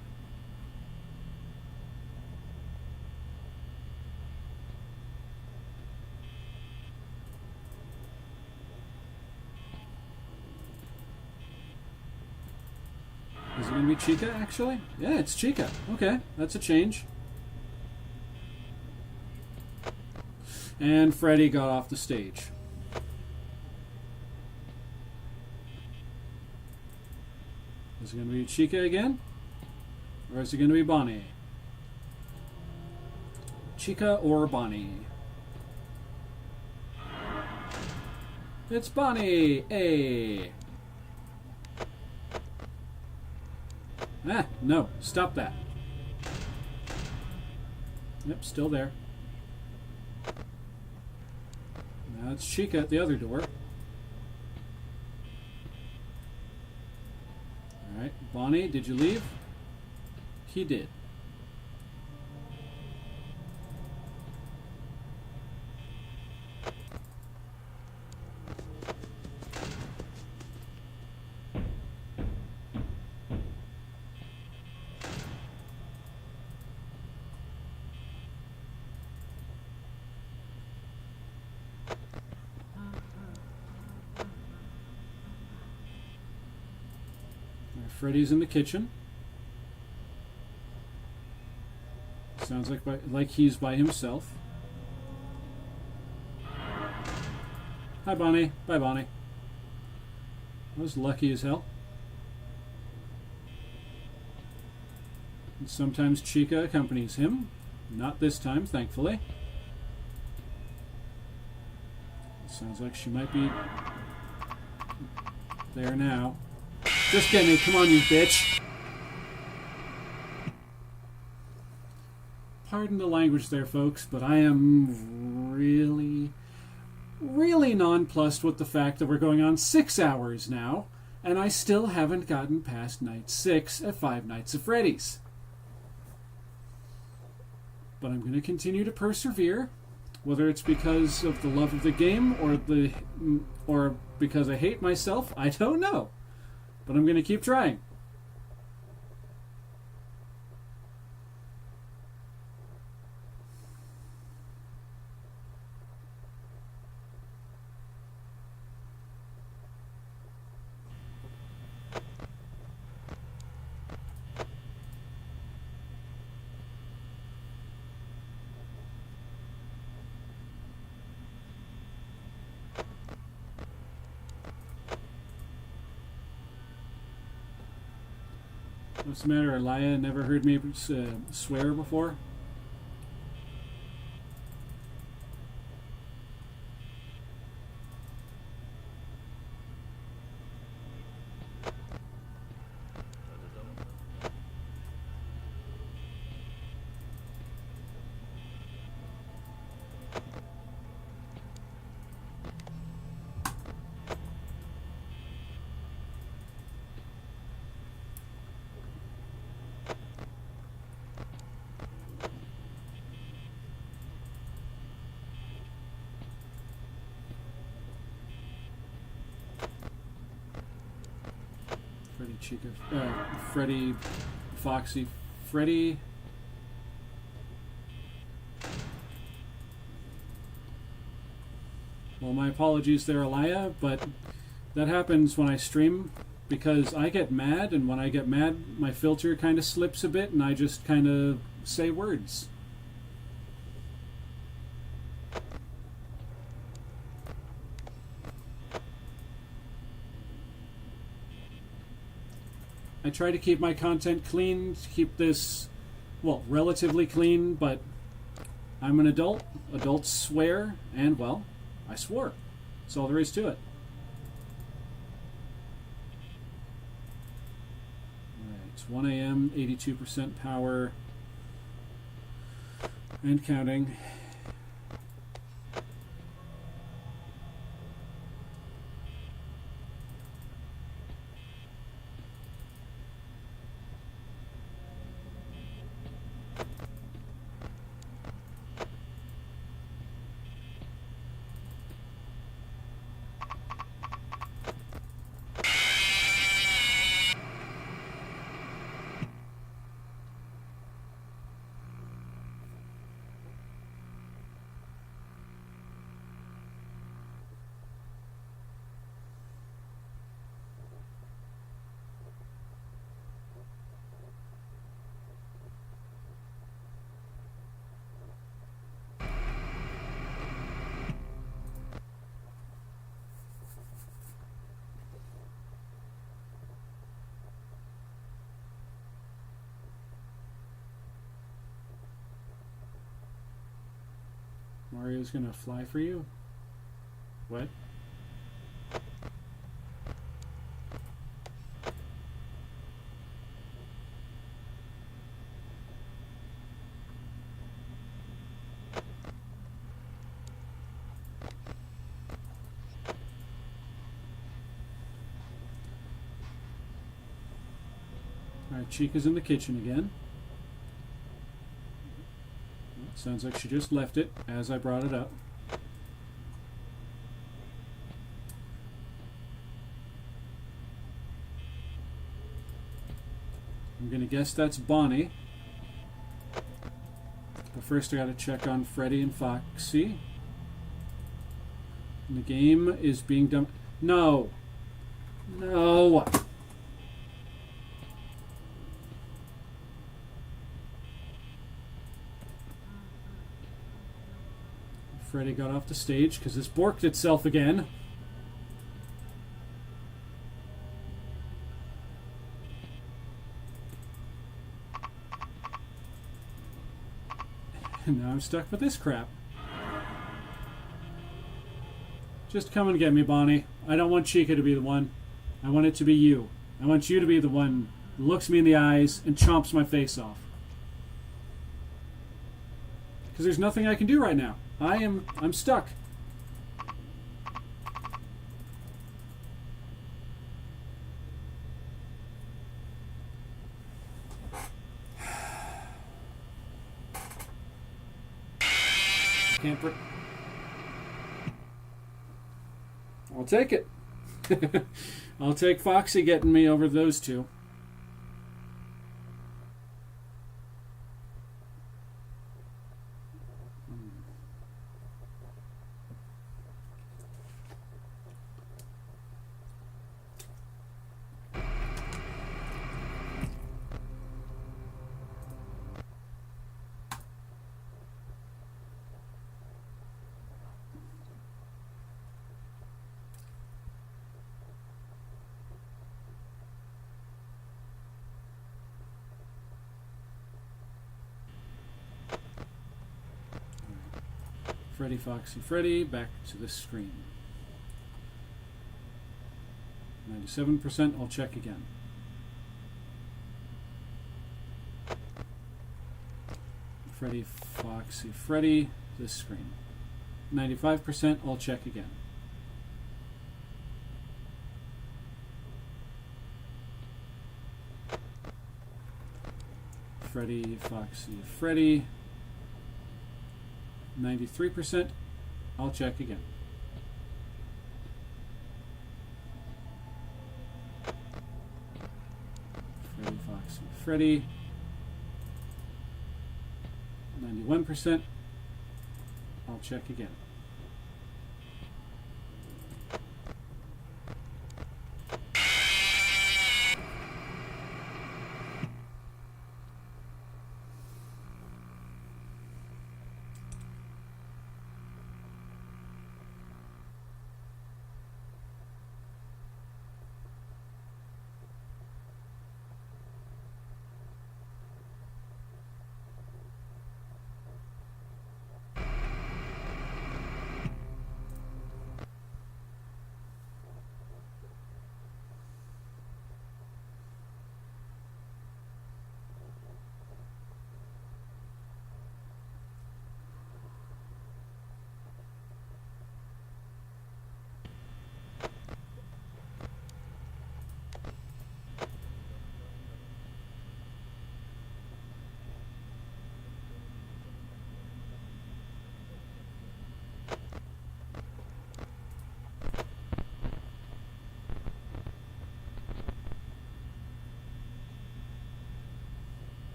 Is it going to be Chica, actually? Yeah, it's Chica. Okay, that's a change. And Freddy got off the stage. Is it going to be Chica again? Or is it going to be Bonnie? Chica or Bonnie? It's Bonnie! Hey! Ah, no. Stop that. Yep, still there. Now it's Chica at the other door. Alright, Bonnie, did you leave? He did. Freddy's in the kitchen. Sounds like he's by himself. Hi, Bonnie. Bye, Bonnie. I was lucky as hell. And sometimes Chica accompanies him. Not this time, thankfully. Sounds like she might be there now. Just get me. Come on, you bitch. Pardon the language there, folks, but I am really nonplussed with the fact that we're going on 6 hours now, and I still haven't gotten past night 6 at Five Nights at Freddy's. But I'm going to continue to persevere, whether it's because of the love of the game or because I hate myself, I don't know. But I'm going to keep trying. What's the matter, Elia? Never heard me swear before? Chica, Freddy, Foxy, Freddy. Well, my apologies there, Elia, but that happens when I stream because I get mad, and when I get mad, my filter kind of slips a bit, and I just kind of say words. I try to keep my content clean, keep this, well, relatively clean, but I'm an adult. Adults swear, and, well, I swore. That's all there is to it. Alright, it's 1 a.m., 82% power, and counting. Mario's gonna fly for you? What? Alright, Chica's in the kitchen again. Sounds like she just left it as I brought it up. I'm going to guess that's Bonnie. But first I got to check on Freddy and Foxy. And the game is being done. No! No! Freddy got off the stage because it's borked itself again. And now I'm stuck with this crap. Just come and get me, Bonnie. I don't want Chica to be the one. I want it to be you. I want you to be the one who looks me in the eyes and chomps my face off. Because there's nothing I can do right now. I'm stuck. Can't I'll take it. I'll take Foxy getting me over those two. Freddy, Foxy, Freddy, back to the screen. 97%, I'll check again. Freddy, Foxy, Freddy, this screen. 95%, I'll check again. Freddy, Foxy, Freddy. 93%, I'll check again. Freddy, Foxy, Freddy. 91%, I'll check again.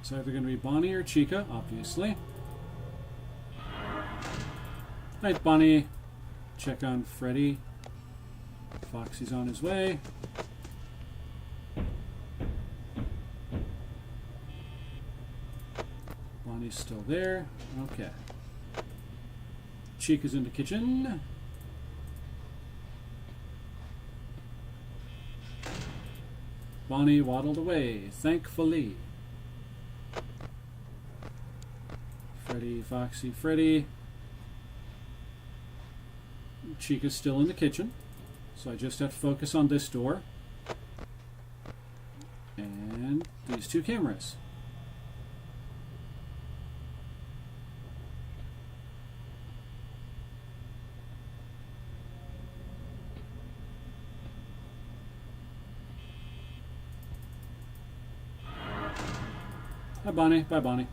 It's either going to be Bonnie or Chica, obviously. Alright, Bonnie. Check on Freddy. Foxy's on his way. Bonnie's still there. Okay. Chica's in the kitchen. Bonnie waddled away, thankfully. Freddy, Foxy, Freddy. Chica's still in the kitchen, so I just have to focus on this door and these two cameras. Hi, Bonnie. Bye, Bonnie.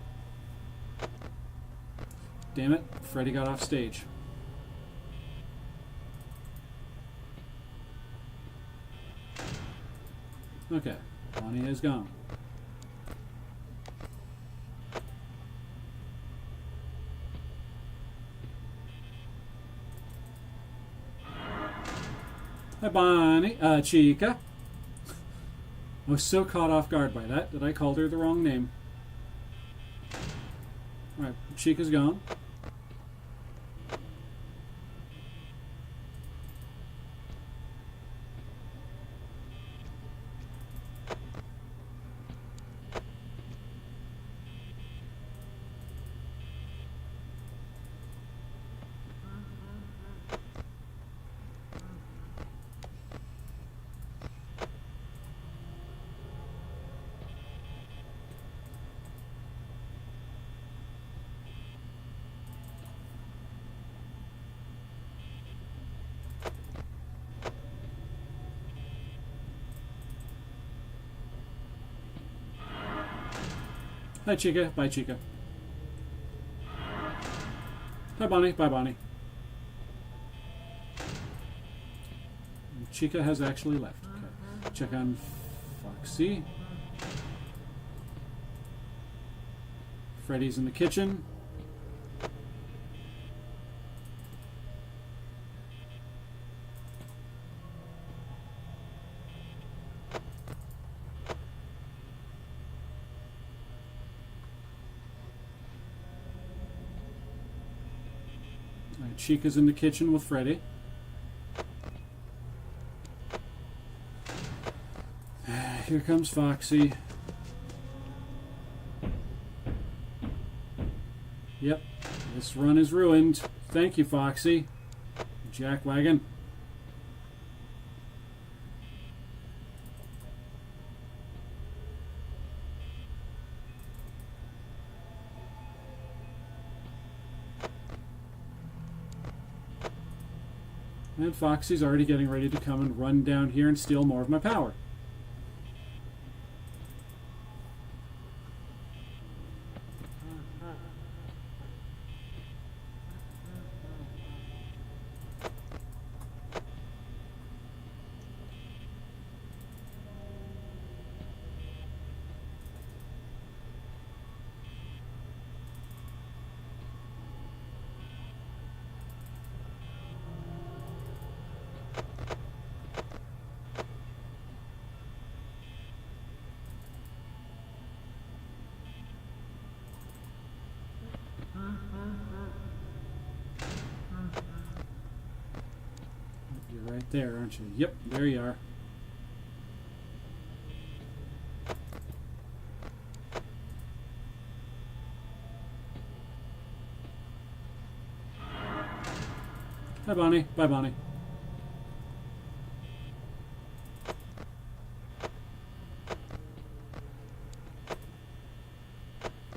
Damn it. Freddy got off stage. Okay. Bonnie is gone. Hi, Bonnie. Chica. I was so caught off guard by that I called her the wrong name. Alright, Chica's gone. Hi, Chica. Bye, Chica. Hi, Bonnie. Bye, Bonnie. Chica has actually left. Okay. Check on Foxy. Freddy's in the kitchen. Chica's in the kitchen with Freddy. Here comes Foxy. Yep, this run is ruined. Thank you, Foxy. Jackwagon. And Foxy's already getting ready to come and run down here and steal more of my power. You're right there, aren't you? Yep, there you are. Hi, Bonnie. Bye, Bonnie.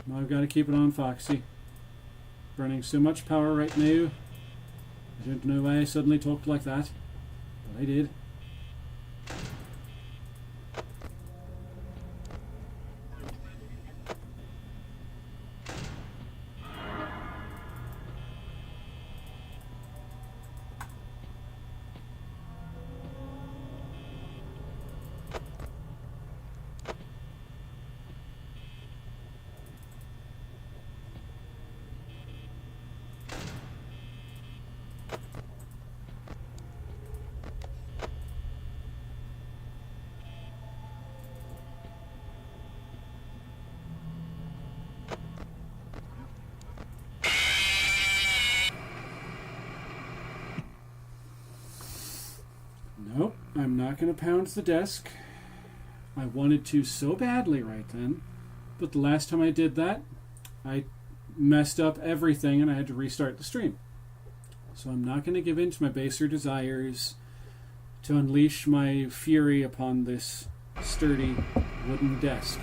Now I've got to keep it on Foxy. Burning so much power right now. I don't know why I suddenly talked like that, but I did. Nope, I'm not going to pound the desk. I wanted to so badly right then, but the last time I did that, I messed up everything and I had to restart the stream. So I'm not going to give in to my baser desires to unleash my fury upon this sturdy wooden desk.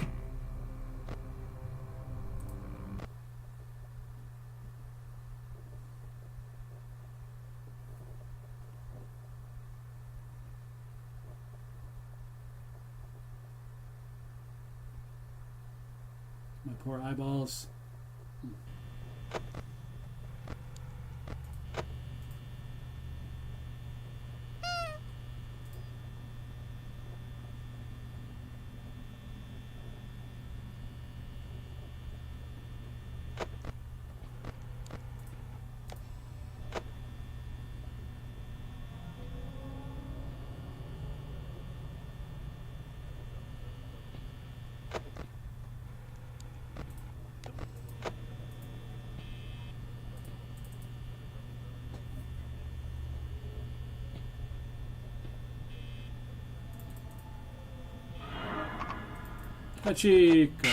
My poor eyeballs. Chica.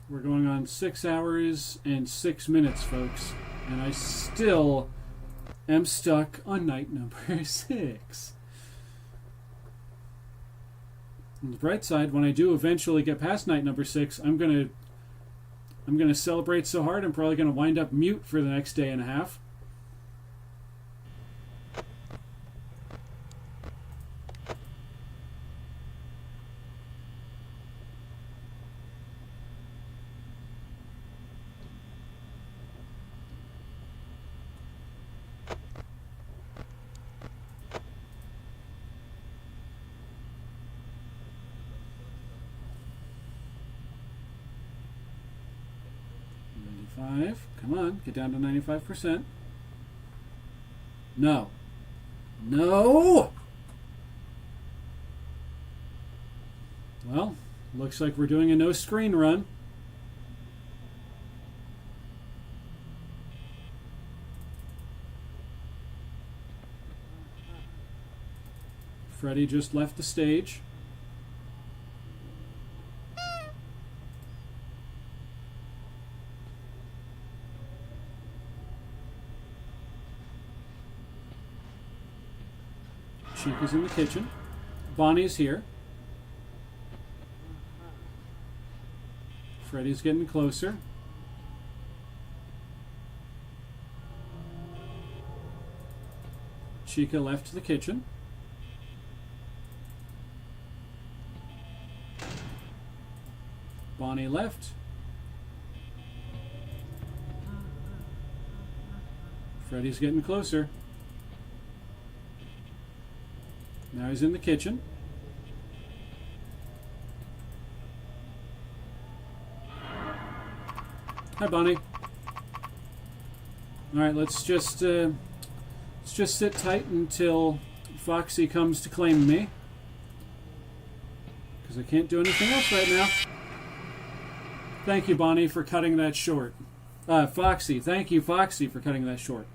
We're going on 6 hours and 6 minutes, folks, and I still am stuck on night number 6. On the bright side, when I do eventually get past night number 6, I'm gonna celebrate so hard I'm probably gonna wind up mute for the next day and a half. Come on, get down to 95%. No. No! Well, looks like we're doing a no screen run. Freddy just left the stage. Chica's in the kitchen. Bonnie's here. Freddy's getting closer. Chica left the kitchen. Bonnie left. Freddy's getting closer. Now he's in the kitchen. Hi, Bonnie. All right, let's just sit tight until Foxy comes to claim me, because I can't do anything else right now. Thank you, Bonnie, for cutting that short. Foxy, thank you, Foxy, for cutting that short.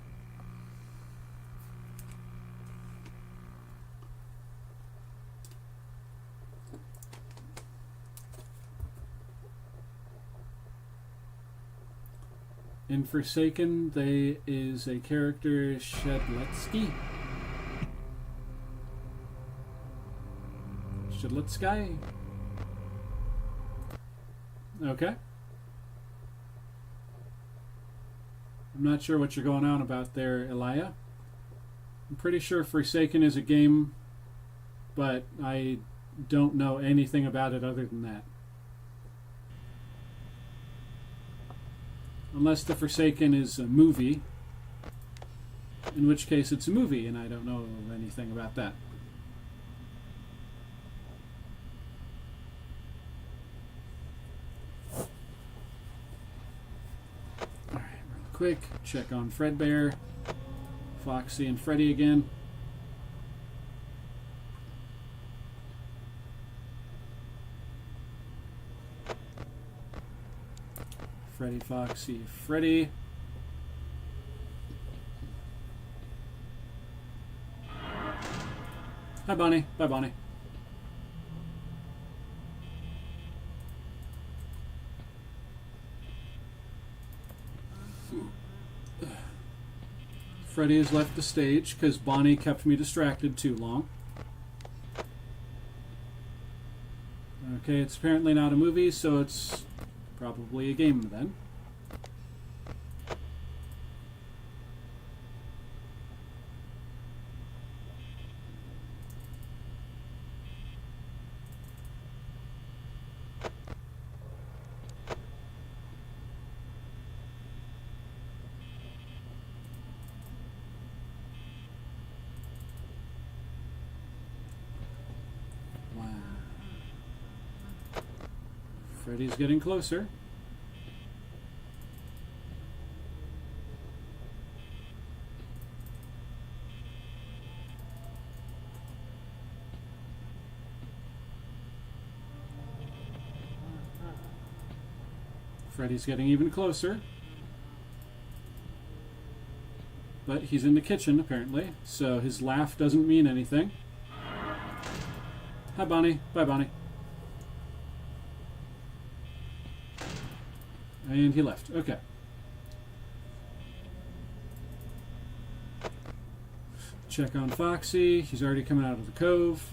In Forsaken, there is a character, Shedletsky. Shedletsky. Okay. I'm not sure what you're going on about there, Elia. I'm pretty sure Forsaken is a game, but I don't know anything about it other than that. Unless the Forsaken is a movie, in which case it's a movie, and I don't know anything about that. Alright, real quick, check on Fredbear, Foxy, and Freddy again. Freddy, Foxy, Freddy. Hi, Bonnie. Bye, Bonnie. Freddy has left the stage because Bonnie kept me distracted too long. Okay, it's apparently not a movie, so it's probably a game then. Wow. Freddy's getting closer. Freddy's getting even closer. But he's in the kitchen, apparently, so his laugh doesn't mean anything. Hi, Bonnie. Bye, Bonnie. And he left. Okay. Check on Foxy. He's already coming out of the cove.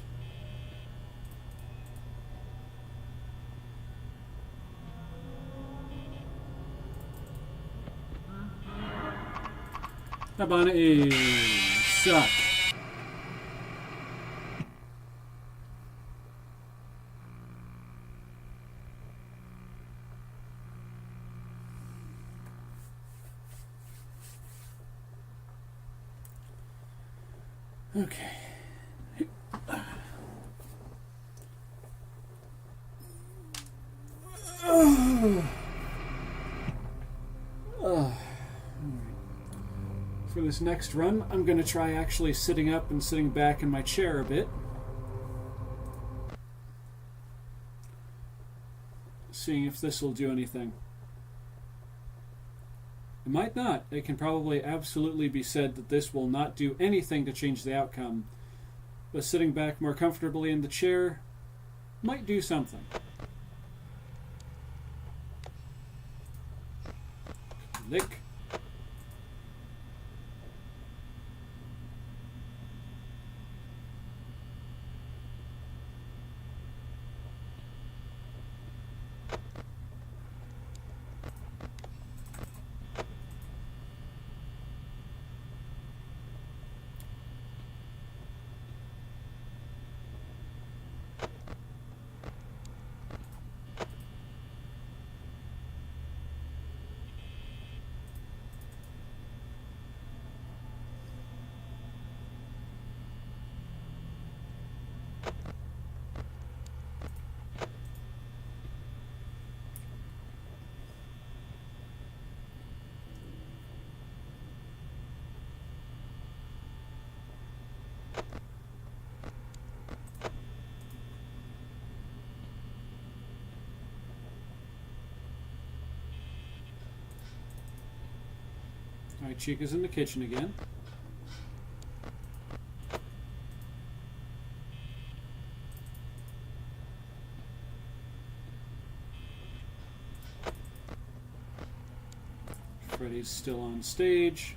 Hi, Bonnie. Suck. Okay. For this next run, I'm going to try actually sitting up and sitting back in my chair a bit. Seeing if this will do anything. It might not. It can probably absolutely be said that this will not do anything to change the outcome. But sitting back more comfortably in the chair might do something. Lick. Alright, Chica's in the kitchen again. Freddy's still on stage.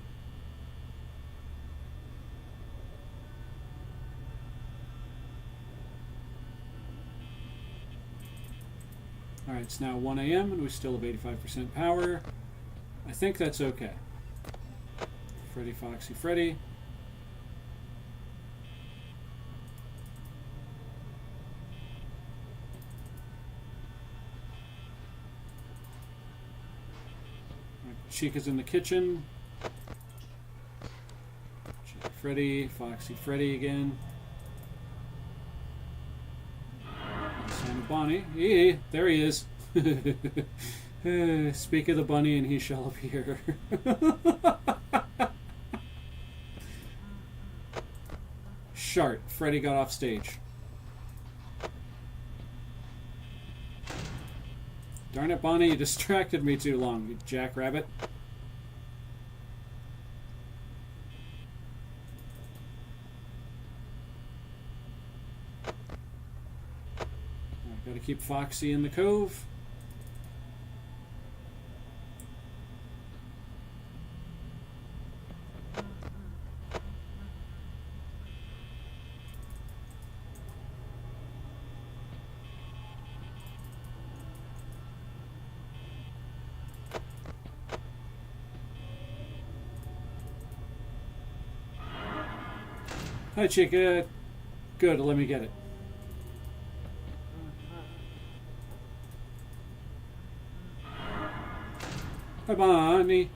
Alright, it's now 1 a.m. and we still have 85% power. I think that's okay. Freddy, Foxy, Freddy. Chica's in the kitchen. Chica, Freddy, Foxy, Freddy again. Son of Bonnie. Hey, there he is. Speak of the bunny and he shall appear. Shart. Freddy got off stage. Darn it, Bonnie, you distracted me too long, you jackrabbit. Gotta keep Foxy in the cove. Hi, Chica. Good, let me get it. Hi, Bonnie.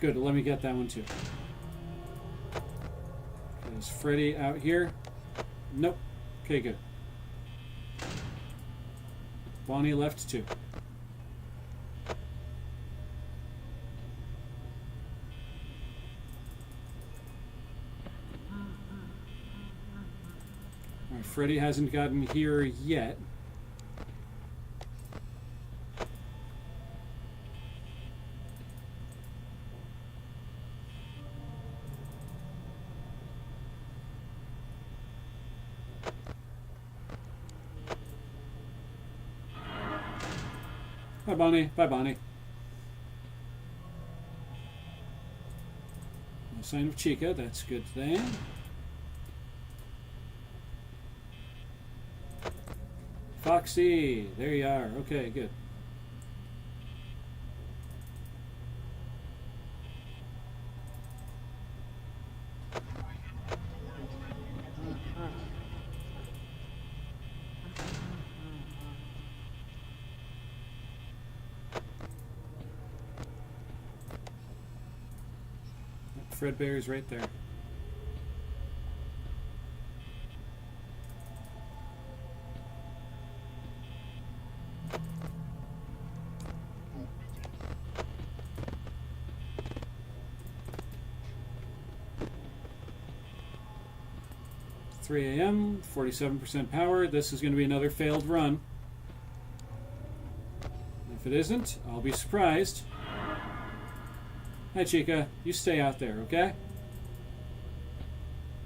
Good, let me get that one too. Is Freddy out here? Nope. Okay, good. Bonnie left too. Alright, Freddy hasn't gotten here yet. Bye, Bonnie. Bye, Bonnie. No sign of Chica. That's a good thing. Foxy. There you are. Okay, good. Fredbear's right there. It's 3 a.m., 47% power. This is going to be another failed run. If it isn't, I'll be surprised. Hi, Chica. You stay out there, okay?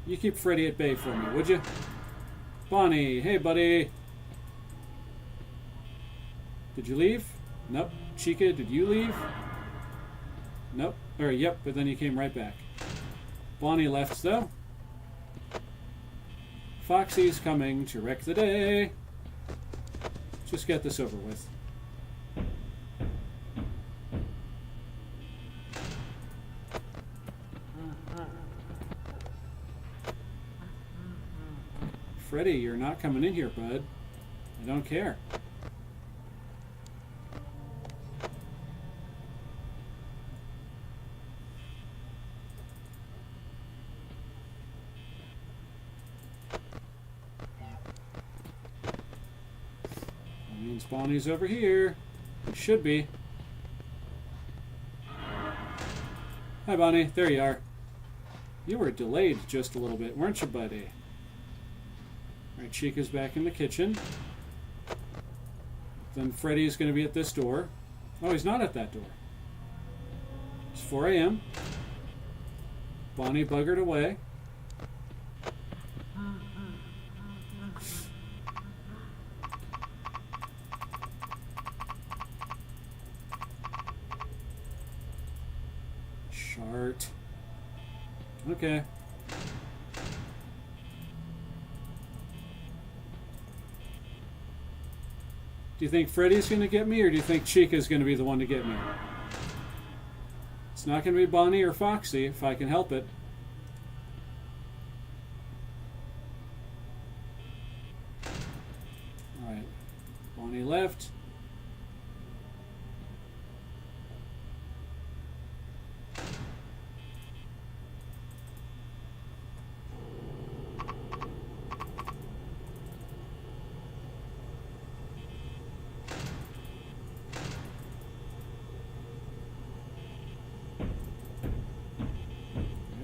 You keep Freddy at bay for me, would you? Bonnie, hey, buddy. Did you leave? Nope. Chica, did you leave? Nope. Or, yep, but then you came right back. Bonnie left, though. Foxy's coming to wreck the day. Just get this over with. Freddy, you're not coming in here, bud. I don't care. That means Bonnie's over here. It should be. Hi, Bonnie. There you are. You were delayed just a little bit, weren't you, buddy? Alright, Chica's back in the kitchen. Then Freddy's going to be at this door. Oh, he's not at that door. It's 4 a.m. Bonnie buggered away. Chart. Okay. Do you think Freddy's going to get me, or do you think Chica's going to be the one to get me? It's not going to be Bonnie or Foxy, if I can help it. Alright. Bonnie left.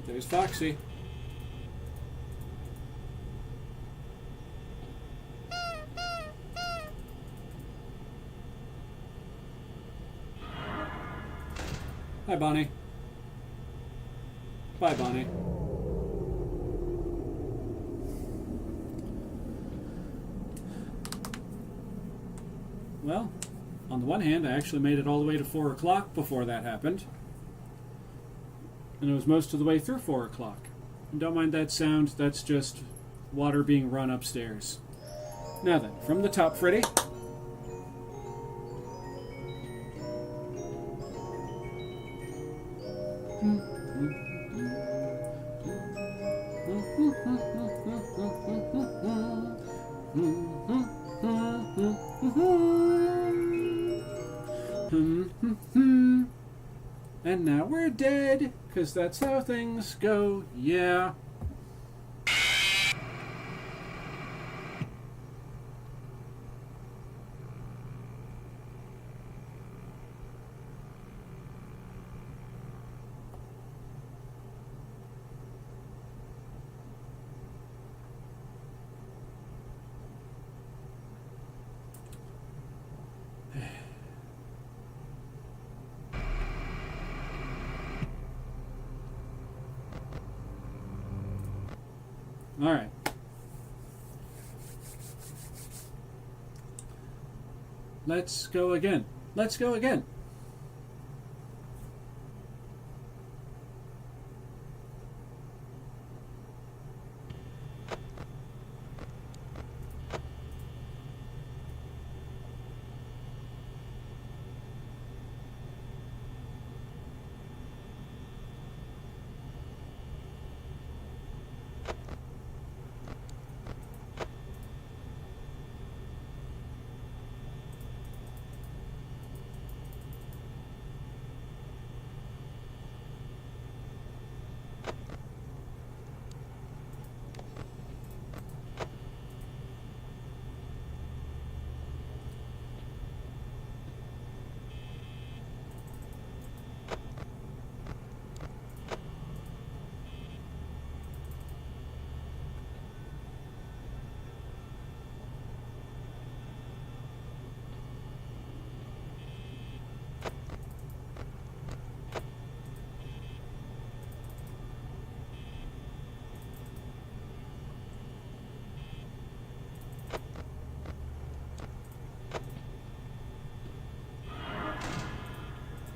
There's Foxy. Hi, Bonnie. Bye, Bonnie. Well, on the one hand, I actually made it all the way to 4 o'clock before that happened. And it was most of the way through 4 o'clock. And don't mind that sound, that's just water being run upstairs. Now then, from the top, Freddy. And now we're dead, 'cause that's how things go, yeah. All right. Let's go again. Let's go again.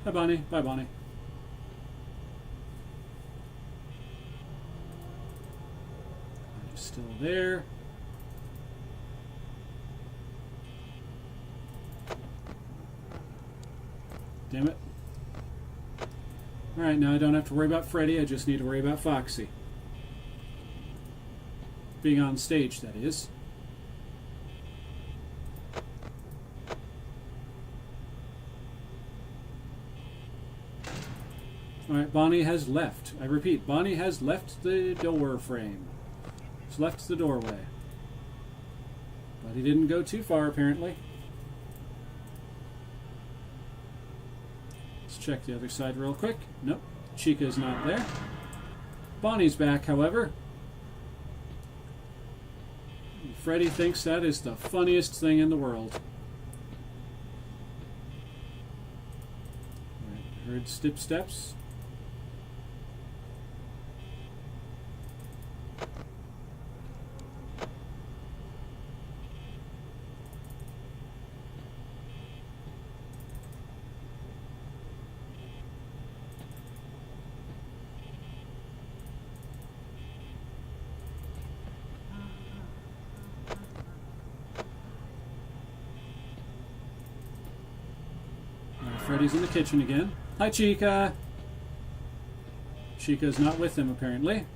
Bye, Bonnie. Bye, Bonnie. Are you still there? Damn it. Alright, now I don't have to worry about Freddy, I just need to worry about Foxy. Being on stage, that is. Alright, Bonnie has left. I repeat, Bonnie has left the door frame. She's left the doorway. But he didn't go too far, apparently. Let's check the other side real quick. Nope, Chica's not there. Bonnie's back, however. And Freddy thinks that is the funniest thing in the world. Alright, heard steps. Freddy's in the kitchen again. Hi, Chica! Chica's not with him, apparently.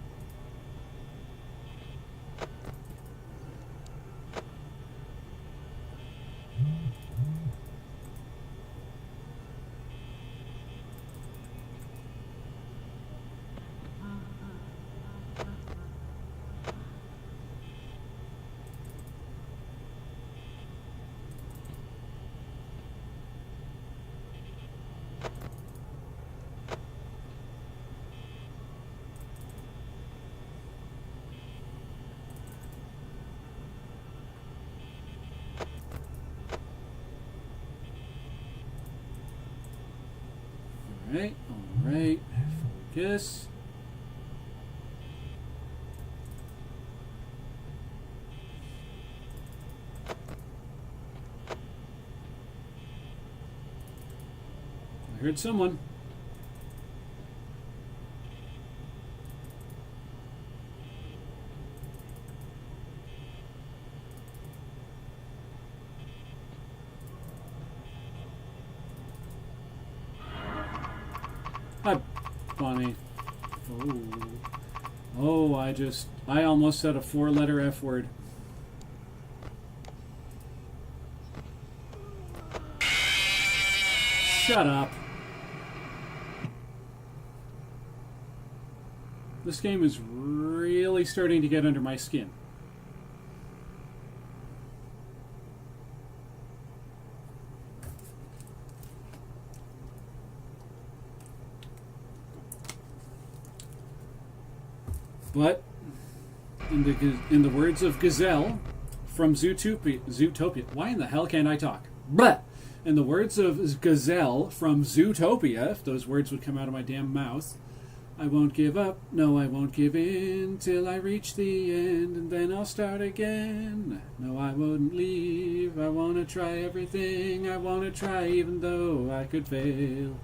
Alright, focus. I heard someone. Hi, Bonnie. Oh. Oh, I almost said a 4-letter F word. Shut up. This game is really starting to get under my skin. But in the words of Gazelle from Zootopia, why in the hell can't I talk? Blah! In the words of Gazelle from Zootopia, if those words would come out of my damn mouth, I won't give up, no I won't give in till I reach the end, and then I'll start again. No, I won't leave, I want to try everything, I want to try even though I could fail.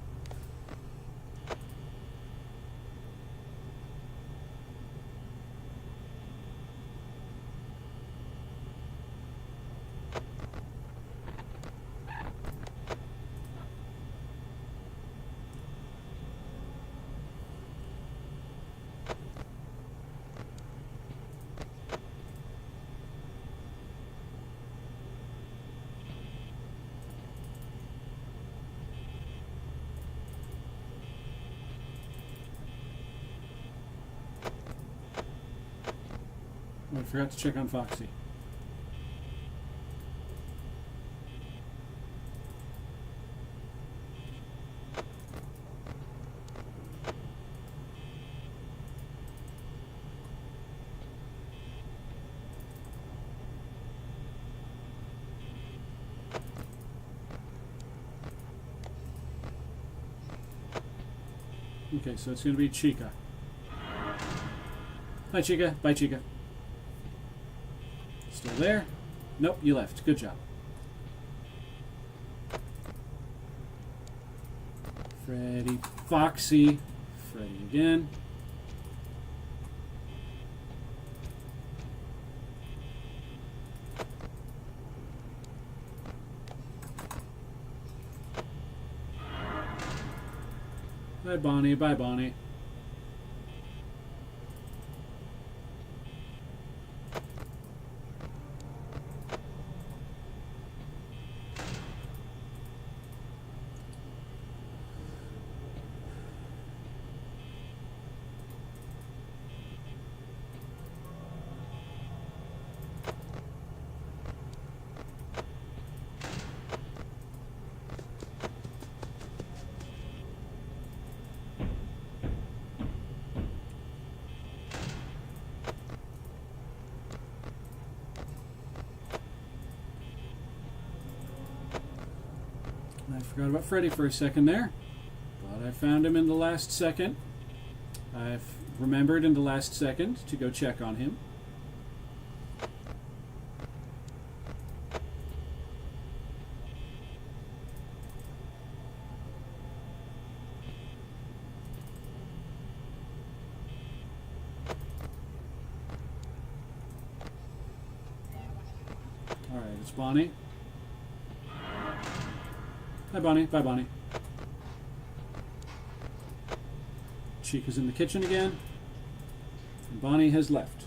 I forgot to check on Foxy. Okay, so it's going to be Chica. Hi, Chica. Bye, Chica. Still there? Nope, you left. Good job. Freddy. Foxy. Freddy again. Bye, Bonnie. Bye, Bonnie. I forgot about Freddy for a second there, but I found him in the last second. I've remembered in the last second to go check on him. Alright, it's Bonnie. Hi, Bonnie. Bye, Bonnie. Chica's in the kitchen again. And Bonnie has left.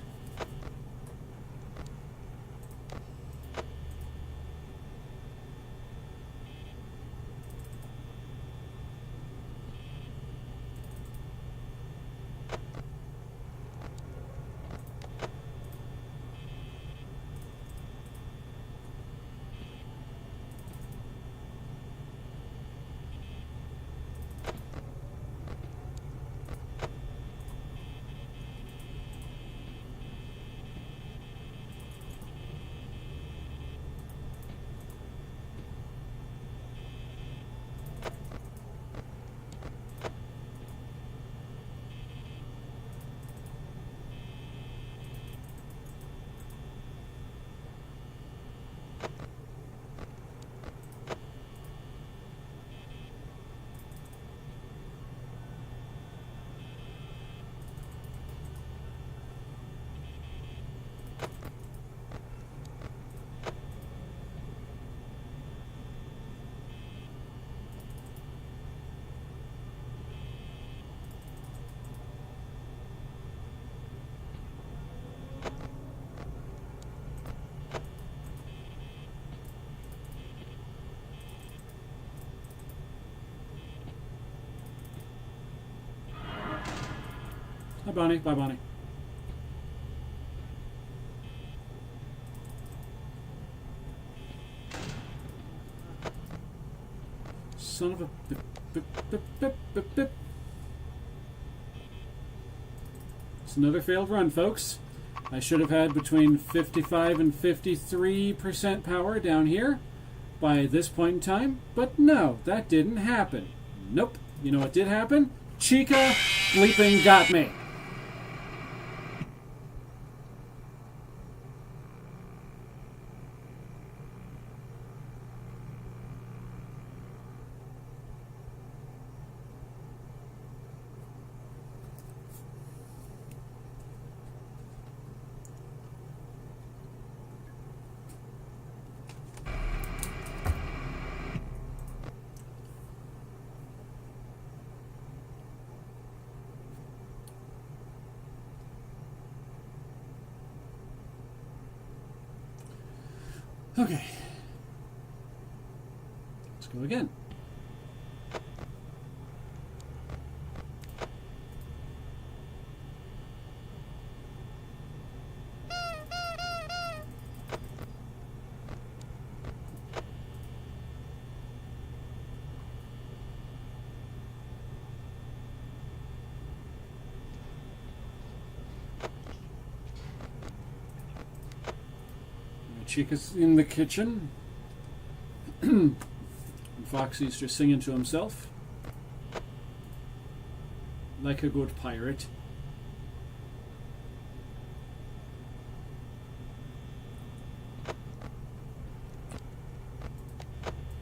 Bonnie. Bye, Bonnie. Son of a... Bip, bip, bip, bip, bip, bip. It's another failed run, folks. I should have had between 55 and 53% power down here by this point in time, but no, that didn't happen. Nope. You know what did happen? Chica bleeping got me. Okay. Let's go again. Chica's in the kitchen. And Foxy's just singing to himself. Like a good pirate.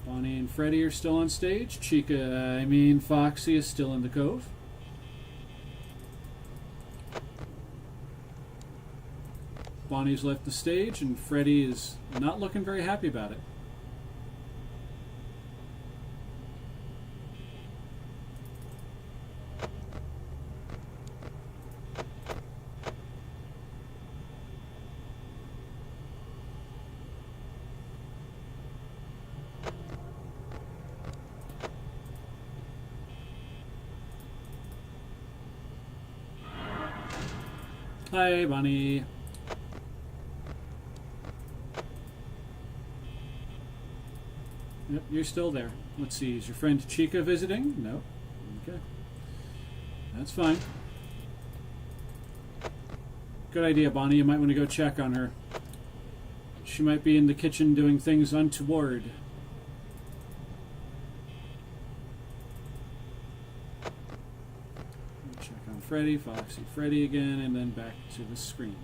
Bonnie and Freddy are still on stage. Foxy is still in the cove. Bonnie's left the stage, and Freddy is not looking very happy about it. Hi, Bonnie. Yep, you're still there. Let's see, is your friend Chica visiting? No. Okay. That's fine. Good idea, Bonnie. You might want to go check on her. She might be in the kitchen doing things untoward. Check on Freddy, Foxy, Freddy again, and then back to the screen.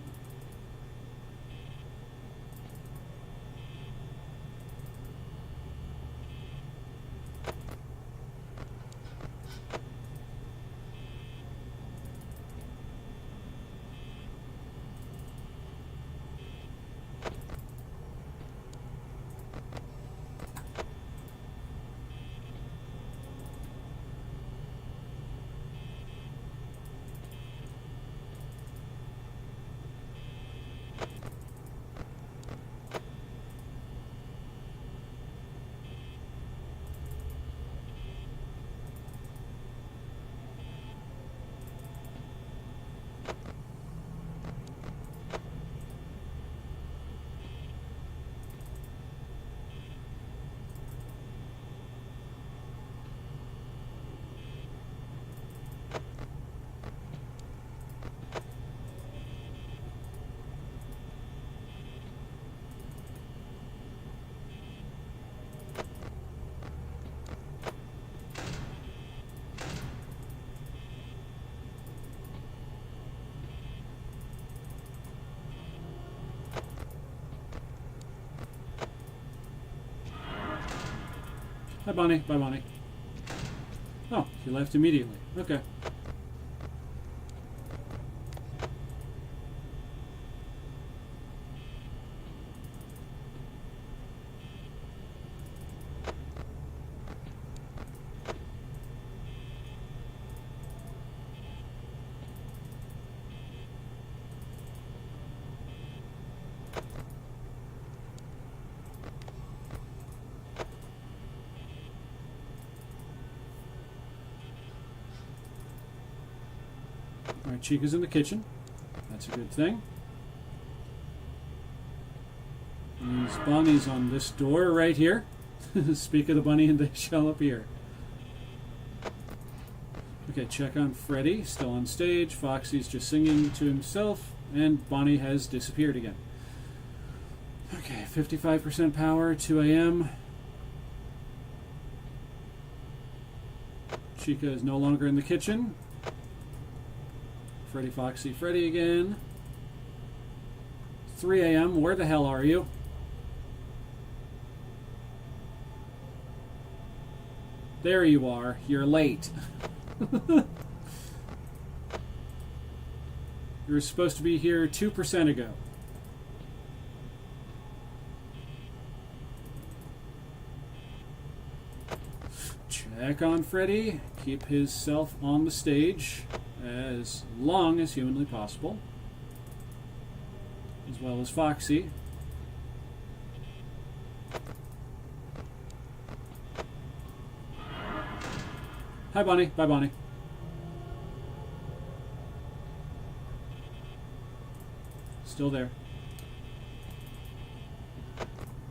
Hi, Bonnie. Bye, Bonnie. Oh, she left immediately. Okay. All right, Chica's in the kitchen. That's a good thing. And Bonnie's on this door right here. Speak of the bunny and they shall appear. Okay, check on Freddy, still on stage. Foxy's just singing to himself, and Bonnie has disappeared again. Okay, 55% power, 2 a.m. Chica is no longer in the kitchen. Freddy, Foxy, Freddy again. 3 a.m. Where the hell are you? There you are. You're late. You were supposed to be here 2% ago. Check on Freddy. Keep his self on the stage as long as humanly possible. As well as Foxy. Hi, Bonnie. Bye, Bonnie. Still there.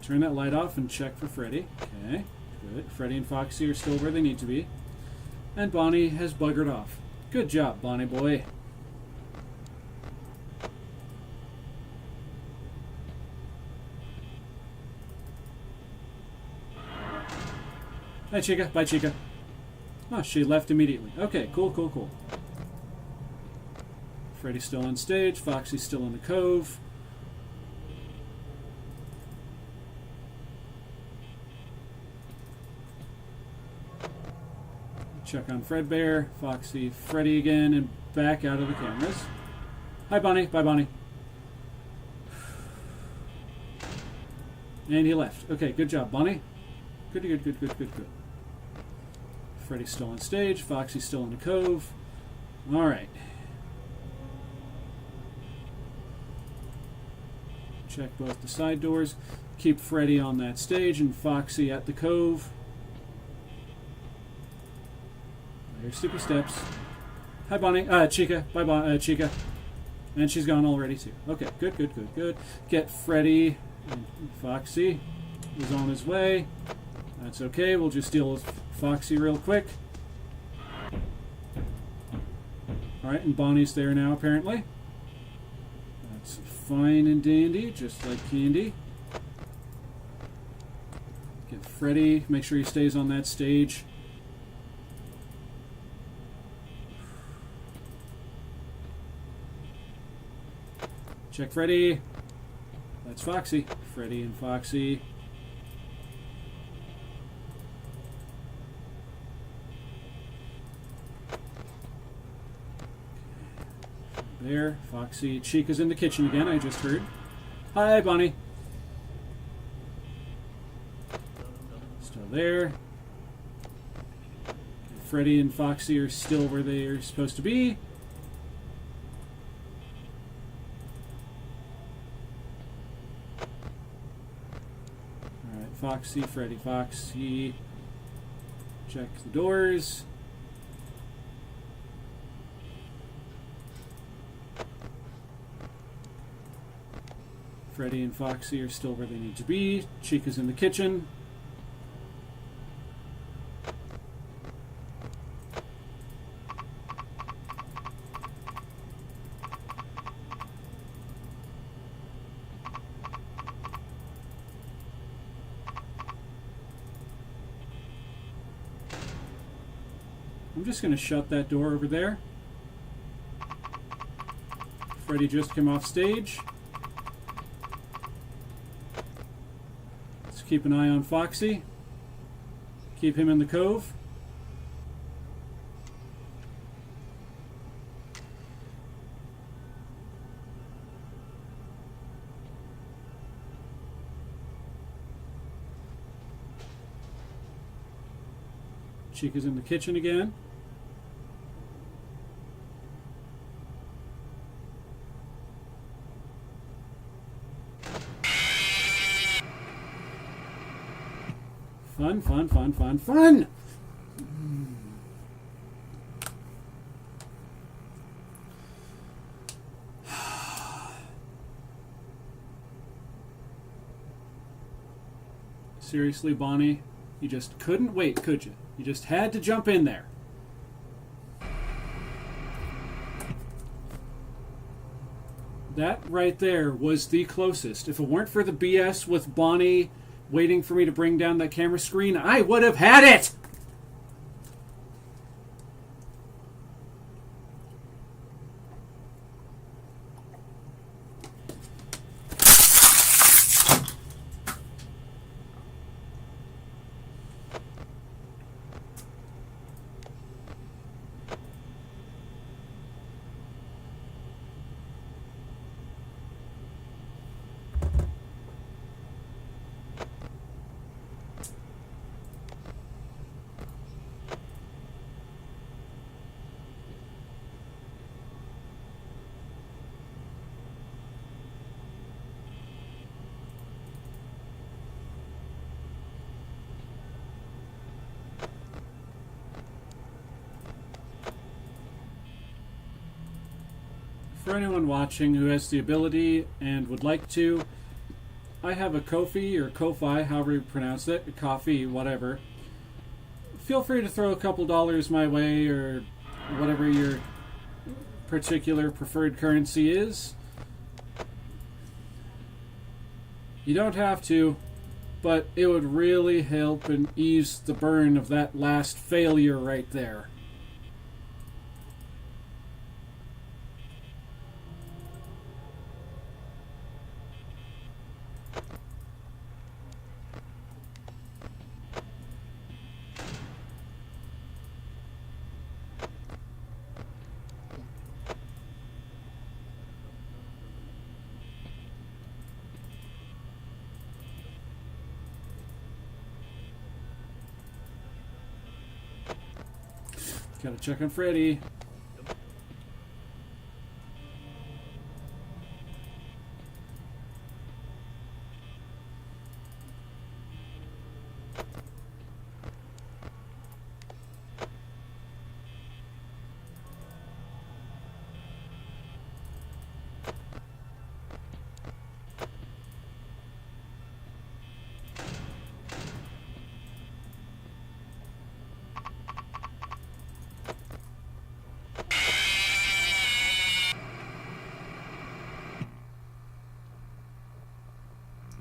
Turn that light off and check for Freddy. Okay, good. Freddy and Foxy are still where they need to be. And Bonnie has buggered off. Good job, Bonnie boy. Hi, Chica. Bye, Chica. Oh, she left immediately. Okay, cool, cool, cool. Freddy's still on stage. Foxy's still in the cove. Check on Fredbear. Foxy, Freddy again, and back out of the cameras. Hi, Bonnie. Bye, Bonnie. And he left. Okay, good job, Bonnie. Good, good, good, good, good, good. Freddy's still on stage. Foxy's still in the cove. All right. Check both the side doors. Keep Freddy on that stage and Foxy at the cove. There's Stupid Steps. Hi, Bonnie. Chica. Bye, Chica. And she's gone already, too. Okay, good, good, good, good. Get Freddy and Foxy. He's on his way. That's okay. We'll just deal with Foxy real quick. Alright, and Bonnie's there now, apparently. That's fine and dandy, just like candy. Get Freddy. Make sure he stays on that stage. Check Freddy. That's Foxy. Freddy and Foxy. There, Foxy. Chica's in the kitchen again, I just heard. Hi, Bonnie. Still there. Freddy and Foxy are still where they are supposed to be. Alright, Foxy, Freddy, Foxy. Check the doors. Freddy and Foxy are still where they need to be. Chica's in the kitchen. I'm just going to shut that door over there. Freddy just came off stage. Keep an eye on Foxy. Keep him in the cove. Chica's in the kitchen again. Fun, fun, fun, fun, fun! Seriously, Bonnie? You just couldn't wait, could you? You just had to jump in there. That right there was the closest. If it weren't for the BS with Bonnie waiting for me to bring down that camera screen, I would have had it! For anyone watching who has the ability and would like to, I have a Ko-fi or Ko-fi, however you pronounce it, a coffee, whatever. Feel free to throw a couple dollars my way or whatever your particular preferred currency is. You don't have to, but it would really help and ease the burn of that last failure right there. Gotta check on Freddy.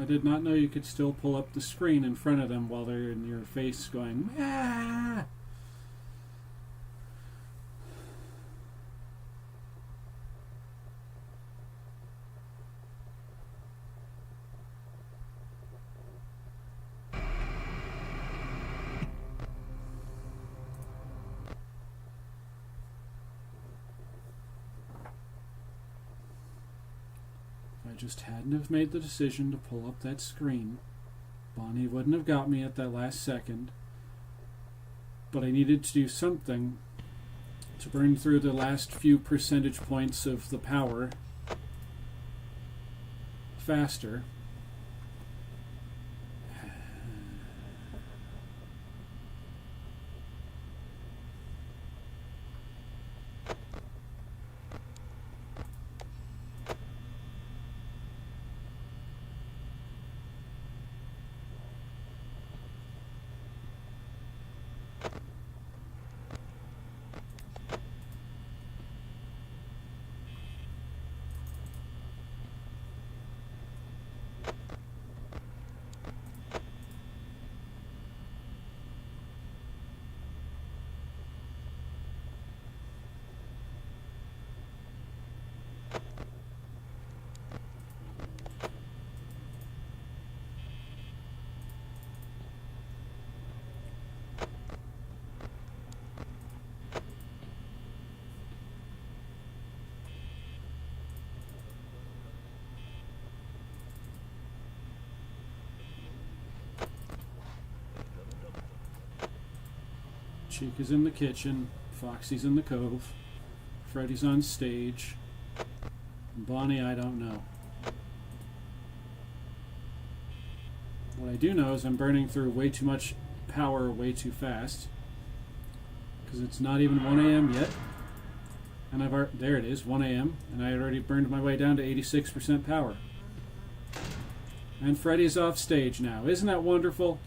I did not know you could still pull up the screen in front of them while they're in your face going, ah! If I just hadn't have made the decision to pull up that screen, Bonnie wouldn't have got me at that last second. But I needed to do something to burn through the last few percentage points of the power faster. Chica's in the kitchen, Foxy's in the cove, Freddy's on stage, Bonnie I don't know. What I do know is I'm burning through way too much power way too fast, because it's not even 1 a.m. yet, and there it is, 1 a.m., and I had already burned my way down to 86% power. And Freddy's off stage now. Isn't that wonderful?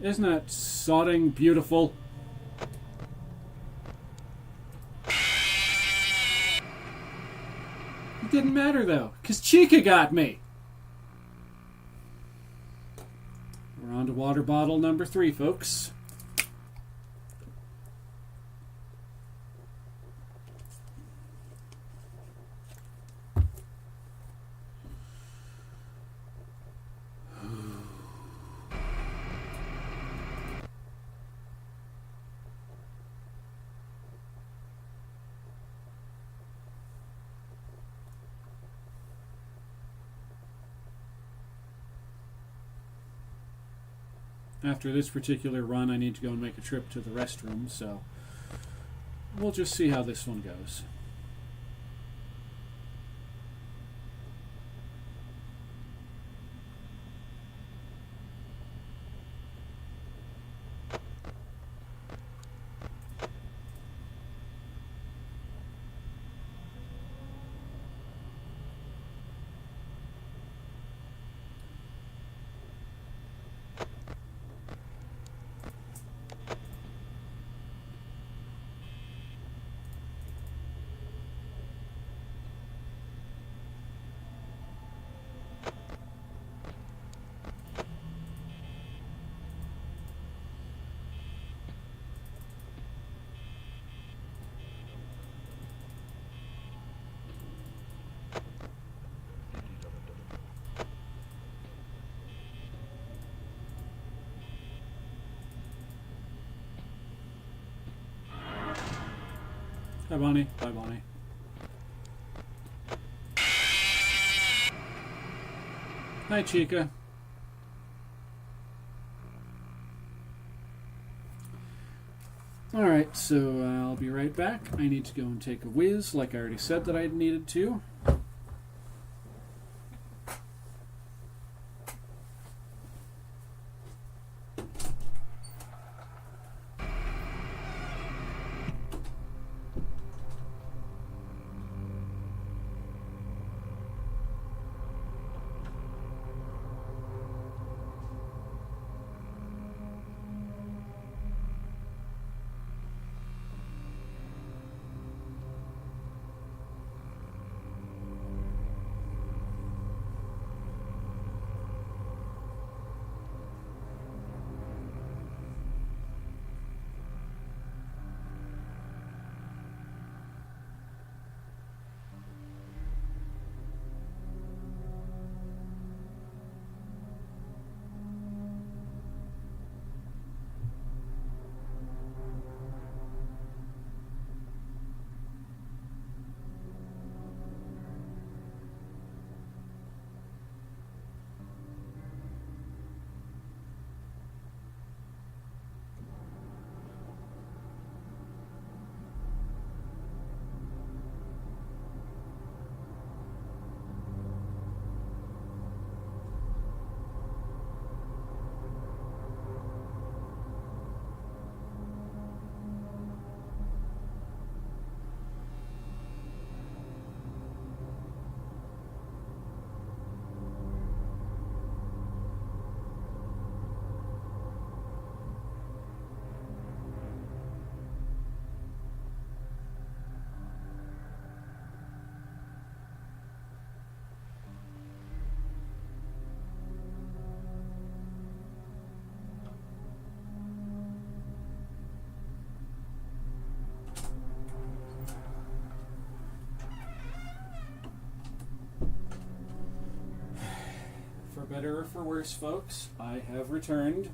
Isn't that sodding beautiful? It didn't matter though, because Chica got me. We're on to water bottle number 3, folks. After this particular run, I need to go and make a trip to the restroom, so we'll just see how this one goes. Hi, Bonnie. Bye, Bonnie. Hi, Chica. Alright, so I'll be right back. I need to go and take a whiz, like I already said that I needed to. For better or for worse, folks, I have returned.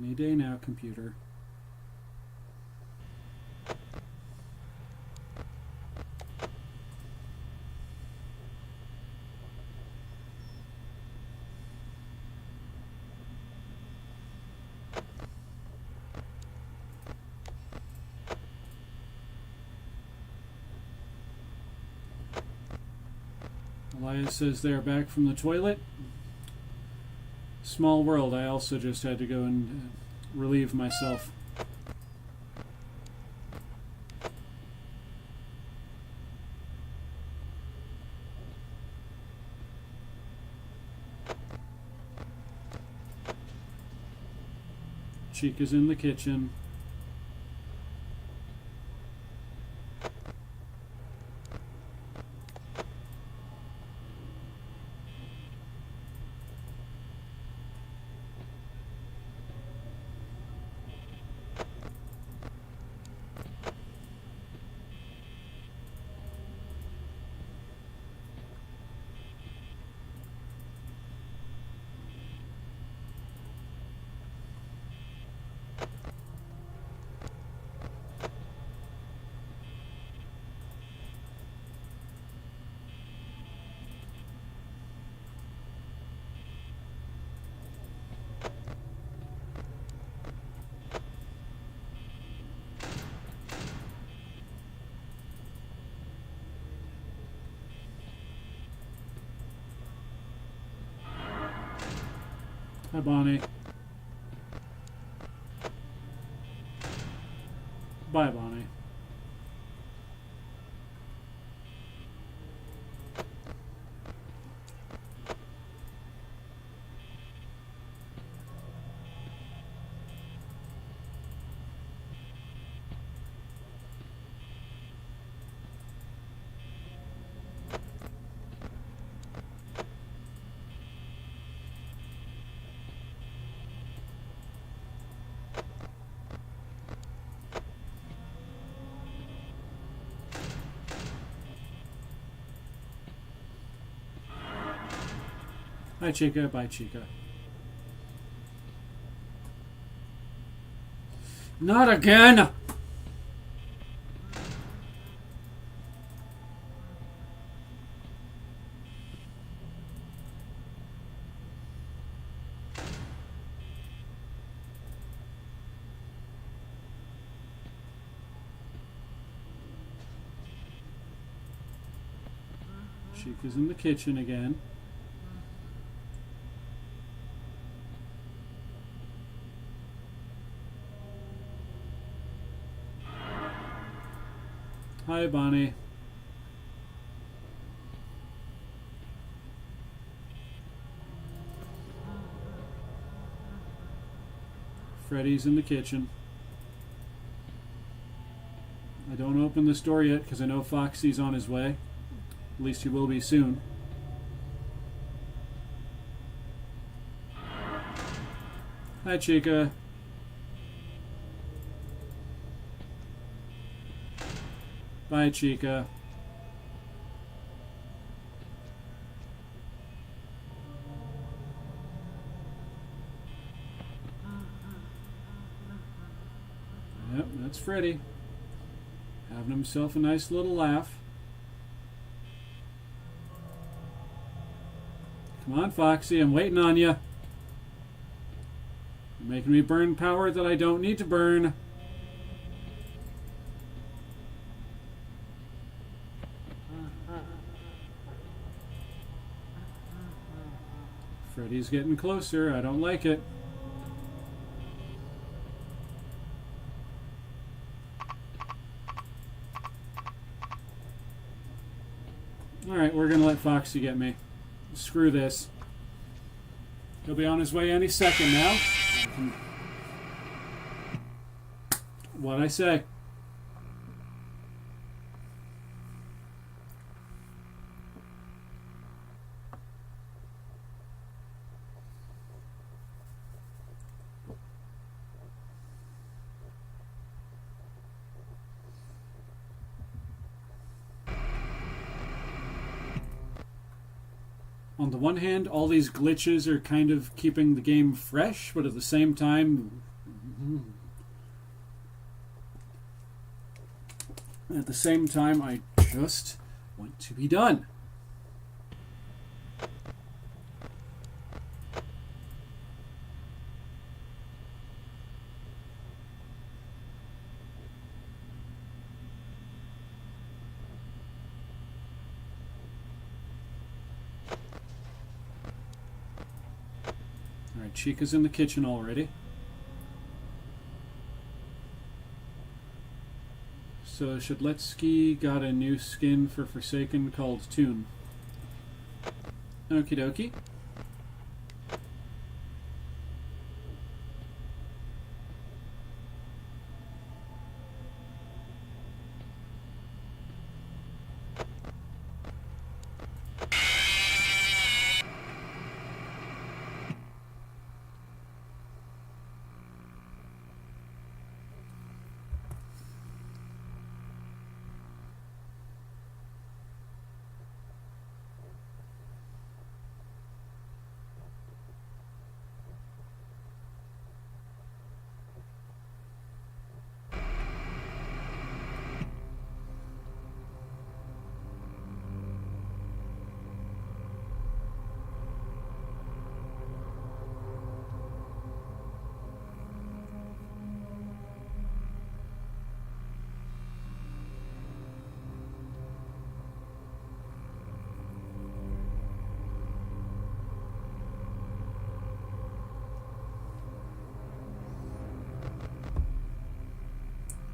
Any day now, computer. Elias says they're back from the toilet. Small world. I also just had to go and relieve myself. Chica's in the kitchen. Hi, Bonnie. Bye, Bonnie. Hi, Chica. Bye, Chica. Not again! Chica's in the kitchen again. Hi, Bonnie. Freddy's in the kitchen. I don't open this door yet because I know Foxy's on his way. At least he will be soon. Hi, Chica. Bye, Chica. Yep, that's Freddy. Having himself a nice little laugh. Come on, Foxy, I'm waiting on you. You're making me burn power that I don't need to burn. Freddy's getting closer. I don't like it. Alright, we're going to let Foxy get me. Screw this. He'll be on his way any second now. What'd I say? On the one hand, all these glitches are kind of keeping the game fresh, but at the same time, At the same time, I just want to be done. Alright, Chica's in the kitchen already. So Shadletsky got a new skin for Forsaken called Toon. Okie dokie.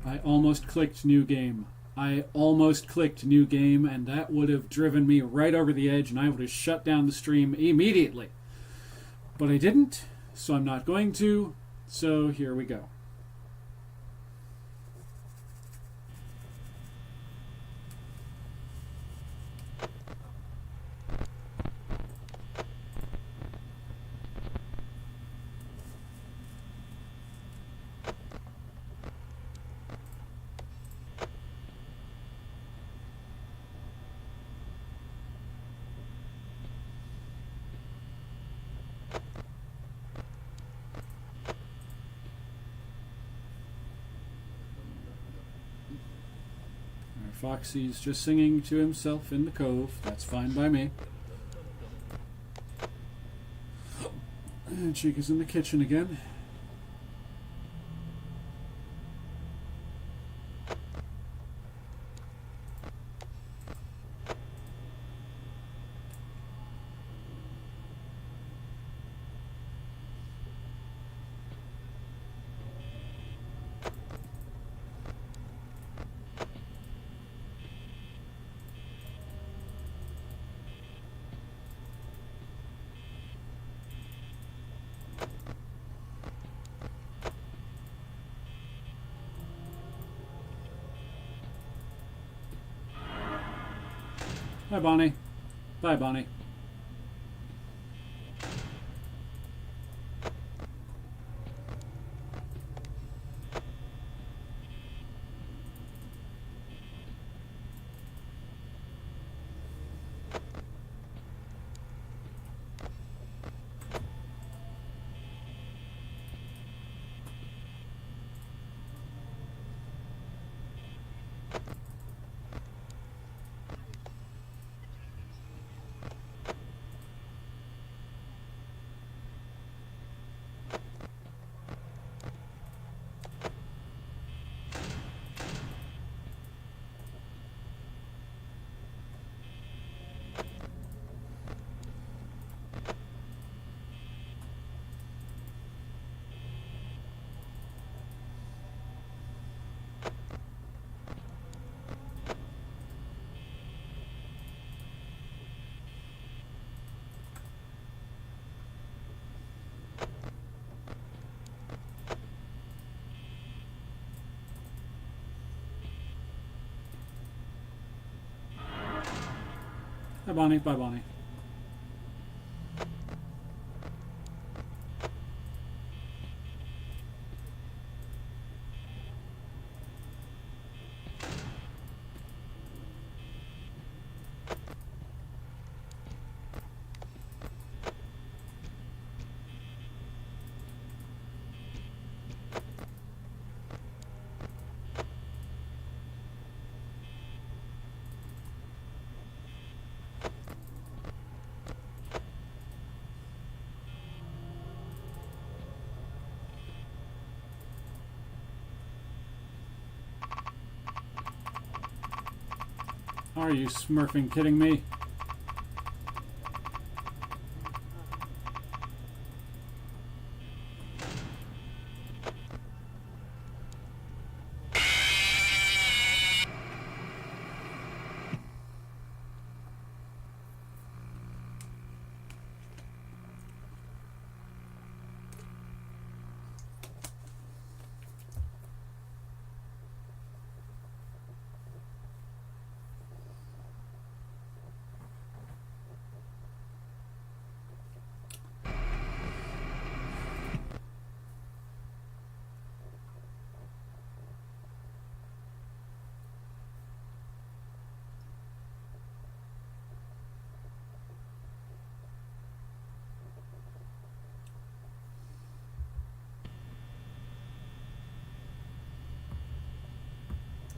I almost clicked new game. I almost clicked new game, and that would have driven me right over the edge, and I would have shut down the stream immediately. But I didn't, so I'm not going to, so here we go. Foxy's just singing to himself in the cove. That's fine by me. And Chica's in the kitchen again. Hi, Bonnie. Bye, Bonnie. Hi, Bonnie. Bye, Bonnie. Are you smurfing kidding me?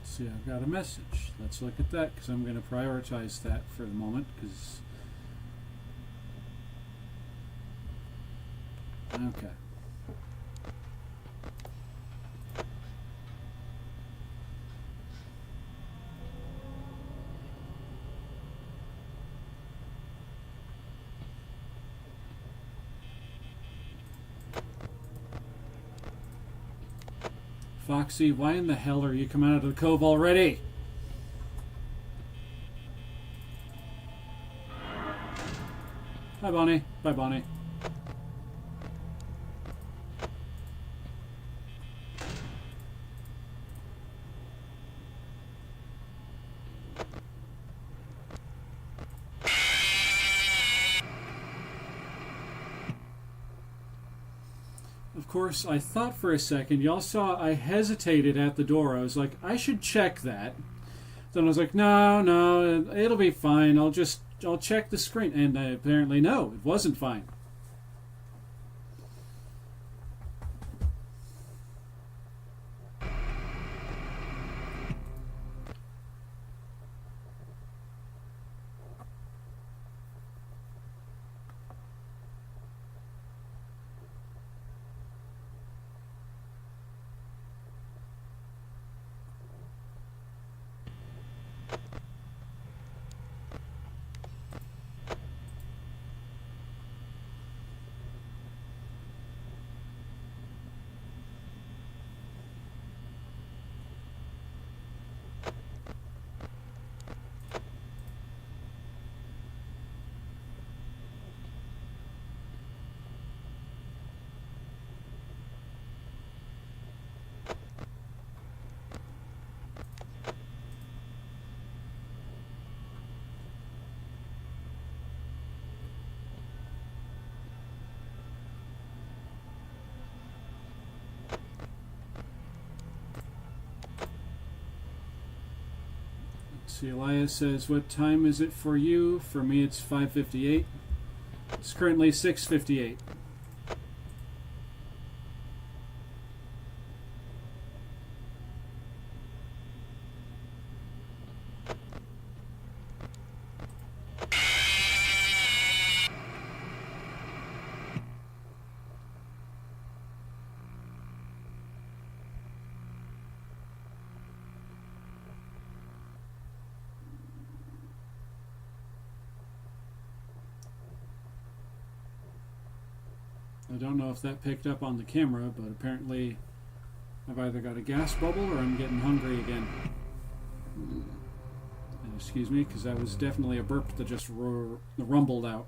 See, I've got a message. Let's look at that because I'm going to prioritize that for the moment. Because okay. Foxy, why in the hell are you coming out of the cove already? Bye, Bonnie. Bye, Bonnie. Of course, I thought for a second, y'all saw I hesitated at the door. I was like, I should check that. Then I was like, no, it'll be fine. I'll check the screen. And apparently, no, it wasn't fine. See, Elias says, what time is it for you? For me, it's 5:58. It's currently 6:58. I don't know if that picked up on the camera, but apparently I've either got a gas bubble or I'm getting hungry again. And excuse me, because that was definitely a burp that just rumbled out.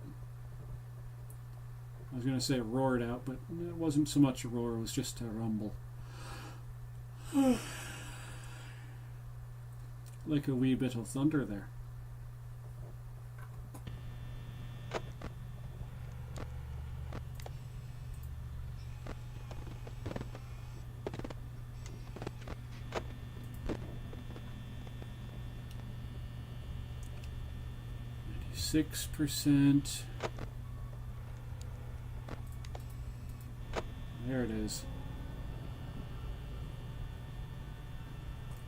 I was going to say roared out, but it wasn't so much a roar, it was just a rumble. Like a wee bit of thunder there. %. There it is.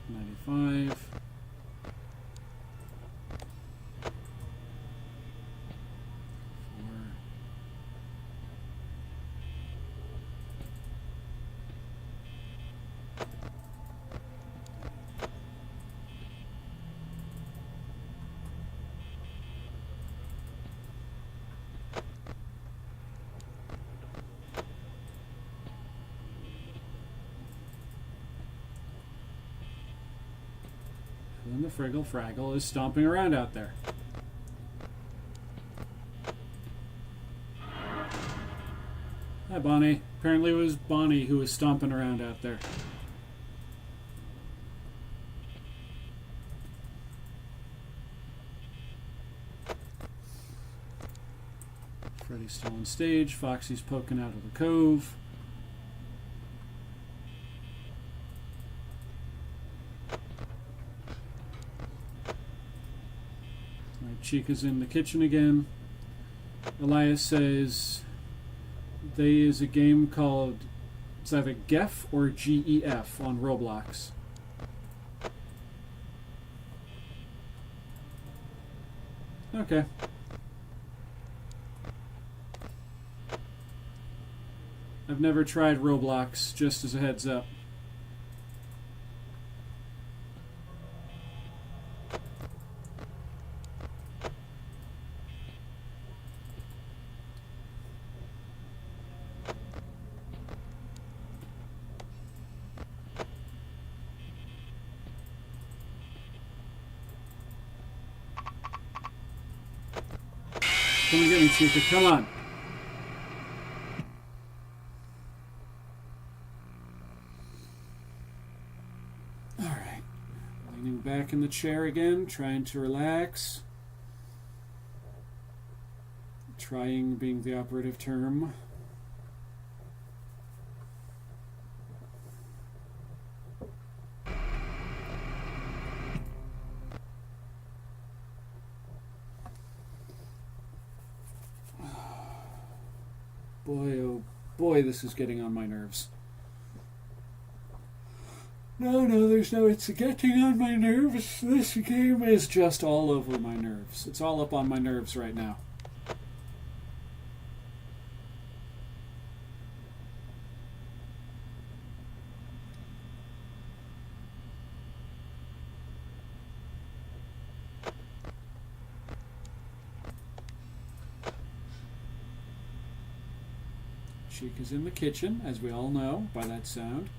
95. the Friggle Fraggle is stomping around out there. Hi, Bonnie. Apparently it was Bonnie who was stomping around out there. Freddy's still on stage. Foxy's poking out of the cove. Chica's in the kitchen again. Elias says there is a game called, it's either GEF or GEF on Roblox. Okay. I've never tried Roblox, just as a heads up. Come and get me, Chica. Come on. Alright. Leaning back in the chair again, trying to relax. Trying being the operative term. Boy, oh boy, this is getting on my nerves. No, there's no, it's getting on my nerves. This game is just all over my nerves. It's all up on my nerves right now. Chica's in the kitchen, as we all know by that sound.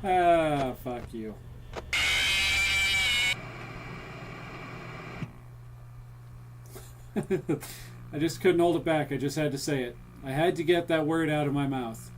Ah, fuck you. I just couldn't hold it back. I just had to say it. I had to get that word out of my mouth.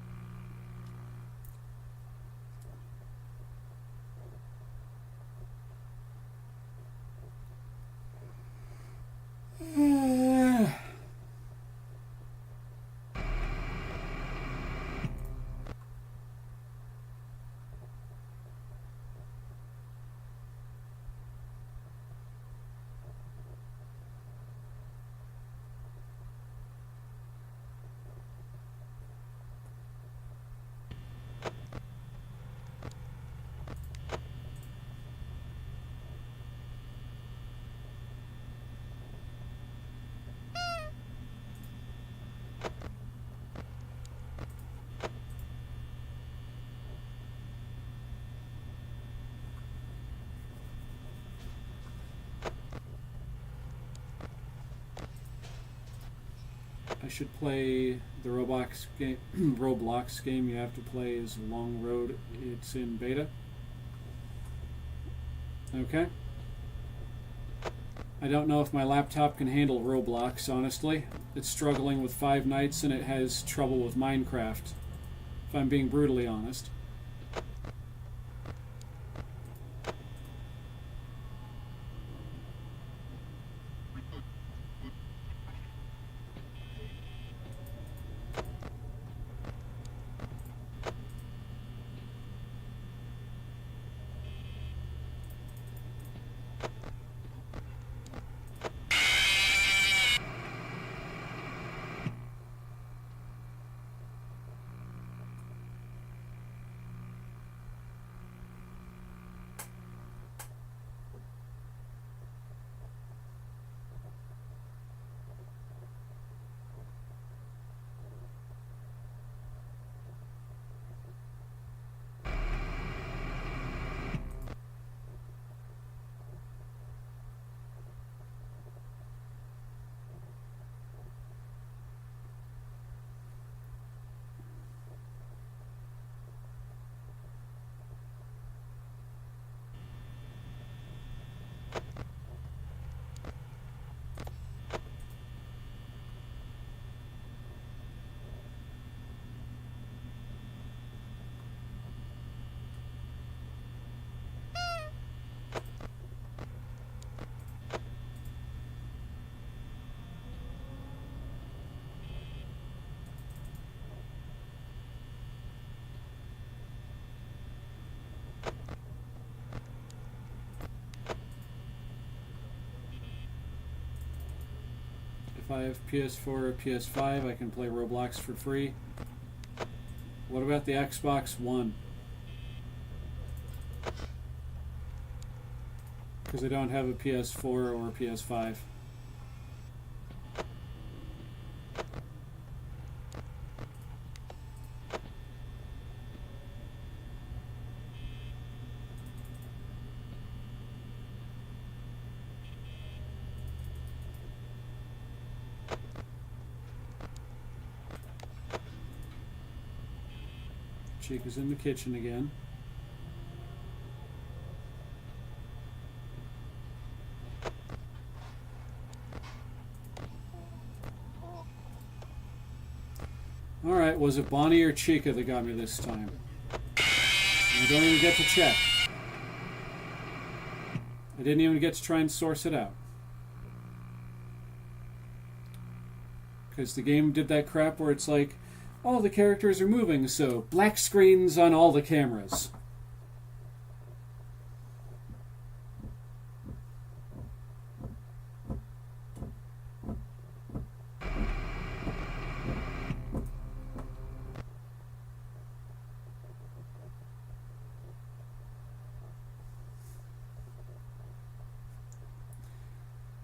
I should play the Roblox game. Roblox game you have to play is Long Road. It's in beta. Okay. I don't know if my laptop can handle Roblox, honestly. It's struggling with Five Nights and it has trouble with Minecraft, if I'm being brutally honest. I have PS4 or PS5, I can play Roblox for free. What about the Xbox One? Because I don't have a PS4 or a PS5. Chica's in the kitchen again. Alright, was it Bonnie or Chica that got me this time? I don't even get to check. I didn't even get to try and source it out. Because the game did that crap where it's like, all the characters are moving, so black screens on all the cameras.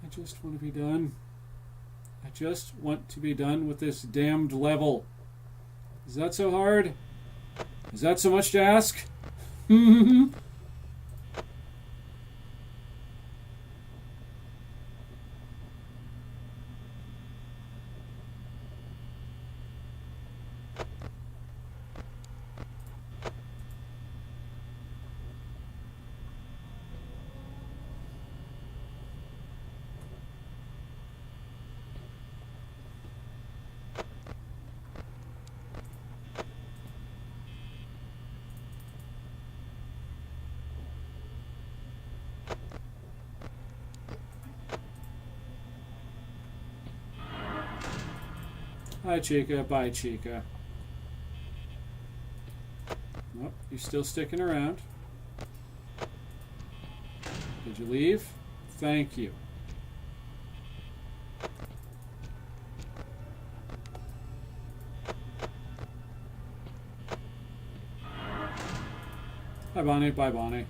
I just want to be done. I just want to be done with this damned level. Is that so hard? Is that so much to ask? Hi, Chica. Bye, Chica. Nope, you're still sticking around. Did you leave? Thank you. Hi, Bonnie. Bye, Bonnie.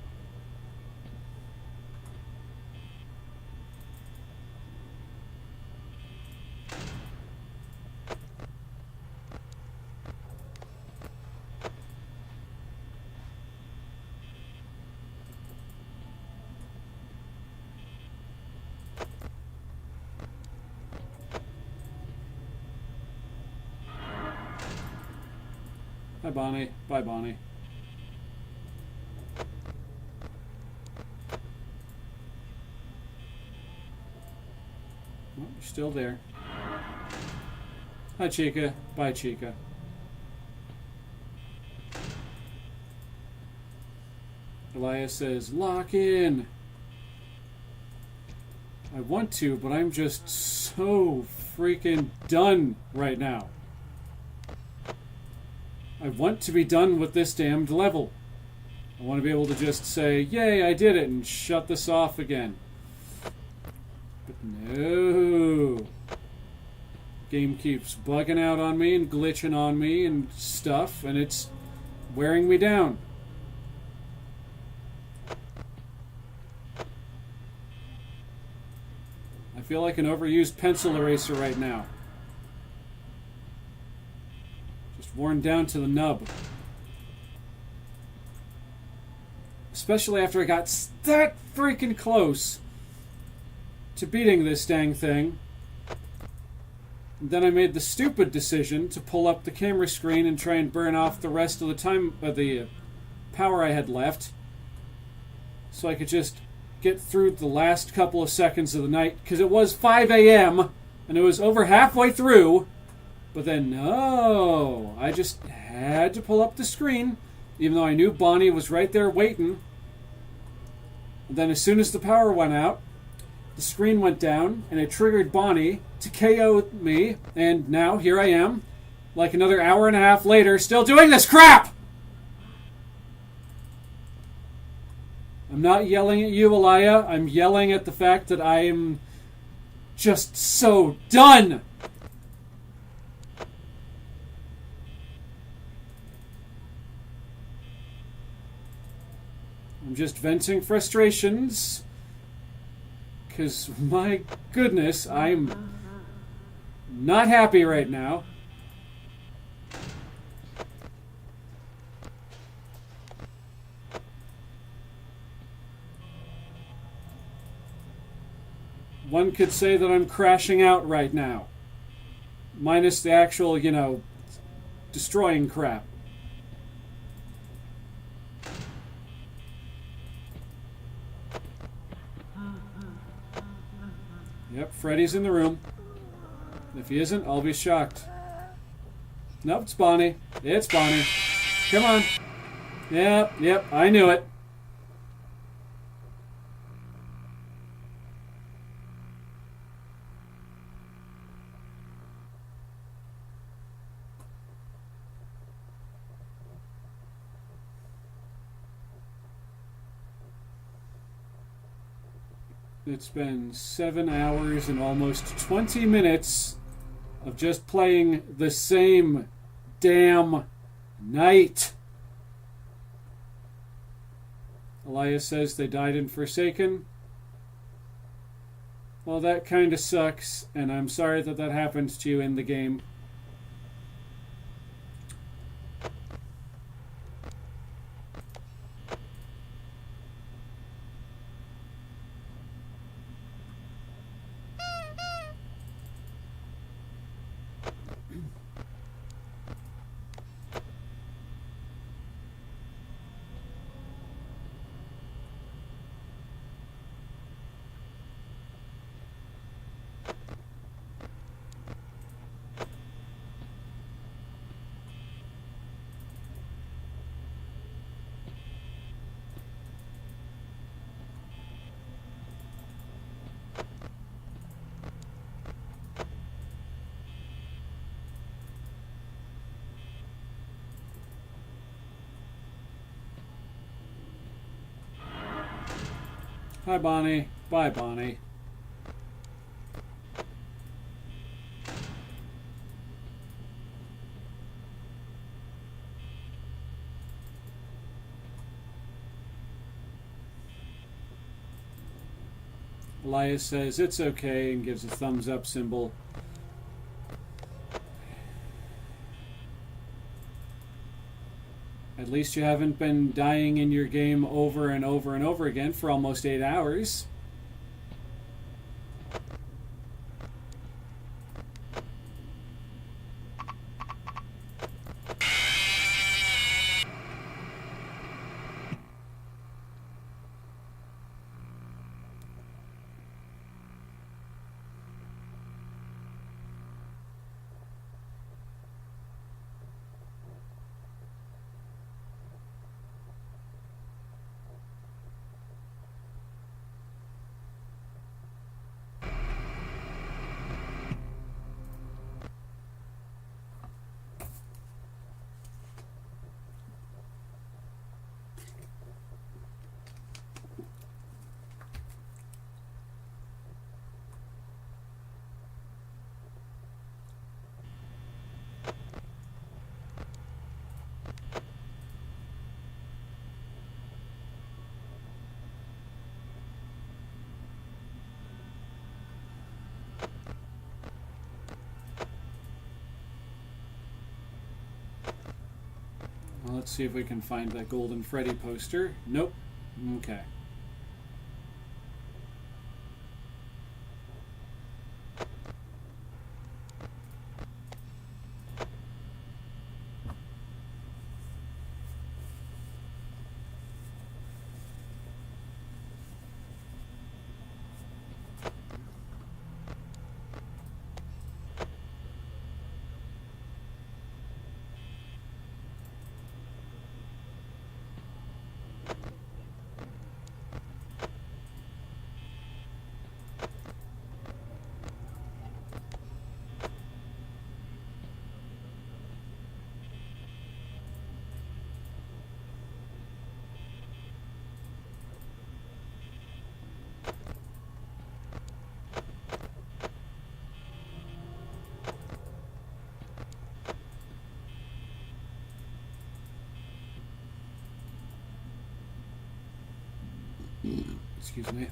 Hi, Bonnie. Bye, Bonnie. Well, you're still there. Hi, Chica. Bye, Chica. Elias says, lock in. I want to, but I'm just so freaking done right now. I want to be done with this damned level. I want to be able to just say, yay, I did it, and shut this off again. But no. Game keeps bugging out on me and glitching on me and stuff, and it's wearing me down. I feel like an overused pencil eraser right now. Worn down to the nub. Especially after I got that freaking close to beating this dang thing. And then I made the stupid decision to pull up the camera screen and try and burn off the rest of the time of the power I had left, so I could just get through the last couple of seconds of the night, because it was 5 a.m. and it was over halfway through. But then, no, I just had to pull up the screen, even though I knew Bonnie was right there waiting. And then as soon as the power went out, the screen went down, and it triggered Bonnie to KO me, and now here I am, like another hour and a half later, still doing this crap! I'm not yelling at you, Elia. I'm yelling at the fact that I am just so done. I'm just venting frustrations. Because, my goodness, I'm not happy right now. One could say that I'm crashing out right now. Minus the actual, destroying crap. Yep, Freddy's in the room. If he isn't, I'll be shocked. Nope, it's Bonnie. It's Bonnie. Come on. Yep, I knew it. It's been 7 hours and almost 20 minutes of just playing the same damn night. Elias says they died in Forsaken. Well, that kind of sucks, and I'm sorry that that happens to you in the game. Hi, Bonnie. Bye, Bonnie. Elias says it's okay and gives a thumbs up symbol. At least you haven't been dying in your game over and over and over again for almost 8 hours. Well, let's see if we can find that Golden Freddy poster. Nope. Okay. Excuse me.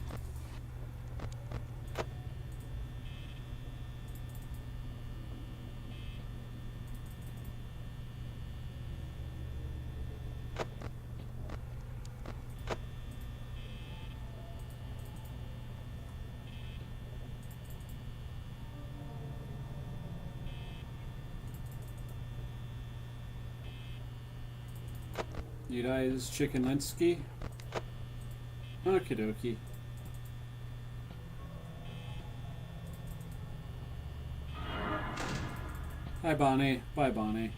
You guys Chicken Linsky? Okie dokie. Hi Bonnie. Bye Bonnie.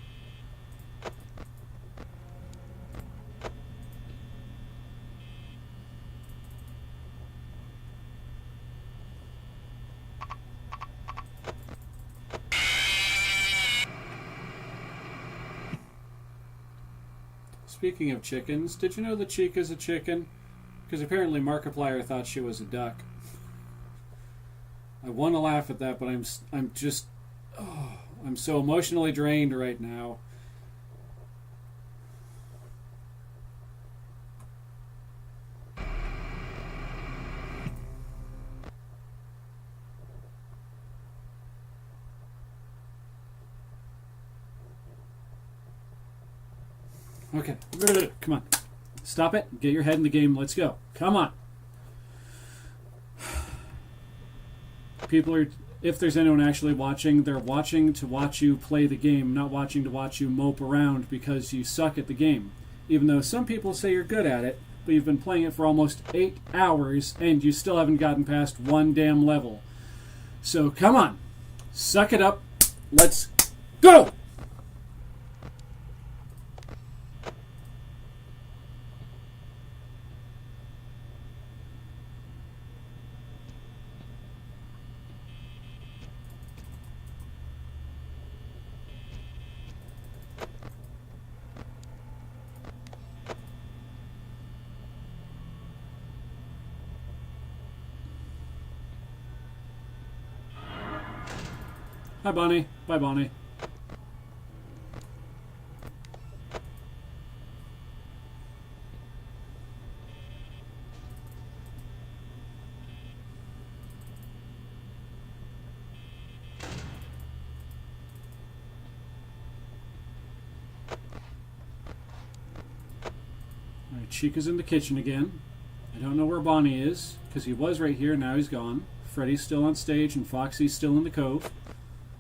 Speaking of chickens, did you know that Chica's a chicken? Because apparently Markiplier thought she was a duck. I want to laugh at that, but I'm just, I'm so emotionally drained right now. Okay, come on. Stop it. Get your head in the game. Let's go. Come on. People are, if there's anyone actually watching, they're watching to watch you play the game, not watching to watch you mope around because you suck at the game. Even though some people say you're good at it, but you've been playing it for almost 8 hours and you still haven't gotten past one damn level. So come on. Suck it up. Let's go! Hi, Bonnie. Bye, Bonnie. Alright, Chica's in the kitchen again. I don't know where Bonnie is, because he was right here, now he's gone. Freddy's still on stage, and Foxy's still in the cove.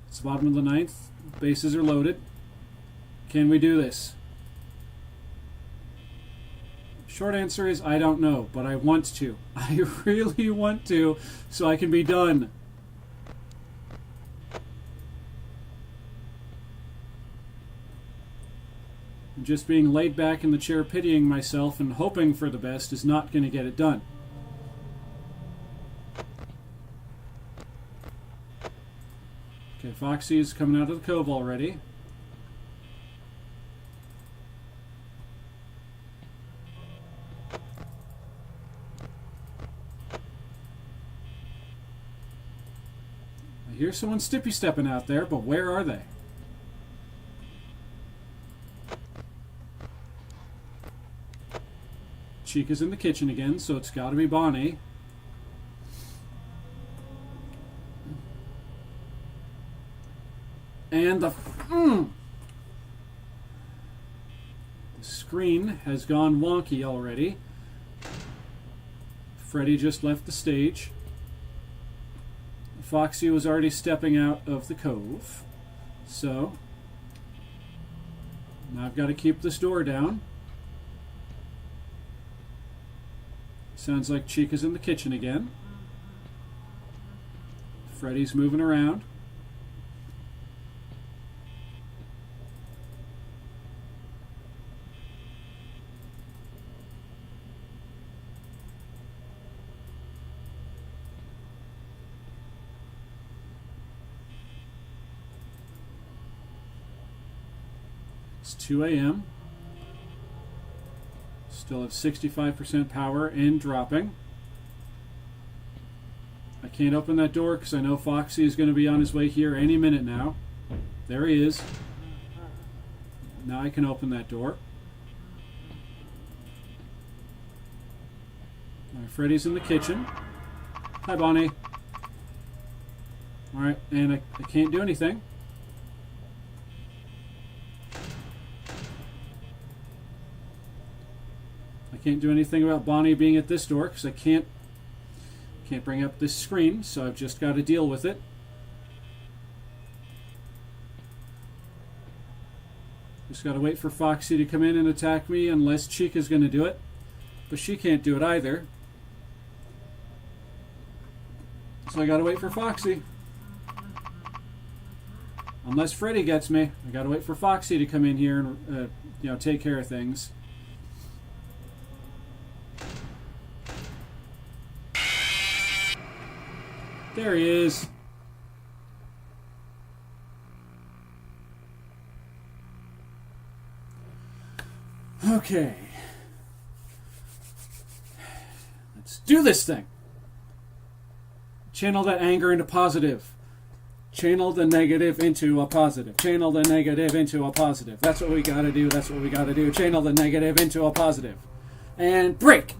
It's the bottom of the 9th. Bases are loaded. Can we do this? Short answer is I don't know, but I want to. I really want to, so I can be done. Just being laid back in the chair pitying myself and hoping for the best is not going to get it done. Okay, Foxy is coming out of the cove already. I hear someone stepping out there, but where are they? Chica's in the kitchen again, so it's got to be Bonnie. And the screen has gone wonky already. Freddy just left the stage. Foxy was already stepping out of the cove. So now I've got to keep this door down. Sounds like Chica's in the kitchen again. Freddy's moving around. It's 2 a.m. Still at 65% power and dropping. I can't open that door because I know Foxy is going to be on his way here any minute now. There he is. Now I can open that door. Freddy's in the kitchen. Hi, Bonnie. Alright, and I can't do anything. I can't do anything about Bonnie being at this door because I can't bring up this screen, so I've just got to deal with it. Just got to wait for Foxy to come in and attack me unless Chica's going to do it. But she can't do it either. So I got to wait for Foxy. Unless Freddy gets me, I got to wait for Foxy to come in here and take care of things. There he is. Okay. Let's do this thing. Channel that anger into positive. Channel the negative into a positive. Channel the negative into a positive. That's what we gotta do. That's what we gotta do. Channel the negative into a positive. And break!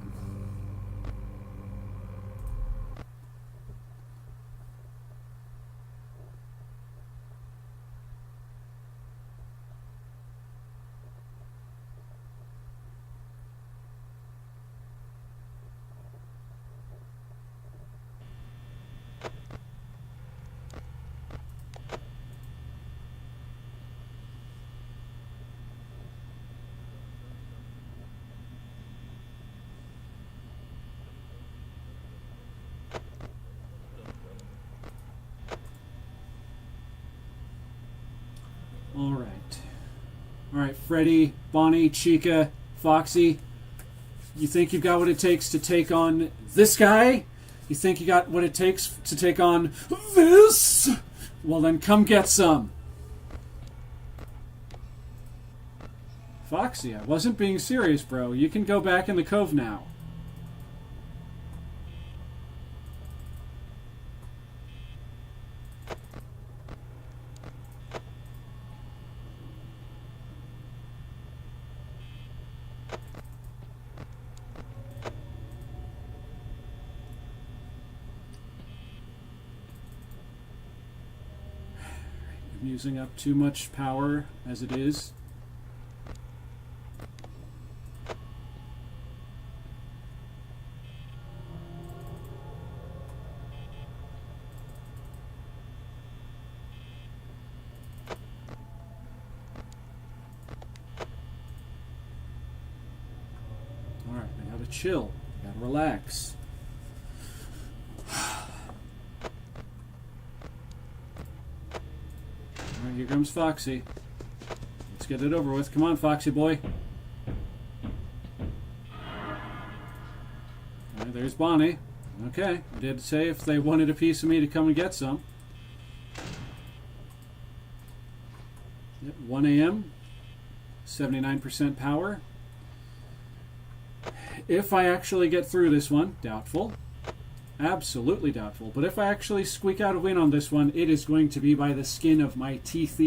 Alright, Freddy, Bonnie, Chica, Foxy. You think you've got what it takes to take on this guy? You think you got what it takes to take on this? Well then come get some. Foxy, I wasn't being serious, bro. You can go back in the cove now. I'm using up too much power as it is. Alright, I gotta chill. I gotta relax. Alright, here comes Foxy. Let's get it over with. Come on, Foxy boy. Alright, there's Bonnie. Okay, I did say if they wanted a piece of me to come and get some. Yep, 1 a.m. 79% power. If I actually get through this one, doubtful. Absolutely doubtful. But if I actually squeak out a win on this one, it is going to be by the skin of my teeth.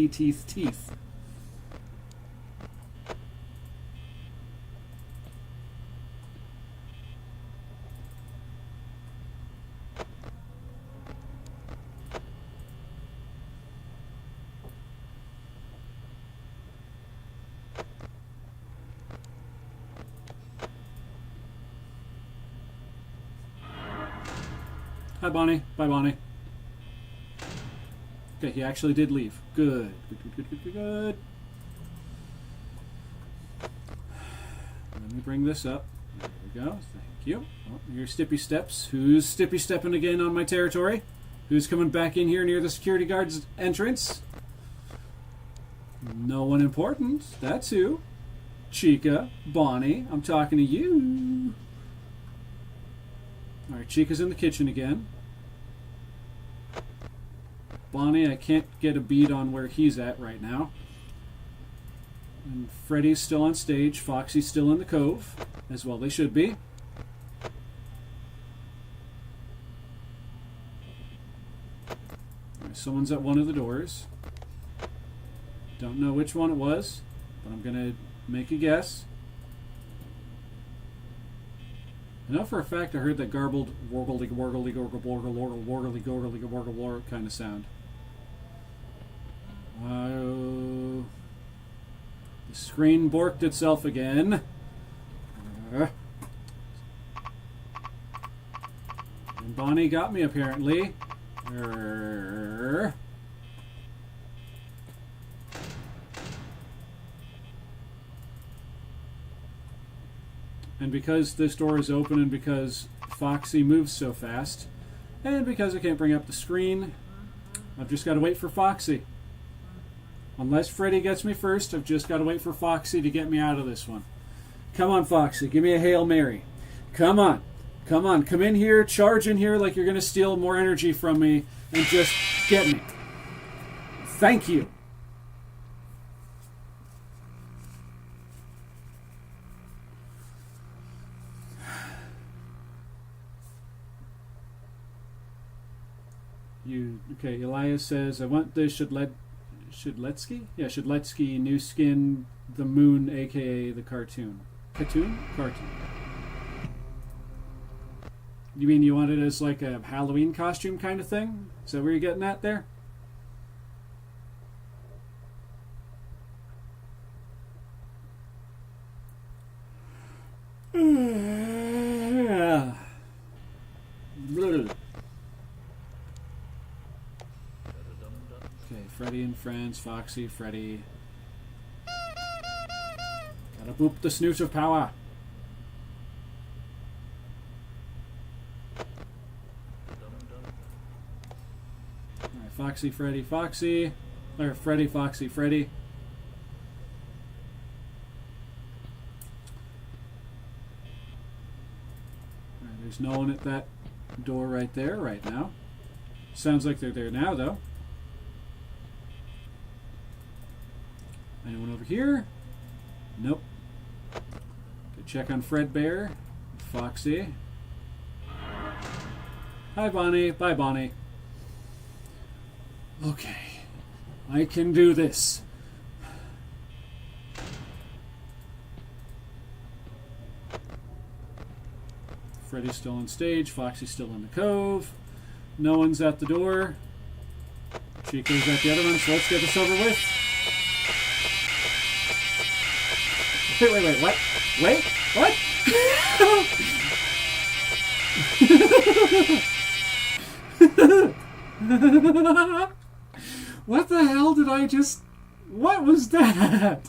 Hi, Bonnie. Bye, Bonnie. Okay, he actually did leave. Good. Good. Let me bring this up. There we go. Thank you. Oh, your Stippy Steps. Who's Stippy Stepping again on my territory? Who's coming back in here near the security guard's entrance? No one important. That's who. Chica. Bonnie. I'm talking to you. Alright, Chica's in the kitchen again. Bonnie, I can't get a bead on where he's at right now. And Freddy's still on stage. Foxy's still in the cove. As well they should be. Alright, someone's at one of the doors. Don't know which one it was, but I'm going to make a guess. I know for a fact I heard that garbled wargledy wargledy gorgle wargle wargle wargledy gorgledy wargle wargle kind of sound. The screen borked itself again. And Bonnie got me apparently. And because this door is open and because Foxy moves so fast, and because I can't bring up the screen, I've just got to wait for Foxy. Unless Freddy gets me first, I've just got to wait for Foxy to get me out of this one. Come on, Foxy. Give me a Hail Mary. Come on. Come on. Come in here. Charge in here like you're going to steal more energy from me and just get me. Thank you. Okay, Elias says, I want the Shudletsky? Yeah, Shudletsky new skin, the moon, aka the cartoon. Cartoon? Cartoon. You mean you want it as like a Halloween costume kind of thing? Is that where you're getting at there? Okay, Freddy and friends, Foxy, Freddy. Gotta boop the snoot of power. Alright, Foxy, Freddy, Foxy. Or Freddy, Foxy, Freddy. Alright, there's no one at that door right there right now. Sounds like they're there now, though. Anyone over here? Nope. Go check on Fredbear. Foxy. Hi, Bonnie. Bye, Bonnie. Okay. I can do this. Freddy's still on stage. Foxy's still in the cove. No one's at the door. Chico's at the other one, so let's get this over with. Wait, what? Wait, what? What the hell did I just... What was that?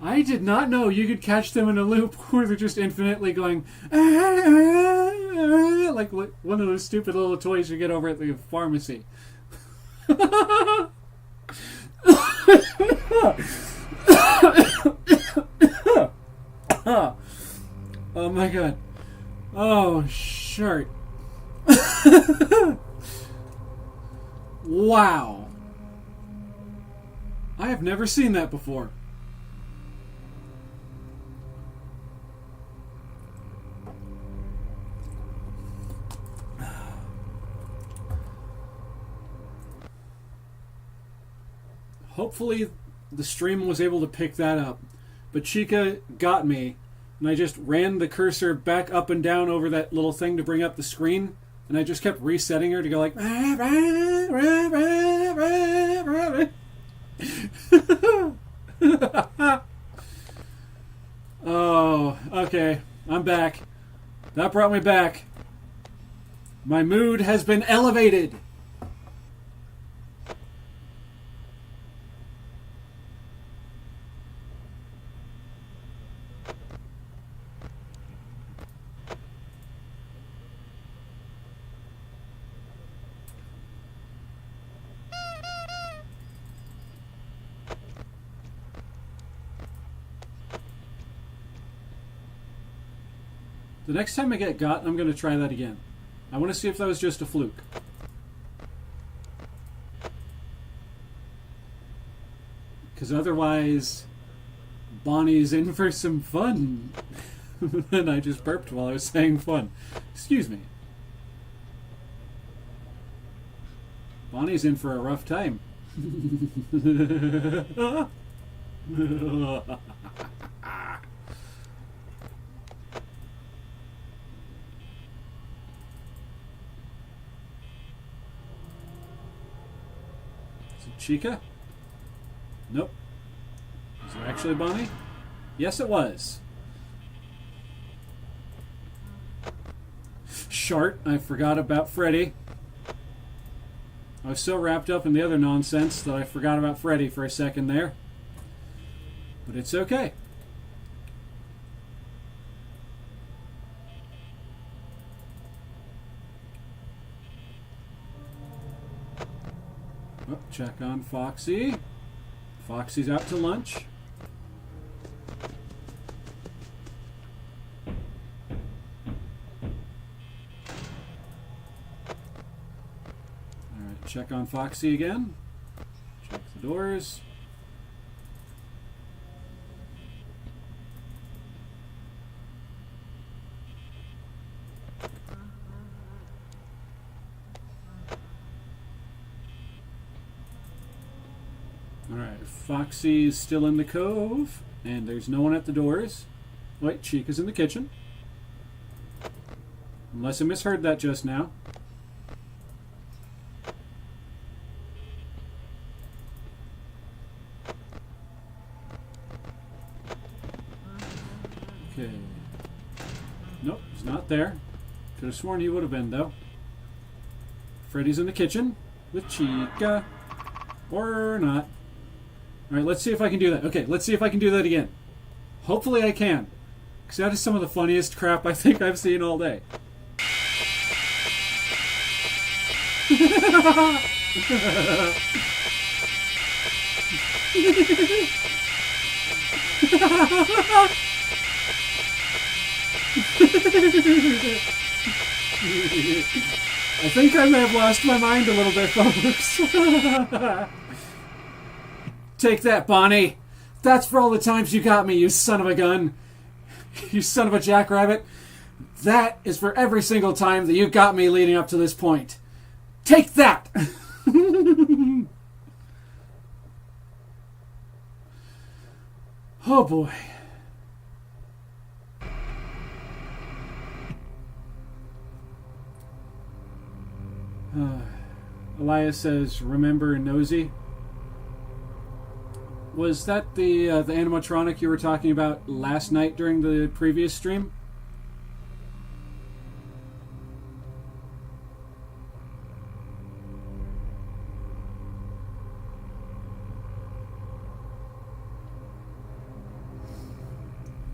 I did not know you could catch them in a loop where they're just infinitely going... like one of those stupid little toys you get over at the pharmacy. Oh my god. Oh, shirt. Wow. I have never seen that before. Hopefully the stream was able to pick that up. But Chica got me, and I just ran the cursor back up and down over that little thing to bring up the screen, and I just kept resetting her to go like... Oh, okay. I'm back. That brought me back. My mood has been elevated. The next time I get got, I'm going to try that again. I want to see if that was just a fluke. Because otherwise, Bonnie's in for some fun. And I just burped while I was saying fun. Excuse me. Bonnie's in for a rough time. Is it Chica? Nope. Is it actually Bonnie? Yes, it was. Shart, I forgot about Freddy. I was so wrapped up in the other nonsense that I forgot about Freddy for a second there. But it's okay. Oh, check on Foxy. Foxy's out to lunch. Alright, check on Foxy again. Check the doors. Alright, Foxy's still in the cove, and there's no one at the doors. Wait, Chica's in the kitchen. Unless I misheard that just now. Okay. Nope, he's not there. Could have sworn he would have been, though. Freddy's in the kitchen with Chica. Or not. Alright, let's see if I can do that. Okay, let's see if I can do that again. Hopefully I can. Because that is some of the funniest crap I think I've seen all day. I think I may have lost my mind a little bit, folks. Take that, Bonnie. That's for all the times you got me, you son of a gun. You son of a jackrabbit. That is for every single time that you got me leading up to this point. Take that! Oh boy. Elias says, remember Nosy? Was that the animatronic you were talking about last night during the previous stream?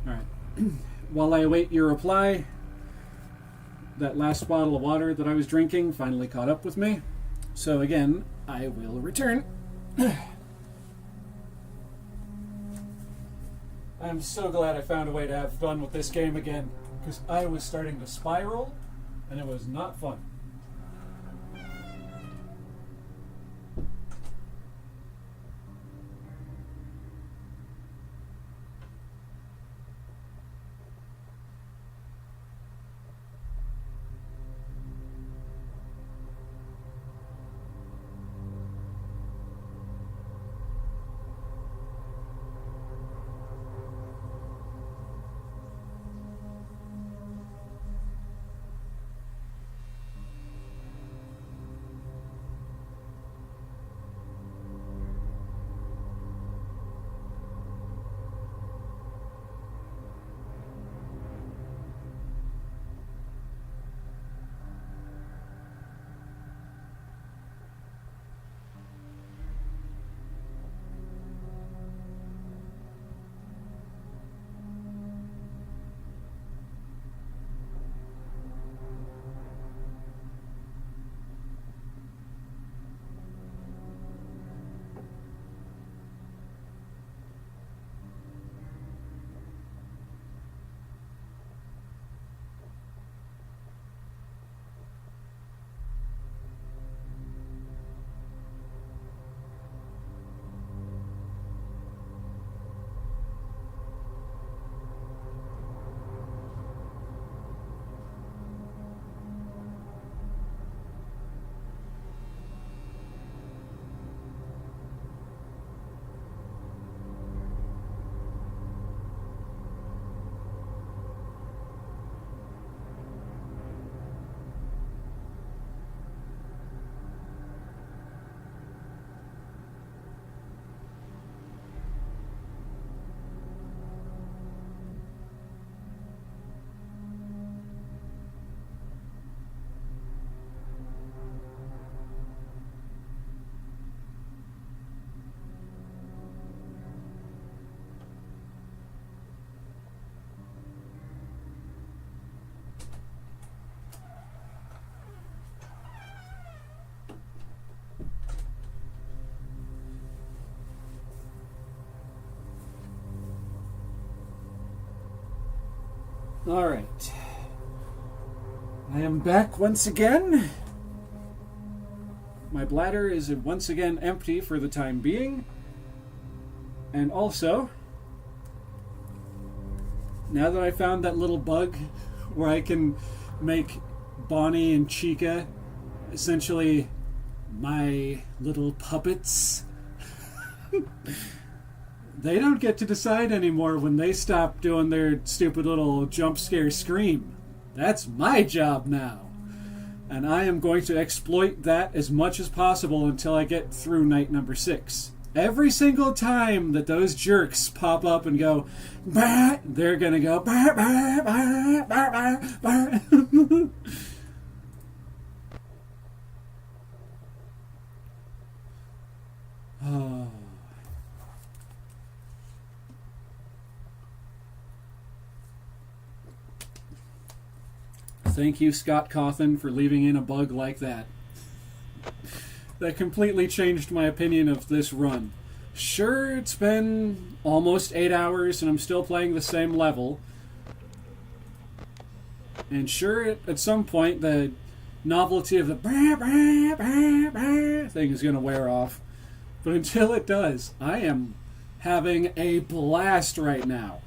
Alright. While I await your reply, that last bottle of water that I was drinking finally caught up with me. So again, I will return. I'm so glad I found a way to have fun with this game again, because I was starting to spiral, and it was not fun. Alright. I am back once again. My bladder is once again empty for the time being. And also, now that I found that little bug where I can make Bonnie and Chica essentially my little puppets, they don't get to decide anymore when they stop doing their stupid little jump scare scream. That's my job now. And I am going to exploit that as much as possible until I get through night number 6. Every single time that those jerks pop up and go, bah, they're going to go, bah, bah, bah, bah, bah, bah. Oh. Thank you, Scott Cawthon, for leaving in a bug like that. That completely changed my opinion of this run. Sure, it's been almost 8 hours and I'm still playing the same level. And sure, at some point, the novelty of the bah, bah, bah, bah thing is going to wear off. But until it does, I am having a blast right now.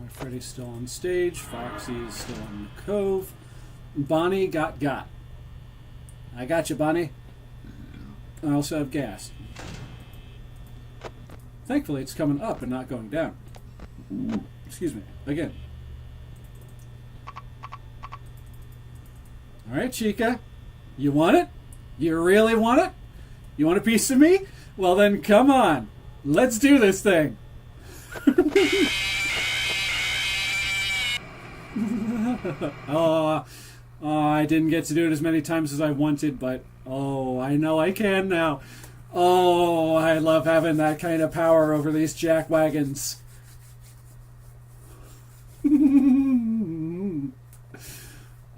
Freddy's still on stage. Foxy's still in the cove. Bonnie got. I got you, Bonnie. I also have gas. Thankfully, it's coming up and not going down. Excuse me. Again. Alright, Chica. You want it? You really want it? You want a piece of me? Well then, come on. Let's do this thing. I didn't get to do it as many times as I wanted, but I know I can now. Oh, I love having that kind of power over these jackwagons.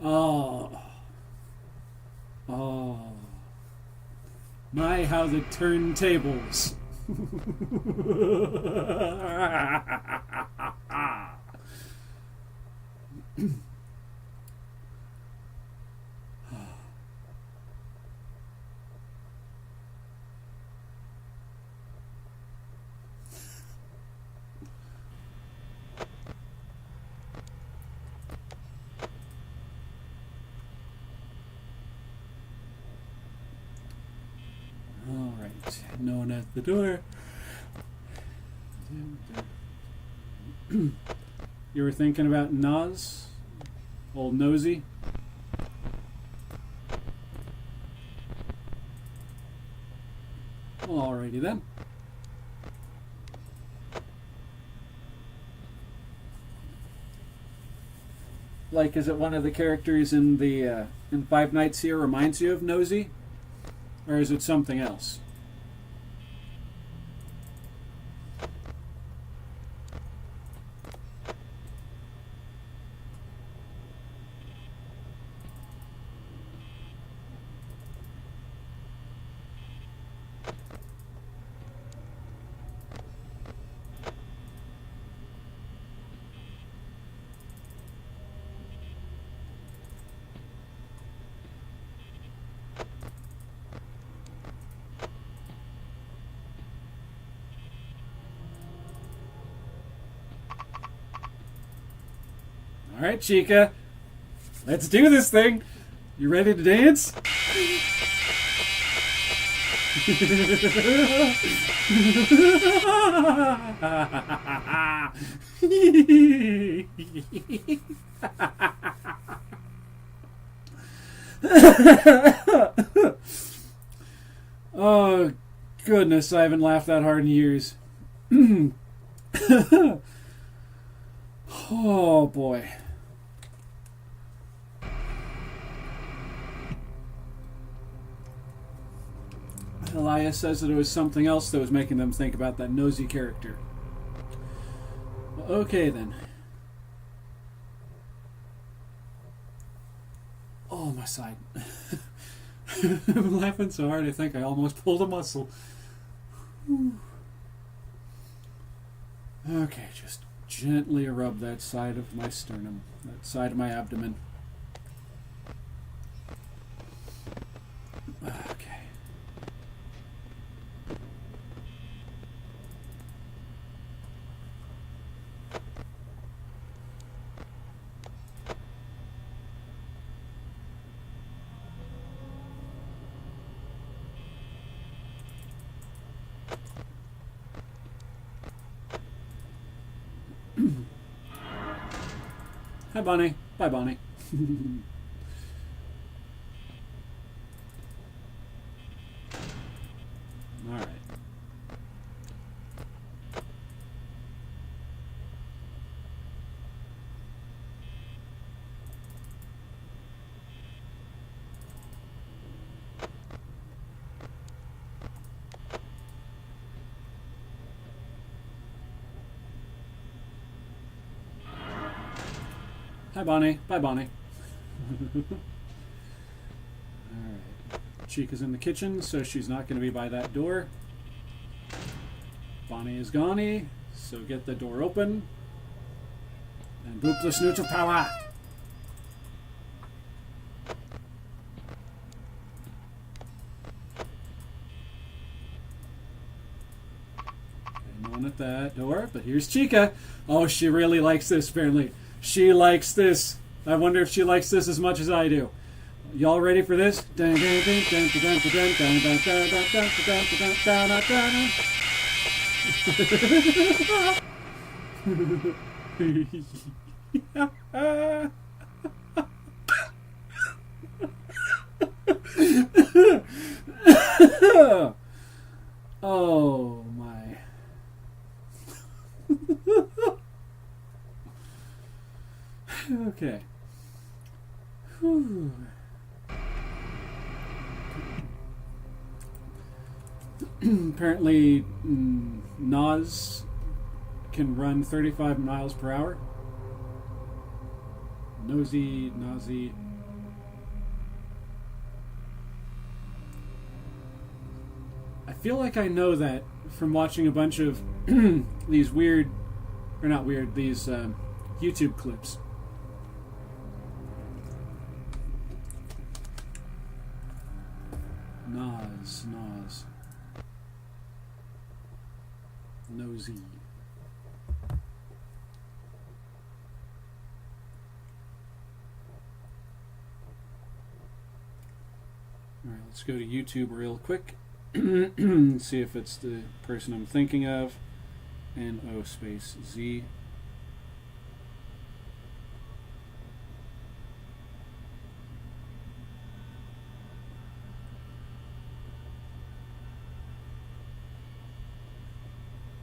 Oh. My, how the turntables. Alright, no one at the door. You were thinking about Nas? Old Nosy? Well, alrighty then. Like, is it one of the characters in the in Five Nights Here reminds you of Nosy? Or is it something else? Alright, Chica. Let's do this thing. You ready to dance? Oh, goodness, I haven't laughed that hard in years. Oh, boy. Elias says that it was something else that was making them think about that nosy character. Well, okay then. Oh, my side. I'm laughing so hard I think I almost pulled a muscle. Okay, just gently rub that side of my sternum, that side of my abdomen. Okay. Hi, Bonnie. Bye, Bonnie. All right. Hi, Bonnie. Bye, Bonnie. Alright. Chica's in the kitchen, so she's not going to be by that door. Bonnie is gone, so get the door open. And boop the snooch of power! Okay, no one at that door, but here's Chica. Oh, she really likes this, apparently. She likes this. I wonder if she likes this as much as I do. Y'all ready for this? Oh my. Okay. Whew. Apparently, Nas can run 35 miles per hour. Nosy. I feel like I know that from watching a bunch of these weird, or not weird, these YouTube clips. Nas. Nosy. Alright, let's go to YouTube real quick. See if it's the person I'm thinking of. N-O space Z.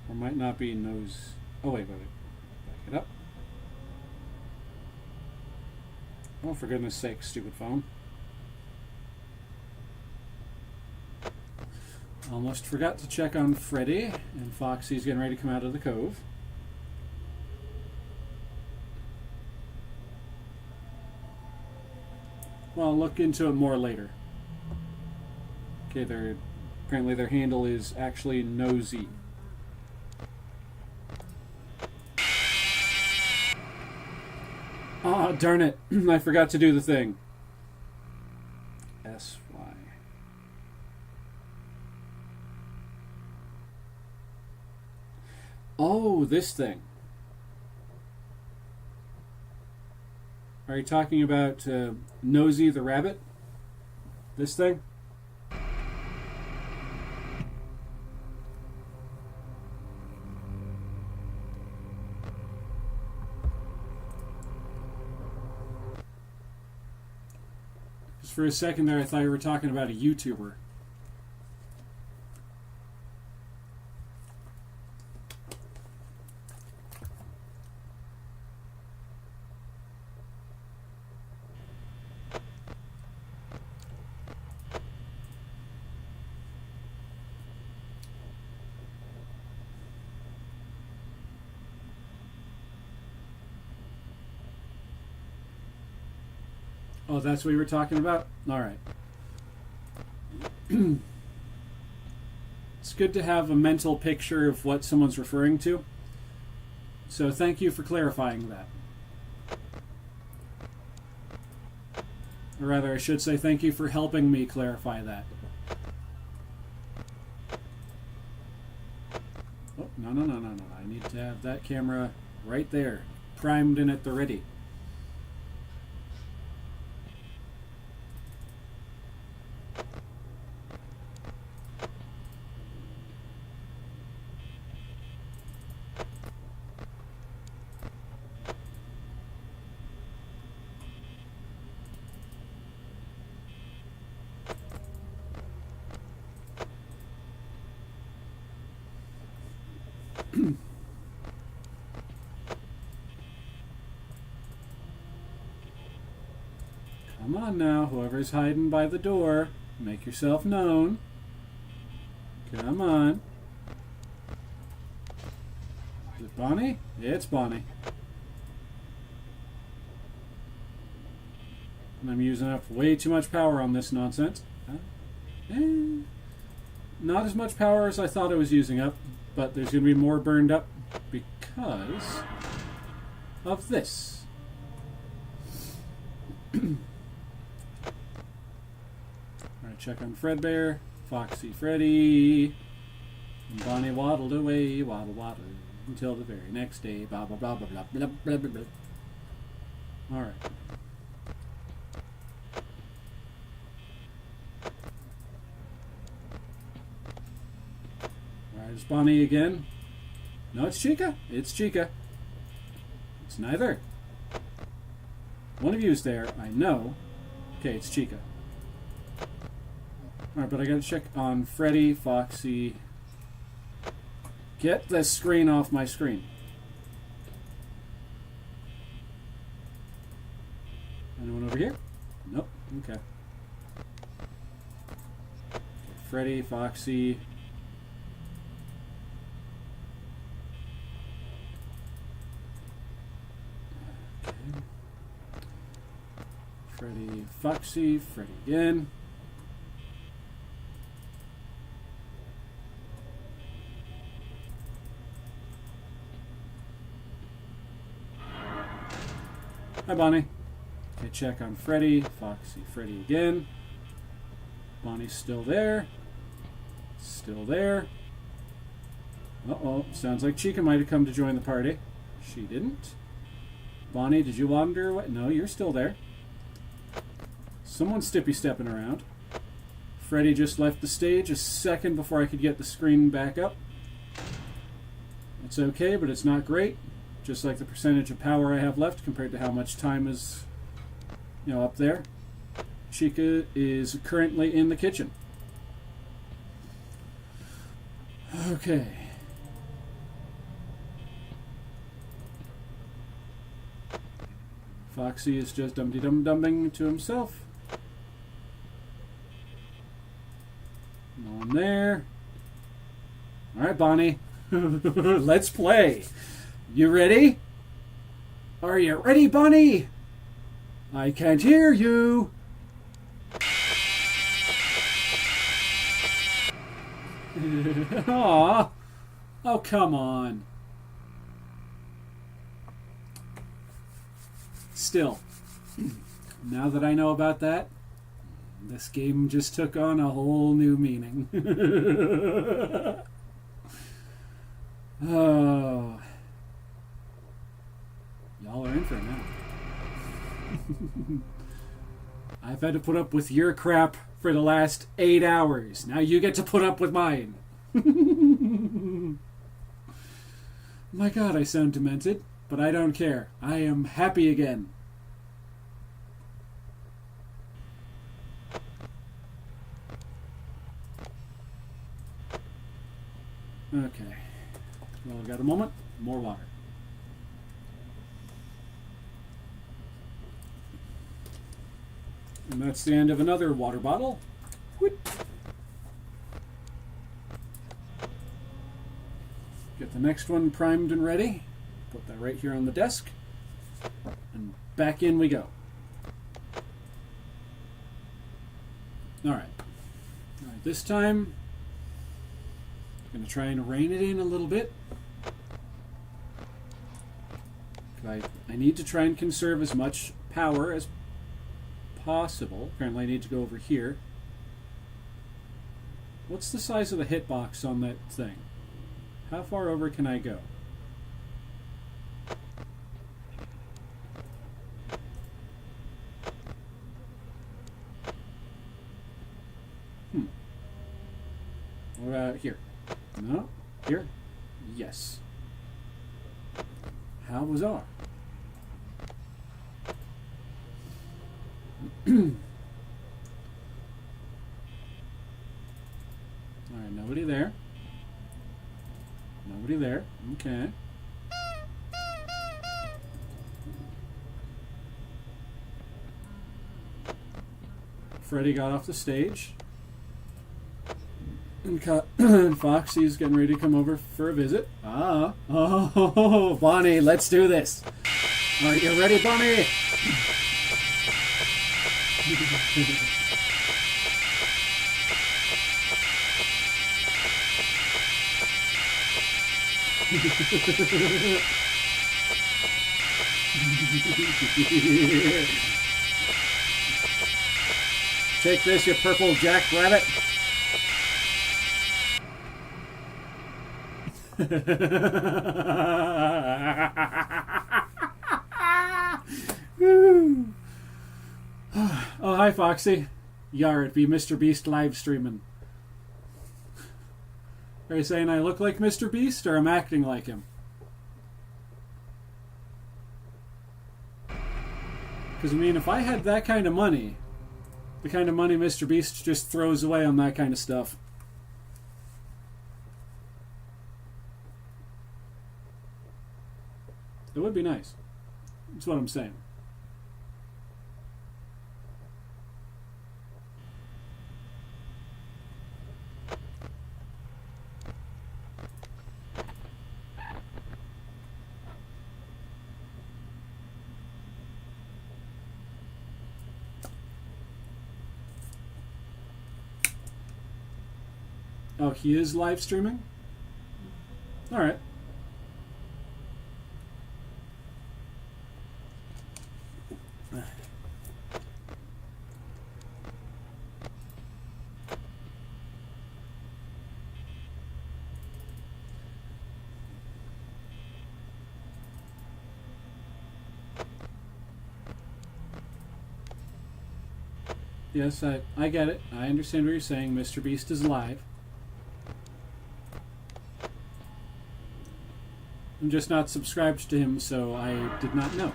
Or might not be nose. Oh, wait. Back it up. Oh, for goodness sake, stupid phone. Almost forgot to check on Freddy, and Foxy's getting ready to come out of the cove. Well, I'll look into it more later. Okay, apparently their handle is actually Nosy. Ah, oh, darn it. I forgot to do the thing. S-Y. Oh, this thing. Are you talking about Nosy the rabbit? This thing? Just for a second there, I thought you were talking about a YouTuber. Oh, that's what you were talking about? All right. It's good to have a mental picture of what someone's referring to. So thank you for clarifying that. Or rather, I should say thank you for helping me clarify that. Oh, no. I need to have that camera right there, primed and at the ready. Come on now, whoever's hiding by the door, make yourself known. Come on. Is it Bonnie? It's Bonnie. And I'm using up way too much power on this nonsense. Not as much power as I thought I was using up, but there's going to be more burned up because of this. Alright, check on Fredbear, Foxy Freddy, and Bonnie waddled away, waddle, until the very next day, blah blah blah blah blah blah blah blah blah. Alright. Alright, it's Bonnie again. No, it's Chica. It's Chica. It's neither. One of you is there, I know. Okay, it's Chica. Alright, but I gotta check on Freddy, Foxy. Get the screen off my screen. Anyone over here? Nope. Okay. Freddy, Foxy. Okay. Freddy, Foxy, Freddy again. Hi, Bonnie. Okay, check on Freddy, Foxy, Freddy again. Bonnie's still there. Still there. Uh-oh, sounds like Chica might have come to join the party. She didn't. Bonnie, did you wander away? No, you're still there. Someone's stepping around. Freddy just left the stage a second before I could get the screen back up. It's okay, but it's not great. Just like the percentage of power I have left compared to how much time is, up there. Chica is currently in the kitchen. Okay. Foxy is just dum-de-dum-dumbing to himself. No one there. Alright, Bonnie. Let's play. You ready? Are you ready, Bonnie? I can't hear you. Aw. Oh, come on. Still, now that I know about that, this game just took on a whole new meaning. Oh. Y'all are in for it now. I've had to put up with your crap for the last 8 hours. Now you get to put up with mine. My God, I sound demented, but I don't care. I am happy again. Okay. Well, I've got a moment. More water. And that's the end of another water bottle. Whoop. Get the next one primed and ready. Put that right here on the desk. And back in we go. Alright. Alright, this time I'm going to try and rein it in a little bit. I need to try and conserve as much power as possible. Apparently I need to go over here. What's the size of the hitbox on that thing? How far over can I go? What about here? No? Here? Yes. How bizarre. Alright, nobody there. Nobody there. Okay. Freddy got off the stage. And Foxy's getting ready to come over for a visit. Ah. Oh, Bonnie, let's do this. Are you ready, Bonnie? Take this, you purple jackrabbit. Oh, hi, Foxy. Yar, it be Mr. Beast live streaming. Are you saying I look like Mr. Beast, or I'm acting like him? Because, I mean, if I had that kind of money, the kind of money Mr. Beast just throws away on that kind of stuff, it would be nice. That's what I'm saying. Oh, he is live streaming? Alright. Yes, I get it. I understand what you're saying. Mr. Beast is live. I'm just not subscribed to him, so I did not know.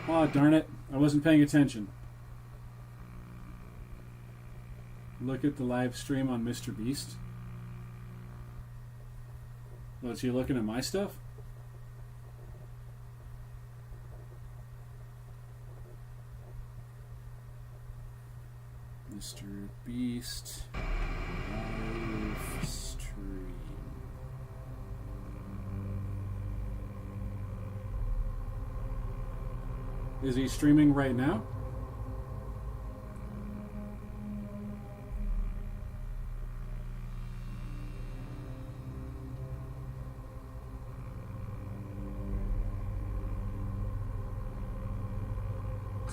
Oh, darn it. I wasn't paying attention. Look at the live stream on Mr. Beast. Was he looking at my stuff? Mr. Beast live stream. Is he streaming right now?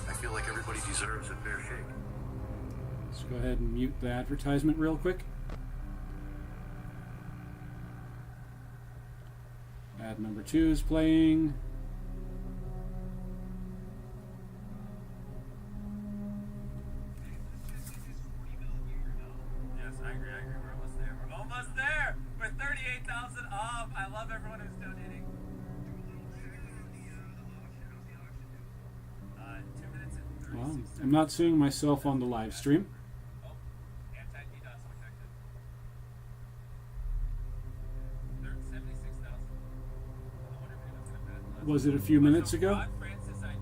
I feel like everybody deserves a fair shake. Let's go ahead and mute the advertisement real quick. Ad number 2 is playing. Yes, I agree. We're almost there. We're almost there! We're 38,000 off! I love everyone who's donating. 2 minutes and 36 Well, seconds. I'm not seeing myself on the live stream. Oh, anti-DDoS protected. 76,000. I wonder if anyone's gonna bet. Was it a few minutes ago? Rod Francis IG is in the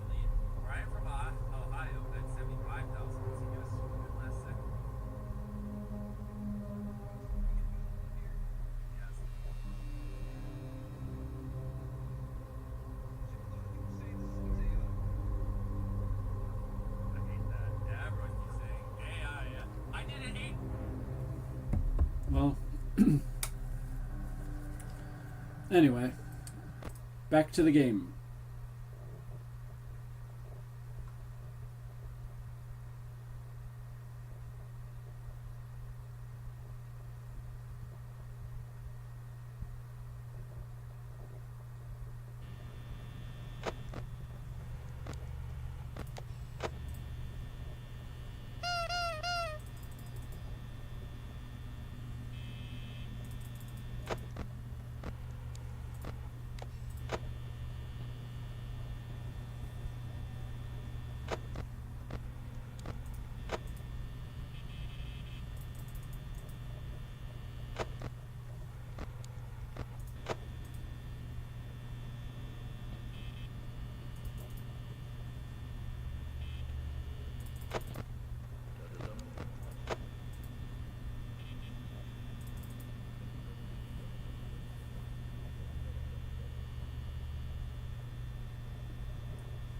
lead. Brian from Ohio at 75,000. Let's see, get a scoop in last second. Anyway, back to the game.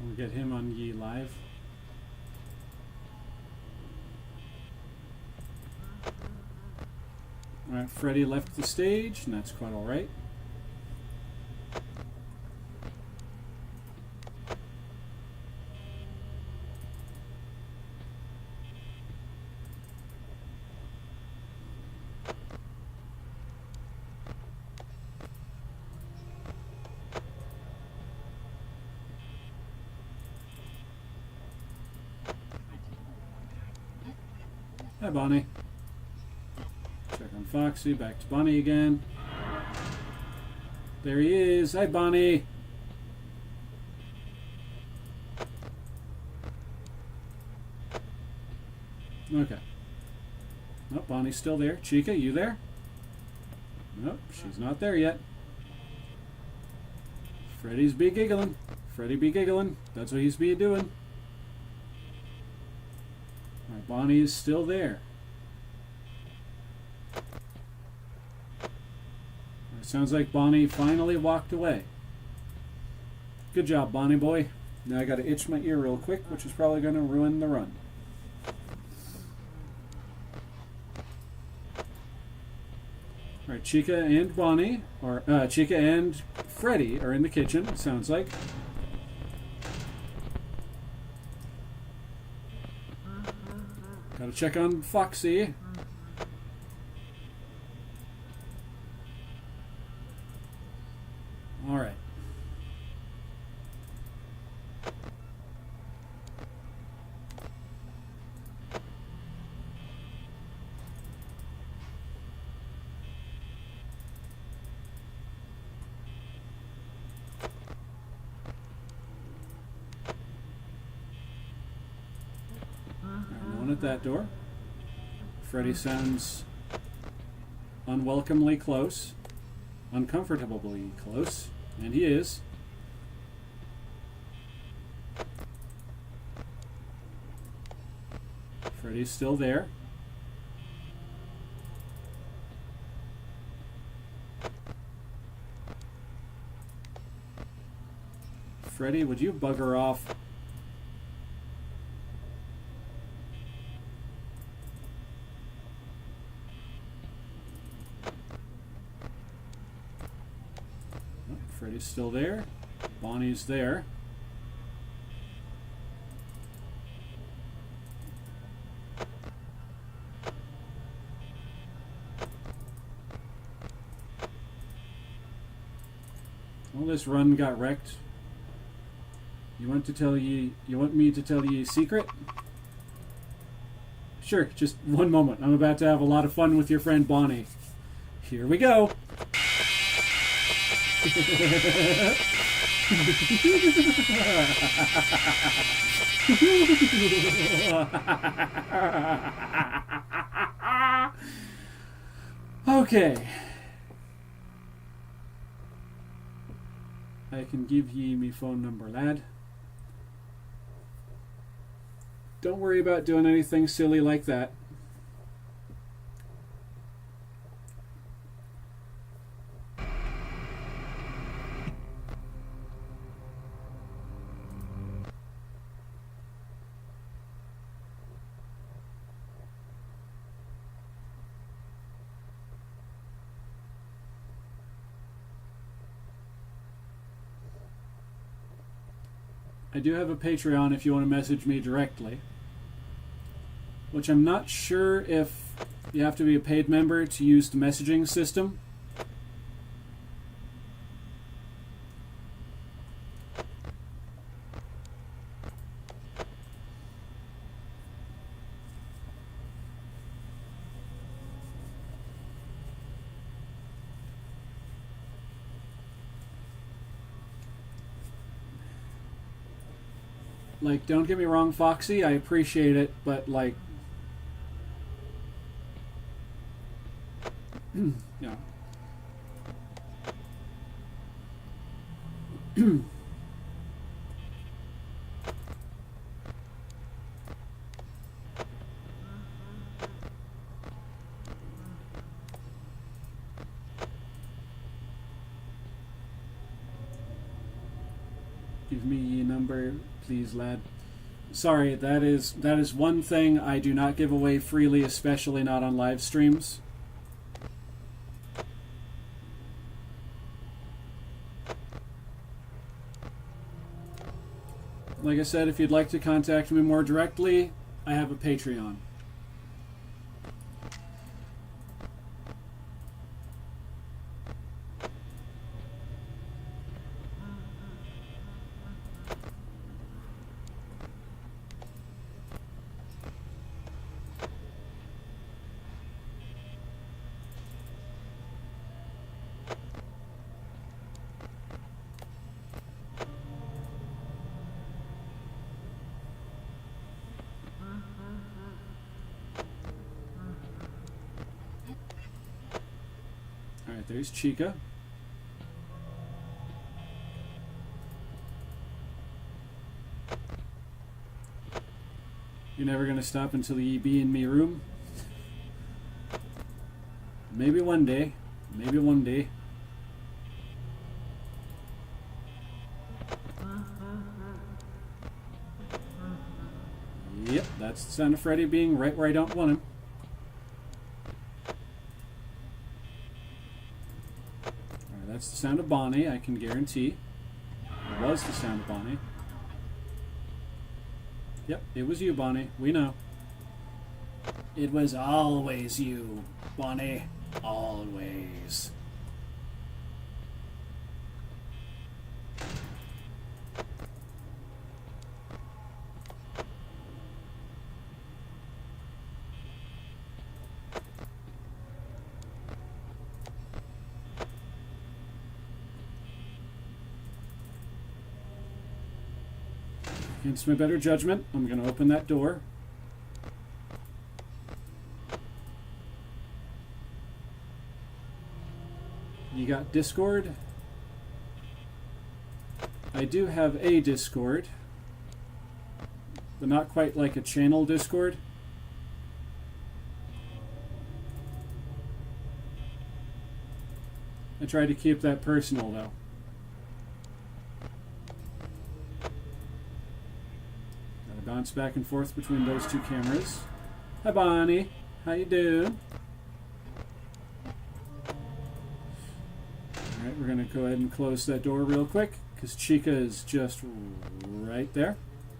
We'll get him on Ye Live. Alright, Freddy left the stage, and that's quite alright. Hi, Bonnie. Check on Foxy. Back to Bonnie again. There he is. Hi, Bonnie. Okay. Nope, Bonnie's still there. Chica, you there? Nope, she's not there yet. Freddy's be giggling. Freddy be giggling. That's what he's be doing. Alright, Bonnie is still there. It sounds like Bonnie finally walked away. Good job, Bonnie boy. Now I gotta itch my ear real quick, which is probably gonna ruin the run. Alright, Chica and Bonnie, or Chica and Freddy are in the kitchen, it sounds like. Gotta check on Foxy. Alright. No one at that door. Freddy sounds unwelcomely close. Uncomfortably close. And he is. Freddy's still there. Freddy, would you bugger off? Freddy's still there. Bonnie's there. Well, this run got wrecked. You want me to tell you a secret? Sure, just one moment. I'm about to have a lot of fun with your friend Bonnie. Here we go. Okay. I can give ye me phone number, lad. Don't worry about doing anything silly like that. I do have a Patreon if you want to message me directly, which I'm not sure if you have to be a paid member to use the messaging system. Like, don't get me wrong, Foxy, I appreciate it, but, like, yeah. Give me your number, please, lad. Sorry, that is one thing I do not give away freely, especially not on live streams. Like I said, if you'd like to contact me more directly, I have a Patreon. Alright, there's Chica. You're never gonna stop until the be in me room? Maybe one day. Maybe one day. Yep, that's the sound of Freddy being right where I don't want him. Alright, that's the sound of Bonnie, I can guarantee. It was the sound of Bonnie. Yep, it was you, Bonnie. We know. It was always you, Bonnie. Always. Against my better judgment, I'm going to open that door. You got Discord? I do have a Discord, but not quite like a channel Discord. I try to keep that personal, though. Gotta bounce back and forth between those two cameras. Hi, Bonnie. How you doing? Alright, we're gonna go ahead and close that door real quick, because Chica is just right there,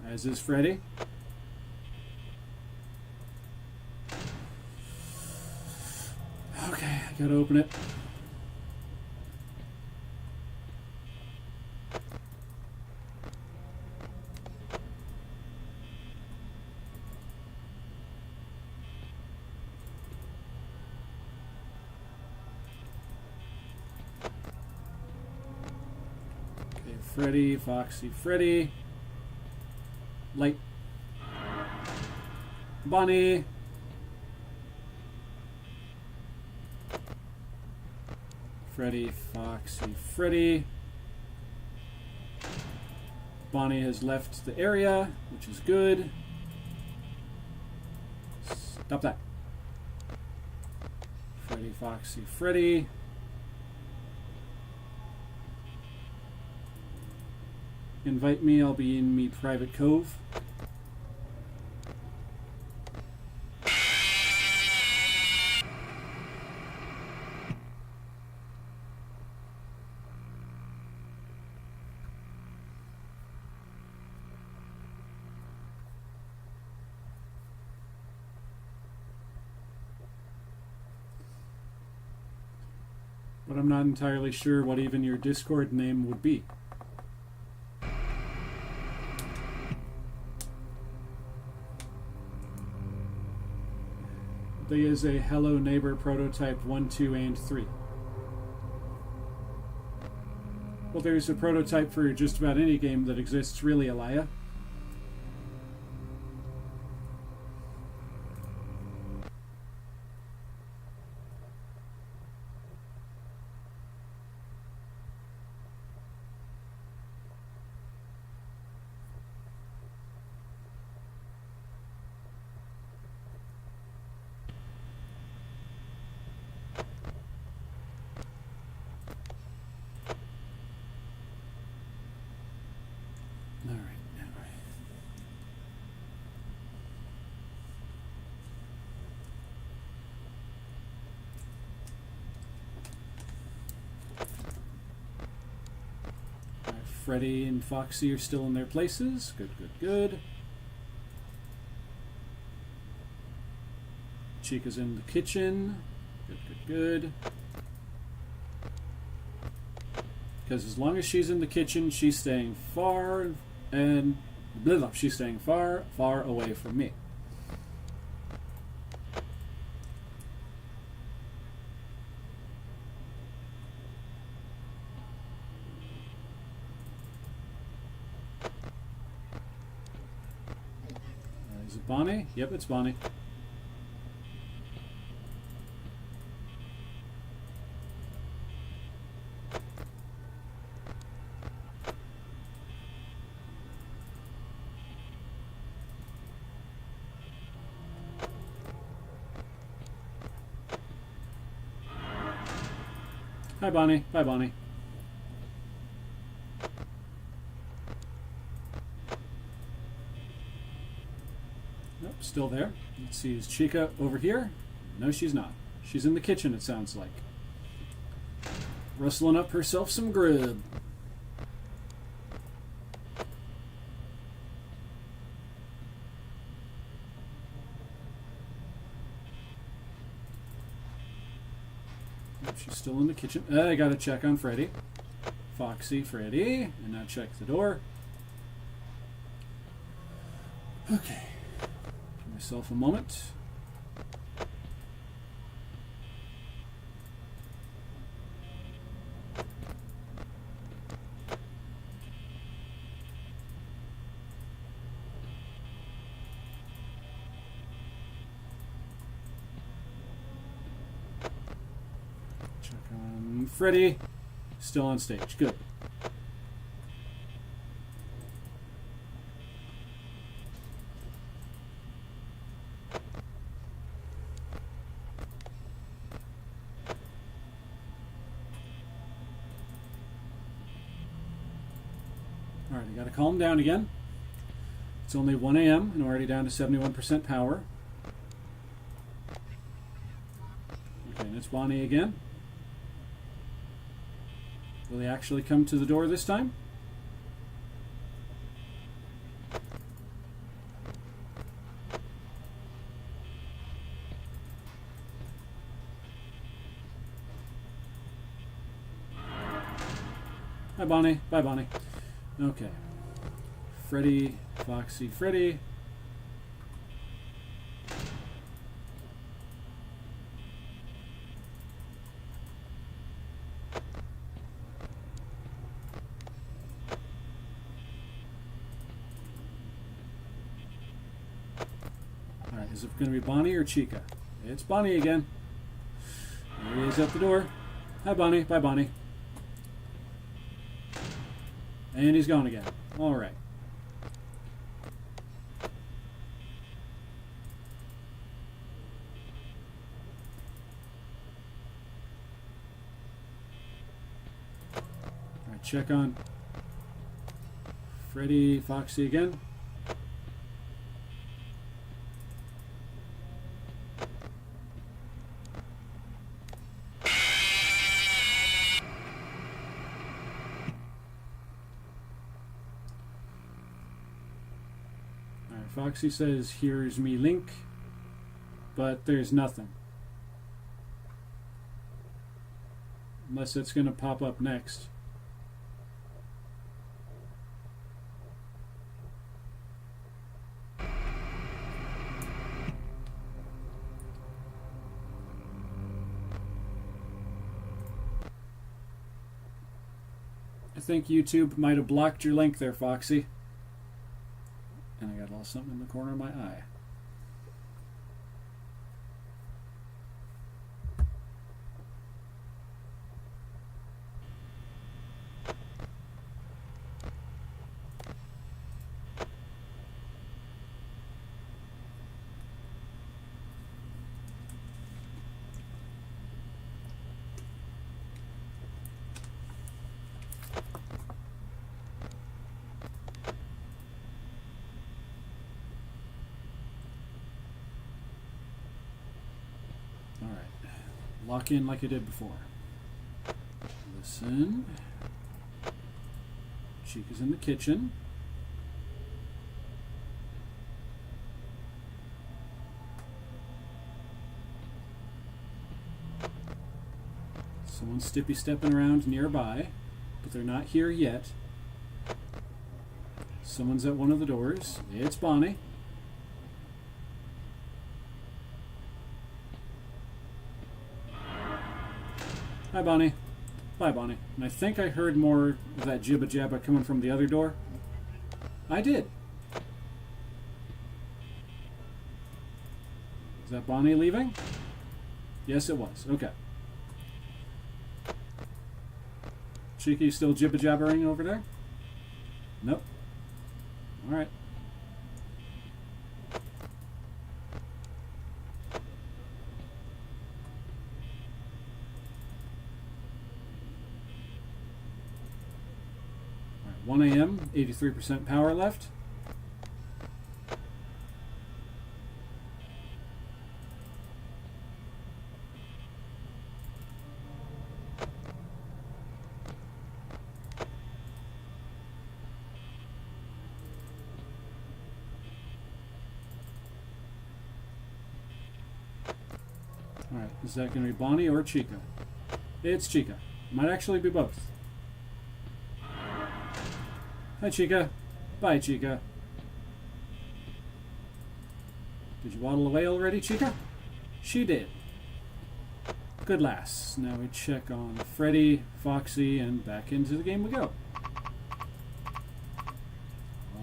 as is Freddy. Okay, I gotta open it. Freddy, Foxy, Freddy. Light. Bonnie. Freddy, Foxy, Freddy. Bonnie has left the area, which is good. Stop that. Freddy, Foxy, Freddy. Invite me, I'll be in me private cove. But I'm not entirely sure what even your Discord name would be. There is a Hello Neighbor prototype 1, 2, and 3. Well, there's a prototype for just about any game that exists, really, Elia. Freddy and Foxy are still in their places. Good, good, good. Chica's in the kitchen. Good, good, good. Because as long as she's in the kitchen, she's staying far and she's staying far, far away from me. Is it Bonnie? Yep, it's Bonnie. Hi, Bonnie. Bye, Bonnie. Nope, still there. Let's see, is Chica over here? No, she's not. She's in the kitchen, it sounds like. Rustling up herself some grub. She's still in the kitchen. I gotta check on Freddy. Foxy, Freddy. And now check the door. Okay. Give myself a moment. Freddy, still on stage. Good. Alright, I gotta calm down again. It's only 1 a.m. and we're already down to 71% power. Okay, and it's Bonnie again. Will he actually come to the door this time? Hi, Bonnie. Bye, Bonnie. Okay. Freddy, Foxy, Freddy. Is it going to be Bonnie or Chica? It's Bonnie again. There he is at the door. Hi, Bonnie. Bye, Bonnie. And he's gone again. All right. All right, check on Freddy, Foxy again. Foxy says, "Here's me link," but there's nothing. Unless it's going to pop up next. I think YouTube might have blocked your link there, Foxy. And I got a little something in the corner of my eye. Lock in like I did before. Listen. Chica's in the kitchen. Someone's stepping around nearby, but they're not here yet. Someone's at one of the doors. It's Bonnie. Hi, Bonnie. Bye, Bonnie. And I think I heard more of that jibba jabba coming from the other door. I did. Is that Bonnie leaving? Yes, it was. Okay. Cheeky still jibba jabbering over there? Nope. All right. All right, 1 a.m., 83% power left. Alright, is that going to be Bonnie or Chica? It's Chica. Might actually be both. Hi, Chica. Bye, Chica. Did you waddle away already, Chica? She did. Good lass. Now we check on Freddy, Foxy, and back into the game we go.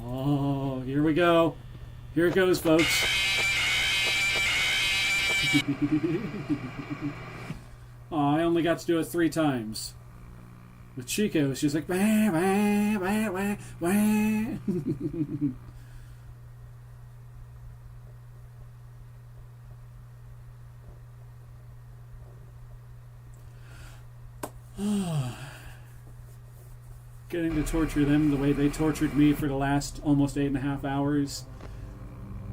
Oh, here we go. Here it goes, folks. Oh, I only got to do it 3 times. With Chica, it was just like, wah, wah, wah, wah, wah. Getting to torture them the way they tortured me for the last almost 8.5 hours,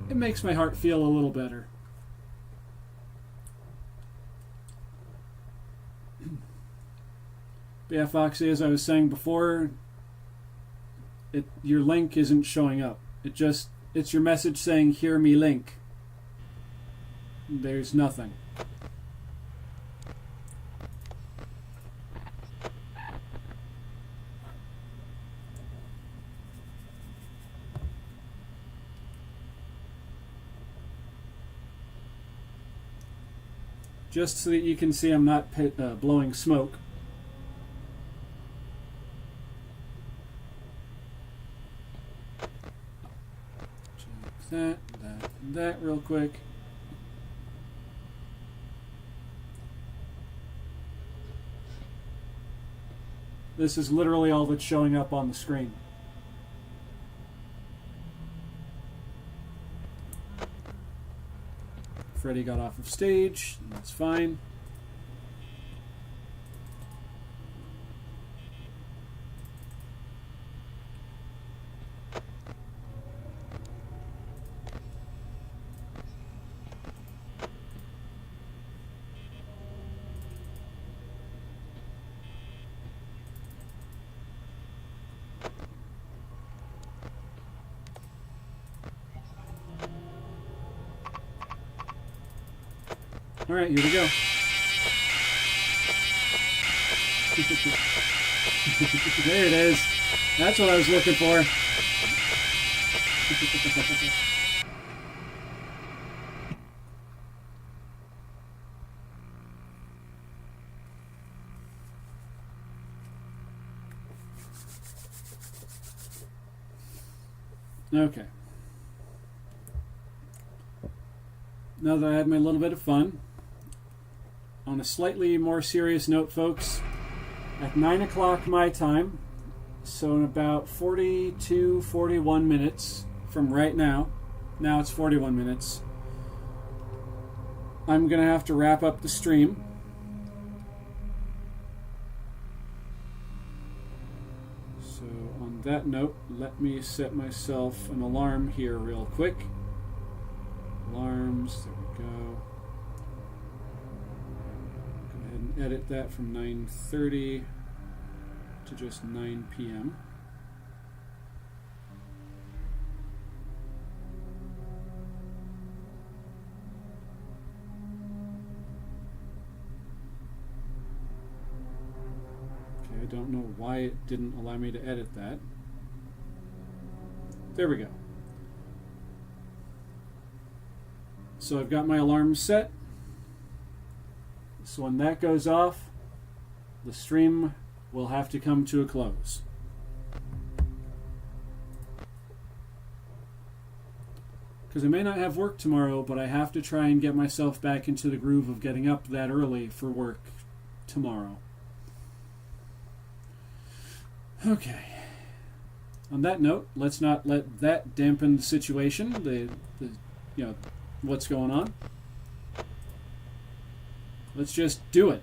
it makes my heart feel a little better. Yeah, Foxy, as I was saying before, your link isn't showing up. It's your message saying, hear me link. There's nothing. Just so that you can see I'm not blowing smoke. That real quick. This is literally all that's showing up on the screen. Freddy got off of stage. That's fine. All right, here we go. There it is. That's what I was looking for. Okay. Now that I had my little bit of fun, on a slightly more serious note, folks, at 9 o'clock my time, so in about 41 minutes from right now it's 41 minutes, I'm going to have to wrap up the stream. So on that note, let me set myself an alarm here real quick. Alarms, there we go. Go ahead and edit that from 9:30 to just 9 p.m. Okay, I don't know why it didn't allow me to edit that. There we go. So I've got my alarm set. So when that goes off, the stream will have to come to a close. Because I may not have work tomorrow, but I have to try and get myself back into the groove of getting up that early for work tomorrow. Okay. On that note, let's not let that dampen the situation. The what's going on. Let's just do it.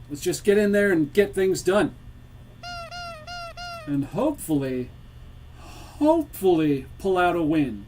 Let's just get in there and get things done. And hopefully pull out a win.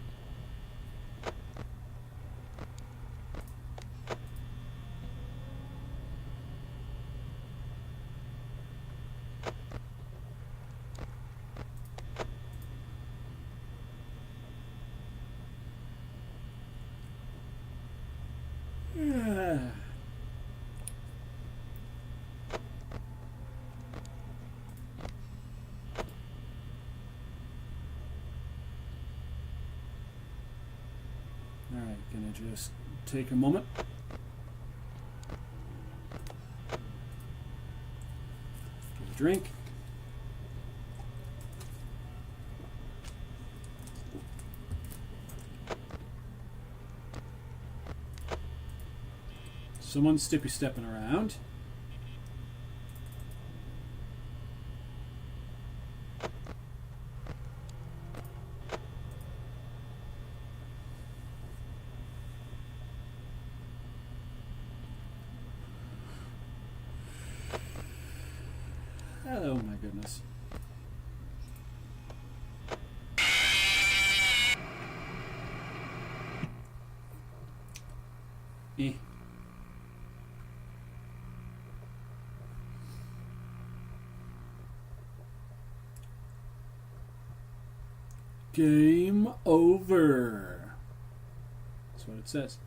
Alright, gonna just take a moment. Get a drink. Someone's stepping around. Oh my goodness. Eh. Game over. That's what it says.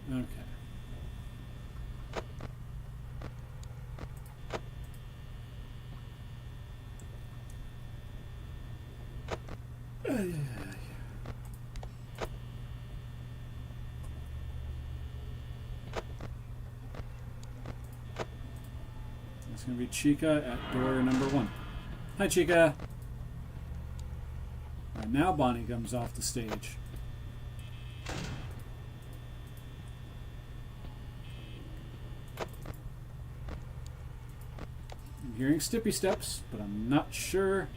Okay. It's going to be Chica at door number 1. Hi, Chica. All right, now Bonnie comes off the stage. hearing stippy steps, but I'm not sure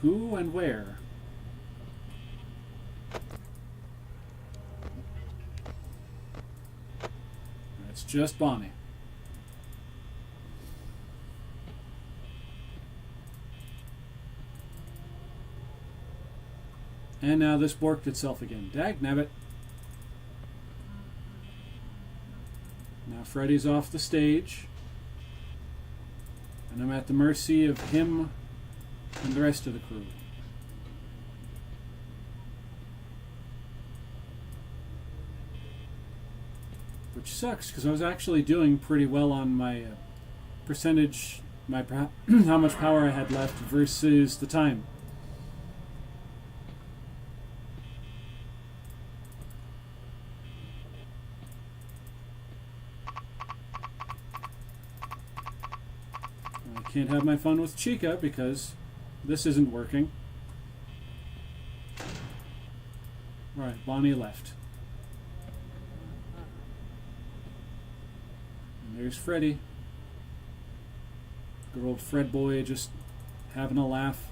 who and where. It's just Bonnie. And now this borked itself again. Dagnabbit. Now Freddy's off the stage. And I'm at the mercy of him and the rest of the crew. Which sucks, because I was actually doing pretty well on my percentage, how much power I had left versus the time. I can't have my fun with Chica because this isn't working. Right, Bonnie left. And there's Freddy. Good old Fred boy just having a laugh.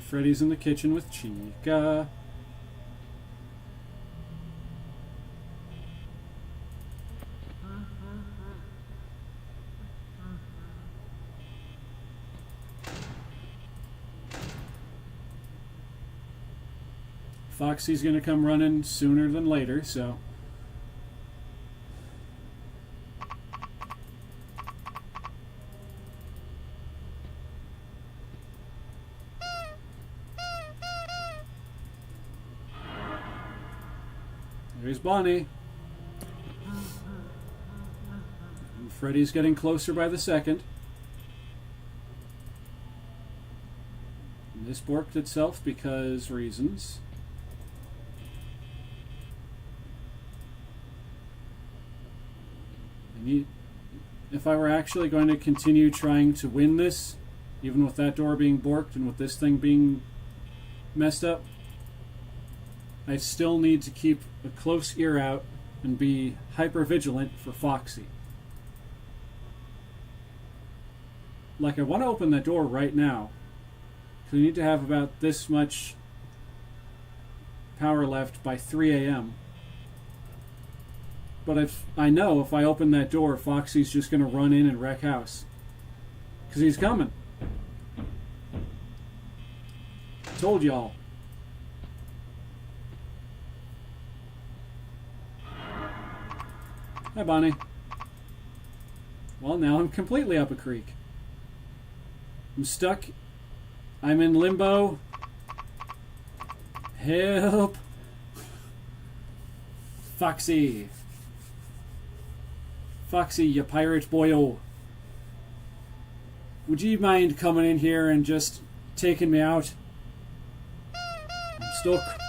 Freddy's in the kitchen with Chica. Foxy's gonna come running sooner than later, so... There's Bonnie. And Freddy's getting closer by the second. And this borked itself because reasons. If I were actually going to continue trying to win this, even with that door being borked and with this thing being messed up, I still need to keep a close ear out and be hyper vigilant for Foxy. Like, I want to open that door right now, because I need to have about this much power left by 3 a.m. But I know if I open that door, Foxy's just going to run in and wreck house. Because he's coming. Told y'all. Hi, Bonnie. Well, now I'm completely up a creek. I'm stuck. I'm in limbo. Help. Foxy. Foxy, you pirate boyo. Would you mind coming in here and just taking me out? I'm stuck.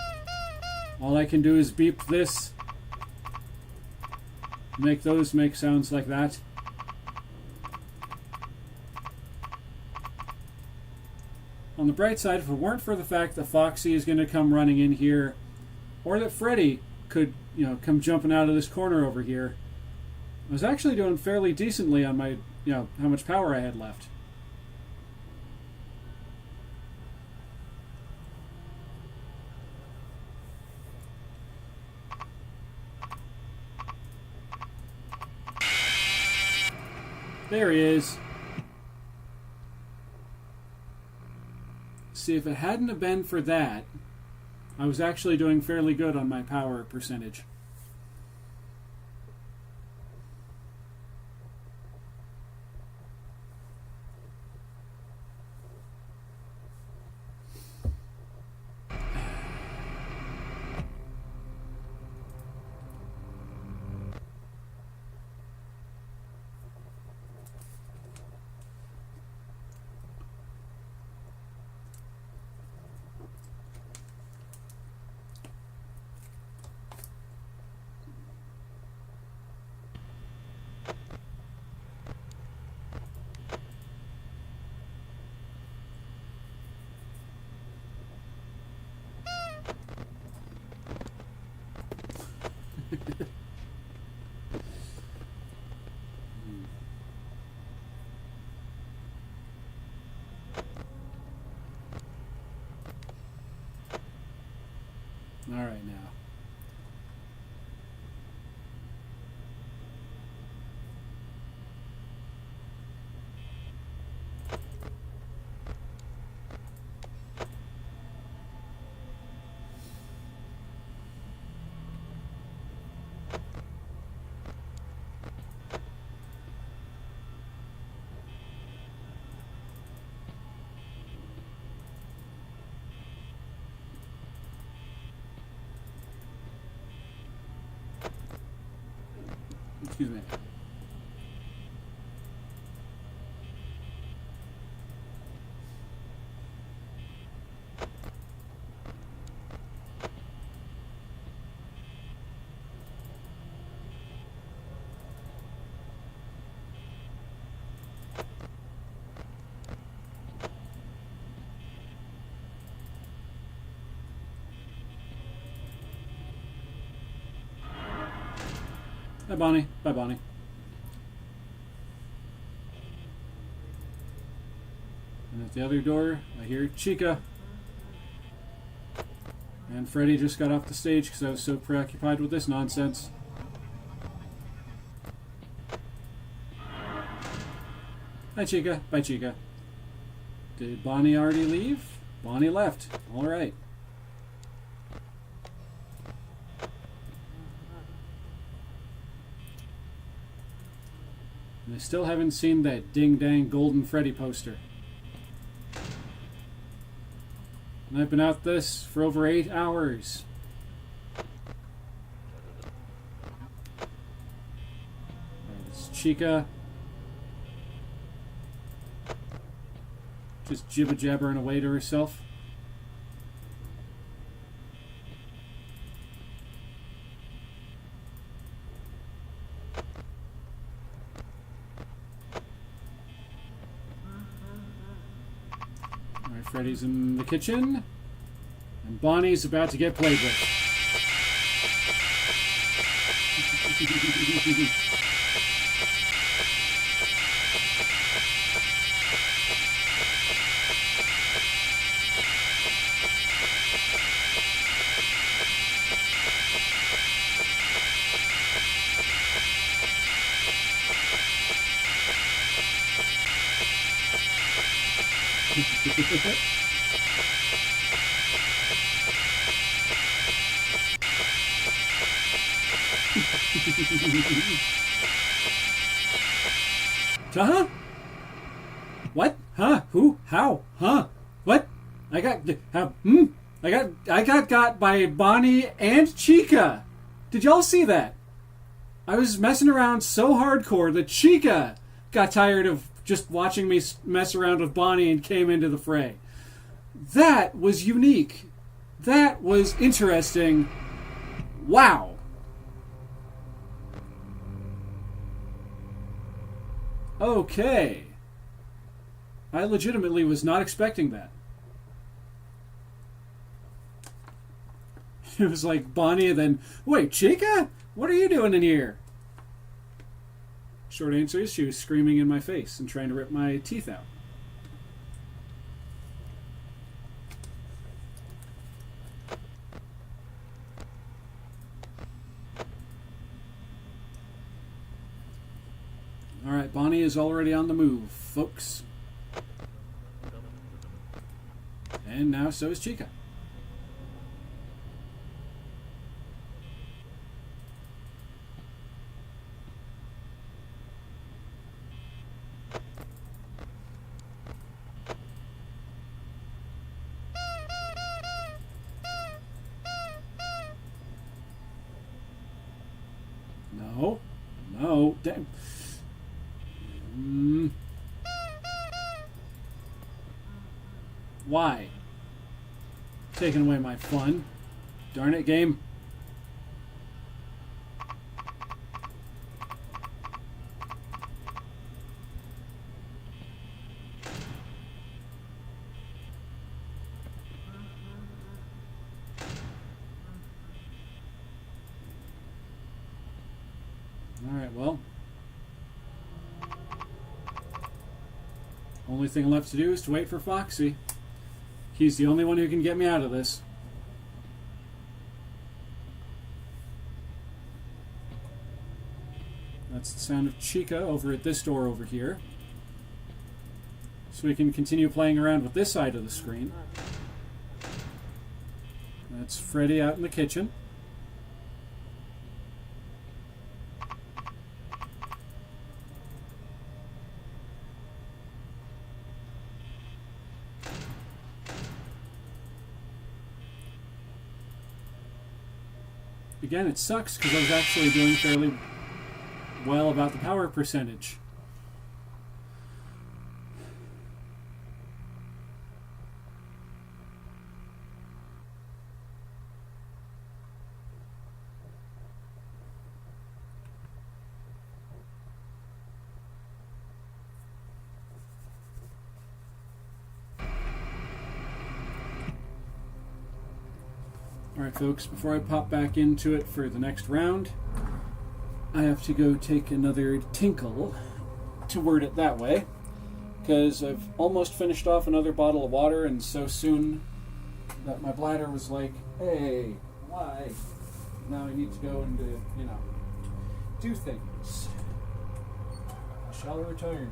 All I can do is beep this. Make those make sounds like that. On the bright side, if it weren't for the fact that Foxy is going to come running in here, or that Freddy could, come jumping out of this corner over here, I was actually doing fairly decently on my, how much power I had left. There he is. See, if it hadn't have been for that, I was actually doing fairly good on my power percentage. All right, now. Excuse me. Bye, Bonnie. Bye, Bonnie. And at the other door, I hear Chica. And Freddy just got off the stage because I was so preoccupied with this nonsense. Hi, Chica. Bye, Chica. Did Bonnie already leave? Bonnie left. All right. And I still haven't seen that ding-dang Golden Freddy poster. And I've been out this for over 8 hours. Alright, it's Chica. Just jibber-jabbering away to herself. Alright, Freddy's in the kitchen. And Bonnie's about to get played with. Huh? What? Huh? Who? How? Huh? What? I got got by Bonnie and Chica. Did y'all see that? I was messing around so hardcore that Chica got tired of just watching me mess around with Bonnie and came into the fray. That was unique. That was interesting. Wow. Okay. I legitimately was not expecting that. It was like Bonnie and then, wait, Chica? What are you doing in here? Short answer is she was screaming in my face and trying to rip my teeth out. Alright, Bonnie is already on the move, folks. And now so is Chica. No. No. Damn. Why? Taking away my fun. Darn it, game. Alright, well. Only thing left to do is to wait for Foxy. He's the only one who can get me out of this. That's the sound of Chica over at this door over here. So we can continue playing around with this side of the screen. That's Freddy out in the kitchen. Again, it sucks because I was actually doing fairly well about the power percentage. Alright folks, before I pop back into it for the next round, I have to go take another tinkle, to word it that way, because I've almost finished off another bottle of water, and so soon that my bladder was like, hey, why? Now I need to go and, do things. I shall return.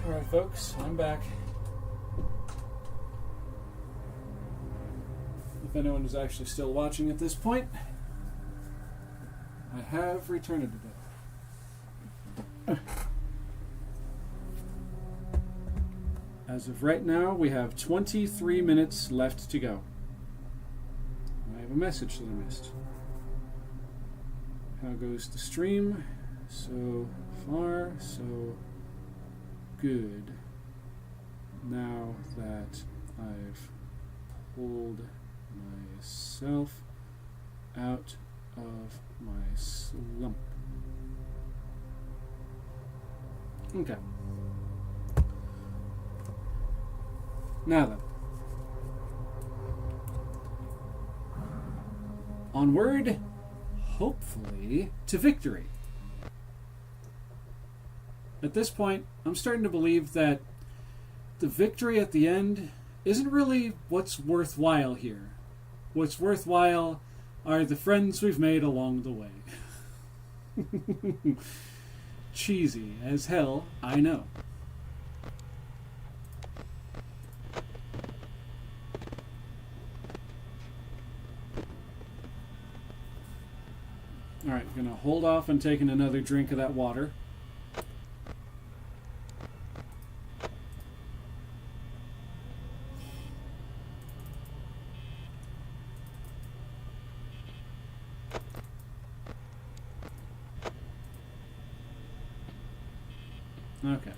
Alright folks, I'm back. If anyone is actually still watching at this point, I have returned a bit. As of right now, we have 23 minutes left to go. I have a message that I missed. How goes the stream? So far, so good. Now that I've pulled myself out of my slump. Okay. Now then. Onward, hopefully, to victory. At this point, I'm starting to believe that the victory at the end isn't really what's worthwhile here. What's worthwhile are the friends we've made along the way. Cheesy as hell, I know. Alright, gonna hold off on taking another drink of that water. Okay.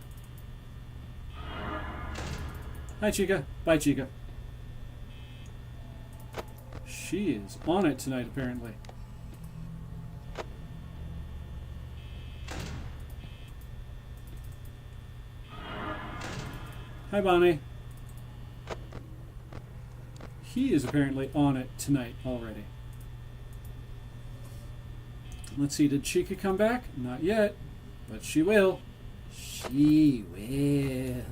Hi, Chica. Bye, Chica. She is on it tonight, apparently. Hi, Bonnie. He is apparently on it tonight already. Let's see, did Chica come back? Not yet, but she will. She will.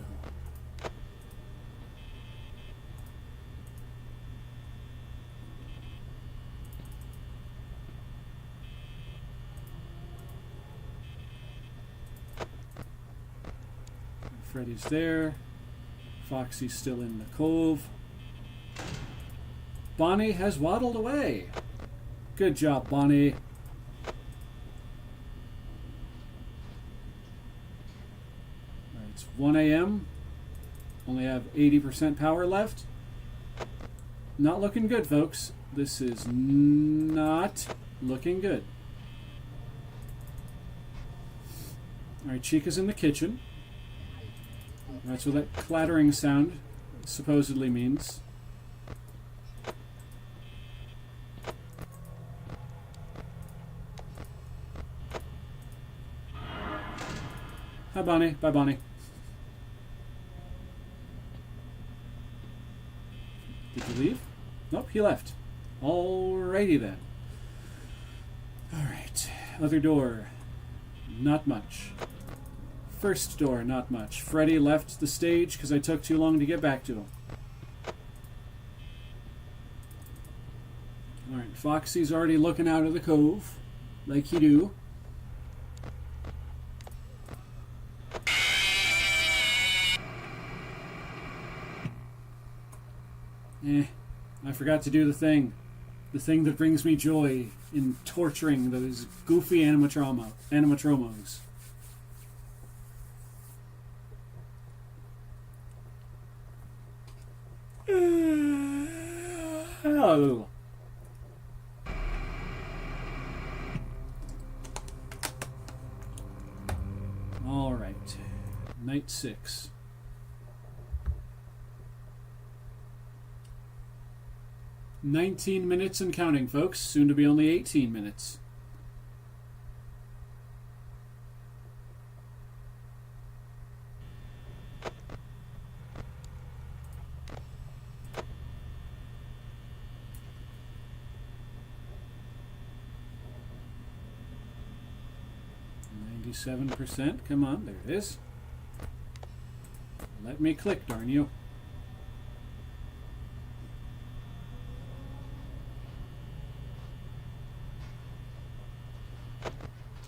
Freddy's there. Foxy's still in the cove. Bonnie has waddled away. Good job, Bonnie. Alright, it's 1 a.m. Only have 80% power left. Not looking good, folks. This is not looking good. Alright, Chica's in the kitchen. That's what that clattering sound supposedly means. Hi, Bonnie. Bye, Bonnie. Did you leave? Nope, he left. Alrighty then. Alright. Other door. Not much. First door, not much. Freddy left the stage because I took too long to get back to him. Alright, Foxy's already looking out of the cove, like he do. I forgot to do the thing that brings me joy in torturing those goofy animatromos. Oh. All right, night 6. "19 minutes and counting, folks. Soon to be only 18 minutes. %. Come on, there it is. Let me click, darn you.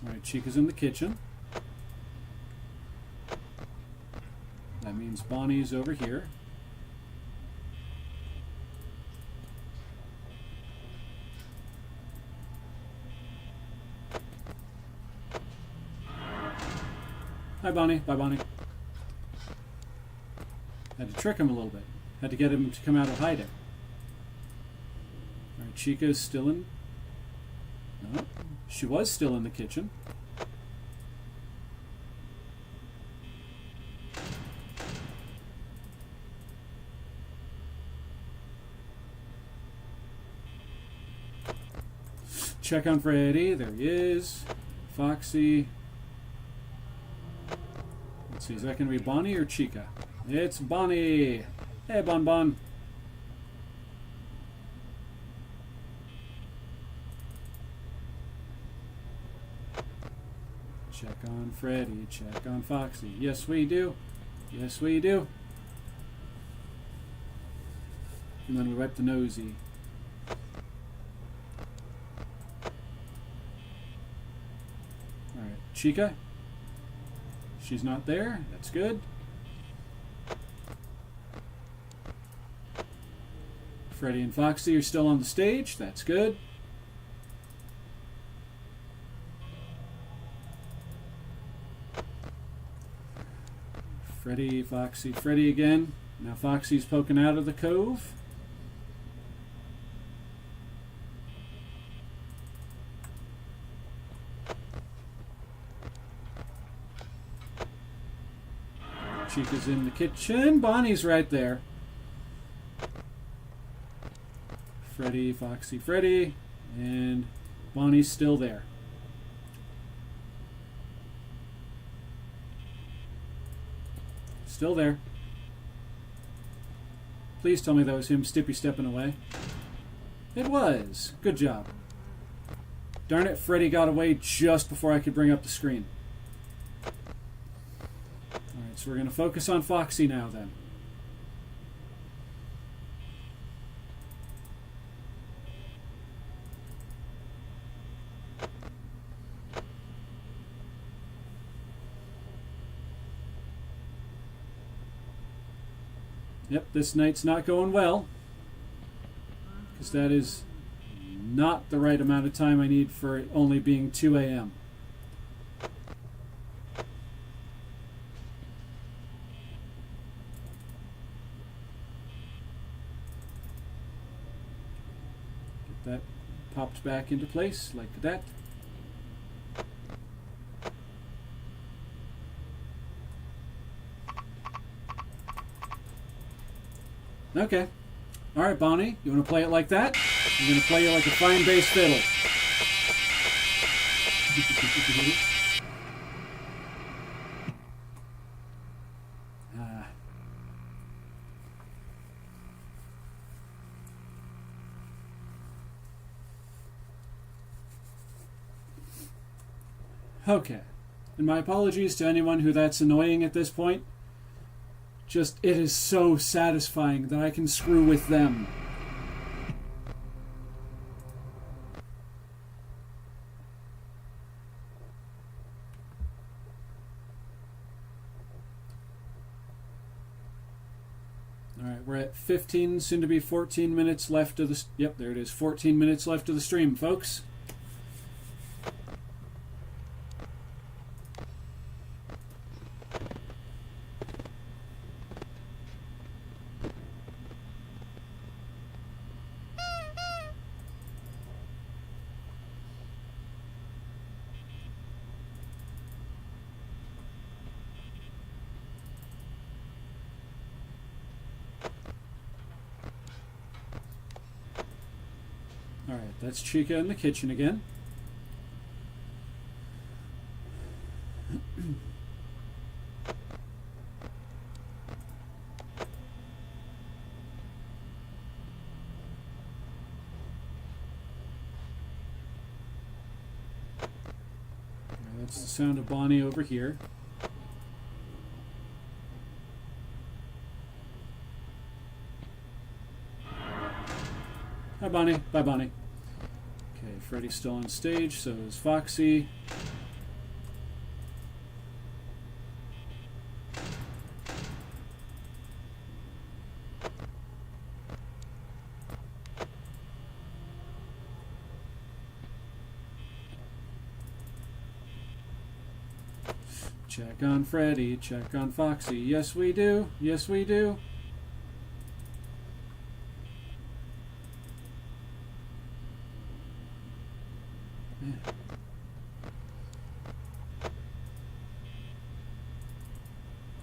Alright, Chica's in the kitchen. That means Bonnie's over here. Hi, Bonnie. Bye, Bonnie. Had to trick him a little bit. Had to get him to come out of hiding. Alright, Chica is still in... No, she was still in the kitchen. Check on Freddy. There he is. Foxy. Let's see, is that going to be Bonnie or Chica? It's Bonnie! Hey, Bon Bon! Check on Freddy, check on Foxy. Yes, we do. Yes, we do. And then we wipe the nosy. Alright, Chica? She's not there. That's good. Freddy and Foxy are still on the stage. That's good. Freddy, Foxy, Freddy again. Now Foxy's poking out of the cove. Chica's in the kitchen. Bonnie's right there. Freddy, Foxy, Freddy, and Bonnie's still there. Still there. Please tell me that was him stepping away. It was. Good job. Darn it, Freddy got away just before I could bring up the screen. Alright, so we're going to focus on Foxy now then. Yep, this night's not going well. Because that is not the right amount of time I need for it only being 2 a.m. Get that popped back into place like that. Okay. Alright, Bonnie, you want to play it like that? I'm going to play you like a fine bass fiddle. Okay. And my apologies to anyone who that's annoying at this point. Just, it is so satisfying that I can screw with them. Alright, we're at 15, soon to be 14 minutes left of the... Yep, there it is. 14 minutes left of the stream, folks. Alright, that's Chica in the kitchen again. That's the sound of Bonnie over here. Hi, Bonnie. Bye, Bonnie. Okay, Freddy's still on stage, so is Foxy. Check on Freddy, check on Foxy. Yes, we do. Yes, we do.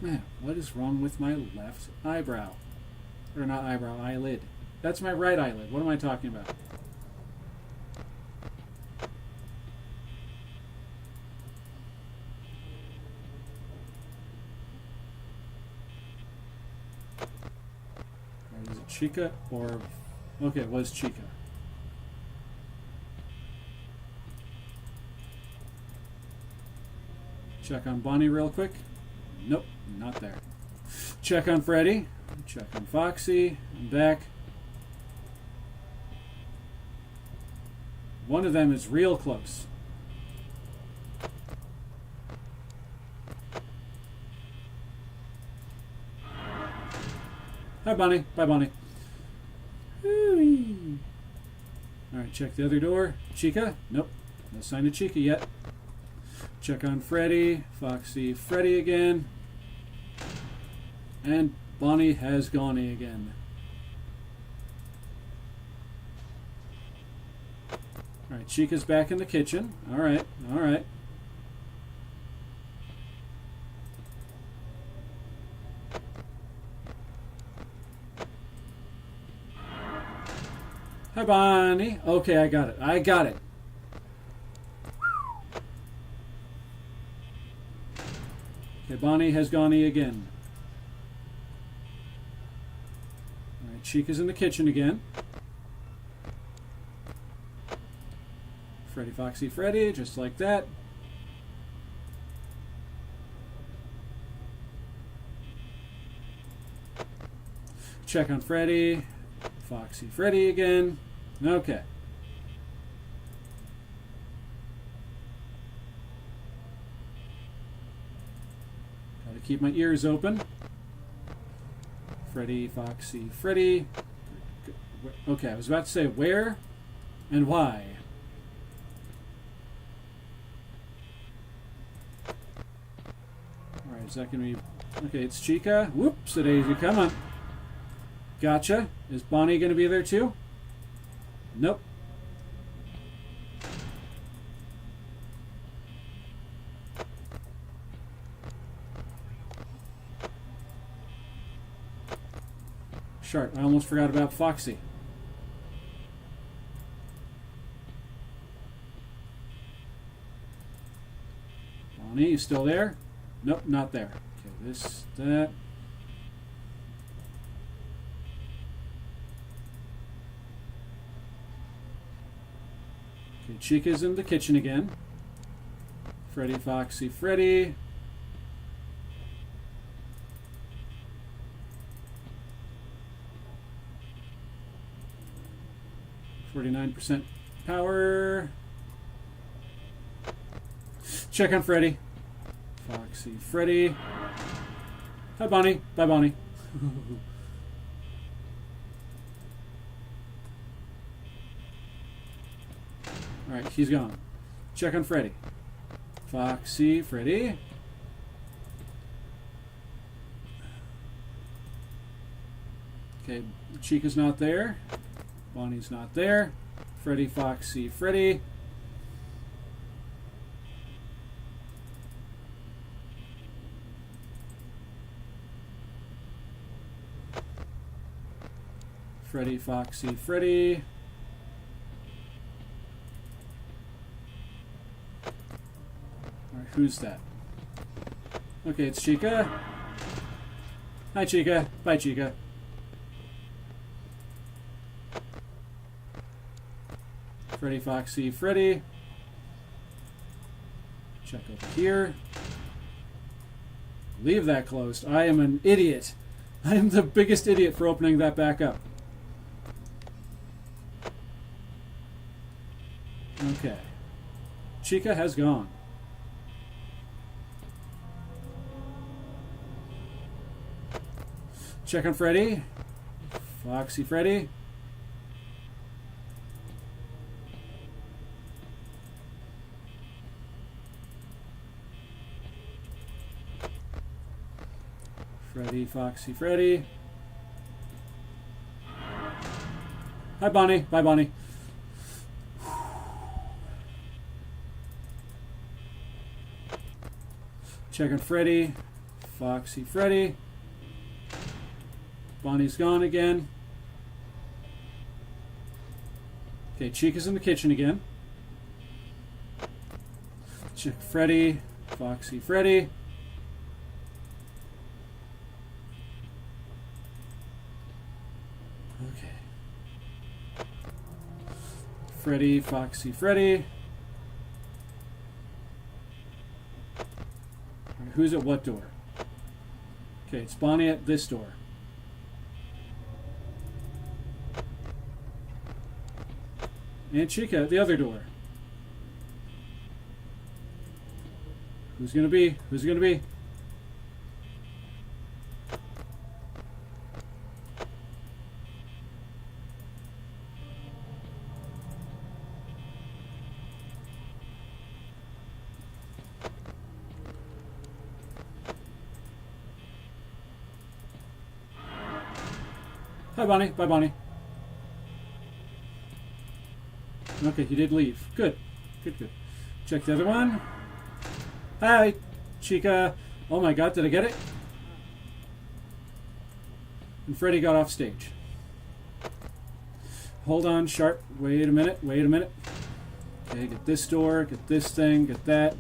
Man, what is wrong with my left eyebrow? Or not eyebrow, eyelid. That's my right eyelid. What am I talking about? Or is it Chica or... Okay, it was Chica. Check on Bonnie real quick. Nope, not there. Check on Freddy. Check on Foxy. I'm back. One of them is real close. Hi, Bonnie. Bye, Bonnie. Alright, check the other door. Chica? Nope. No sign of Chica yet. Check on Freddy. Foxy, Freddy again. And Bonnie has gone again. Alright, Chica's back in the kitchen. Alright, alright. Hi, Bonnie. Okay, I got it. I got it. Okay, Bonnie has gone again. All right, Chica's in the kitchen again. Freddy, Foxy, Freddy, just like that. Check on Freddy. Foxy, Freddy again. Okay. Gotta keep my ears open. Freddy, Foxy, Freddy. Okay, I was about to say where and why. Alright, is that gonna be... Okay, it's Chica. Whoops, a daisy, come on. Gotcha. Is Bonnie going to be there too? Nope. Sharp. I almost forgot about Foxy. Bonnie, you still there? Nope, not there. Okay, this, that. Chica's in the kitchen again. Freddy, Foxy, Freddy. %49 power. Check on Freddy. Foxy, Freddy. Hi, Bonnie. Bye, Bonnie. Alright, he's gone. Check on Freddy. Foxy, Freddy. Okay, Chica's not there. Bonnie's not there. Freddy, Foxy, Freddy. Freddy, Foxy, Freddy. Who's that? Okay, it's Chica. Hi, Chica. Bye, Chica. Freddy, Foxy, Freddy. Check over here. Leave that closed. I am an idiot. I am the biggest idiot for opening that back up. Okay. Chica has gone. Check on Freddy. Foxy Freddy. Freddy, Foxy Freddy. Hi, Bonnie. Bye, Bonnie. Check on Freddy. Foxy Freddy. Bonnie's gone again. Okay, Chica's in the kitchen again. Check Freddy, Foxy Freddy. Okay. Freddy, Foxy Freddy. Right, who's at what door? Okay, it's Bonnie at this door. And Chica at the other door. Who's gonna be? Who's gonna be? Hi, Bonnie. Bye, Bonnie. Okay, he did leave. Good. Good, good. Check the other one. Hi, Chica. Oh my god, did I get it? And Freddy got off stage. Hold on, Sharp. Wait a minute. Okay, get this door, get this thing, get that.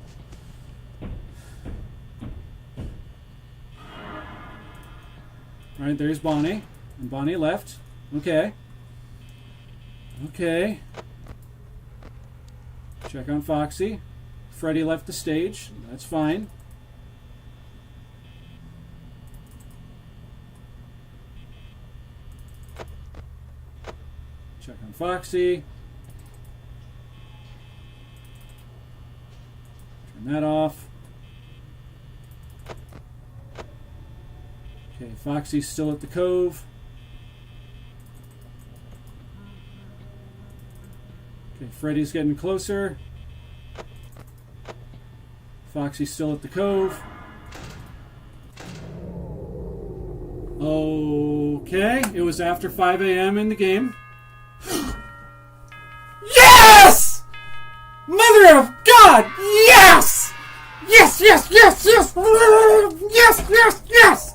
Alright, there's Bonnie. And Bonnie left. Okay. Check on Foxy. Freddy left the stage. That's fine. Check on Foxy. Turn that off. Okay, Foxy's still at the cove. Okay, Freddy's getting closer. Foxy's still at the cove. Okay, it was after 5 a.m. in the game. Yes! Mother of God! Yes! Yes! Yes! Yes! Yes! Yes! Yes! Yes!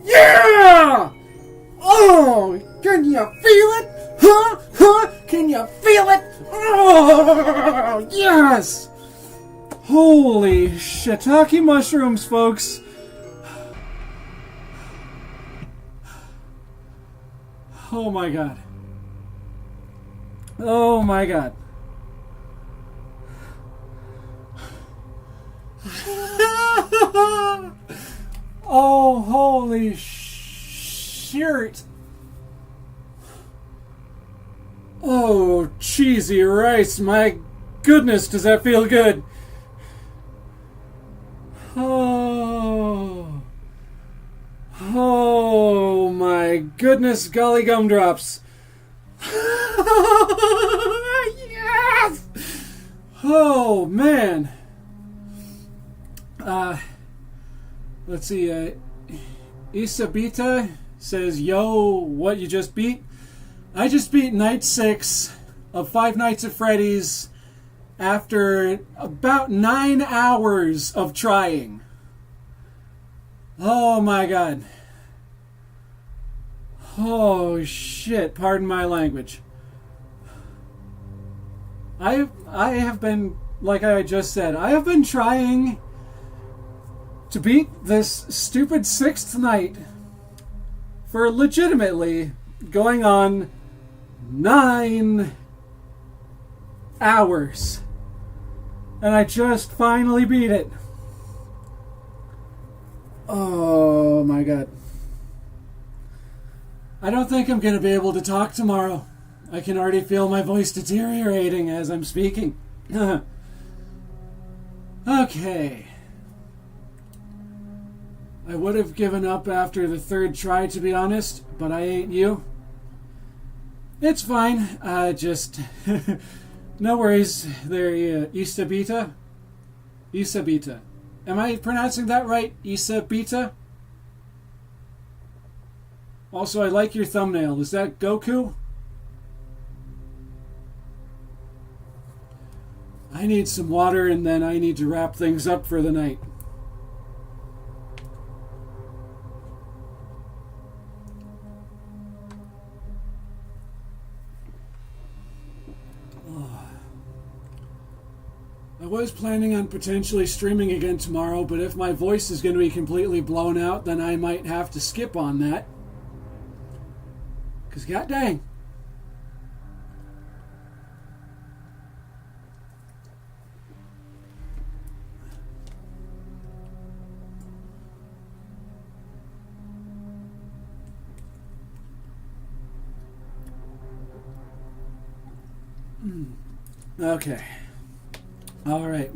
Yeah! Oh, can you feel it? Huh? Can you feel it? Oh, yes! Holy shiitake mushrooms, folks. Oh my God. Oh my God. Oh, holy shirt. Oh, cheesy rice. My goodness, does that feel good? Oh. Oh, my goodness, golly gumdrops. Yes! Oh, man. Let's see, Isabita says, yo, what you just beat? I just beat night 6 of Five Nights at Freddy's after about 9 hours of trying. Oh my God. Oh shit, pardon my language. I have been, like I just said, I have been trying to beat this stupid 6th night for legitimately going on 9 hours. And I just finally beat it. Oh my God. I don't think I'm going to be able to talk tomorrow. I can already feel my voice deteriorating as I'm speaking. Okay. I would have given up after the 3rd try, to be honest, but I ain't you. It's fine. Just no worries there, Isabita. Isabita. Am I pronouncing that right? Isabita? Also, I like your thumbnail. Is that Goku? I need some water and then I need to wrap things up for the night. I was planning on potentially streaming again tomorrow, but if my voice is going to be completely blown out, then I might have to skip on that. Because god dang. Okay. All right.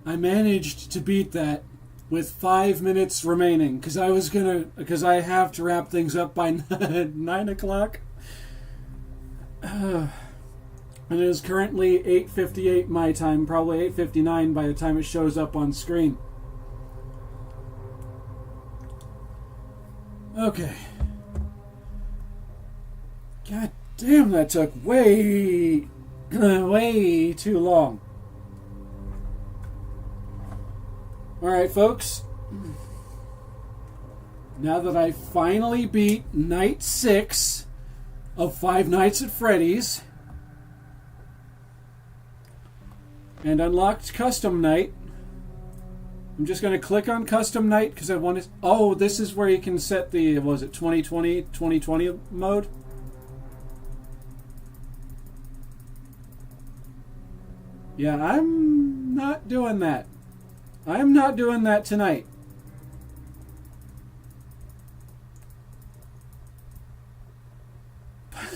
I managed to beat that with 5 minutes remaining because I have to wrap things up by 9 o'clock. And it is currently 8:58 my time, probably 8:59 by the time it shows up on screen. Okay. God damn, that took way too long. Alright, folks. Now that I finally beat Night 6 of Five Nights at Freddy's and unlocked Custom Night, I'm just going to click on Custom Night because I want to... Oh, this is where you can set the, what was it, 2020 mode? Yeah, I'm not doing that. I'm not doing that tonight.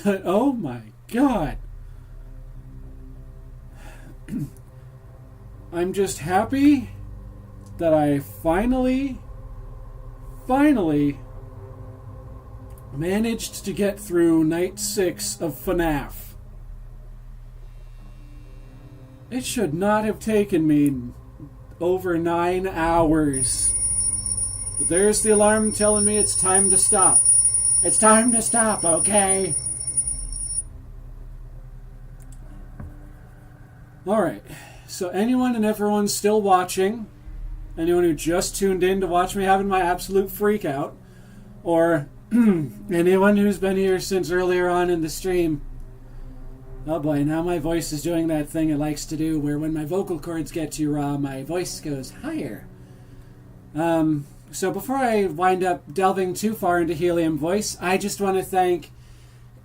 But, oh my God. I'm just happy that I finally managed to get through Night 6 of FNAF. It should not have taken me over 9 hours. But there's the alarm telling me it's time to stop. It's time to stop, okay? Alright, so anyone and everyone still watching, anyone who just tuned in to watch me having my absolute freak out, or anyone who's been here since earlier on in the stream, oh boy, now my voice is doing that thing it likes to do where when my vocal cords get too raw, my voice goes higher. So before I wind up delving too far into helium voice, I just want to thank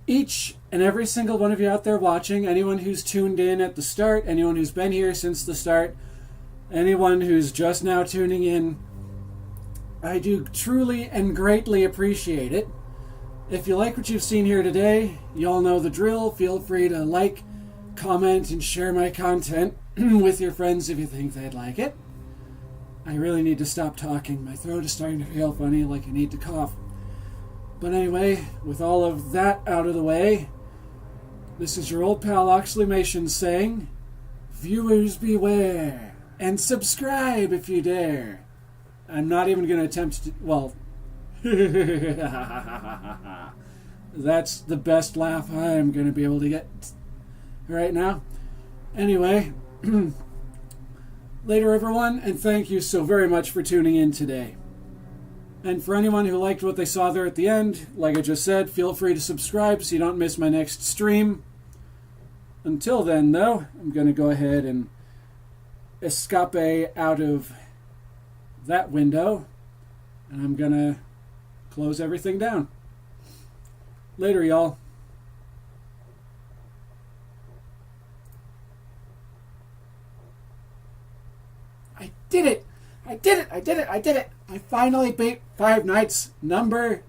each and every single one of you out there watching, anyone who's tuned in at the start, anyone who's been here since the start, anyone who's just now tuning in. I do truly and greatly appreciate it. If you like what you've seen here today, you all know the drill. Feel free to like, comment, and share my content with your friends if you think they'd like it. I really need to stop talking. My throat is starting to feel funny, like I need to cough. But anyway, with all of that out of the way, this is your old pal Oxleymations saying, viewers beware, and subscribe if you dare. I'm not even going to attempt to, well, that's the best laugh I'm going to be able to get right now. Anyway, later everyone, and thank you so very much for tuning in today. And for anyone who liked what they saw there at the end, like I just said, feel free to subscribe so you don't miss my next stream. Until then, though, I'm going to go ahead and escape out of that window, and I'm going to close everything down. Later, y'all. I did it! I did it! I did it! I did it! I finally beat Five Nights number